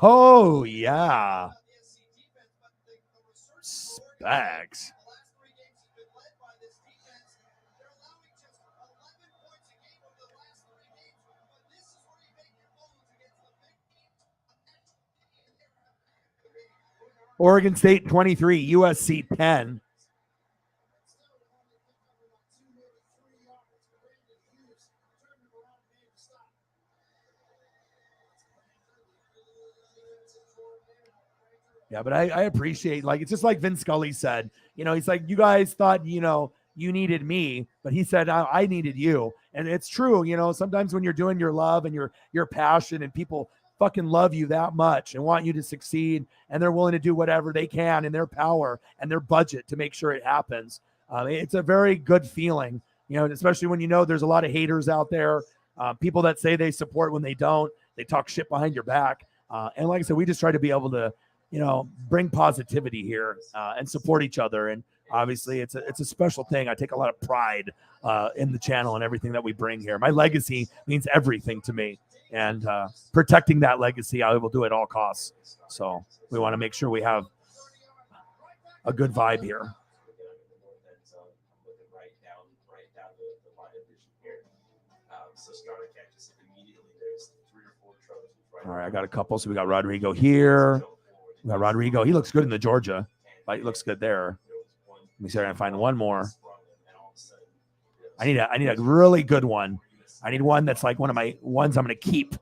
Oh, yeah. Spags. Oregon State 23, USC 10. Yeah, but I appreciate, like, it's just like Vince Scully said, he's like, you guys thought, you needed me, but he said, I needed you. And it's true. Sometimes when you're doing your love and your passion and people fucking love you that much and want you to succeed, and they're willing to do whatever they can in their power and their budget to make sure it happens. It's a very good feeling, especially when there's a lot of haters out there, people that say they support when they don't, they talk shit behind your back. And like I said, we just try to be able to, bring positivity here and support each other. And obviously it's a special thing. I take a lot of pride in the channel and everything that we bring here. My legacy means everything to me, and protecting that legacy, I will do at all costs. So we want to make sure we have a good vibe here. All right, I got a couple. So we got Rodrigo here. We got Rodrigo. He looks good in the Georgia. He looks good there. Let me see if I can find one more. I need a really good one. I need one that's like one of my ones I'm going to keep,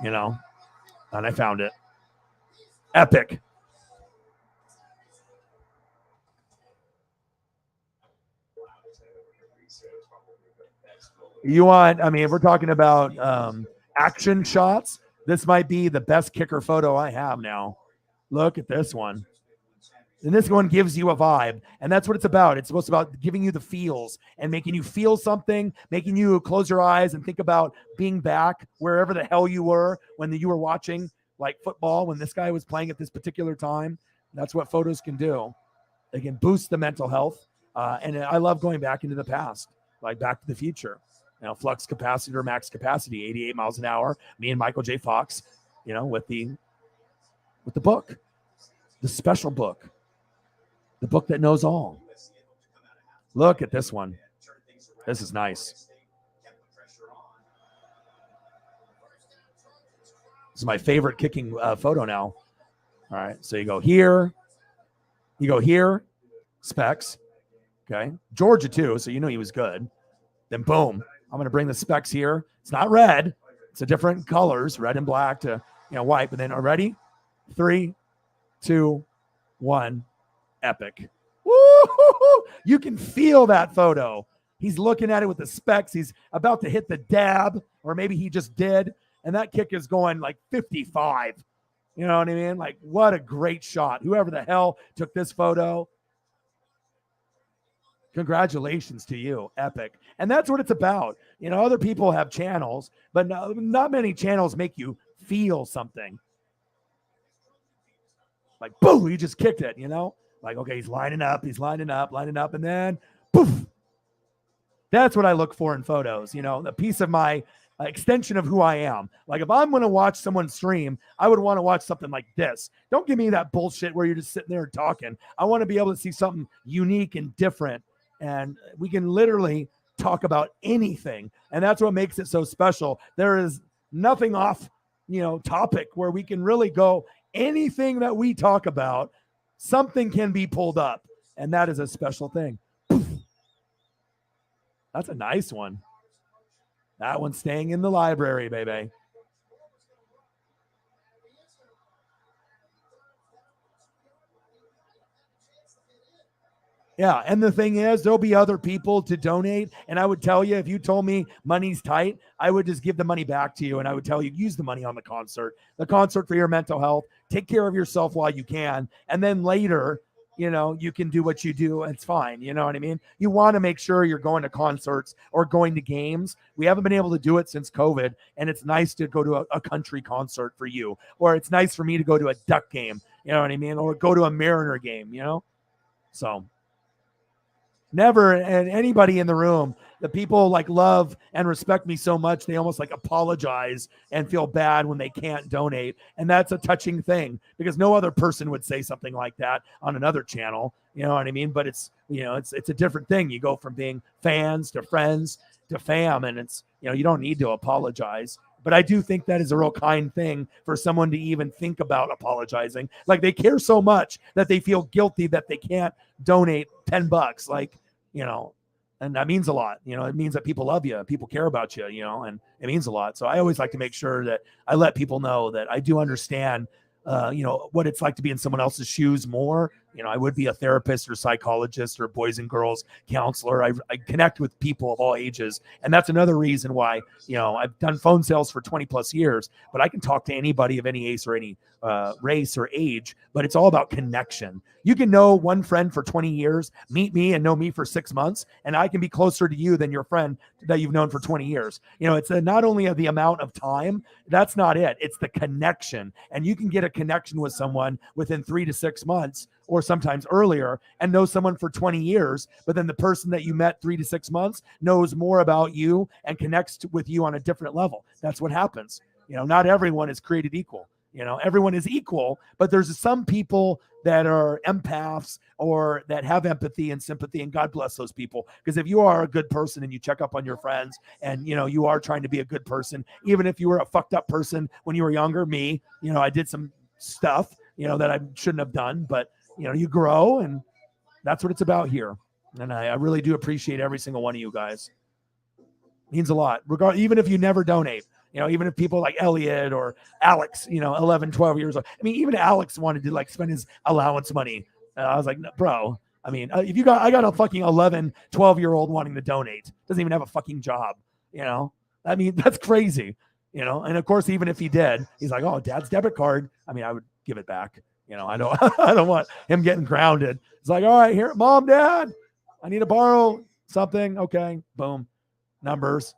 And I found it. Epic. If we're talking about action shots, this might be the best kicker photo I have now. Look at this one. And this one gives you a vibe. And that's what it's about. It's supposed to be about giving you the feels and making you feel something, making you close your eyes and think about being back wherever the hell you were when you were watching like football, when this guy was playing at this particular time. That's what photos can do. They can boost the mental health. And I love going back into the past, like Back to the Future. Flux capacitor, max capacity, 88 miles an hour. Me and Michael J. Fox, with the book, the special book, the book that knows all. Look at this one. This is nice. This is my favorite kicking photo now. All right. So you go here, specs. Okay. Georgia too. So he was good. Then boom, I'm going to bring the specs here. It's not red. It's a different colors, red and black to, white. But then already 3, 2, 1, epic. Woo-hoo-hoo! You can feel that photo. He's looking at it with the specs. He's about to hit the dab, or maybe he just did. And that kick is going like 55. You know what I mean? Like, what a great shot. Whoever the hell took this photo, congratulations to you. Epic. And that's what it's about. Other people have channels, but not many channels make you feel something. Like, boom, you just kicked it, Like, okay, he's lining up, and then poof. That's what I look for in photos, a piece of my extension of who I am. Like, if I'm going to watch someone stream, I would want to watch something like this. Don't give me that bullshit where you're just sitting there talking. I want to be able to see something unique and different, and we can literally talk about anything, and that's what makes it so special. There is nothing off, topic where we can really go. Anything that we talk about, something can be pulled up, and that is a special thing. That's a nice one. That one's staying in the library, baby. Yeah, and the thing is, there'll be other people to donate, and I would tell you, if you told me money's tight, I would just give the money back to you, and I would tell you, use the money on the concert for your mental health, take care of yourself while you can, and then later, you can do what you do, and it's fine, you know what I mean? You want to make sure you're going to concerts or going to games. We haven't been able to do it since COVID, and it's nice to go to a country concert for you, or it's nice for me to go to a Duck game, you know what I mean, or go to a Mariner game, So never, and anybody in the room, The people like love and respect me so much, they almost like apologize and feel bad when they can't donate. And that's a touching thing because no other person would say something like that on another channel. You know what I mean? But it's, you know, it's a different thing. You go from being fans to friends to fam, and it's, you know, you don't need to apologize. But I do think that is a real kind thing for someone to even think about apologizing. Like they care so much that they feel guilty that they can't donate $10. Like, you know, and that means a lot. You know, it means that people love you, people care about you, you know, and it means a lot. So I always like to make sure that I let people know that I do understand, you know, what it's like to be in someone else's shoes more. You know, I would be a therapist or psychologist or boys and girls counselor. I connect with people of all ages. And that's another reason why, you know, I've done phone sales for 20 plus years, but I can talk to anybody of any ace or any race or age, but it's all about connection. You can know one friend for 20 years, meet me and know me for 6 months, and I can be closer to you than your friend that you've known for 20 years. You know, it's not only the amount of time, that's not it. It's the connection. And you can get a connection with someone within 3 to 6 months or sometimes earlier and know someone for 20 years, but then the person that you met 3 to 6 months knows more about you and connects with you on a different level. That's what happens. You know, not everyone is created equal. You know, everyone is equal, but there's some people that are empaths or that have empathy and sympathy, and God bless those people. Because if you are a good person and you check up on your friends and, you know, you are trying to be a good person, even if you were a fucked up person when you were younger, me, you know, I did some stuff, you know, that I shouldn't have done, but, you know, you grow, and that's what it's about here. And I really do appreciate every single one of you guys. It means a lot, even if you never donate. You know, even if people like Elliot or Alex, you know, 11, 12 years old. I mean, even Alex wanted to like spend his allowance money. I was like, no, bro, I mean, I got a fucking 11, 12-year-old wanting to donate. Doesn't even have a fucking job, you know? I mean, that's crazy, you know? And of course, even if he did, he's like, oh, dad's debit card. I mean, I would give it back. You know, I don't want him getting grounded. It's like, all right, here, mom, dad, I need to borrow something. Okay, boom, numbers.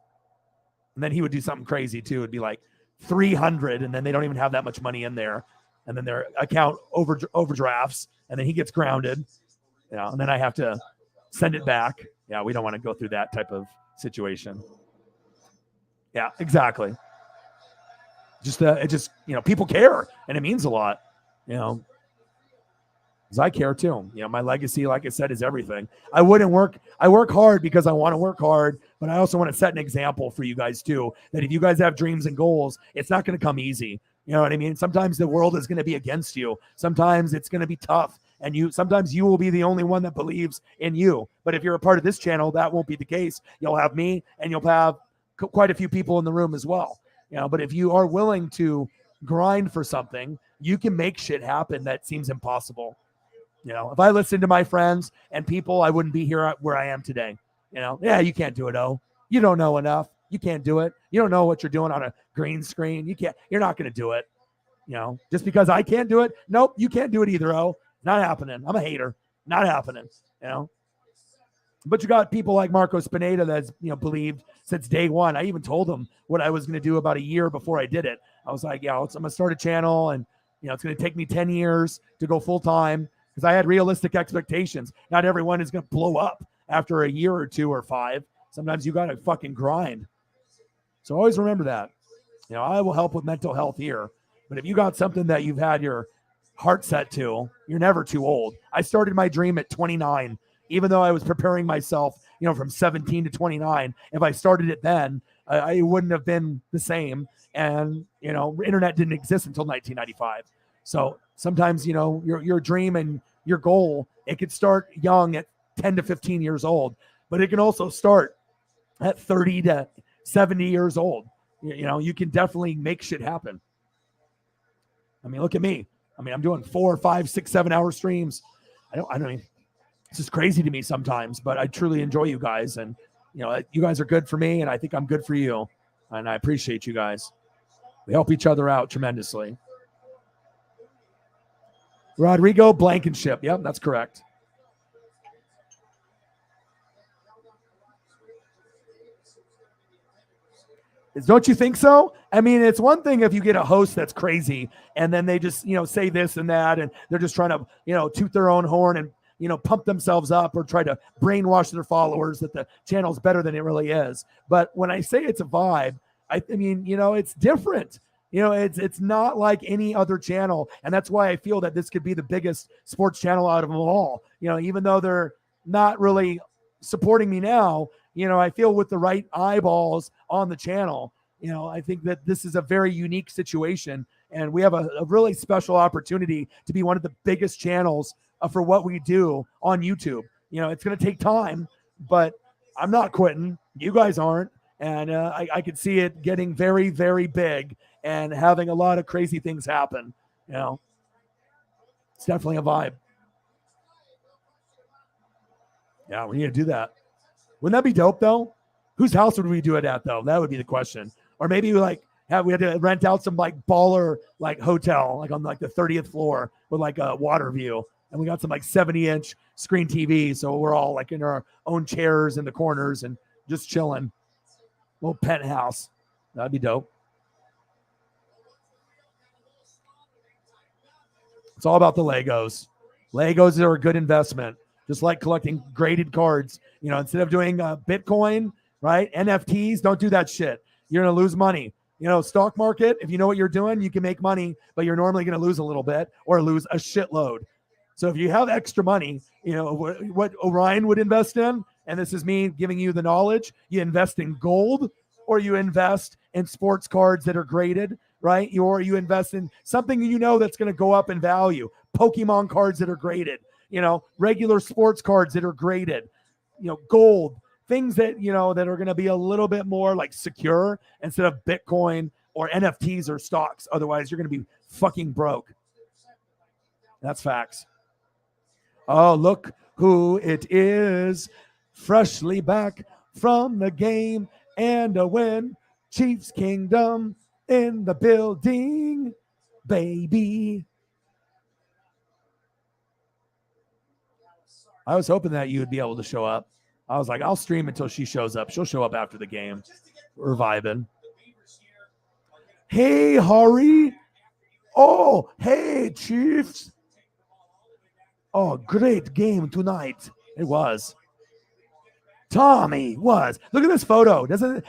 And then he would do something crazy too. It'd be like 300, and then they don't even have that much money in there, and then their account overdrafts, and then he gets grounded, you know, and then I have to send it back. Yeah, we don't want to go through that type of situation. Yeah, exactly. It just, you know, people care, and it means a lot, you know, because I care too. You know, my legacy, like I said, is everything. I work hard because I want to work hard, but I also want to set an example for you guys too, that if you guys have dreams and goals, it's not going to come easy. You know what I mean? Sometimes the world is going to be against you. Sometimes it's going to be tough, and sometimes you will be the only one that believes in you. But if you're a part of this channel, that won't be the case. You'll have me, and you'll have quite a few people in the room as well. You know, but if you are willing to grind for something, you can make shit happen that seems impossible. You know, if I listened to my friends and people, I wouldn't be here where I am today. You know, yeah, you can't do it. Oh, you don't know enough. You can't do it. You don't know what you're doing on a green screen. You're not going to do it. You know, just because I can't do it. Nope. You can't do it either. Oh, not happening. I'm a hater. Not happening. You know, but you got people like Marco Spinetta that's, you know, believed since day one. I even told him what I was going to do about a year before I did it. I was like, yeah, I'm going to start a channel, and, you know, it's going to take me 10 years to go full time. Because I had realistic expectations. Not everyone is going to blow up after a year or 2 or 5. Sometimes you got to fucking grind. So always remember that. You know, I will help with mental health here. But if you got something that you've had your heart set to, you're never too old. I started my dream at 29, even though I was preparing myself, you know, from 17 to 29. If I started it then, I wouldn't have been the same. And, you know, internet didn't exist until 1995. So sometimes, you know, your dream and your goal, it could start young at 10 to 15 years old, but it can also start at 30 to 70 years old. You know, you can definitely make shit happen. I mean, look at me. I mean, I'm doing 4, 5, 6, 7 hour streams. I don't mean, it's just crazy to me sometimes, but I truly enjoy you guys. And, you know, you guys are good for me, and I think I'm good for you. And I appreciate you guys. We help each other out tremendously. Rodrigo Blankenship. Yep, that's correct. Don't you think so? I mean, it's one thing if you get a host that's crazy and then they just, you know, say this and that, and they're just trying to, you know, toot their own horn and, pump themselves up or try to brainwash their followers that the channel's better than it really is. But when I say it's a vibe, I mean, it's different. It's not like any other channel. And that's why I feel that this could be the biggest sports channel out of them all. Even though they're not really supporting me now, I feel with the right eyeballs on the channel, I think that this is a very unique situation. And we have a really special opportunity to be one of the biggest channels for what we do on YouTube. It's going to take time, but I'm not quitting. You guys aren't. And I could see it getting very, very big and having a lot of crazy things happen. It's definitely a vibe. Yeah, we need to do that. Wouldn't that be dope, though? Whose house would we do it at, though? That would be the question. Or maybe we had to rent out some baller hotel on the 30th floor with a water view. And we got some 70-inch screen TV. So we're all in our own chairs in the corners and just chilling. Little penthouse. That'd be dope. It's all about the Legos. Legos are a good investment. Just like collecting graded cards. Instead of doing Bitcoin, right? NFTs, don't do that shit. You're going to lose money. Stock market, if you know what you're doing, you can make money, but you're normally going to lose a little bit or lose a shitload. So if you have extra money, what Orion would invest in, and this is me giving you the knowledge, you invest in gold or you invest in sports cards that are graded, right? Or you invest in something that's going to go up in value. Pokemon cards that are graded, regular sports cards that are graded, gold, things that, that are going to be a little bit more secure instead of Bitcoin or NFTs or stocks. Otherwise, you're going to be fucking broke. That's facts. Oh, look who it is. Freshly back from the game and a win. Chiefs Kingdom in the building, baby. I was hoping that you would be able to show up. I was like, I'll stream until she shows up. She'll show up after the game. We're vibing. Hey, Hari. Oh, hey, Chiefs. Oh, great game tonight. It was. Tommy was. Look at this photo. Doesn't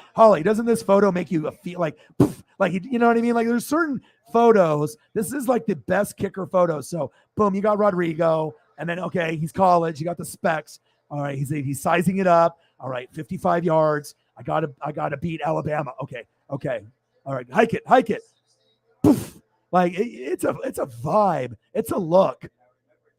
this photo make you feel poof, you know what I mean? There's certain photos. This is the best kicker photo. So, boom, you got Rodrigo. And then, okay, he's college. You got the specs. All right, he's sizing it up. All right, 55 yards. I gotta beat Alabama. Okay. All right, hike it. Poof. It's a vibe. It's a look.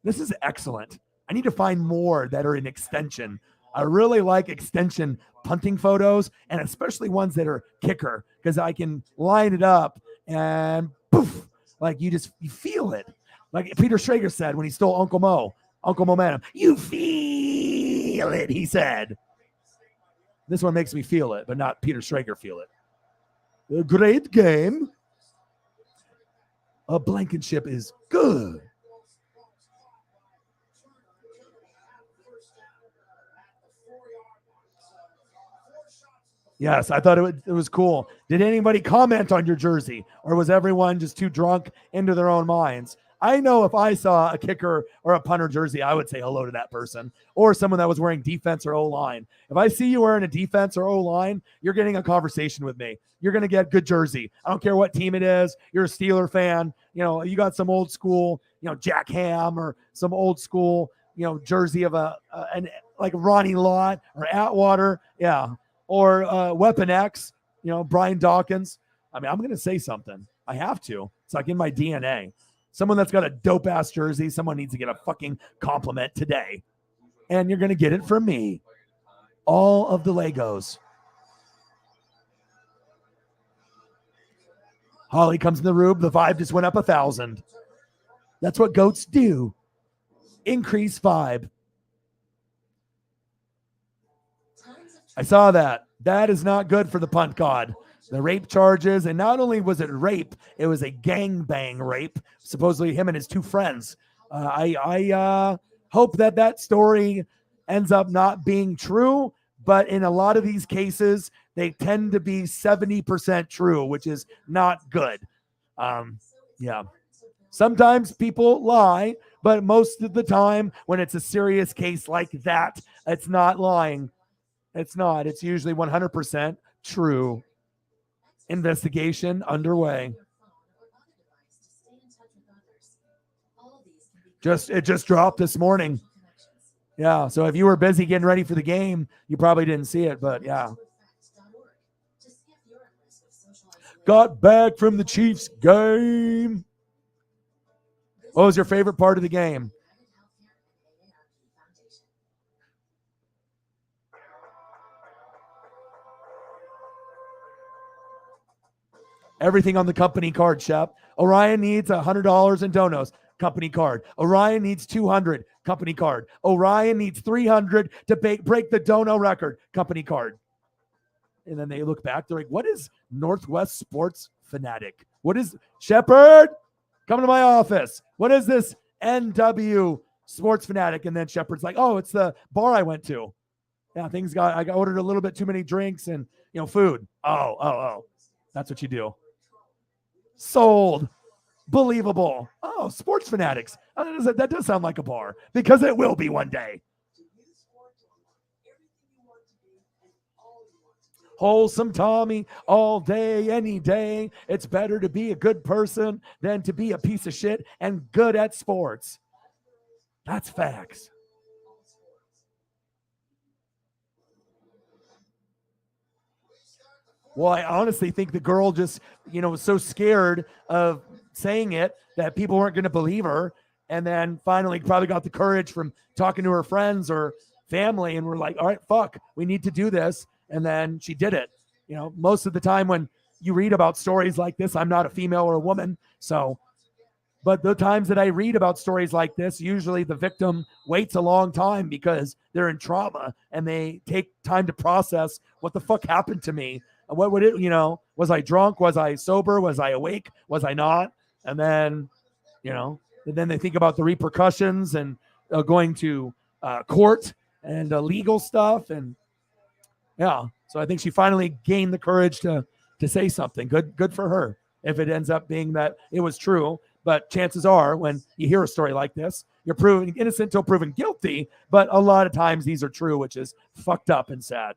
This is excellent. I need to find more that are in extension. I really like extension punting photos, and especially ones that are kicker, because I can line it up and poof, you feel it. Like Peter Schrager said when he stole Uncle Momentum. You feel it, he said. This one makes me feel it, but not Peter Schrager feel it. A great game. A Blankenship is good. Yes, I thought it was cool. Did anybody comment on your jersey, or was everyone just too drunk into their own minds? I know if I saw a kicker or a punter jersey, I would say hello to that person, or someone that was wearing defense or O-line. If I see you wearing a defense or O-line, you're getting a conversation with me. You're going to get good jersey. I don't care what team it is. You're a Steeler fan. You got some old school, Jack Ham, or some old school, jersey of like Ronnie Lott or Atwater. Yeah. Or Weapon X, Brian Dawkins. I mean, I'm going to say something. I have to. It's in my DNA. Someone that's got a dope-ass jersey, someone needs to get a fucking compliment today. And you're going to get it from me. All of the Legos. Holly comes in the room. The vibe just went up 1,000. That's what goats do. Increase vibe. I saw that. That is not good for the punt god. The rape charges, and not only was it rape, it was a gangbang rape. Supposedly him and his two friends. I hope that story ends up not being true, but in a lot of these cases, they tend to be 70% true, which is not good. Yeah. Sometimes people lie, but most of the time when it's a serious case like that, it's not lying. It's not. It's usually 100% true. Investigation underway. It just dropped this morning. Yeah, so if you were busy getting ready for the game, you probably didn't see it, but yeah. Got back from the Chiefs game. What was your favorite part of the game? Everything on the company card, Shep. Orion needs $100 in donos. Company card. Orion needs 200. Company card. Orion needs 300 to break the dono record. Company card. And then they look back. They're like, what is Northwest Sports Fanatic? What is Shepard? Come to my office. What is this NW Sports Fanatic? And then Shepard's like, oh, it's the bar I went to. Yeah, I ordered a little bit too many drinks and, food. Oh. That's what you do. Sold. Believable. Oh, Sports Fanatics. That does sound like a bar because it will be one day. Wholesome Tommy, all day, any day. It's better to be a good person than to be a piece of shit and good at sports. That's facts. Well, I honestly think the girl just, was so scared of saying it that people weren't going to believe her. And then finally probably got the courage from talking to her friends or family and were like, all right, fuck, we need to do this. And then she did it. Most of the time when you read about stories like this, I'm not a female or a woman. But the times that I read about stories like this, usually the victim waits a long time because they're in trauma and they take time to process what the fuck happened to me. What would it, was I drunk? Was I sober? Was I awake? Was I not? And then, and then they think about the repercussions and going to court and legal stuff. And yeah, so I think she finally gained the courage to say something. Good for her. If it ends up being that it was true, but chances are when you hear a story like this, you're proven innocent till proven guilty. But a lot of times these are true, which is fucked up and sad.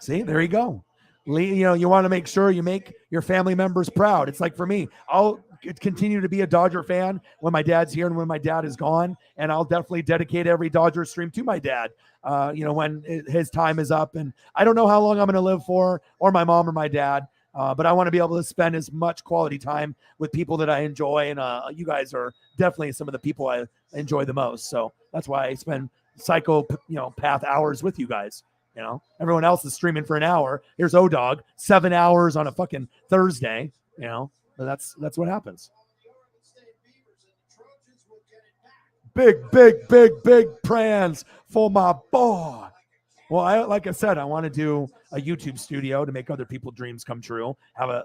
See, there you go. You want to make sure you make your family members proud. It's like for me, I'll continue to be a Dodger fan when my dad's here and when my dad is gone. And I'll definitely dedicate every Dodger stream to my dad, when his time is up. And I don't know how long I'm going to live for, or my mom or my dad. But I want to be able to spend as much quality time with people that I enjoy. And you guys are definitely some of the people I enjoy the most. So that's why I spend path hours with you guys. Everyone else is streaming for an hour. Here's O-Dog, 7 hours on a fucking Thursday, but that's what happens. Big plans for my boy. Well, like I said, I want to do a YouTube studio to make other people's dreams come true. Have a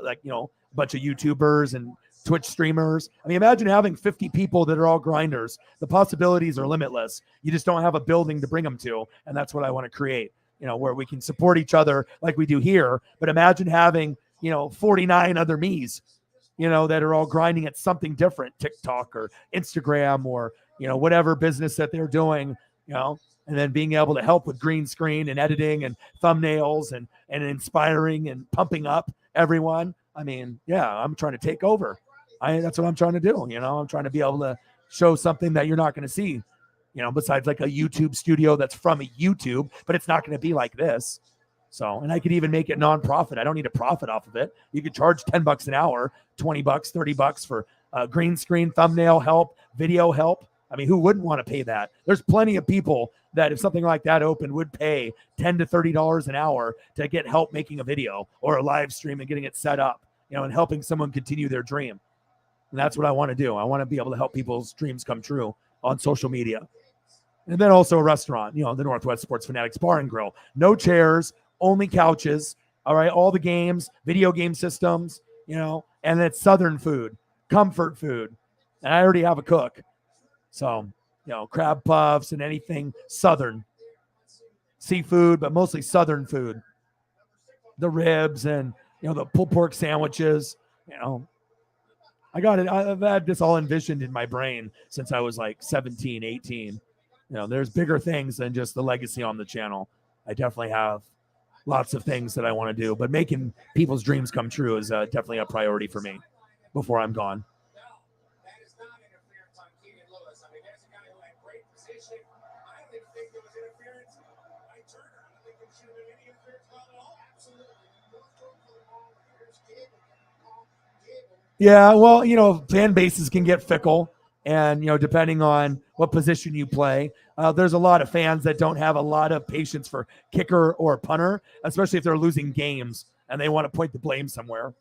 bunch of YouTubers and Twitch streamers. I mean, imagine having 50 people that are all grinders. The possibilities are limitless. You just don't have a building to bring them to, and that's what I want to create. Where we can support each other like we do here. But imagine having, 49 other me's, that are all grinding at something different, TikTok or Instagram or, whatever business that they're doing, and then being able to help with green screen and editing and thumbnails and inspiring and pumping up everyone. I mean, yeah, I'm trying to take over. That's what I'm trying to do. I'm trying to be able to show something that you're not going to see. Besides like a YouTube studio that's from a YouTube, but it's not going to be like this. So, and I could even make it nonprofit. I don't need a profit off of it. You could charge $10 an hour, $20, $30 for green screen, thumbnail help, video help. I mean, who wouldn't want to pay that? There's plenty of people that if something like that opened would pay $10 to $30 an hour to get help making a video or a live stream and getting it set up, and helping someone continue their dream. And that's what I want to do. I want to be able to help people's dreams come true on social media. And then also a restaurant, the Northwest Sports Fanatics Bar and Grill. No chairs, only couches. All right. All the games, video game systems, and it's Southern food, comfort food. And I already have a cook. So, crab puffs and anything Southern seafood, but mostly Southern food. The ribs and, the pulled pork sandwiches, I got it. I've had this all envisioned in my brain since I was like 17, 18. There's bigger things than just the legacy on the channel. I definitely have lots of things that I want to do, but making people's dreams come true is definitely a priority for me before I'm gone. That is not interference on Keegan Lewis. I mean, there's a guy who had great position. I don't even think there was interference by Turner. I don't think there should have been any interference called at all. Absolutely. Yeah, well, fan bases can get fickle, and depending on what position you play, there's a lot of fans that don't have a lot of patience for kicker or punter, especially if they're losing games and they want to point the blame somewhere.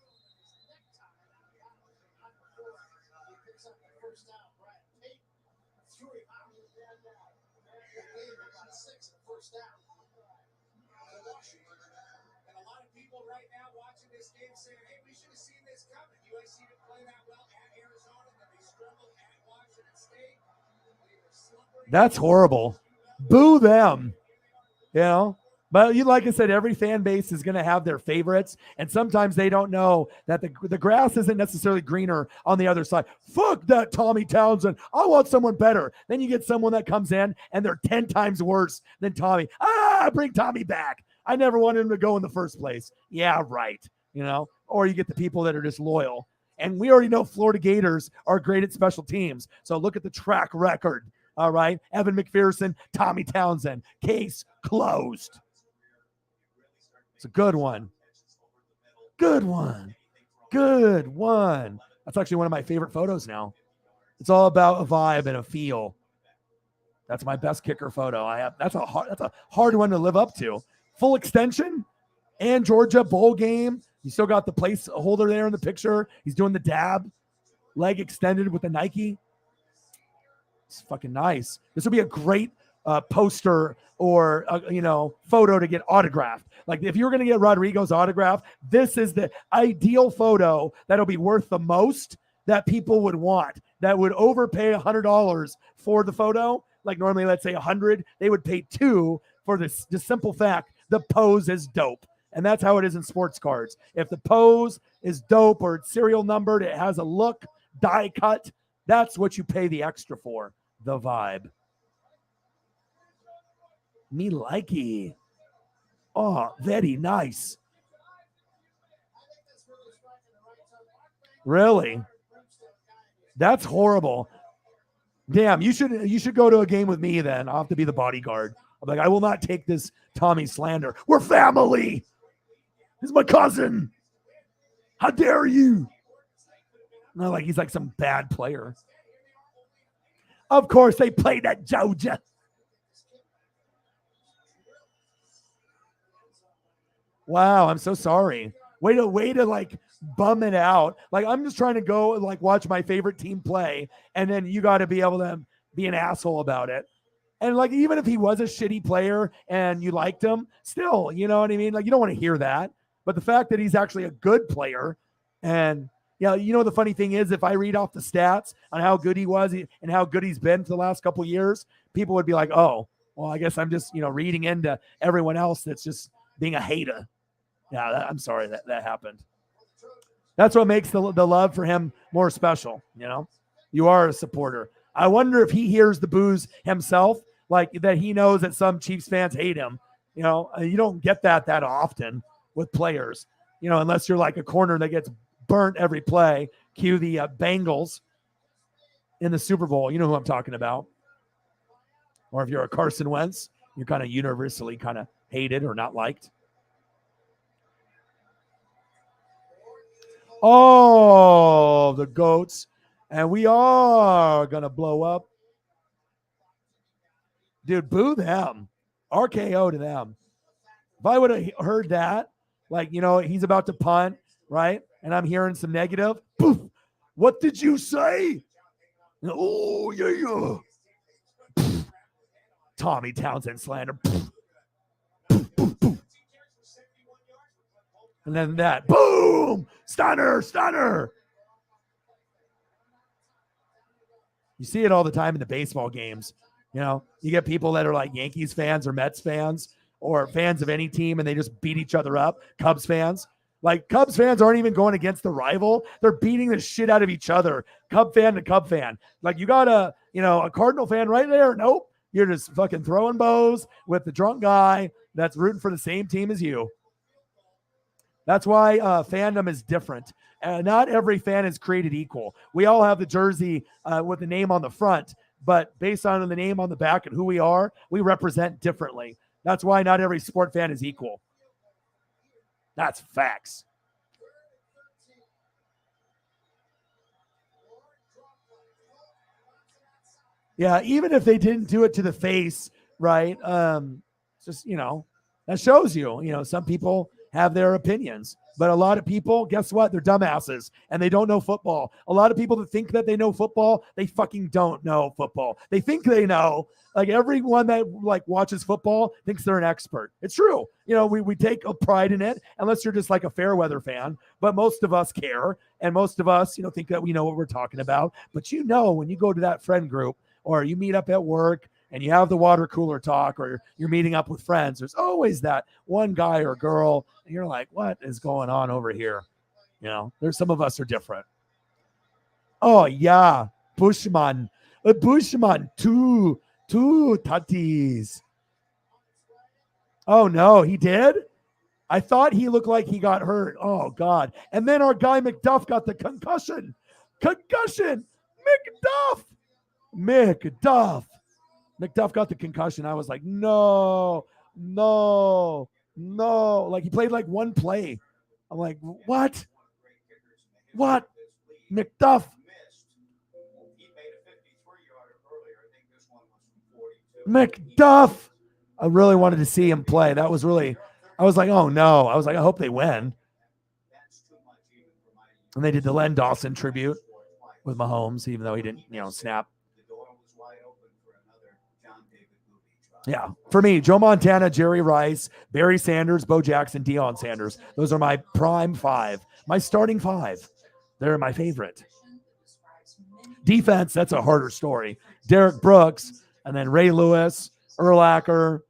That's horrible. Boo them. But like I said, every fan base is going to have their favorites, and sometimes they don't know that the grass isn't necessarily greener on the other side. Fuck that Tommy Townsend. I want someone better. Then you get someone that comes in and they're 10 times worse than Tommy. Bring Tommy back. I never wanted him to go in the first place. Yeah, right. Or you get the people that are just loyal. And we already know Florida Gators are great at special teams. So look at the track record. All right. Evan McPherson, Tommy Townsend. Case closed. It's a good one. Good one. Good one. That's actually one of my favorite photos now. It's all about a vibe and a feel. That's my best kicker photo. That's a hard one to live up to. Full extension and Georgia bowl game. You still got the placeholder there in the picture. He's doing the dab, leg extended with the Nike. It's fucking nice. This would be a great poster or photo to get autographed. Like if you were going to get Rodrigo's autograph, this is the ideal photo that'll be worth the most that people would want, that would overpay $100 for the photo. Like normally, let's say $100, they would pay $2 for the simple fact the pose is dope. And that's how it is in sports cards. If the pose is dope or it's serial numbered, it has a look, die cut, that's what you pay the extra for. The vibe. Me likey. Oh, very nice. Really? That's horrible. Damn, you should go to a game with me then. I'll have to be the bodyguard. I'm like, I will not take this Tommy slander. We're family. This is my cousin. How dare you? No, like he's like some bad player. Of course, they played at Georgia. Wow, I'm so sorry. Way to like bum it out. Like I'm just trying to go and like watch my favorite team play, and then you got to be able to be an asshole about it. And like even if he was a shitty player and you liked him, still, you know what I mean? Like you don't want to hear that. But the fact that he's actually a good player, and the funny thing is, if I read off the stats on how good he was and how good he's been for the last couple of years, people would be like, oh, well, I guess I'm just, reading into everyone else that's just being a hater. Yeah, I'm sorry that happened. That's what makes the love for him more special. You are a supporter. I wonder if he hears the boos himself, like that he knows that some Chiefs fans hate him. You don't get that often with players, unless you're like a corner that gets burnt every play. Cue the Bengals in the Super Bowl. You know who I'm talking about. Or if you're a Carson Wentz, you're kind of universally kind of hated or not liked. Oh, the goats. And we are going to blow up. Dude, boo them. RKO to them. If I would have heard that, like, he's about to punt, right? And I'm hearing some negative. Poof. What did you say? Oh, yeah. Poof. Tommy Townsend slander. Poof. Poof, poof, poof. And then that. Boom. Stunner. You see it all the time in the baseball games. You get people that are like Yankees fans or Mets fans or fans of any team and they just beat each other up. Cubs fans. Like Cubs fans aren't even going against the rival. They're beating the shit out of each other. Cub fan to Cub fan. Like you got a Cardinal fan right there. Nope. You're just fucking throwing bows with the drunk guy that's rooting for the same team as you. That's why fandom is different. Not every fan is created equal. We all have the jersey with the name on the front, but based on the name on the back and who we are, we represent differently. That's why not every sport fan is equal. That's facts. Yeah, even if they didn't do it to the face, right? Just, that shows you, some people have their opinions, but a lot of people, guess what? They're dumbasses and they don't know football. A lot of people that think that they know football, they fucking don't know football. They think they know. Like everyone that watches football thinks they're an expert. It's true. We take a pride in it, unless you're just like a fair weather fan, but most of us care. And most of us, think that we know what we're talking about. But when you go to that friend group or you meet up at work and you have the water cooler talk or you're meeting up with friends, there's always that one guy or girl. And you're like, what is going on over here? There's some of us are different. Oh yeah. Bushman, two Tatis. Oh no, he did? I thought he looked like he got hurt. Oh God. And then our guy McDuff got the concussion. McDuff got the concussion. I was like, no. Like he played like one play. I'm like, what? McDuff. I really wanted to see him play. I was like, oh no. I was like, I hope they win. And they did the Len Dawson tribute with Mahomes, even though he didn't, snap. Yeah. For me, Joe Montana, Jerry Rice, Barry Sanders, Bo Jackson, Deion Sanders. Those are my prime five. My starting five. They're my favorite. Defense, that's a harder story. Derek Brooks, and then Ray Lewis, Urlacher,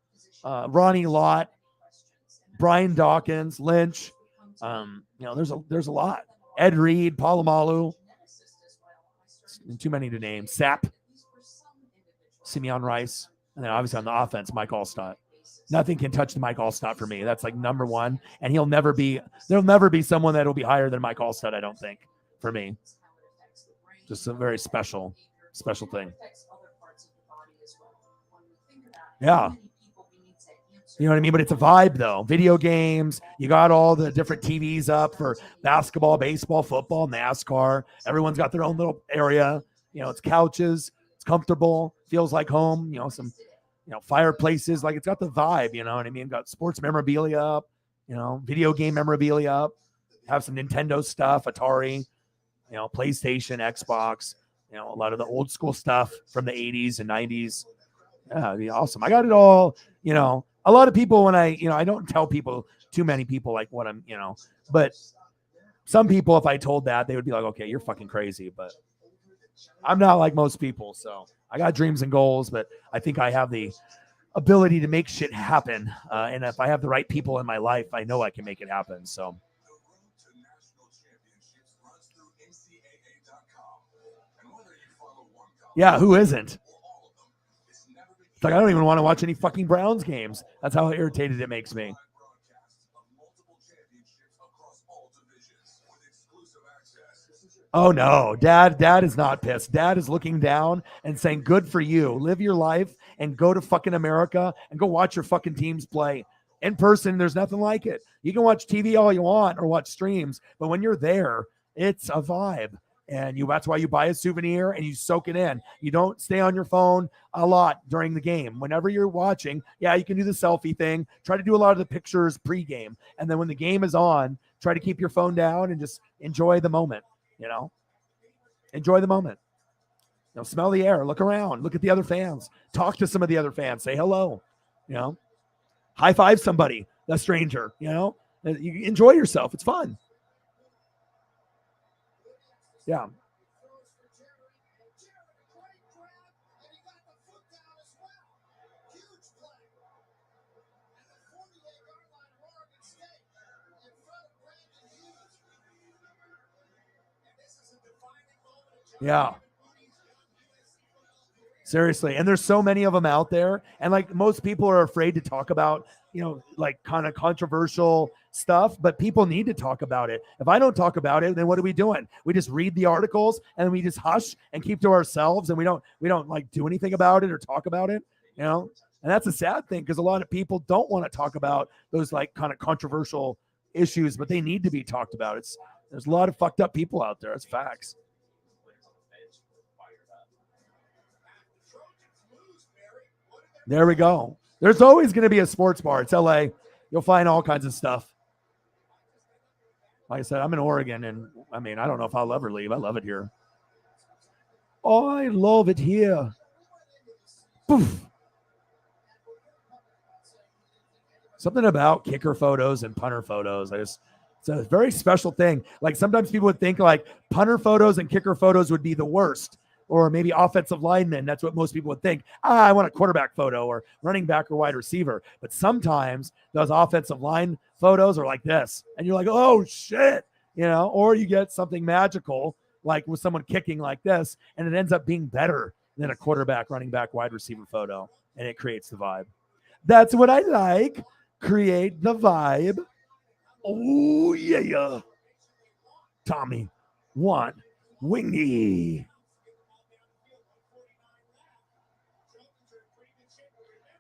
Ronnie Lott, Brian Dawkins, Lynch. There's a lot. Ed Reed, Polamalu. Too many to name. Sapp, Simeon Rice. And then obviously on the offense, Mike Allstott. Nothing can touch the Mike Allstott for me. That's like number one. And there'll never be someone that'll be higher than Mike Allstott, I don't think, for me. Just a very special thing. Yeah. You know what I mean? But it's a vibe though. Video games, you got all the different TVs up for basketball, baseball, football, NASCAR. Everyone's got their own little area. It's couches. It's comfortable, feels like home, some, fireplaces, like it's got the vibe, you know what I mean? Got sports memorabilia up, video game memorabilia up, have some Nintendo stuff, Atari, PlayStation, Xbox, a lot of the old school stuff from the 80s and 90s. Yeah, it'd be awesome. I got it all, a lot of people when I don't tell people, too many people like what I'm, but some people, if I told that, they would be like, okay, you're fucking crazy, but I'm not like most people, so I got dreams and goals, but I think I have the ability to make shit happen. And if I have the right people in my life, I know I can make it happen. So, yeah, who isn't? It's like I don't even want to watch any fucking Browns games. That's how irritated it makes me. Oh no, dad is not pissed. Dad is looking down and saying, good for you. Live your life and go to fucking America and go watch your fucking teams play. In person, there's nothing like it. You can watch TV all you want or watch streams, but when you're there, it's a vibe. And that's why you buy a souvenir and you soak it in. You don't stay on your phone a lot during the game. Whenever you're watching, yeah, you can do the selfie thing. Try to do a lot of the pictures pregame. And then when the game is on, try to keep your phone down and just enjoy the moment. Enjoy the moment. Smell the air, look around, look at the other fans, talk to some of the other fans, say hello, high five somebody, a stranger, you enjoy yourself. It's fun. Yeah. Yeah. Seriously. And there's so many of them out there. And like most people are afraid to talk about, like kind of controversial stuff, but people need to talk about it. If I don't talk about it, then what are we doing? We just read the articles and we just hush and keep to ourselves, and we don't like do anything about it or talk about it, And that's a sad thing, because a lot of people don't want to talk about those like kind of controversial issues, but they need to be talked about. There's a lot of fucked up people out there. It's facts. There we go. There's always going to be a sports bar. It's LA. You'll find all kinds of stuff. Like I said, I'm in Oregon, and I don't know if I'll ever leave. I love it here. I love it here. Poof. Something about kicker photos and punter photos. It's a very special thing. Like sometimes people would think like punter photos and kicker photos would be the worst. Or maybe offensive linemen. That's what most people would think. I want a quarterback photo or running back or wide receiver. But sometimes those offensive line photos are like this. And you're like, oh, shit. Or you get something magical, like with someone kicking like this, and it ends up being better than a quarterback, running back, wide receiver photo. And it creates the vibe. That's what I like. Create the vibe. Oh, yeah. Tommy, one, wingy.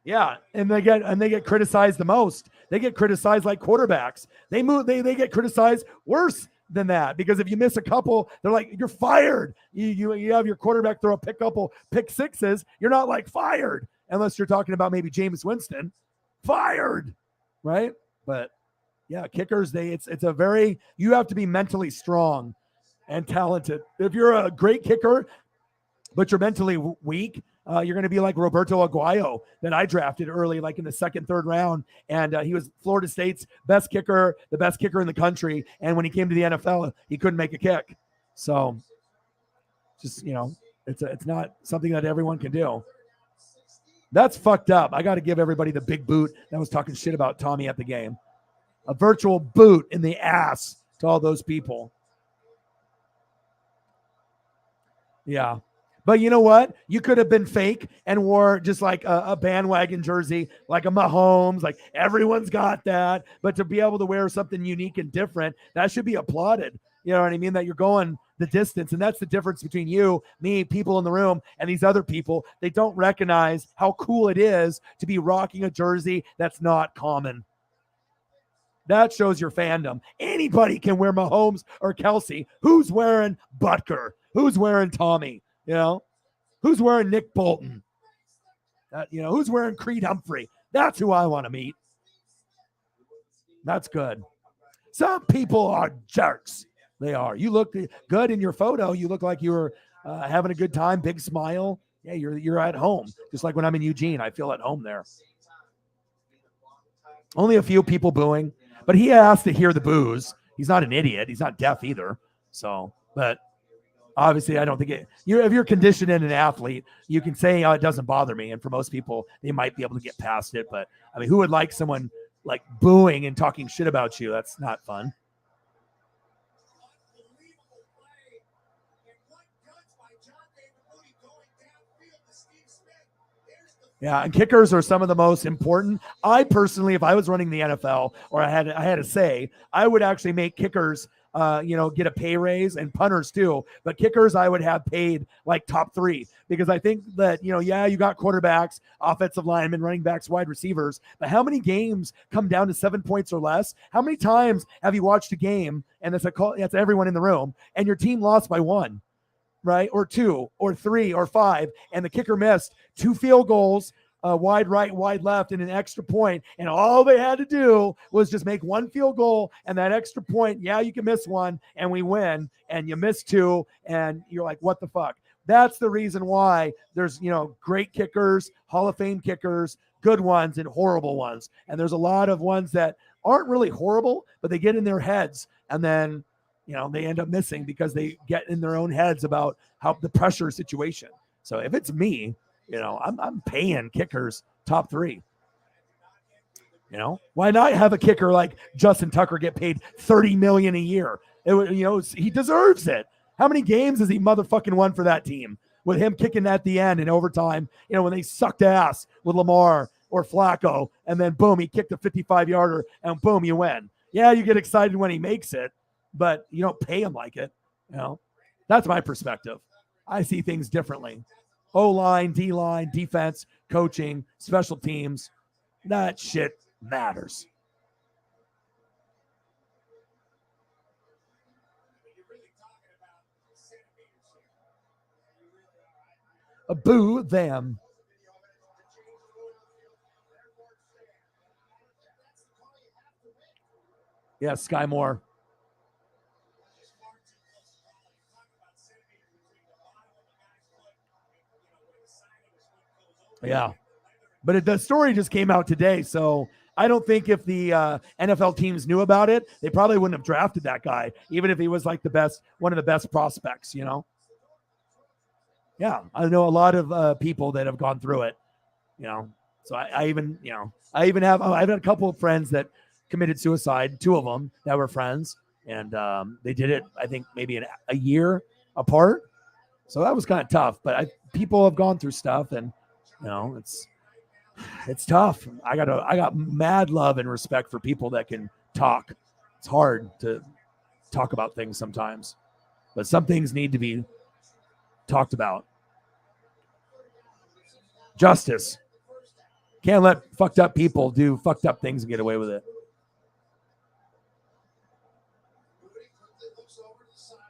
Yeah, and they get criticized the most. They get criticized like quarterbacks. They get criticized worse than that, because if you miss a couple, they're like, you're fired. You have your quarterback throw a couple pick sixes. You're not like fired, unless you're talking about maybe Jameis Winston. Fired, right? But yeah, kickers, you have to be mentally strong and talented. If you're a great kicker, but you're mentally weak, you're going to be like Roberto Aguayo that I drafted early, like in the second, third round. And he was Florida State's best kicker, the best kicker in the country. And when he came to the NFL, he couldn't make a kick. So just, it's not something that everyone can do. That's fucked up. I got to give everybody the big boot that was talking shit about Tommy at the game. A virtual boot in the ass to all those people. Yeah. But you know what? You could have been fake and wore just like a bandwagon jersey, like a Mahomes, like everyone's got that. But to be able to wear something unique and different, that should be applauded. You know what I mean? That you're going the distance. And that's the difference between you, me, people in the room, and these other people. They don't recognize how cool it is to be rocking a jersey that's not common. That shows your fandom. Anybody can wear Mahomes or Kelsey. Who's wearing Butker? Who's wearing Tommy? Who's wearing Nick Bolton? Who's wearing Creed Humphrey? That's who I want to meet. That's good. Some people are jerks. They are. You look good in your photo. You look like you were having a good time. Big smile. Yeah, you're at home. Just like when I'm in Eugene, I feel at home there. Only a few people booing, but he has to hear the boos. He's not an idiot. He's not deaf either. But obviously, I don't think if you're conditioned and an athlete, you can say, it doesn't bother me. And for most people, they might be able to get past it. But who would like someone like booing and talking shit about you? That's not fun. Yeah, and kickers are some of the most important. I personally, if I was running the NFL or I had to say, I would actually make kickers get a pay raise, and punters too. But kickers, I would have paid like top 3, because I think that, you got quarterbacks, offensive linemen, running backs, wide receivers. But how many games come down to 7 points or less? How many times have you watched a game, and that's everyone in the room, and your team lost by 1, right? Or 2 or 3 or 5, and the kicker missed 2 field goals, wide right, wide left, and an extra point. And all they had to do was just make 1 field goal, and that extra point, you can miss 1 and we win, and you miss 2 and you're like, what the fuck? That's the reason why there's, great kickers, Hall of Fame kickers, good ones and horrible ones. And there's a lot of ones that aren't really horrible, but they get in their heads, and then, they end up missing because they get in their own heads about how the pressure situation. So if it's me, I'm paying kickers top 3. Why not have a kicker like Justin Tucker get paid $30 million a year? He deserves it. How many games has he motherfucking won for that team with him kicking at the end in overtime? You know, when they sucked ass with Lamar or Flacco, and then boom, he kicked a 55-yarder, and boom, you win. Yeah, you get excited when he makes it, but you don't pay him like it. You know, that's my perspective. I see things differently. O-line, D-line, defense, coaching, special teams, that shit matters. Boo them. Yeah, Sky Moore. Yeah. But the story just came out today, so I don't think if the NFL teams knew about it, they probably wouldn't have drafted that guy, even if he was like one of the best prospects, you know? Yeah, I know a lot of people that have gone through it, you know? So I even have a couple of friends that committed suicide, 2 of them that were friends, and they did it, I think, maybe a year apart. So that was kind of tough, but people have gone through stuff, and, you know, it's tough. I got mad love and respect for people that can talk. It's hard to talk about things sometimes, but some things need to be talked about. Justice. Can't let fucked up people do fucked up things and get away with it.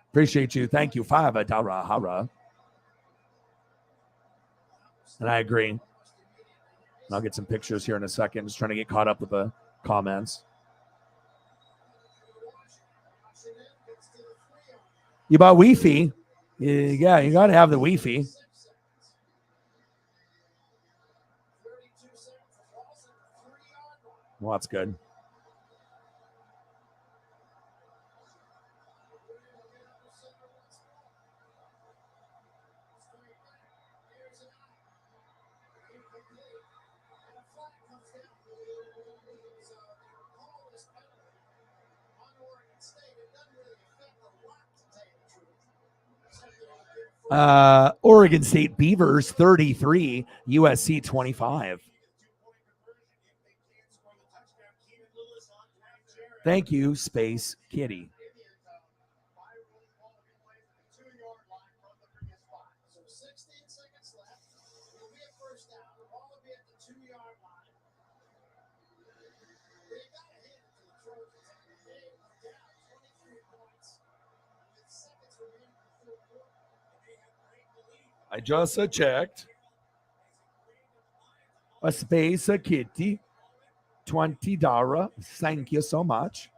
Appreciate you. Thank you. Fava Dara Hara. And I agree. And I'll get some pictures here in a second. Just trying to get caught up with the comments. You bought Wi-Fi. Yeah, you got to have the Wi-Fi. Well, that's good. Oregon State Beavers 33, USC 25. Thank you, Space Kitty. I just checked. A Space Kitty. $20. Thank you so much.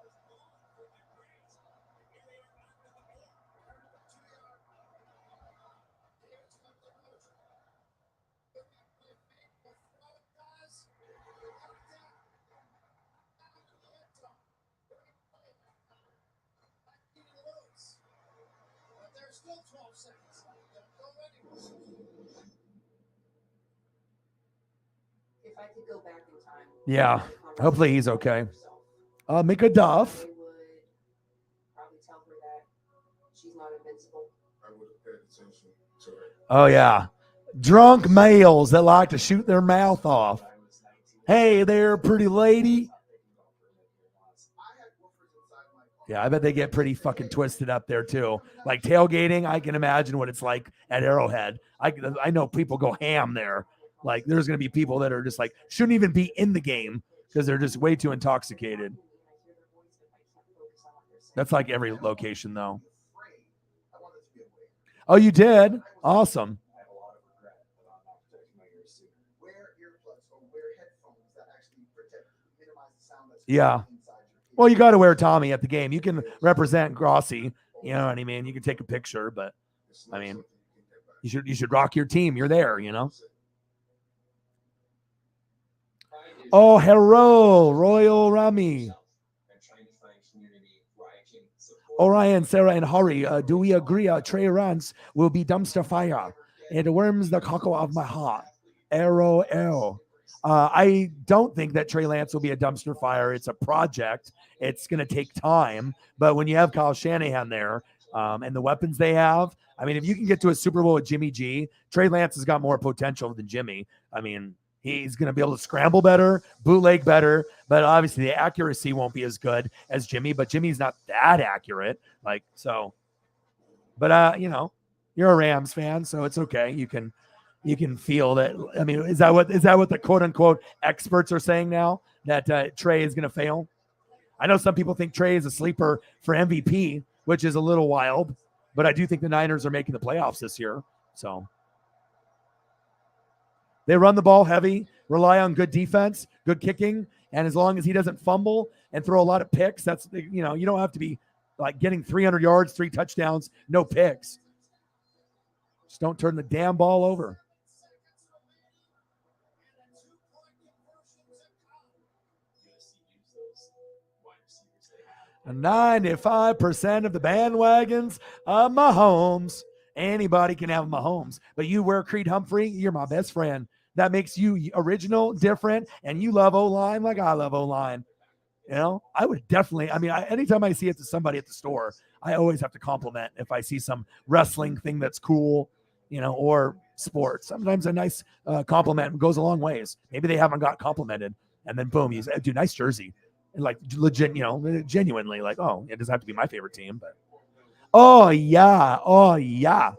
If I could go back in time. Yeah. Hopefully he's okay. Mika Duff. I would probably tell her that she's not invincible. I would have paid attention to her. Oh, yeah. Drunk males that like to shoot their mouth off. Hey there, pretty lady. Yeah, I bet they get pretty fucking twisted up there, too. Like tailgating, I can imagine what it's like at Arrowhead. I know people go ham there. Like, there's going to be people that are just like, shouldn't even be in the game because they're just way too intoxicated. That's like every location, though. Oh, you did? Awesome. Yeah. Well, you got to wear Tommy at the game. You can represent Grossi. You know what I mean? You can take a picture, but I mean, you should rock your team. You're there, you know? Oh, hello, Royal Rami. Orion, Sarah, and Hari, do we agree Trey Lance will be dumpster fire? It warms the cockle of my heart. Arrow, arrow. I don't think that Trey Lance will be a dumpster fire. It's a project. It's going to take time. But when you have Kyle Shanahan there, and the weapons they have. I mean, if you can get to a Super Bowl with Jimmy G, Trey Lance has got more potential than Jimmy. I mean, he's going to be able to scramble better, bootleg better, but obviously the accuracy won't be as good as Jimmy, but Jimmy's not that accurate. Like, so, but, you know, you're a Rams fan, so it's okay. You can feel that. I mean, is that what the quote unquote experts are saying now, that Trey is going to fail? I know some people think Trey is a sleeper for MVP, which is a little wild, but I do think the Niners are making the playoffs this year. So they run the ball heavy, rely on good defense, good kicking, and as long as he doesn't fumble and throw a lot of picks, that's, you know, you don't have to be like getting 300 yards, 3 touchdowns, no picks. Just don't turn the damn ball over. 95% of the bandwagons of Mahomes. Anybody can have Mahomes, but you wear Creed Humphrey, you're my best friend. That makes you original, different, and you love O-line like I love O-line. You know, I would definitely, I mean, anytime I see it to somebody at the store, I always have to compliment if I see some wrestling thing that's cool, you know, or sports. Sometimes a nice compliment goes a long ways. Maybe they haven't got complimented, and then boom, you say, dude, nice jersey. And like legit, you know, genuinely like, oh, it doesn't have to be my favorite team, but oh yeah.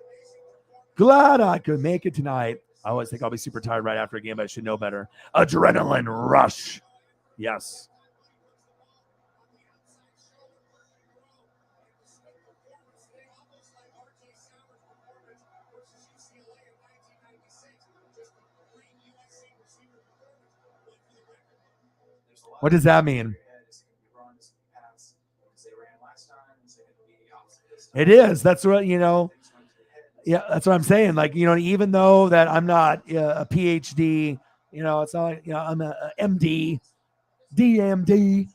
Glad I could make it tonight. I always think I'll be super tired right after a game, but I should know better. Adrenaline rush. Yes. What does that mean? It is. That's what, you know. Yeah, that's what I'm saying. Like, you know, even though that I'm not a PhD, you know, it's not like, you know, I'm a MD, DMD,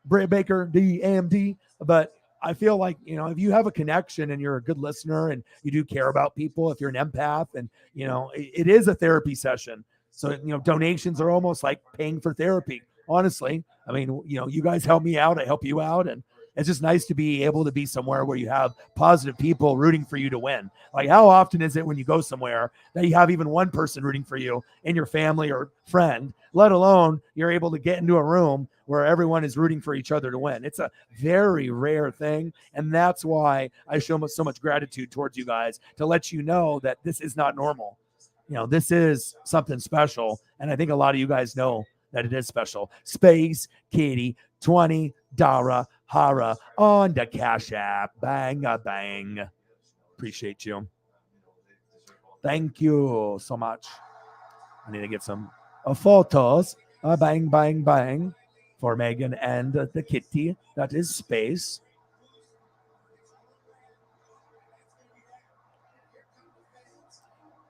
Britt Baker, DMD. But I feel like, you know, if you have a connection and you're a good listener and you do care about people, if you're an empath, and, you know, it is a therapy session. So, you know, donations are almost like paying for therapy. Honestly, I mean, you know, you guys help me out, I help you out, and it's just nice to be able to be somewhere where you have positive people rooting for you to win. Like, how often is it when you go somewhere that you have even one person rooting for you in your family or friend, let alone you're able to get into a room where everyone is rooting for each other to win? It's a very rare thing, and that's why I show so much gratitude towards you guys, to let you know that this is not normal. You know, this is something special, and I think a lot of you guys know that it is special. Space Kitty 20 Dara Hara on the Cash App. Bang a bang. Appreciate you. Thank you so much. I need to get some photos. Bang, bang, bang for Megan and the kitty. That is Space.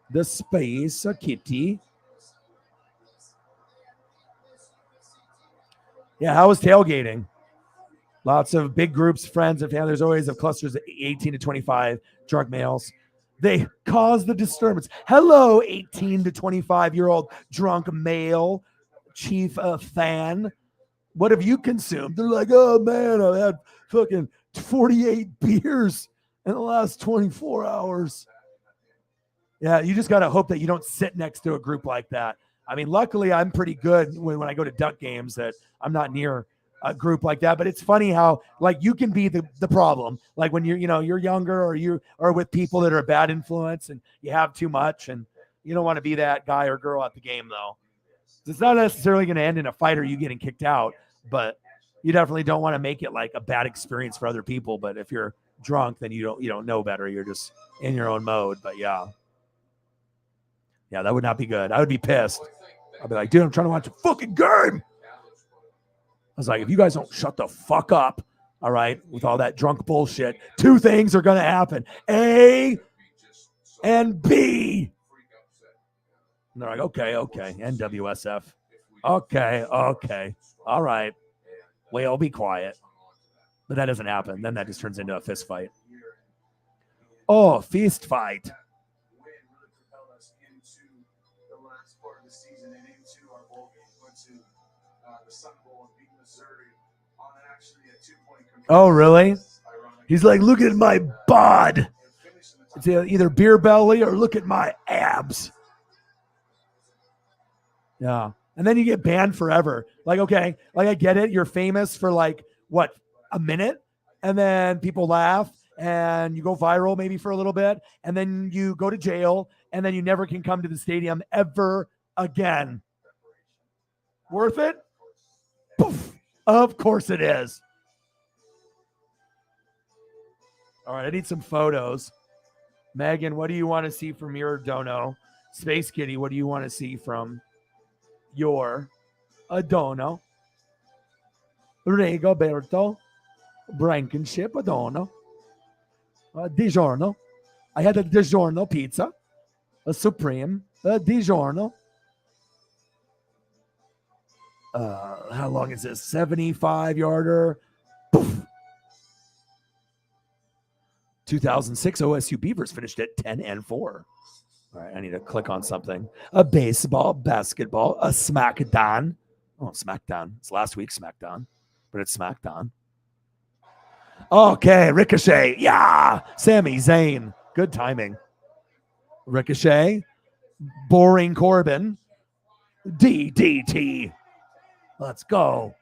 The Space Kitty. Yeah, how was tailgating? Lots of big groups, friends, and family. There's always of clusters of 18 to 25 drunk males. They cause the disturbance. Hello, 18 to 25-year-old drunk male chief fan. What have you consumed? They're like, oh, man, I've had fucking 48 beers in the last 24 hours. Yeah, you just got to hope that you don't sit next to a group like that. I mean, luckily, I'm pretty good when I go to Duck games that I'm not near a group like that. But it's funny how, like, you can be the problem. Like when you're younger, or you are with people that are a bad influence and you have too much, and you don't want to be that guy or girl at the game, though. It's not necessarily going to end in a fight or you getting kicked out, but you definitely don't want to make it like a bad experience for other people. But if you're drunk, then you don't know better. You're just in your own mode. But yeah, that would not be good. I would be pissed. I'd be like, dude, I'm trying to watch a fucking game. I was like, if you guys don't shut the fuck up, all right, with all that drunk bullshit, 2 things are going to happen. A and B. And they're like, okay, NWSF. Okay, all right. Well, be quiet. But that doesn't happen. Then that just turns into a fist fight. Oh, fist fight. Oh, really? He's like, look at my bod. It's either beer belly or look at my abs. Yeah. And then you get banned forever. Like, okay, like I get it. You're famous for like, what, a minute? And then people laugh and you go viral maybe for a little bit. And then you go to jail and then you never can come to the stadium ever again. Worth it? Poof. Of course it is. All right, I need some photos. Megan, what do you want to see from your dono? Space Kitty, what do you want to see from your Adorno? Rigoberto Blankenship Adorno. DiGiorno. I had a DiGiorno pizza, a Supreme, a DiGiorno. How long is this? 75-yarder. 2006 OSU Beavers finished at 10-4. All right, I need to click on something. A baseball, basketball, a SmackDown. Oh, SmackDown. It's last week's SmackDown, but it's SmackDown. Okay, Ricochet. Yeah, Sami Zayn. Good timing. Ricochet. Boring Corbin. DDT. Let's go.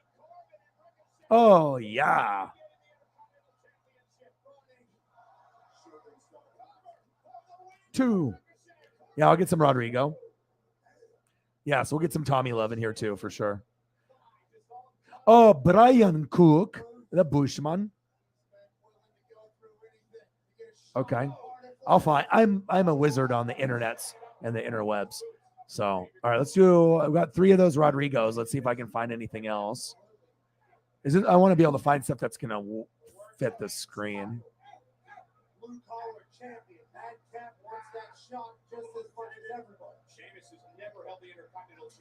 Oh, yeah. Two. Yeah, I'll get some Rodrigo. Yeah, so we'll get some Tommy Love in here too, for sure. Oh, Brian Cook, the Bushman. Okay. I'll find. I'm a wizard on the internets and the interwebs. So, all right, let's do. I've got 3 of those Rodrigos. Let's see if I can find anything else. I want to be able to find stuff that's gonna fit the screen.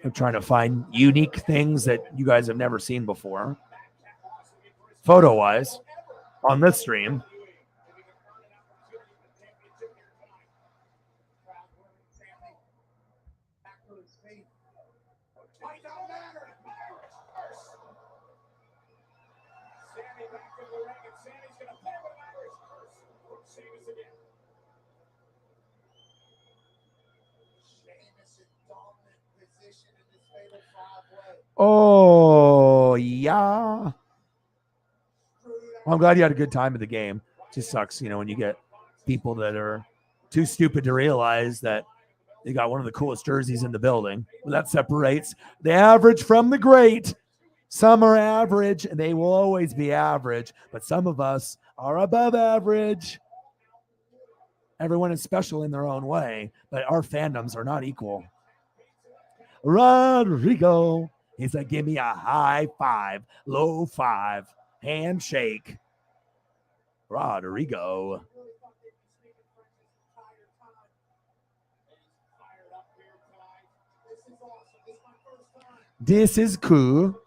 I'm trying to find unique things that you guys have never seen before, photo-wise, on this stream. Oh, yeah. Well, I'm glad you had a good time at the game. Just sucks, when you get people that are too stupid to realize that they got one of the coolest jerseys in the building. Well, that separates the average from the great. Some are average, and they will always be average, but some of us are above average. Everyone is special in their own way, but our fandoms are not equal. Rodrigo. He's like, give me a high 5, low 5, handshake. Rodrigo. This is cool.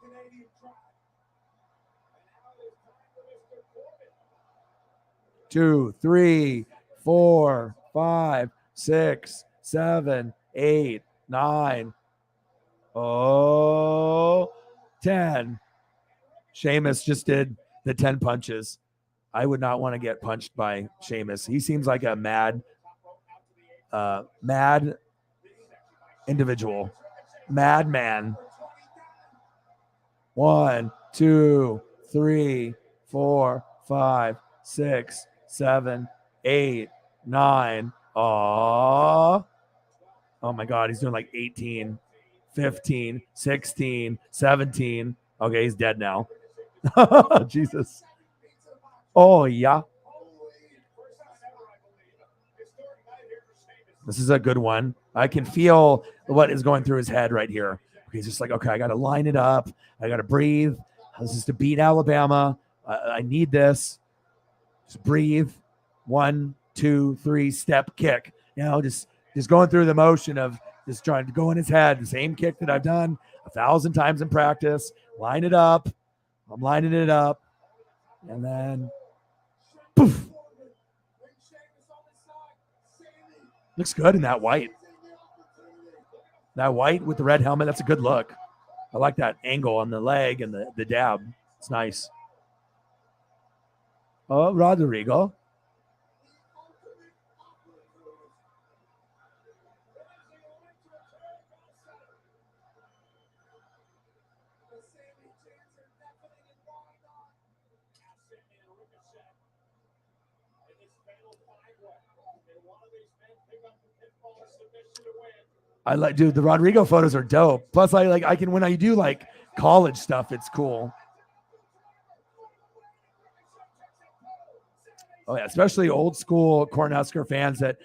Two, 3, 4, 5, 6, 7, 8, 9. Oh, 10. Sheamus just did the 10 punches. I would not want to get punched by Sheamus. He seems like a mad individual. Madman. 1, 2, 3, 4, 5, 6, 7, 8, 9. Oh my God. He's doing like 18. 15, 16, 17. Okay, he's dead now. Jesus. Oh, yeah. This is a good one. I can feel what is going through his head right here. He's just like, okay, I got to line it up. I got to breathe. This is to beat Alabama. I need this. Just breathe. 1, 2, 3, step, kick. Just going through the motion of just trying to go in his head. The same kick that I've done 1,000 times in practice. Line it up. I'm lining it up. And then, poof. Looks good in that white. That white with the red helmet, that's a good look. I like that angle on the leg and the dab. It's nice. Oh, Rodrigo. I like, dude, the Rodrigo photos are dope. Plus, I can, when I do like college stuff, it's cool. Oh yeah, especially old school Cornhusker fans that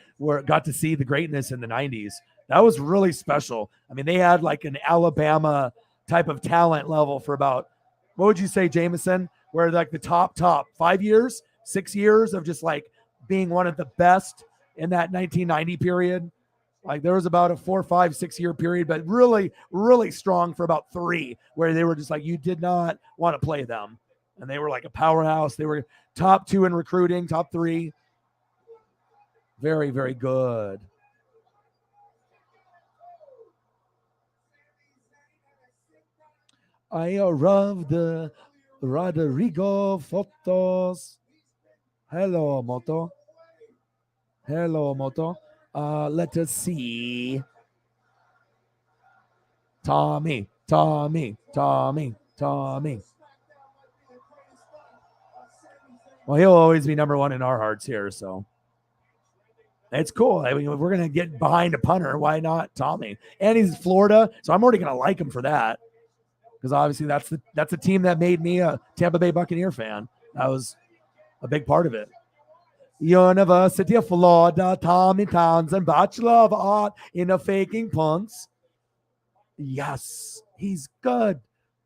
got to see the greatness in the 90s. That was really special. I mean, they had like an Alabama type of talent level for about, what would you say, Jameson? Where like the top 5 years, 6 years of just like being one of the best in that 1990 period. Like there was about a 4, 5, 6 year period, but really, really strong for about 3, where they were just like, you did not want to play them. And they were like a powerhouse. They were top 2 in recruiting, top 3. Very, very good. I love the Rodrigo photos. Hello, Moto. Hello, Moto. Let us see. Tommy. Well, he'll always be number 1 in our hearts here, so it's cool. I mean, if we're gonna get behind a punter, why not Tommy? And he's Florida, so I'm already gonna like him for that, because obviously that's the team that made me a Tampa Bay Buccaneer fan. That was a big part of it. University of Florida, Tommy Townsend, Bachelor of Art in a faking punts. Yes, he's good.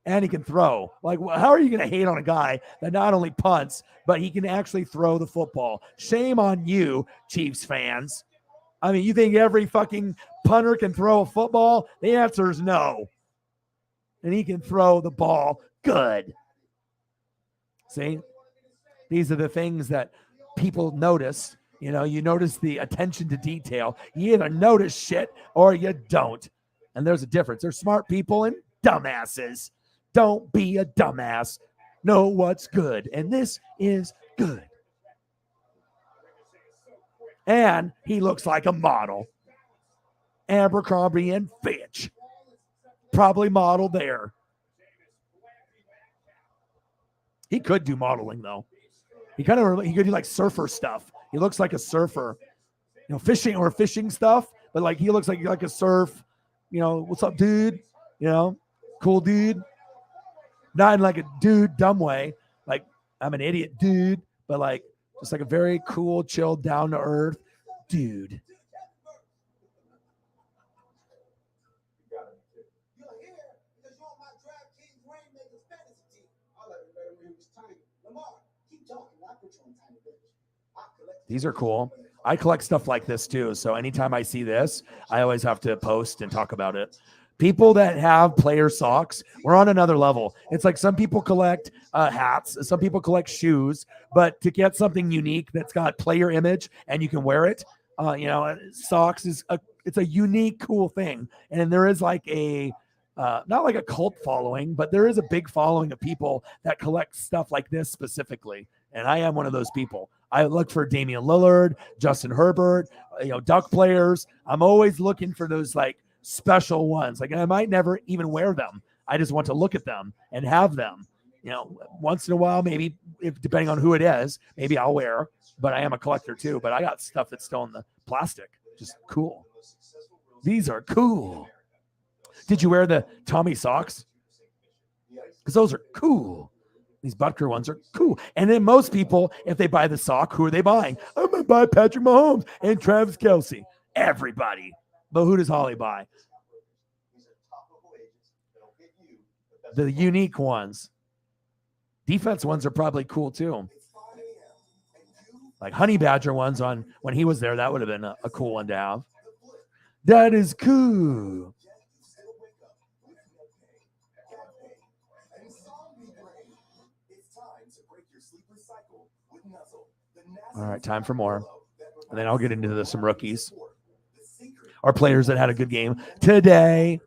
And he can throw. Like, how are you going to hate on a guy that not only punts, but he can actually throw the football? Shame on you, Chiefs fans. I mean, you think every fucking punter can throw a football? The answer is no. And he can throw the ball good. See? These are the things that people notice. You know, you notice the attention to detail. You either notice shit or you don't. And there's a difference. There's smart people and dumbasses. Don't be a dumbass. Know what's good. And this is good. And he looks like a model. Abercrombie and Fitch. Probably modeled there. He could do modeling, though. He could do like surfer stuff. He looks like a surfer. You know, fishing stuff. But like he looks like a surf. You know, what's up, dude? You know, cool dude. Not in like a dude dumb way, like I'm an idiot dude, but like just like a very cool, chill, down to earth dude. These are cool. I collect stuff like this too, so anytime I see this, I always have to post and talk about it. People that have player socks, we're on another level. It's like some people collect hats, some people collect shoes, but to get something unique that's got player image and you can wear it, socks it's a unique, cool thing. And there is like a, not like a cult following, but there is a big following of people that collect stuff like this specifically. And I am one of those people. I look for Damian Lillard, Justin Herbert, Duck players. I'm always looking for those like special ones. Like, I might never even wear them. I just want to look at them and have them. Once in a while, maybe, if depending on who it is, maybe I'll wear. But I am a collector too. But I got stuff that's still in the plastic. Just cool. These are cool. Did you wear the Tommy socks? Because those are cool. These Butker ones are cool. And then most people, if they buy the sock, who are they buying? I'm going to buy Patrick Mahomes and Travis Kelce. Everybody. But who does Holly buy? The unique ones. Defense ones are probably cool too. Like Honey Badger ones on when he was there, that would have been a cool one to have. That is cool. All right, time for more. And then I'll get into some rookies or players that had a good game today.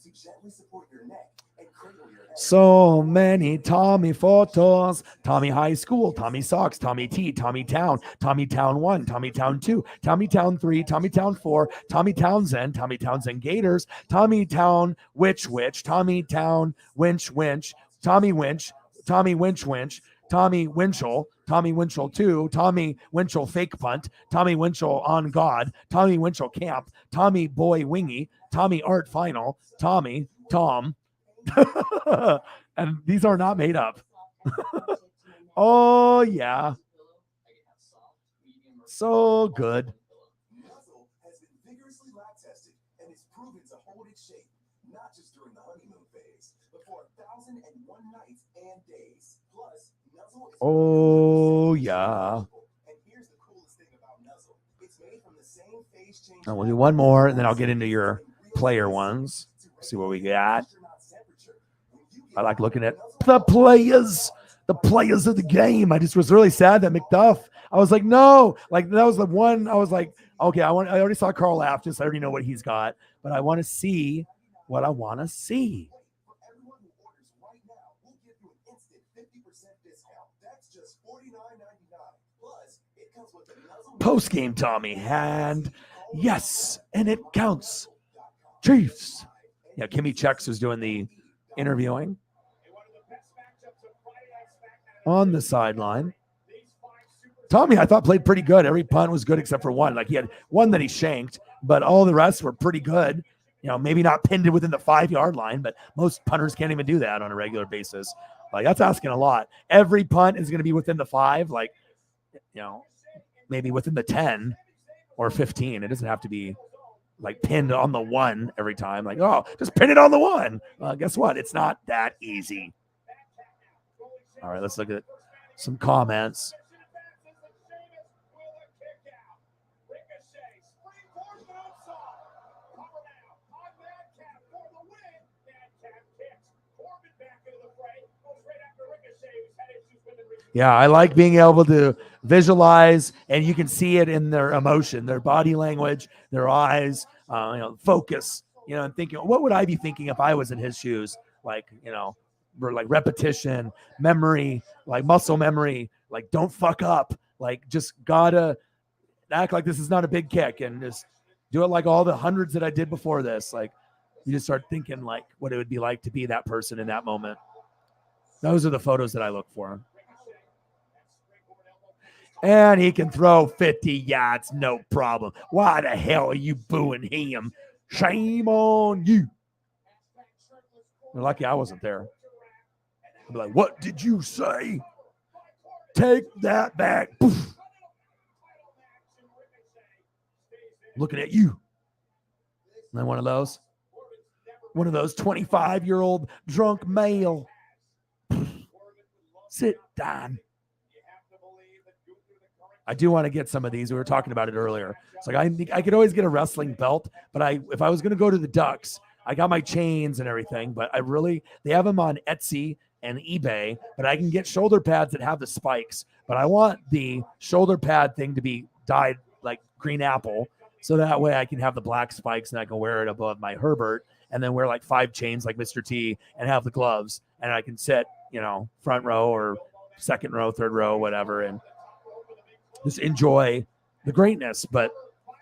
to gently support your neck and cradle your head. So many Tommy photos. Tommy High School, Tommy Socks, Tommy T, Tommy Town 1, Tommy Town 2, Tommy Town 3, Tommy Town 4, Tommy Townsend Gators, Tommy Town Witch, Tommy Town Winch, Tommy Winch, Tommy Winch, Tommy Winchell 2, Tommy Winchell Fake Punt, Tommy Winchell On God, Tommy Winchell Camp, Tommy Boy Wingy, Tommy Art Final, Tom. And these are not made up. Oh, yeah. So good. Nuzzle has been vigorously lab tested and is proven to hold its shape, not just during the honeymoon phase, but for 1,001 nights and days. Plus, Nuzzle is Oh, yeah. and here's the coolest thing about Nuzzle. It's made from the same phase change. And we'll do one more, and then I'll get into your player ones. See what we got. I like looking at the players of the game. I just was really sad that McDuff. I was like, no, like that was the one. I was like, okay, I already saw Carl Aftis. I already know what he's got, but I want to see what I want to see. For everyone who orders right now, we'll give you an instant 50% discount. That's just $49.99. Plus, it comes with a Nuzzle Post game, Tommy, and yes, and it counts. Chiefs. Yeah, Kimmy Chex was doing the interviewing on the sideline. Tommy, I thought, played pretty good. Every punt was good except for one. Like he had one that he shanked, but all the rest were pretty good. You know, maybe not pinned it within the 5-yard line, but most punters can't even do that on a regular basis. Like that's asking a lot. Every punt is going to be within the 5, like, you know, maybe within the 10 or 15. It doesn't have to be like pinned on the 1 every time. Like, oh, just pin it on the 1. Guess what? It's not that easy. All right, let's look at some comments. Yeah, I like being able to visualize, and you can see it in their emotion, their body language, their eyes, focus, and thinking, what would I be thinking if I was in his shoes? Like, like repetition, memory, like muscle memory, like don't fuck up, like just gotta act like this is not a big kick and just do it like all the hundreds that I did before this. Like you just start thinking like what it would be like to be that person in that moment. Those are the photos that I look for. And he can throw 50 yards, no problem. Why the hell are you booing him? Shame on you. You're lucky I wasn't there. I'd be like, what did you say? Take that back. Poof. Looking at you. And then one of those 25-year-old drunk male. Sit down. I do want to get some of these. We were talking about it earlier. It's like I could always get a wrestling belt, but if I was going to go to the Ducks, I got my chains and everything, but they have them on Etsy and eBay, but I can get shoulder pads that have the spikes, but I want the shoulder pad thing to be dyed like green apple. So that way I can have the black spikes and I can wear it above my Herbert and then wear like 5 chains like Mr. T and have the gloves and I can sit, front row or second row, third row, whatever, and just enjoy the greatness. But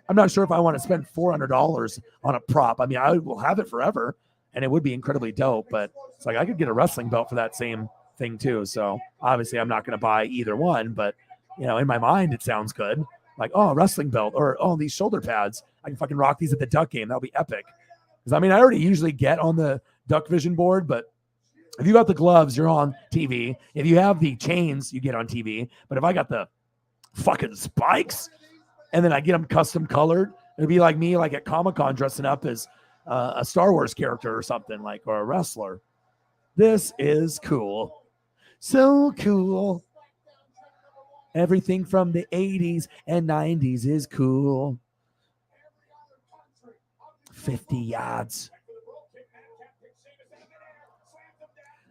I'm not sure if I want to spend $400 on a prop. I mean, I will have it forever and it would be incredibly dope, but it's like I could get a wrestling belt for that same thing too. So obviously I'm not going to buy either one, but in my mind, it sounds good. Like, oh, a wrestling belt or, oh, these shoulder pads. I can fucking rock these at the Duck game. That'll be epic. Because, I mean, I already usually get on the Duck Vision board, but if you got the gloves, you're on TV. If you have the chains, you get on TV. But if I got the fucking spikes and then I get them custom colored, it'd be like me like at Comic-Con dressing up as a Star Wars character or something, like, or a wrestler. This is cool. So cool. Everything from the 80s and 90s is cool. 50 yards.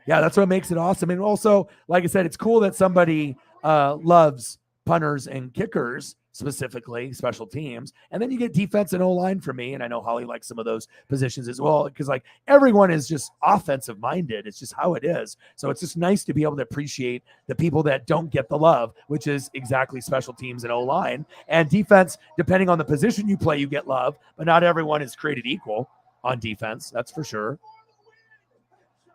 Yeah, that's what makes it awesome. And also, like I said, it's cool that somebody loves punters and kickers specifically special teams. And then you get defense and O-line for me. And I know Holly likes some of those positions as well, because like everyone is just offensive minded. It's just how it is. So it's just nice to be able to appreciate the people that don't get the love, which is exactly special teams and O-line. And defense, depending on the position you play, you get love, but not everyone is created equal on defense. That's for sure.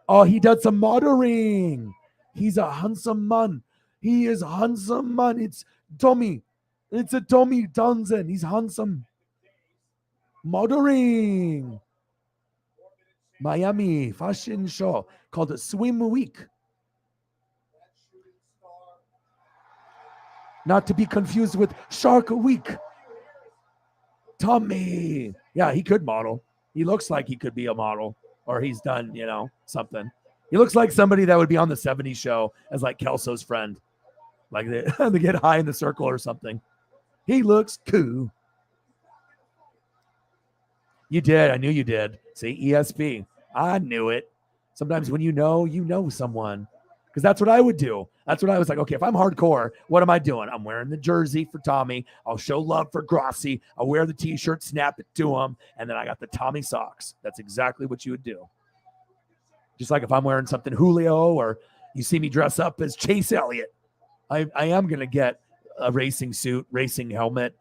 Oh, he did some modeling. He's a handsome man. He is handsome man. It's Tommy. It's a Tommy Townsend. He's handsome. Modeling. Miami fashion show called a Swim Week. Not to be confused with Shark Week. Tommy. Yeah, he could model. He looks like he could be a model, or he's done, something. He looks like somebody that would be on the 70s show as like Kelso's friend. Like they get high in the circle or something. He looks cool. You did. I knew you did. See, ESP. I knew it. Sometimes when you know someone. Because that's what I would do. That's what I was like, okay, if I'm hardcore, what am I doing? I'm wearing the jersey for Tommy. I'll show love for Grossi. I'll wear the t-shirt, snap it to him, and then I got the Tommy socks. That's exactly what you would do. Just like if I'm wearing something Julio, or you see me dress up as Chase Elliott, I am going to get a racing suit, racing helmet,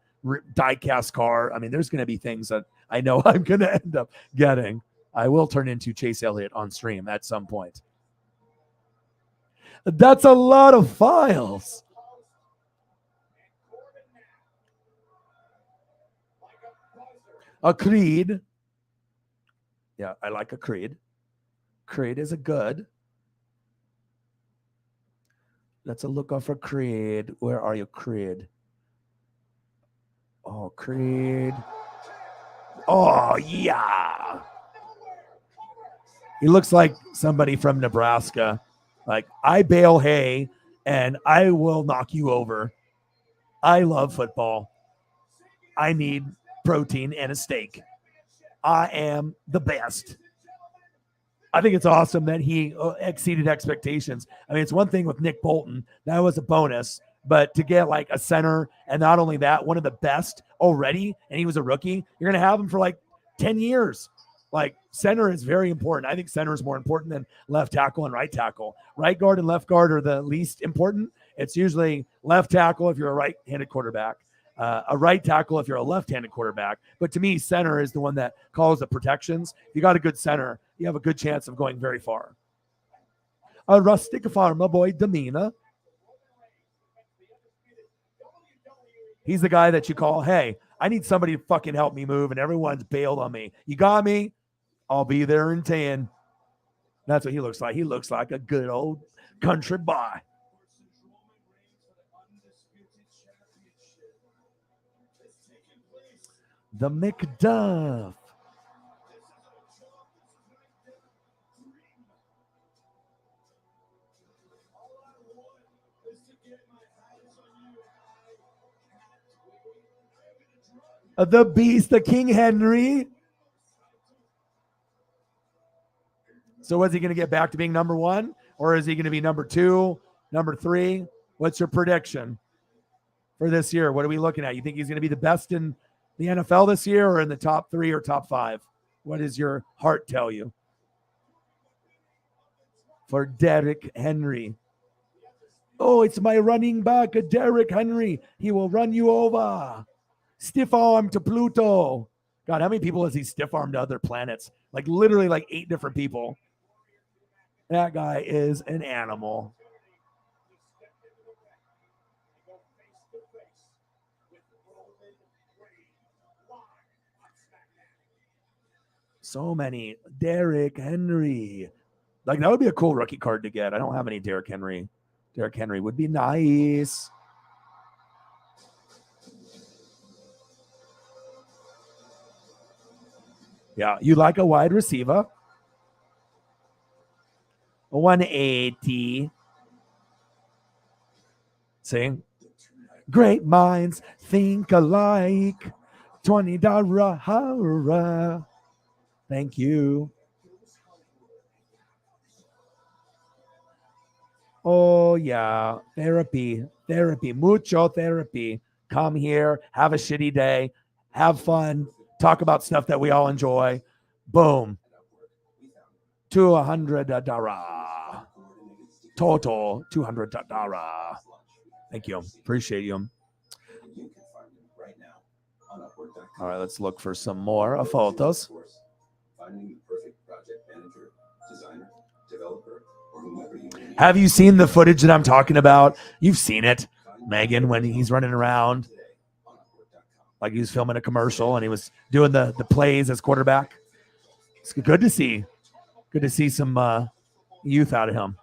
die-cast car. I mean, there's going to be things that I know I'm going to end up getting. I will turn into Chase Elliott on stream at some point. That's a lot of files. A Creed. Yeah, I like a Creed. Creed is a good. Let's look up for Creed. Where are you, Creed? Oh, Creed. Oh, yeah. He looks like somebody from Nebraska. Like, I bale hay and I will knock you over. I love football. I need protein and a steak. I am the best. I think it's awesome that he exceeded expectations. I mean, it's one thing with Nick Bolton. That was a bonus. But to get like a center, and not only that, one of the best already, and he was a rookie, you're going to have him for like 10 years. Like, center is very important. I think center is more important than left tackle and right tackle. Right guard and left guard are the least important. It's usually left tackle if you're a right-handed quarterback, a right tackle if you're a left-handed quarterback. But to me, center is the one that calls the protections. If you got a good center, you have a good chance of going very far. A rustic farmer boy, Demina. He's the guy that you call, hey, I need somebody to fucking help me move, and everyone's bailed on me. You got me? I'll be there in 10. That's what he looks like. He looks like a good old country boy. The McDuff. The Beast, the King Henry. So is he going to get back to being number one? Or is he going to be number two, number three? What's your prediction for this year? What are we looking at? You think he's going to be the best in the NFL this year, or in the top 3 or top 5? What does your heart tell you? For Derrick Henry. Oh, it's my running back, Derrick Henry. He will run you over. Stiff arm to Pluto. God, how many people has he stiff armed to other planets? Like literally like 8 different people. That guy is an animal. So many. Derrick Henry. Like, that would be a cool rookie card to get. I don't have any Derrick Henry. Derrick Henry would be nice. Yeah, you like a wide receiver. 180. See? Great minds think alike. $20. Thank you. Oh, yeah. Therapy. Mucho therapy. come here, have a shitty day, have fun, talk about stuff that we all enjoy. Boom. $200 total. $200. Thank you. Appreciate you. All right, let's look for some more photos. Have you seen the footage that I'm talking about? You've seen it, Megan, when he's running around like he was filming a commercial and he was doing the plays as quarterback. It's good to see. Good to see some youth out of him.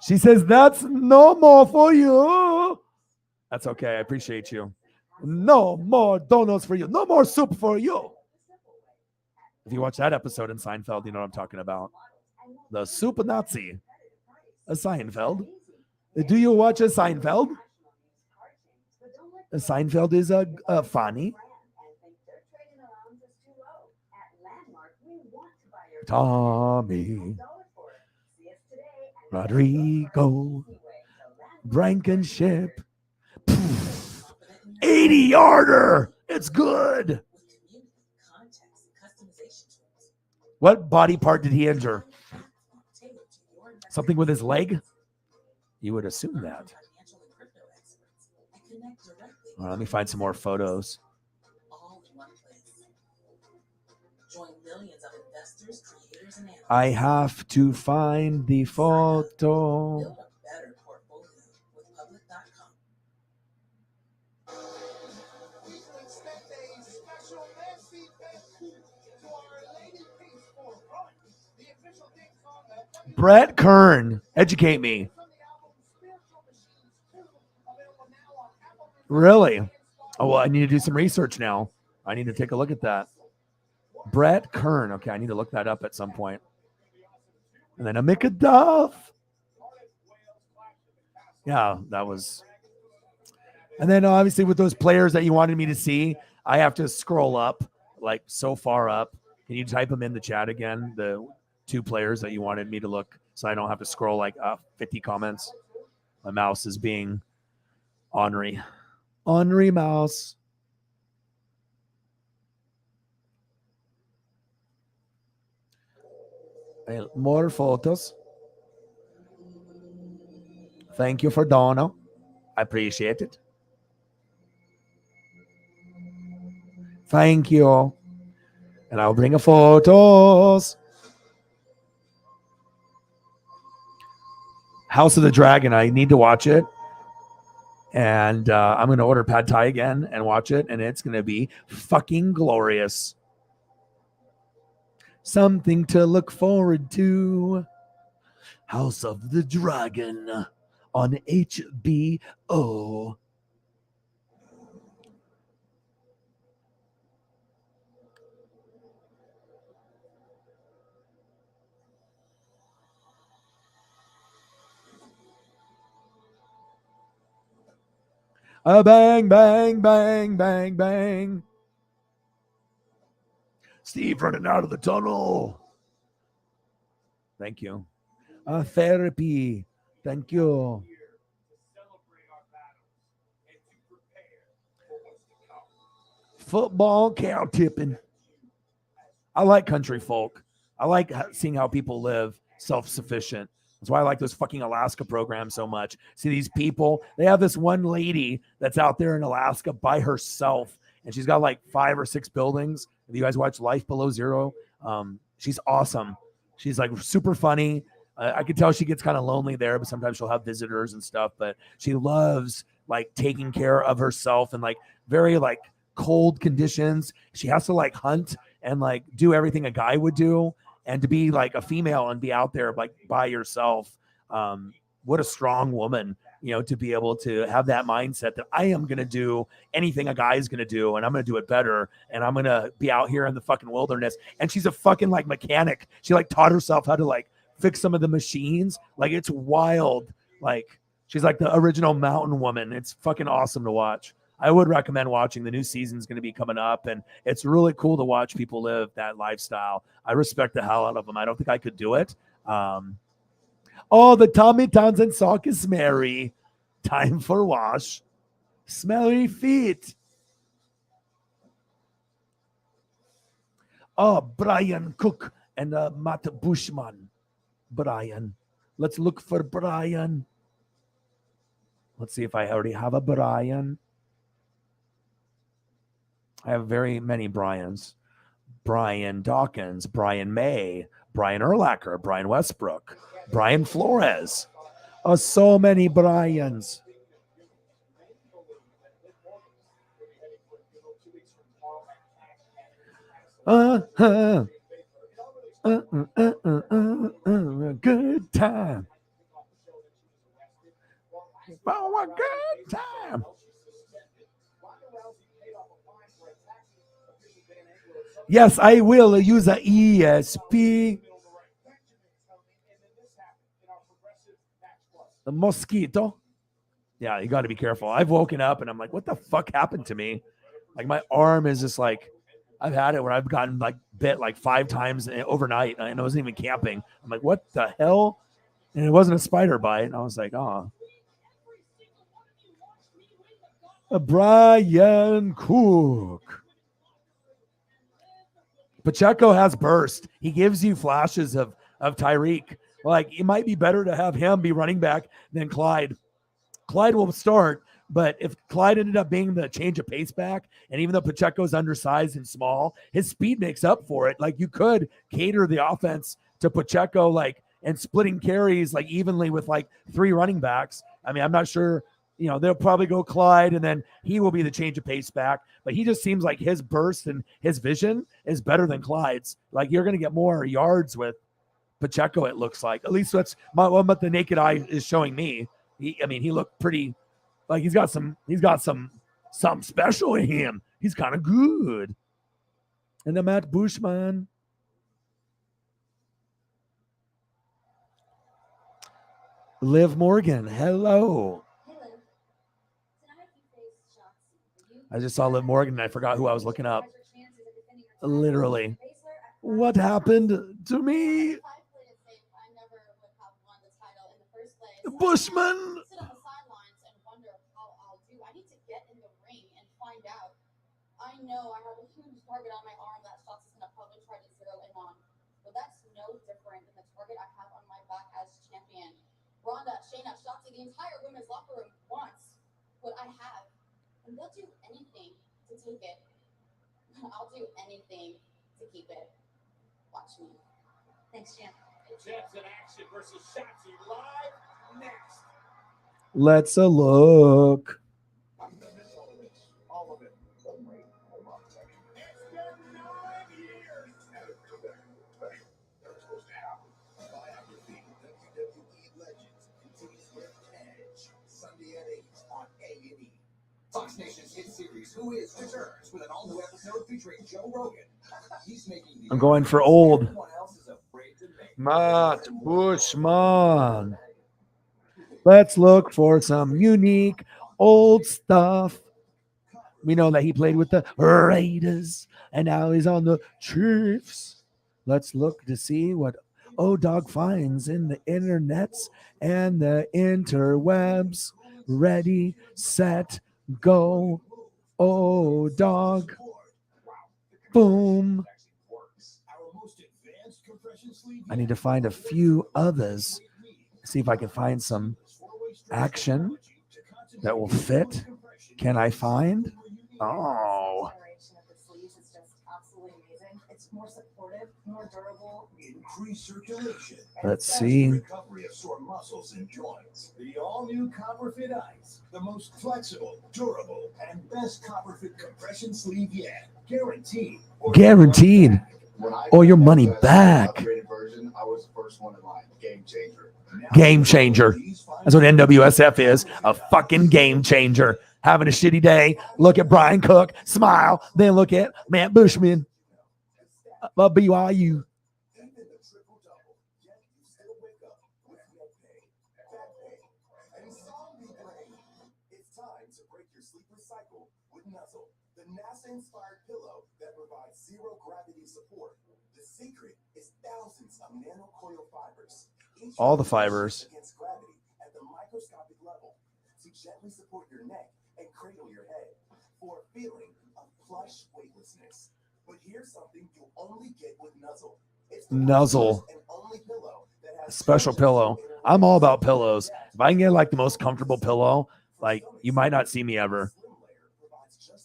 She says, that's no more for you. That's okay. I appreciate you. No more donuts for you. No more soup for you. If you watch that episode in Seinfeld, you know what I'm talking about. The soup Nazi. A Seinfeld. Do you watch a Seinfeld? A Seinfeld is a funny. Tommy. Rodrigo. Blankenship. 80-yarder. It's good. What body part did he injure? Something with his leg? You would assume that. All right, let me find some more photos. I have to find the photo. Brett Kern, educate me. Really? Oh, well, I need to do some research now. I need to take a look at that. Brett Kern. Okay, I need to look that up at some point. And then a McDuff. Yeah, that was. And then obviously with those players that you wanted me to see, I have to scroll up, like so far up. Can you type them in the chat again? The 2 players that you wanted me to look, so I don't have to scroll like 50 comments. My mouse is being ornery. Ornery mouse. More photos. Thank you for Donna. I appreciate it. Thank you. And I'll bring a photos. House of the Dragon. I need to watch it. And I'm going to order Pad Thai again and watch it. And it's going to be fucking glorious. Something to look forward to. House of the Dragon on HBO. Bang, bang, bang, bang, bang. Steve running out of the tunnel. Thank you. Therapy. Thank you. Football cow tipping. I like country folk. I like seeing how people live self-sufficient. That's why I like those fucking Alaska programs so much. See these people, they have this one lady that's out there in Alaska by herself, and she's got like 5 or 6 buildings. If you guys watch Life Below Zero, she's awesome. She's like super funny. I can tell she gets kind of lonely there, but sometimes she'll have visitors and stuff, but she loves like taking care of herself and like very like cold conditions. She has to like hunt and like do everything a guy would do. And to be like a female and be out there like by yourself, what a strong woman, you know, to be able to have that mindset that I am going to do anything a guy is going to do, and I'm going to do it better, and I'm going to be out here in the fucking wilderness. And she's a fucking like mechanic. She like taught herself how to like fix some of the machines. Like it's wild. Like she's like the original mountain woman. It's fucking awesome to watch. I would recommend watching. The new season's going to be coming up, and it's really cool to watch people live that lifestyle. I respect the hell out of them. I don't think I could do it. Oh, the Tommy Townsend sock is Mary. Time for wash. Smelly feet. Oh, Brian Cook and Matt Bushman. Brian. Let's look for Brian. Let's see if I already have a Brian. I have very many Brians. Brian Dawkins, Brian May, Brian Urlacher, Brian Westbrook, Brian Flores. Oh, so many Brians. Good time. Oh, a good time. Yes, I will use a ESP. The mosquito. Yeah, you got to be careful. I've woken up and I'm like, what the fuck happened to me? Like my arm is just like, I've had it where I've gotten like bit like 5 times overnight and I wasn't even camping. I'm like, what the hell? And it wasn't a spider bite. And I was like, oh. Brian Cook. Pacheco has burst. He gives you flashes of Tyreek. Like, it might be better to have him be running back than Clyde. Clyde will start, but if Clyde ended up being the change of pace back, and even though Pacheco's undersized and small, his speed makes up for it. Like, you could cater the offense to Pacheco, like, and splitting carries like evenly with like 3 running backs. I mean, I'm not sure. You know, they'll probably go Clyde, and then he will be the change of pace back. But he just seems like his burst and his vision is better than Clyde's. Like, you're going to get more yards with Pacheco, it looks like. At least that's what the naked eye is showing me. He looked pretty, like he's got something special in him. He's kind of good. And then Matt Bushman. Liv Morgan, hello. I just saw Liv Morgan and I forgot who I was looking up. Literally. What happened to me? Bushman. I know I have a huge target on my arm that Shots is going to probably try to zero in on. But that's no different than the target I have on my back as champion. Rhonda, Shayna, Shots, the entire women's locker room wants what I have. And they'll do anything to take it. I'll do anything to keep it. Watch me. Thanks, champ. Jets in action versus Shotzi live next. Let's a look. All of it. It's been 9 years. That was supposed to happen. Biography, WWE Legends continues with Edge. Sunday at 8 on A&E. Fox Nation's hit series Who Is returns with an all-new episode featuring Joe Rogan. He's making the I'm going for old. Matt Bushman. Let's look for some unique old stuff. We know that he played with the Raiders and now he's on the Chiefs. Let's look to see what O-Dog finds in the internets and the interwebs. Ready, set, go. O-Dog. Boom. I need to find a few others. See if I can find some action that will fit. Can I find? Oh. It's more supportive, more durable. Increase circulation. Let's see. Recovery of sore muscles and joints. The all-new CopperFit Ice. The most flexible, durable, and best CopperFit compression sleeve yet. Guaranteed. Guaranteed. Or your money back. Version, I was the first one in line. Game changer. Game changer. That's what NWSF is. A fucking game changer. Having a shitty day. Look at Brian Cook. Smile. Then look at Matt Bushman. BYU. It's time to break your sleepless cycle with Nuzzle, the NASA-inspired pillow that provides zero gravity support. The secret is thousands of nanocoil fibers. All the fibers. Against gravity at the microscopic level to gently support your neck and cradle your head for a feeling of plush weightlessness. But here's something you'll only get with Nuzzle. It's the Nuzzle. and only pillow that has Special pillow. I'm all about pillows. If I can get like the most comfortable pillow, like you might not see me ever.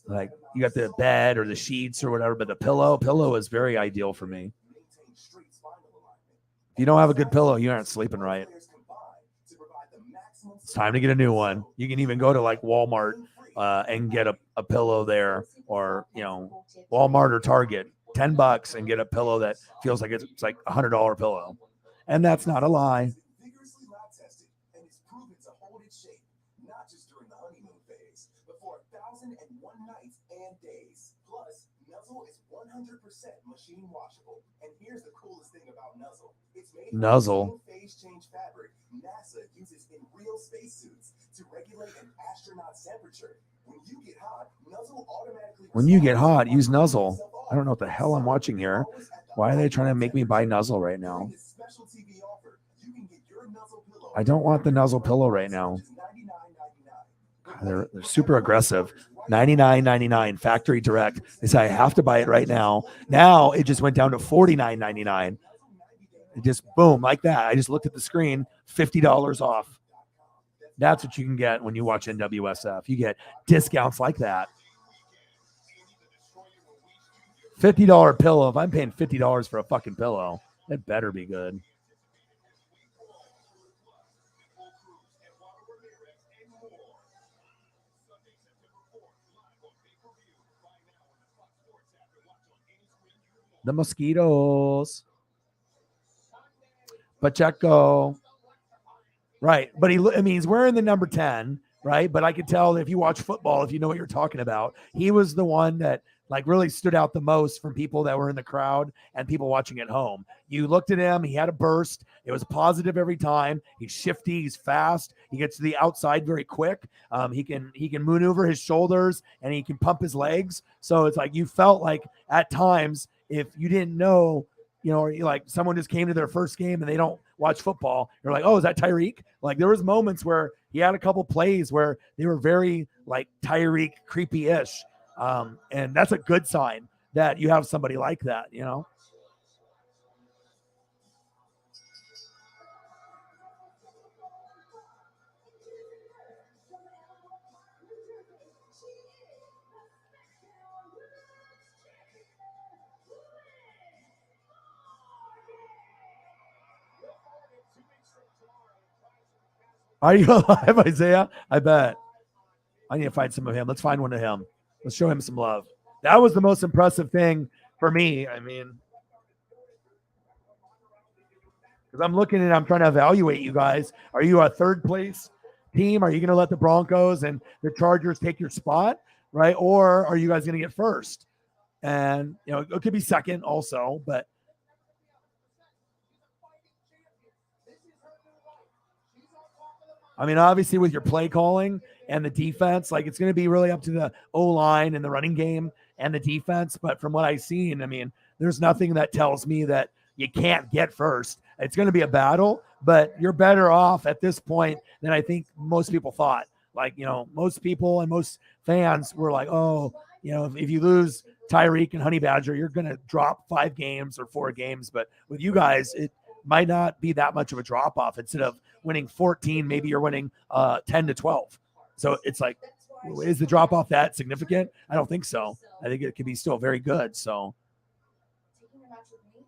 Like you got the bed or the sheets or whatever, but the pillow is very ideal for me. If you don't have a good pillow, you aren't sleeping right. It's time to get a new one. You can even go to like Walmart and get a pillow there, or Walmart or Target, $10 and get a pillow that feels like it's like $100 pillow. And that's not a lie. vigorously lab tested and is proven to hold its shape, not just during the honeymoon phase, but for 1,001 nights and days. Plus, Nuzzle is 100% machine washable. And here's the coolest thing about Nuzzle. It's made Nuzzle. from phase change fabric NASA uses in real spacesuits to regulate an astronaut's temperature. When you get hot, Nuzzle automatically When you get hot, use Nuzzle. I don't know what the hell I'm watching here. Why are they trying to make me buy Nuzzle right now? I don't want the Nuzzle pillow right now. They're super aggressive. $99.99 factory direct. They say I have to buy it right now. Now it just went down to $49.99. It just boom like that. I just looked at the screen, $50 off. That's what you can get when you watch NWSF. You get discounts like that. $50 pillow. If I'm paying $50 for a fucking pillow, it better be good. The Mosquitoes. Pacheco. Right. But he's wearing the number 10, right? But I could tell that if you watch football, if you know what you're talking about, he was the one that like really stood out the most from people that were in the crowd and people watching at home. You looked at him, he had a burst. It was positive every time. He's shifty, he's fast. He gets to the outside very quick. He can maneuver his shoulders and he can pump his legs. So it's like you felt like at times if you didn't know, or like someone just came to their first game and they don't watch football, you're like, oh, is that Tyreek? Like there was moments where he had a couple plays where they were very like Tyreek creepy-ish. And that's a good sign that you have somebody like that, Are you alive, Isaiah? I bet. I need to find some of him. Let's find one of him. Let's show him some love. That was the most impressive thing for me. I mean, because I'm looking and I'm trying to evaluate you guys. Are you a third place team? Are you going to let the Broncos and the Chargers take your spot, right? Or are you guys going to get first? And, it could be second also, but I mean, obviously with your play calling and the defense, like it's going to be really up to the O-line and the running game and the defense. But from what I've seen, I mean, there's nothing that tells me that you can't get first. It's going to be a battle, but you're better off at this point than I think most people thought. Like, most people and most fans were like, oh, if you lose Tyreek and Honey Badger, you're going to drop 5 games or 4 games. But with you guys, it might not be that much of a drop off. Instead of winning 14, maybe you're winning 10 to 12. So it's like, is the drop off that significant? I don't think so. I think it could be still very good. So Taking a match with me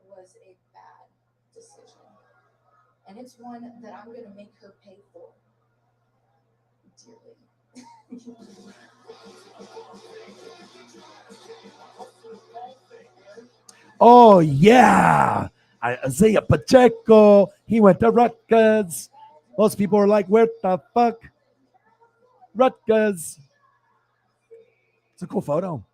was a bad decision. And it's one that I'm going to make her pay for dearly. oh yeah, Isaiah Pacheco. He went to Rutgers. Most people were like, where the fuck? Rutgers. It's a cool photo.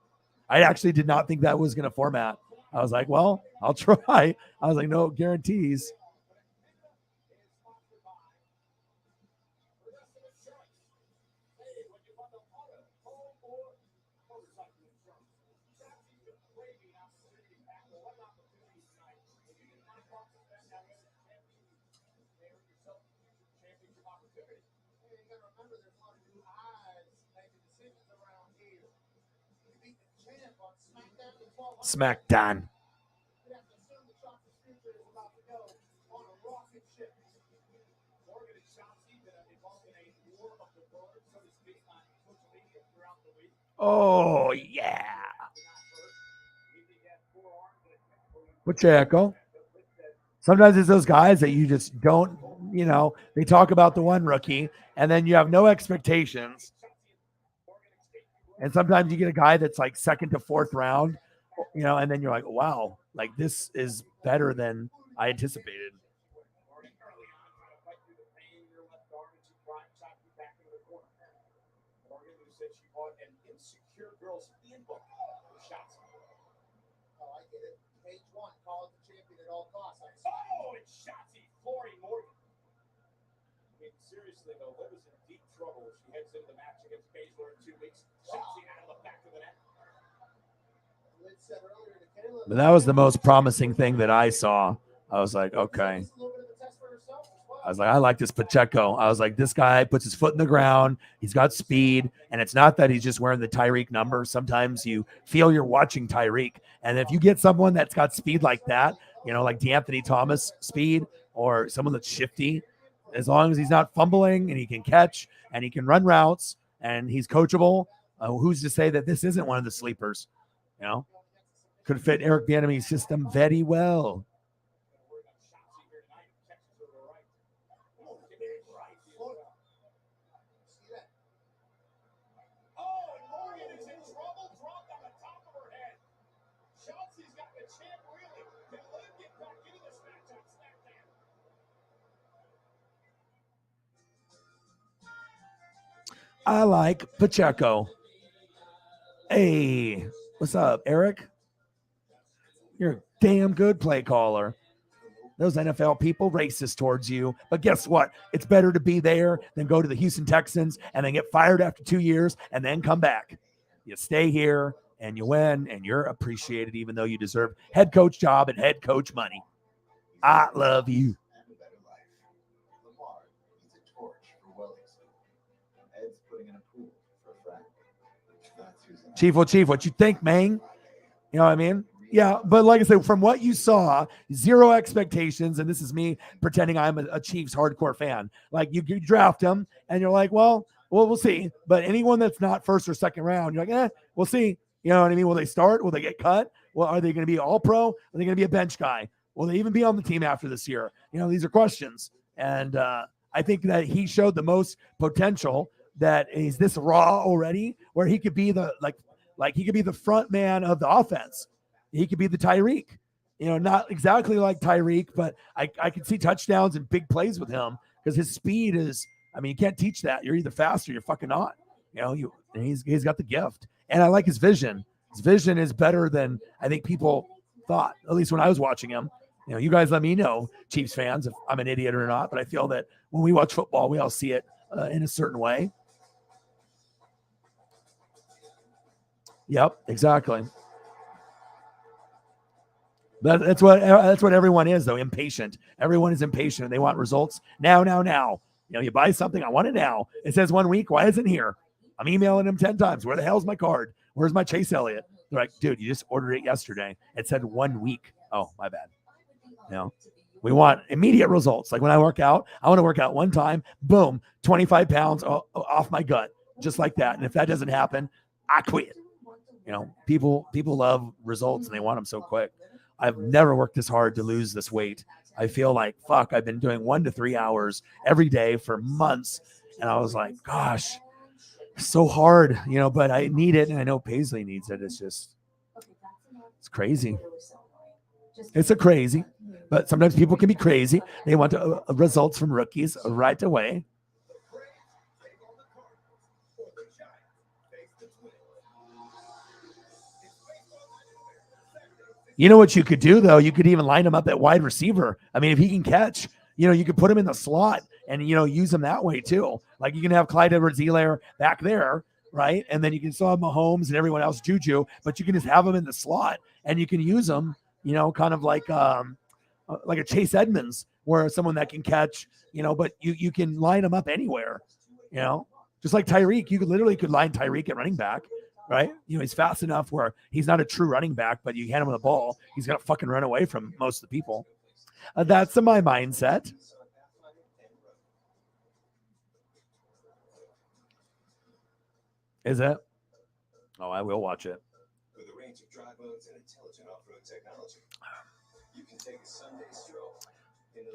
I actually did not think that was going to format. I was like, well, I'll try. I was like, no guarantees. SmackDown. Oh, yeah. Pacheco. Sometimes it's those guys that you just don't, they talk about the one rookie, and then you have no expectations. And sometimes you get a guy that's like second to fourth round, and then you're like, wow, like this is better than I anticipated. Oh, it's Shotzi flooring Morgan. I mean, seriously, though, Liv is in deep trouble. She heads into the match against Baszler in 2 weeks. Shotzi out of the back of the net. But that was the most promising thing that I saw. I was like, okay. I was like, I like this Pacheco. I was like, this guy puts his foot in the ground. He's got speed. And it's not that he's just wearing the Tyreek number. Sometimes you feel you're watching Tyreek. And if you get someone that's got speed like that, like DeAnthony Thomas speed, or someone that's shifty, as long as he's not fumbling and he can catch and he can run routes and he's coachable, who's to say that this isn't one of the sleepers? Could fit Eric Bieniemy's system very well. I like Pacheco. Hey, what's up, Eric? You're a damn good play caller. Those NFL people racist towards you. But guess what? It's better to be there than go to the Houston Texans and then get fired after 2 years and then come back. You stay here and you win and you're appreciated even though you deserve head coach job and head coach money. I love you. Chief, what you think, man? You know what I mean? Yeah, but like I said, from what you saw, zero expectations, and this is me pretending I'm a Chiefs hardcore fan. Like you draft them, and you're like, well, we'll see. But anyone that's not first or second round, you're like, we'll see. You know what I mean? Will they start? Will they get cut? Well, are they going to be all pro? Are they going to be a bench guy? Will they even be on the team after this year? These are questions. And I think that he showed the most potential, that he's this raw already, where he could be the he could be the front man of the offense. He could be the Tyreek, not exactly like Tyreek, but I can see touchdowns and big plays with him because his speed is, you can't teach that. You're either fast or you're fucking not. He's got the gift, and I like his vision. His vision is better than I think people thought, at least when I was watching him. You guys let me know, Chiefs fans, if I'm an idiot or not, but I feel that when we watch football, we all see it in a certain way. Yep, exactly. That's what everyone is, though. Impatient. Everyone is impatient, and they want results now. You buy something, I want it now. It says 1 week. Why isn't it here? I'm emailing him 10 times. Where the hell's my card? Where's my Chase Elliott? They're like, dude, you just ordered it yesterday. It said 1 week. Oh, my bad. We want immediate results. Like when I work out, I want to work out one time. Boom, 25 pounds off my gut, just like that. And if that doesn't happen, I quit. People love results and they want them so quick. I've never worked this hard to lose this weight. I feel like, fuck, I've been doing 1 to 3 hours every day for months. And I was like, gosh, so hard, but I need it. And I know Paisley needs it. It's crazy. It's crazy, but sometimes people can be crazy. They want results from rookies right away. You know what you could do, though? You could even line him up at wide receiver. If he can catch, you could put him in the slot and, use them that way too. Like you can have Clyde Edwards-Helaire back there, right? And then you can still have Mahomes and everyone else, Juju, but you can just have them in the slot and you can use them, kind of like a Chase Edmonds, where someone that can catch, but you can line them up anywhere, just like Tyreek. You could line Tyreek at running back, right? He's fast enough where he's not a true running back, but you hand him the ball, he's going to fucking run away from most of the people. That's my mindset. Is it? Oh, I will watch it. With a range of drive modes and intelligent off-road technology, you can take a Sunday stroll.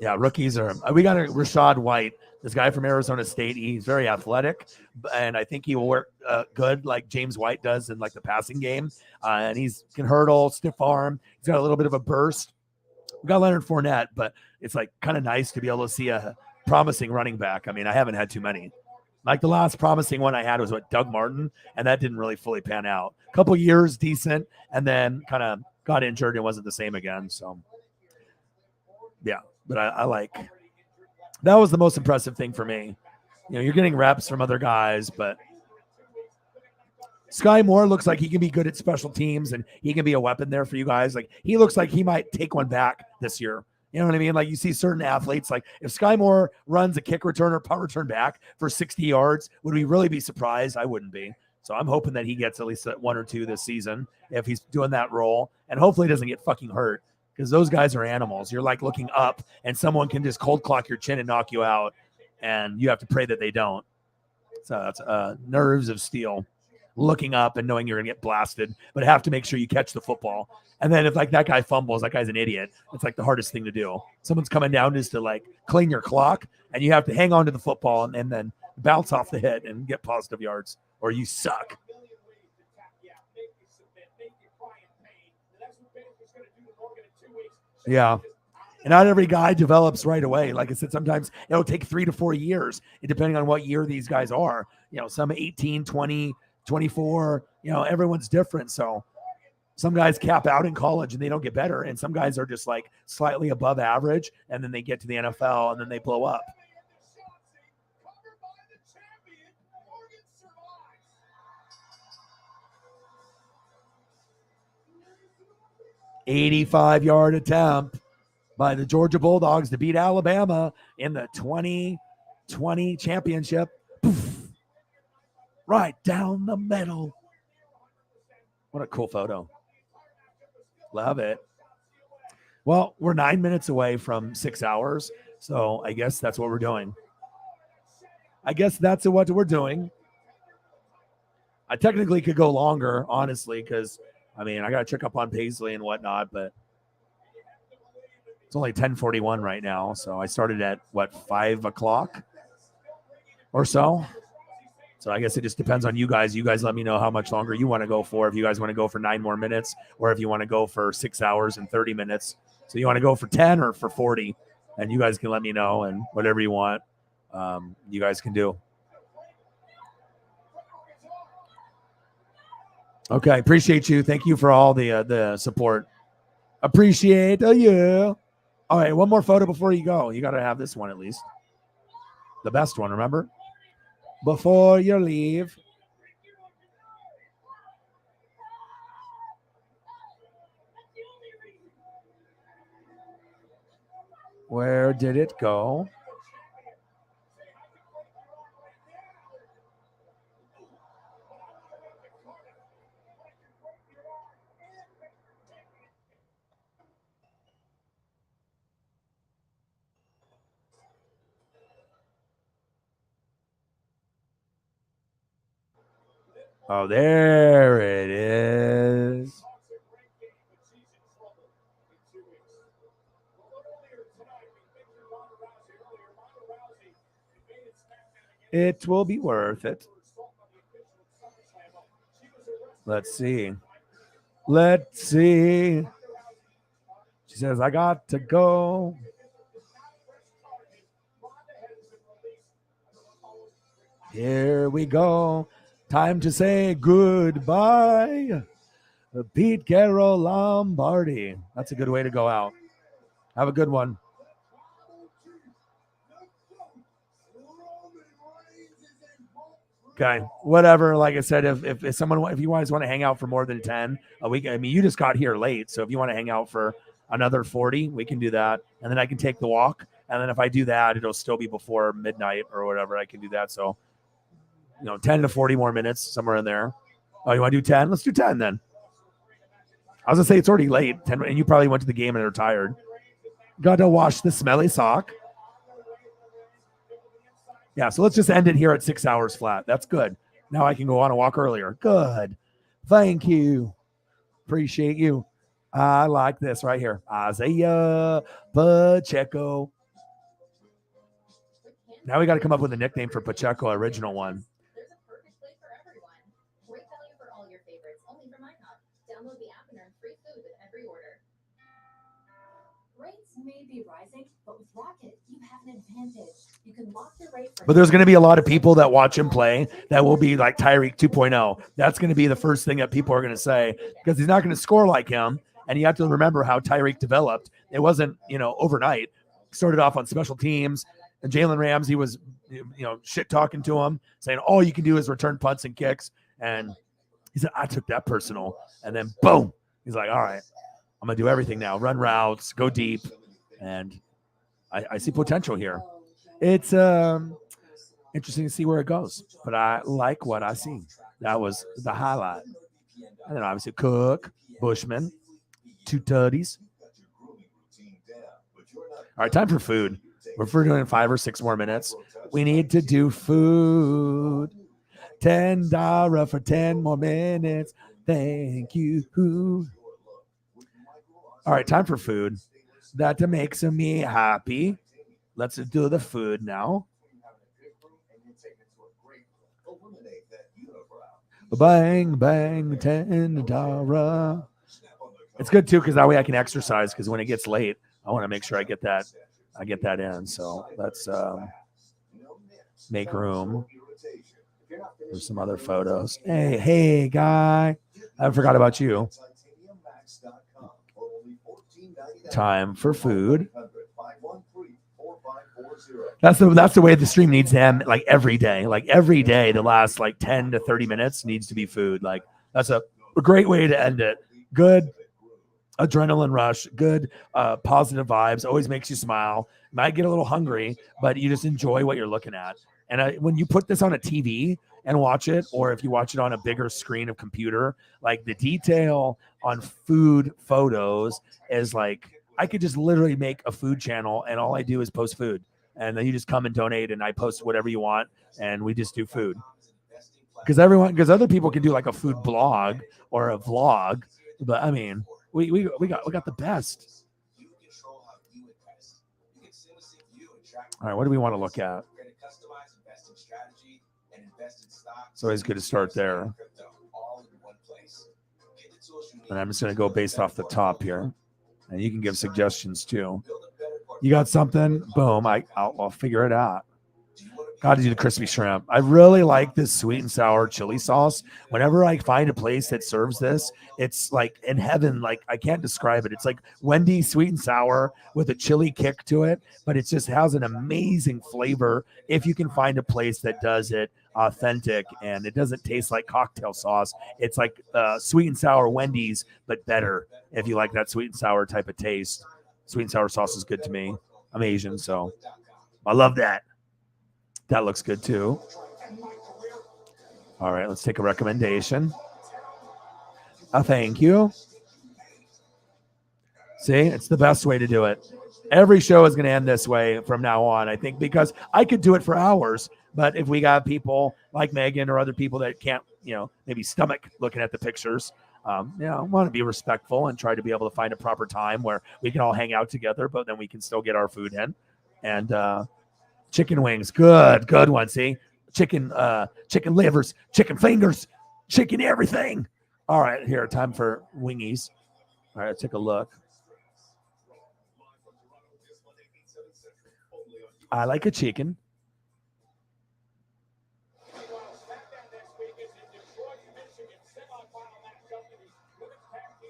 Yeah, rookies are. We got a Rashad White, this guy from Arizona State. He's very athletic, and I think he will work good like James White does in like the passing game. And he's can hurdle, stiff arm. He's got a little bit of a burst. We got Leonard Fournette, but it's like kind of nice to be able to see a promising running back. I mean, I haven't had too many. Like the last promising one I had was Doug Martin, and that didn't really fully pan out. A couple years decent, and then kind of got injured and wasn't the same again. So, yeah, but I like that was the most impressive thing for me. You're getting reps from other guys, but Sky Moore looks like he can be good at special teams, and he can be a weapon there for you guys. Like he looks like he might take one back this year. You know what I mean? Like you see certain athletes, like if Sky Moore runs a kick return or punt return back for 60 yards, would we really be surprised? I wouldn't be. So I'm hoping that he gets at least 1 or 2 this season if he's doing that role, and hopefully doesn't get fucking hurt, because those guys are animals. You're like looking up and someone can just cold clock your chin and knock you out, and you have to pray that they don't. So that's nerves of steel, looking up and knowing you're going to get blasted, but have to make sure you catch the football. And then if like that guy fumbles, that guy's an idiot. It's like the hardest thing to do. Someone's coming down just to like clean your clock, and you have to hang on to the football and then bounce off the hit and get positive yards, or you suck. Yeah. And not every guy develops right away. Like I said, sometimes it'll take 3 to 4 years, depending on what year these guys are. Some 18, 20, 24, everyone's different. So some guys cap out in college and they don't get better. And some guys are just like slightly above average, and then they get to the NFL and then they blow up. $85-yard attempt by the Georgia Bulldogs to beat Alabama in the 2020 championship. Poof. Right down the middle. What a cool photo. Love it. Well, we're 9 minutes away from 6 hours, so I guess that's what we're doing. I technically could go longer, honestly, because I got to check up on Paisley and whatnot, but it's only 10:41 right now. So I started at 5 o'clock or so. So I guess it just depends on you guys. You guys let me know how much longer you want to go for. If you guys want to go for 9 more minutes, or if you want to go for 6 hours and 30 minutes. So you want to go for 10 or for 40, and you guys can let me know, and whatever you want, you guys can do. Okay, appreciate you. Thank you for all the support. Appreciate you. All right, one more photo before you go. You got to have this one at least. The best one, remember? Before you leave. Where did it go? Oh, there it is. It will be worth it. Let's see. She says, I got to go. Here we go. Time to say goodbye. Pete Carroll Lombardi. That's a good way to go out. Have a good one. Okay, whatever. Like I said, if someone, if you guys want to hang out for more than 10 a week, I mean, you just got here late, so if you want to hang out for another 40, we can do that, and then I can take the walk, and then if I do that, it'll still be before midnight or whatever. I can do that. So, 10 to 40 more minutes, somewhere in there. Oh, you want to do 10? Let's do 10 then. I was gonna say it's already late, 10, and you probably went to the game and are tired. Got to wash the smelly sock. Yeah, so let's just end it here at 6 hours flat. That's good. Now I can go on a walk earlier. Good. Thank you. Appreciate you. I like this right here. Isaiah Pacheco. Now we got to come up with a nickname for Pacheco, original one. There's a perfect place for everyone. Great value for all your favorites, only from IHOP. Download the app and earn free food with every order. Rates may be rising, but with Rocket, you have an advantage. You can lock your rate for But there's going to be a lot of people that watch him play that will be like Tyreek 2.0. That's going to be the first thing that people are going to say, because he's not going to score like him. And you have to remember how Tyreek developed. It wasn't, overnight. Started off on special teams, and Jalen Ramsey was, shit talking to him, saying all you can do is return punts and kicks. And he said, I took that personal. And then boom, he's like, all right, I'm going to do everything now. Run routes, go deep. And I see potential here. It's interesting to see where it goes, but I like what I see. That was the highlight. And then obviously Cook, Bushman, 2 tutties. All right, time for food. We're doing 5 or 6 more minutes. We need to do food. $10 for 10 more minutes. Thank you. All right, time for food. That makes me happy. Let's do the food now. Bang, bang, $10. It's good too, because that way I can exercise, because when it gets late, I want to make sure I get that in. So let's make room. There's some other photos. Hey, guy. I forgot about you. Time for food. That's the way the stream needs to end, like every day. Like every day, the last 10 to 30 minutes needs to be food. Like that's a great way to end it. Good adrenaline rush, good positive vibes, always makes you smile. Might get a little hungry, but you just enjoy what you're looking at. And when you put this on a TV and watch it, or if you watch it on a bigger screen of computer, like the detail on food photos is like, I could just literally make a food channel and all I do is post food. And then you just come and donate and I post whatever you want and we just do food. Because other people can do like a food blog or a vlog, but I mean, we got the best. All right, what do we want to look at? It's always good to start there. And I'm just going to go based off the top here. And you can give suggestions too. You got something? Boom. I'll figure it out. Got to do the crispy shrimp. I really like this sweet and sour chili sauce. Whenever I find a place that serves this, it's like in heaven. Like I can't describe it. It's like Wendy's sweet and sour with a chili kick to it, but it just has an amazing flavor. If you can find a place that does it authentic and it doesn't taste like cocktail sauce, it's like sweet and sour Wendy's, but better. If you like that sweet and sour type of taste, sweet and sour sauce is good to me. I'm Asian, so I love that. That looks good too. All right, let's take a recommendation. Thank you. See, it's the best way to do it. Every show is going to end this way from now on, I think, because I could do it for hours. But if we got people like Megan or other people that can't, maybe stomach looking at the pictures, I want to be respectful and try to be able to find a proper time where we can all hang out together, but then we can still get our food in. And chicken wings, good one. See, chicken livers, chicken fingers, chicken everything. All right, here, time for wingies. All right, let's take a look. I like a chicken.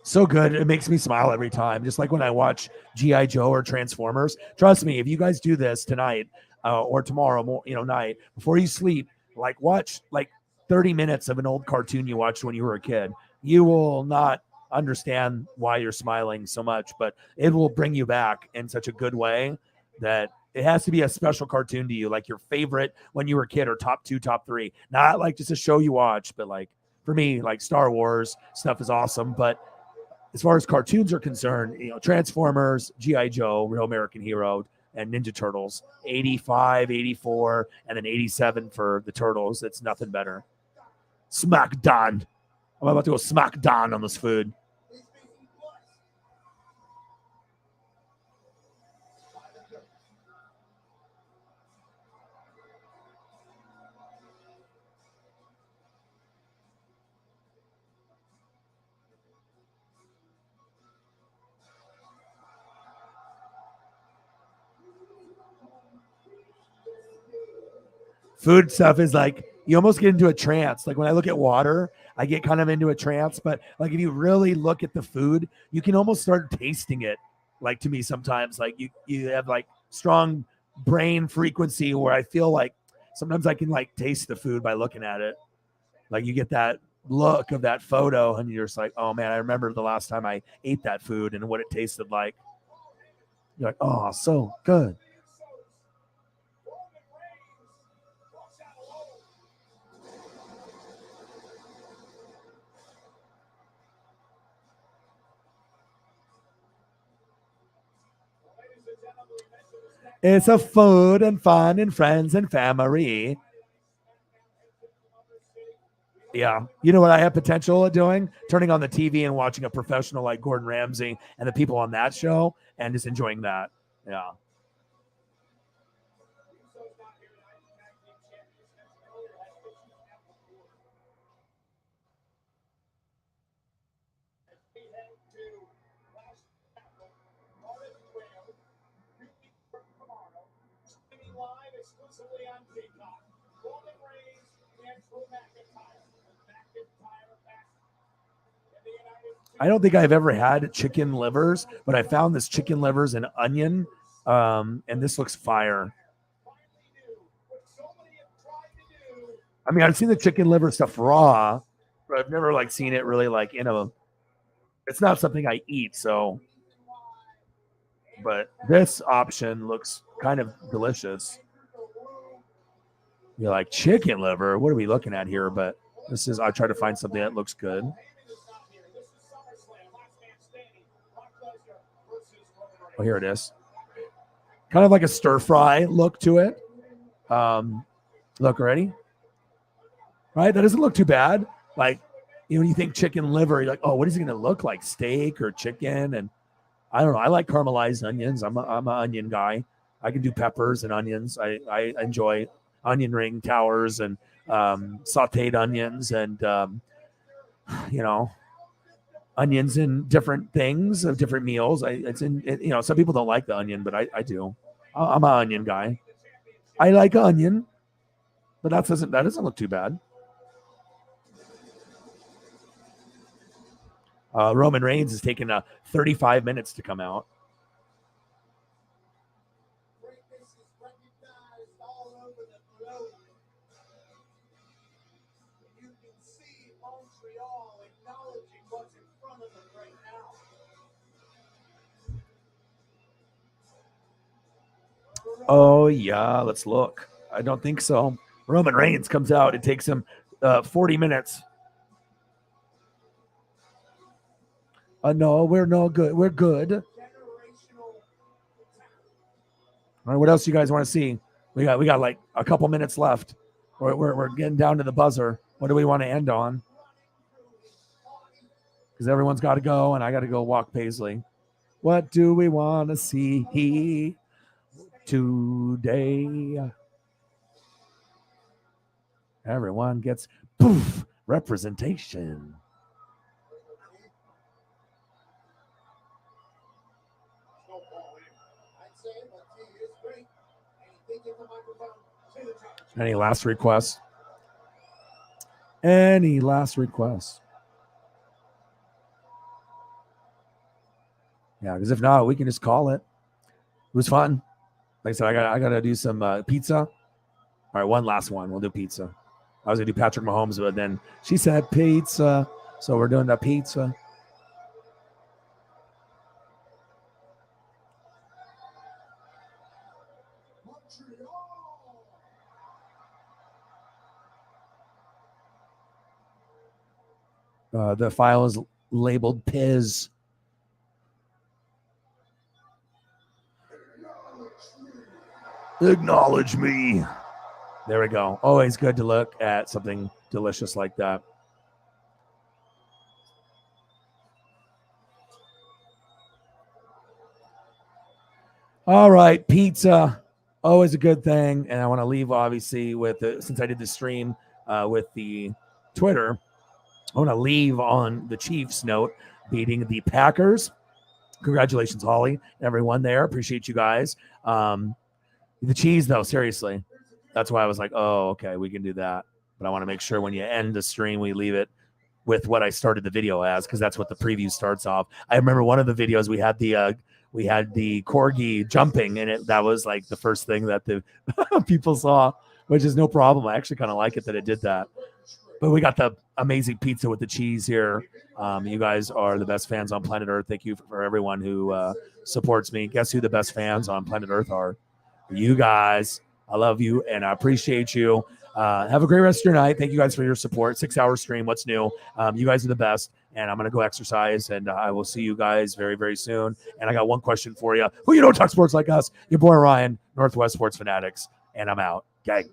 So good. It makes me smile every time. Just like when I watch G.I. Joe or Transformers. Trust me, if you guys do this tonight or tomorrow night, before you sleep, Like watch like 30 minutes of an old cartoon you watched when you were a kid. You will not understand why you're smiling so much, but it will bring you back in such a good way that it has to be a special cartoon to you, like your favorite when you were a kid, or top 2, top 3. Not like just a show you watch, but like for me, like Star Wars stuff is awesome. But as far as cartoons are concerned, Transformers, G.I. Joe, Real American Hero, and Ninja Turtles, 85, 84, and then 87 for the Turtles. It's nothing better. Smackdown. I'm about to go smackdown on this food. Food stuff is like, you almost get into a trance. Like when I look at water, I get kind of into a trance, but like if you really look at the food, you can almost start tasting it. Like to me sometimes, like you have like strong brain frequency where I feel like sometimes I can like taste the food by looking at it. Like you get that look of that photo and you're just like, oh man, I remember the last time I ate that food and what it tasted like. You're like, oh, so good. It's a food and fun and friends and family. Yeah. You know what I have potential of doing? Turning on the TV and watching a professional like Gordon Ramsay and the people on that show and just enjoying that. Yeah. I don't think I've ever had chicken livers, but I found this chicken livers and onion, and this looks fire. I mean, I've seen the chicken liver stuff raw, but I've never like seen it really like in a. It's not something I eat, so. But this option looks kind of delicious. You're like chicken liver. What are we looking at here? But this is. I try to find something that looks good. Oh, here it is. Kind of like a stir fry look to it. Look, ready? Right? That doesn't look too bad. Like, when you think chicken liver, you're like, oh, what is it going to look like? Steak or chicken? And I don't know. I like caramelized onions. I'm an onion guy. I can do peppers and onions. I enjoy onion ring towers and sauteed onions and, onions in different things of different meals. Some people don't like the onion, but I do. I'm an onion guy. I like onion, but that doesn't look too bad. Roman Reigns is taking 35 minutes to come out. Oh, yeah, let's look. I don't think so. Roman Reigns comes out. It takes him 40 minutes. No, we're no good. We're good. All right, what else you guys want to see? We got like a couple minutes left. We're getting down to the buzzer. What do we want to end on? Because everyone's got to go, and I got to go walk Paisley. What do we want to see today? Everyone gets poof representation. Any last requests? Any last requests? Yeah, because if not, we can just call it. It was fun. Like I said, I got to do some pizza. All right, one last one. We'll do pizza. I was going to do Patrick Mahomes, but then she said pizza. So we're doing the pizza. The file is labeled Piz. Acknowledge me. There we go. Always good to look at something delicious like that. All right, pizza. Always a good thing. And I want to leave, obviously, with since I did the stream with the Twitter, I want to leave on the Chiefs note, beating the Packers. Congratulations, Holly, everyone there. Appreciate you guys. The cheese, though, seriously. That's why I was like, oh, okay, we can do that. But I want to make sure when you end the stream, we leave it with what I started the video as, because that's what the preview starts off. I remember one of the videos we had the corgi jumping, and that was like the first thing that the people saw, which is no problem. I actually kind of like it that it did that. But we got the amazing pizza with the cheese here. You guys are the best fans on planet Earth. Thank you for everyone who supports me. Guess who the best fans on planet Earth are? You guys. I love you, and I appreciate you. Have a great rest of your night. Thank you guys for your support. 6-hour stream. What's new? You guys are the best, and I'm going to go exercise, and I will see you guys very, very soon. And I got one question for you. Who you know talk sports like us? Your boy Ryan, Northwest Sports Fanatics, and I'm out. Okay.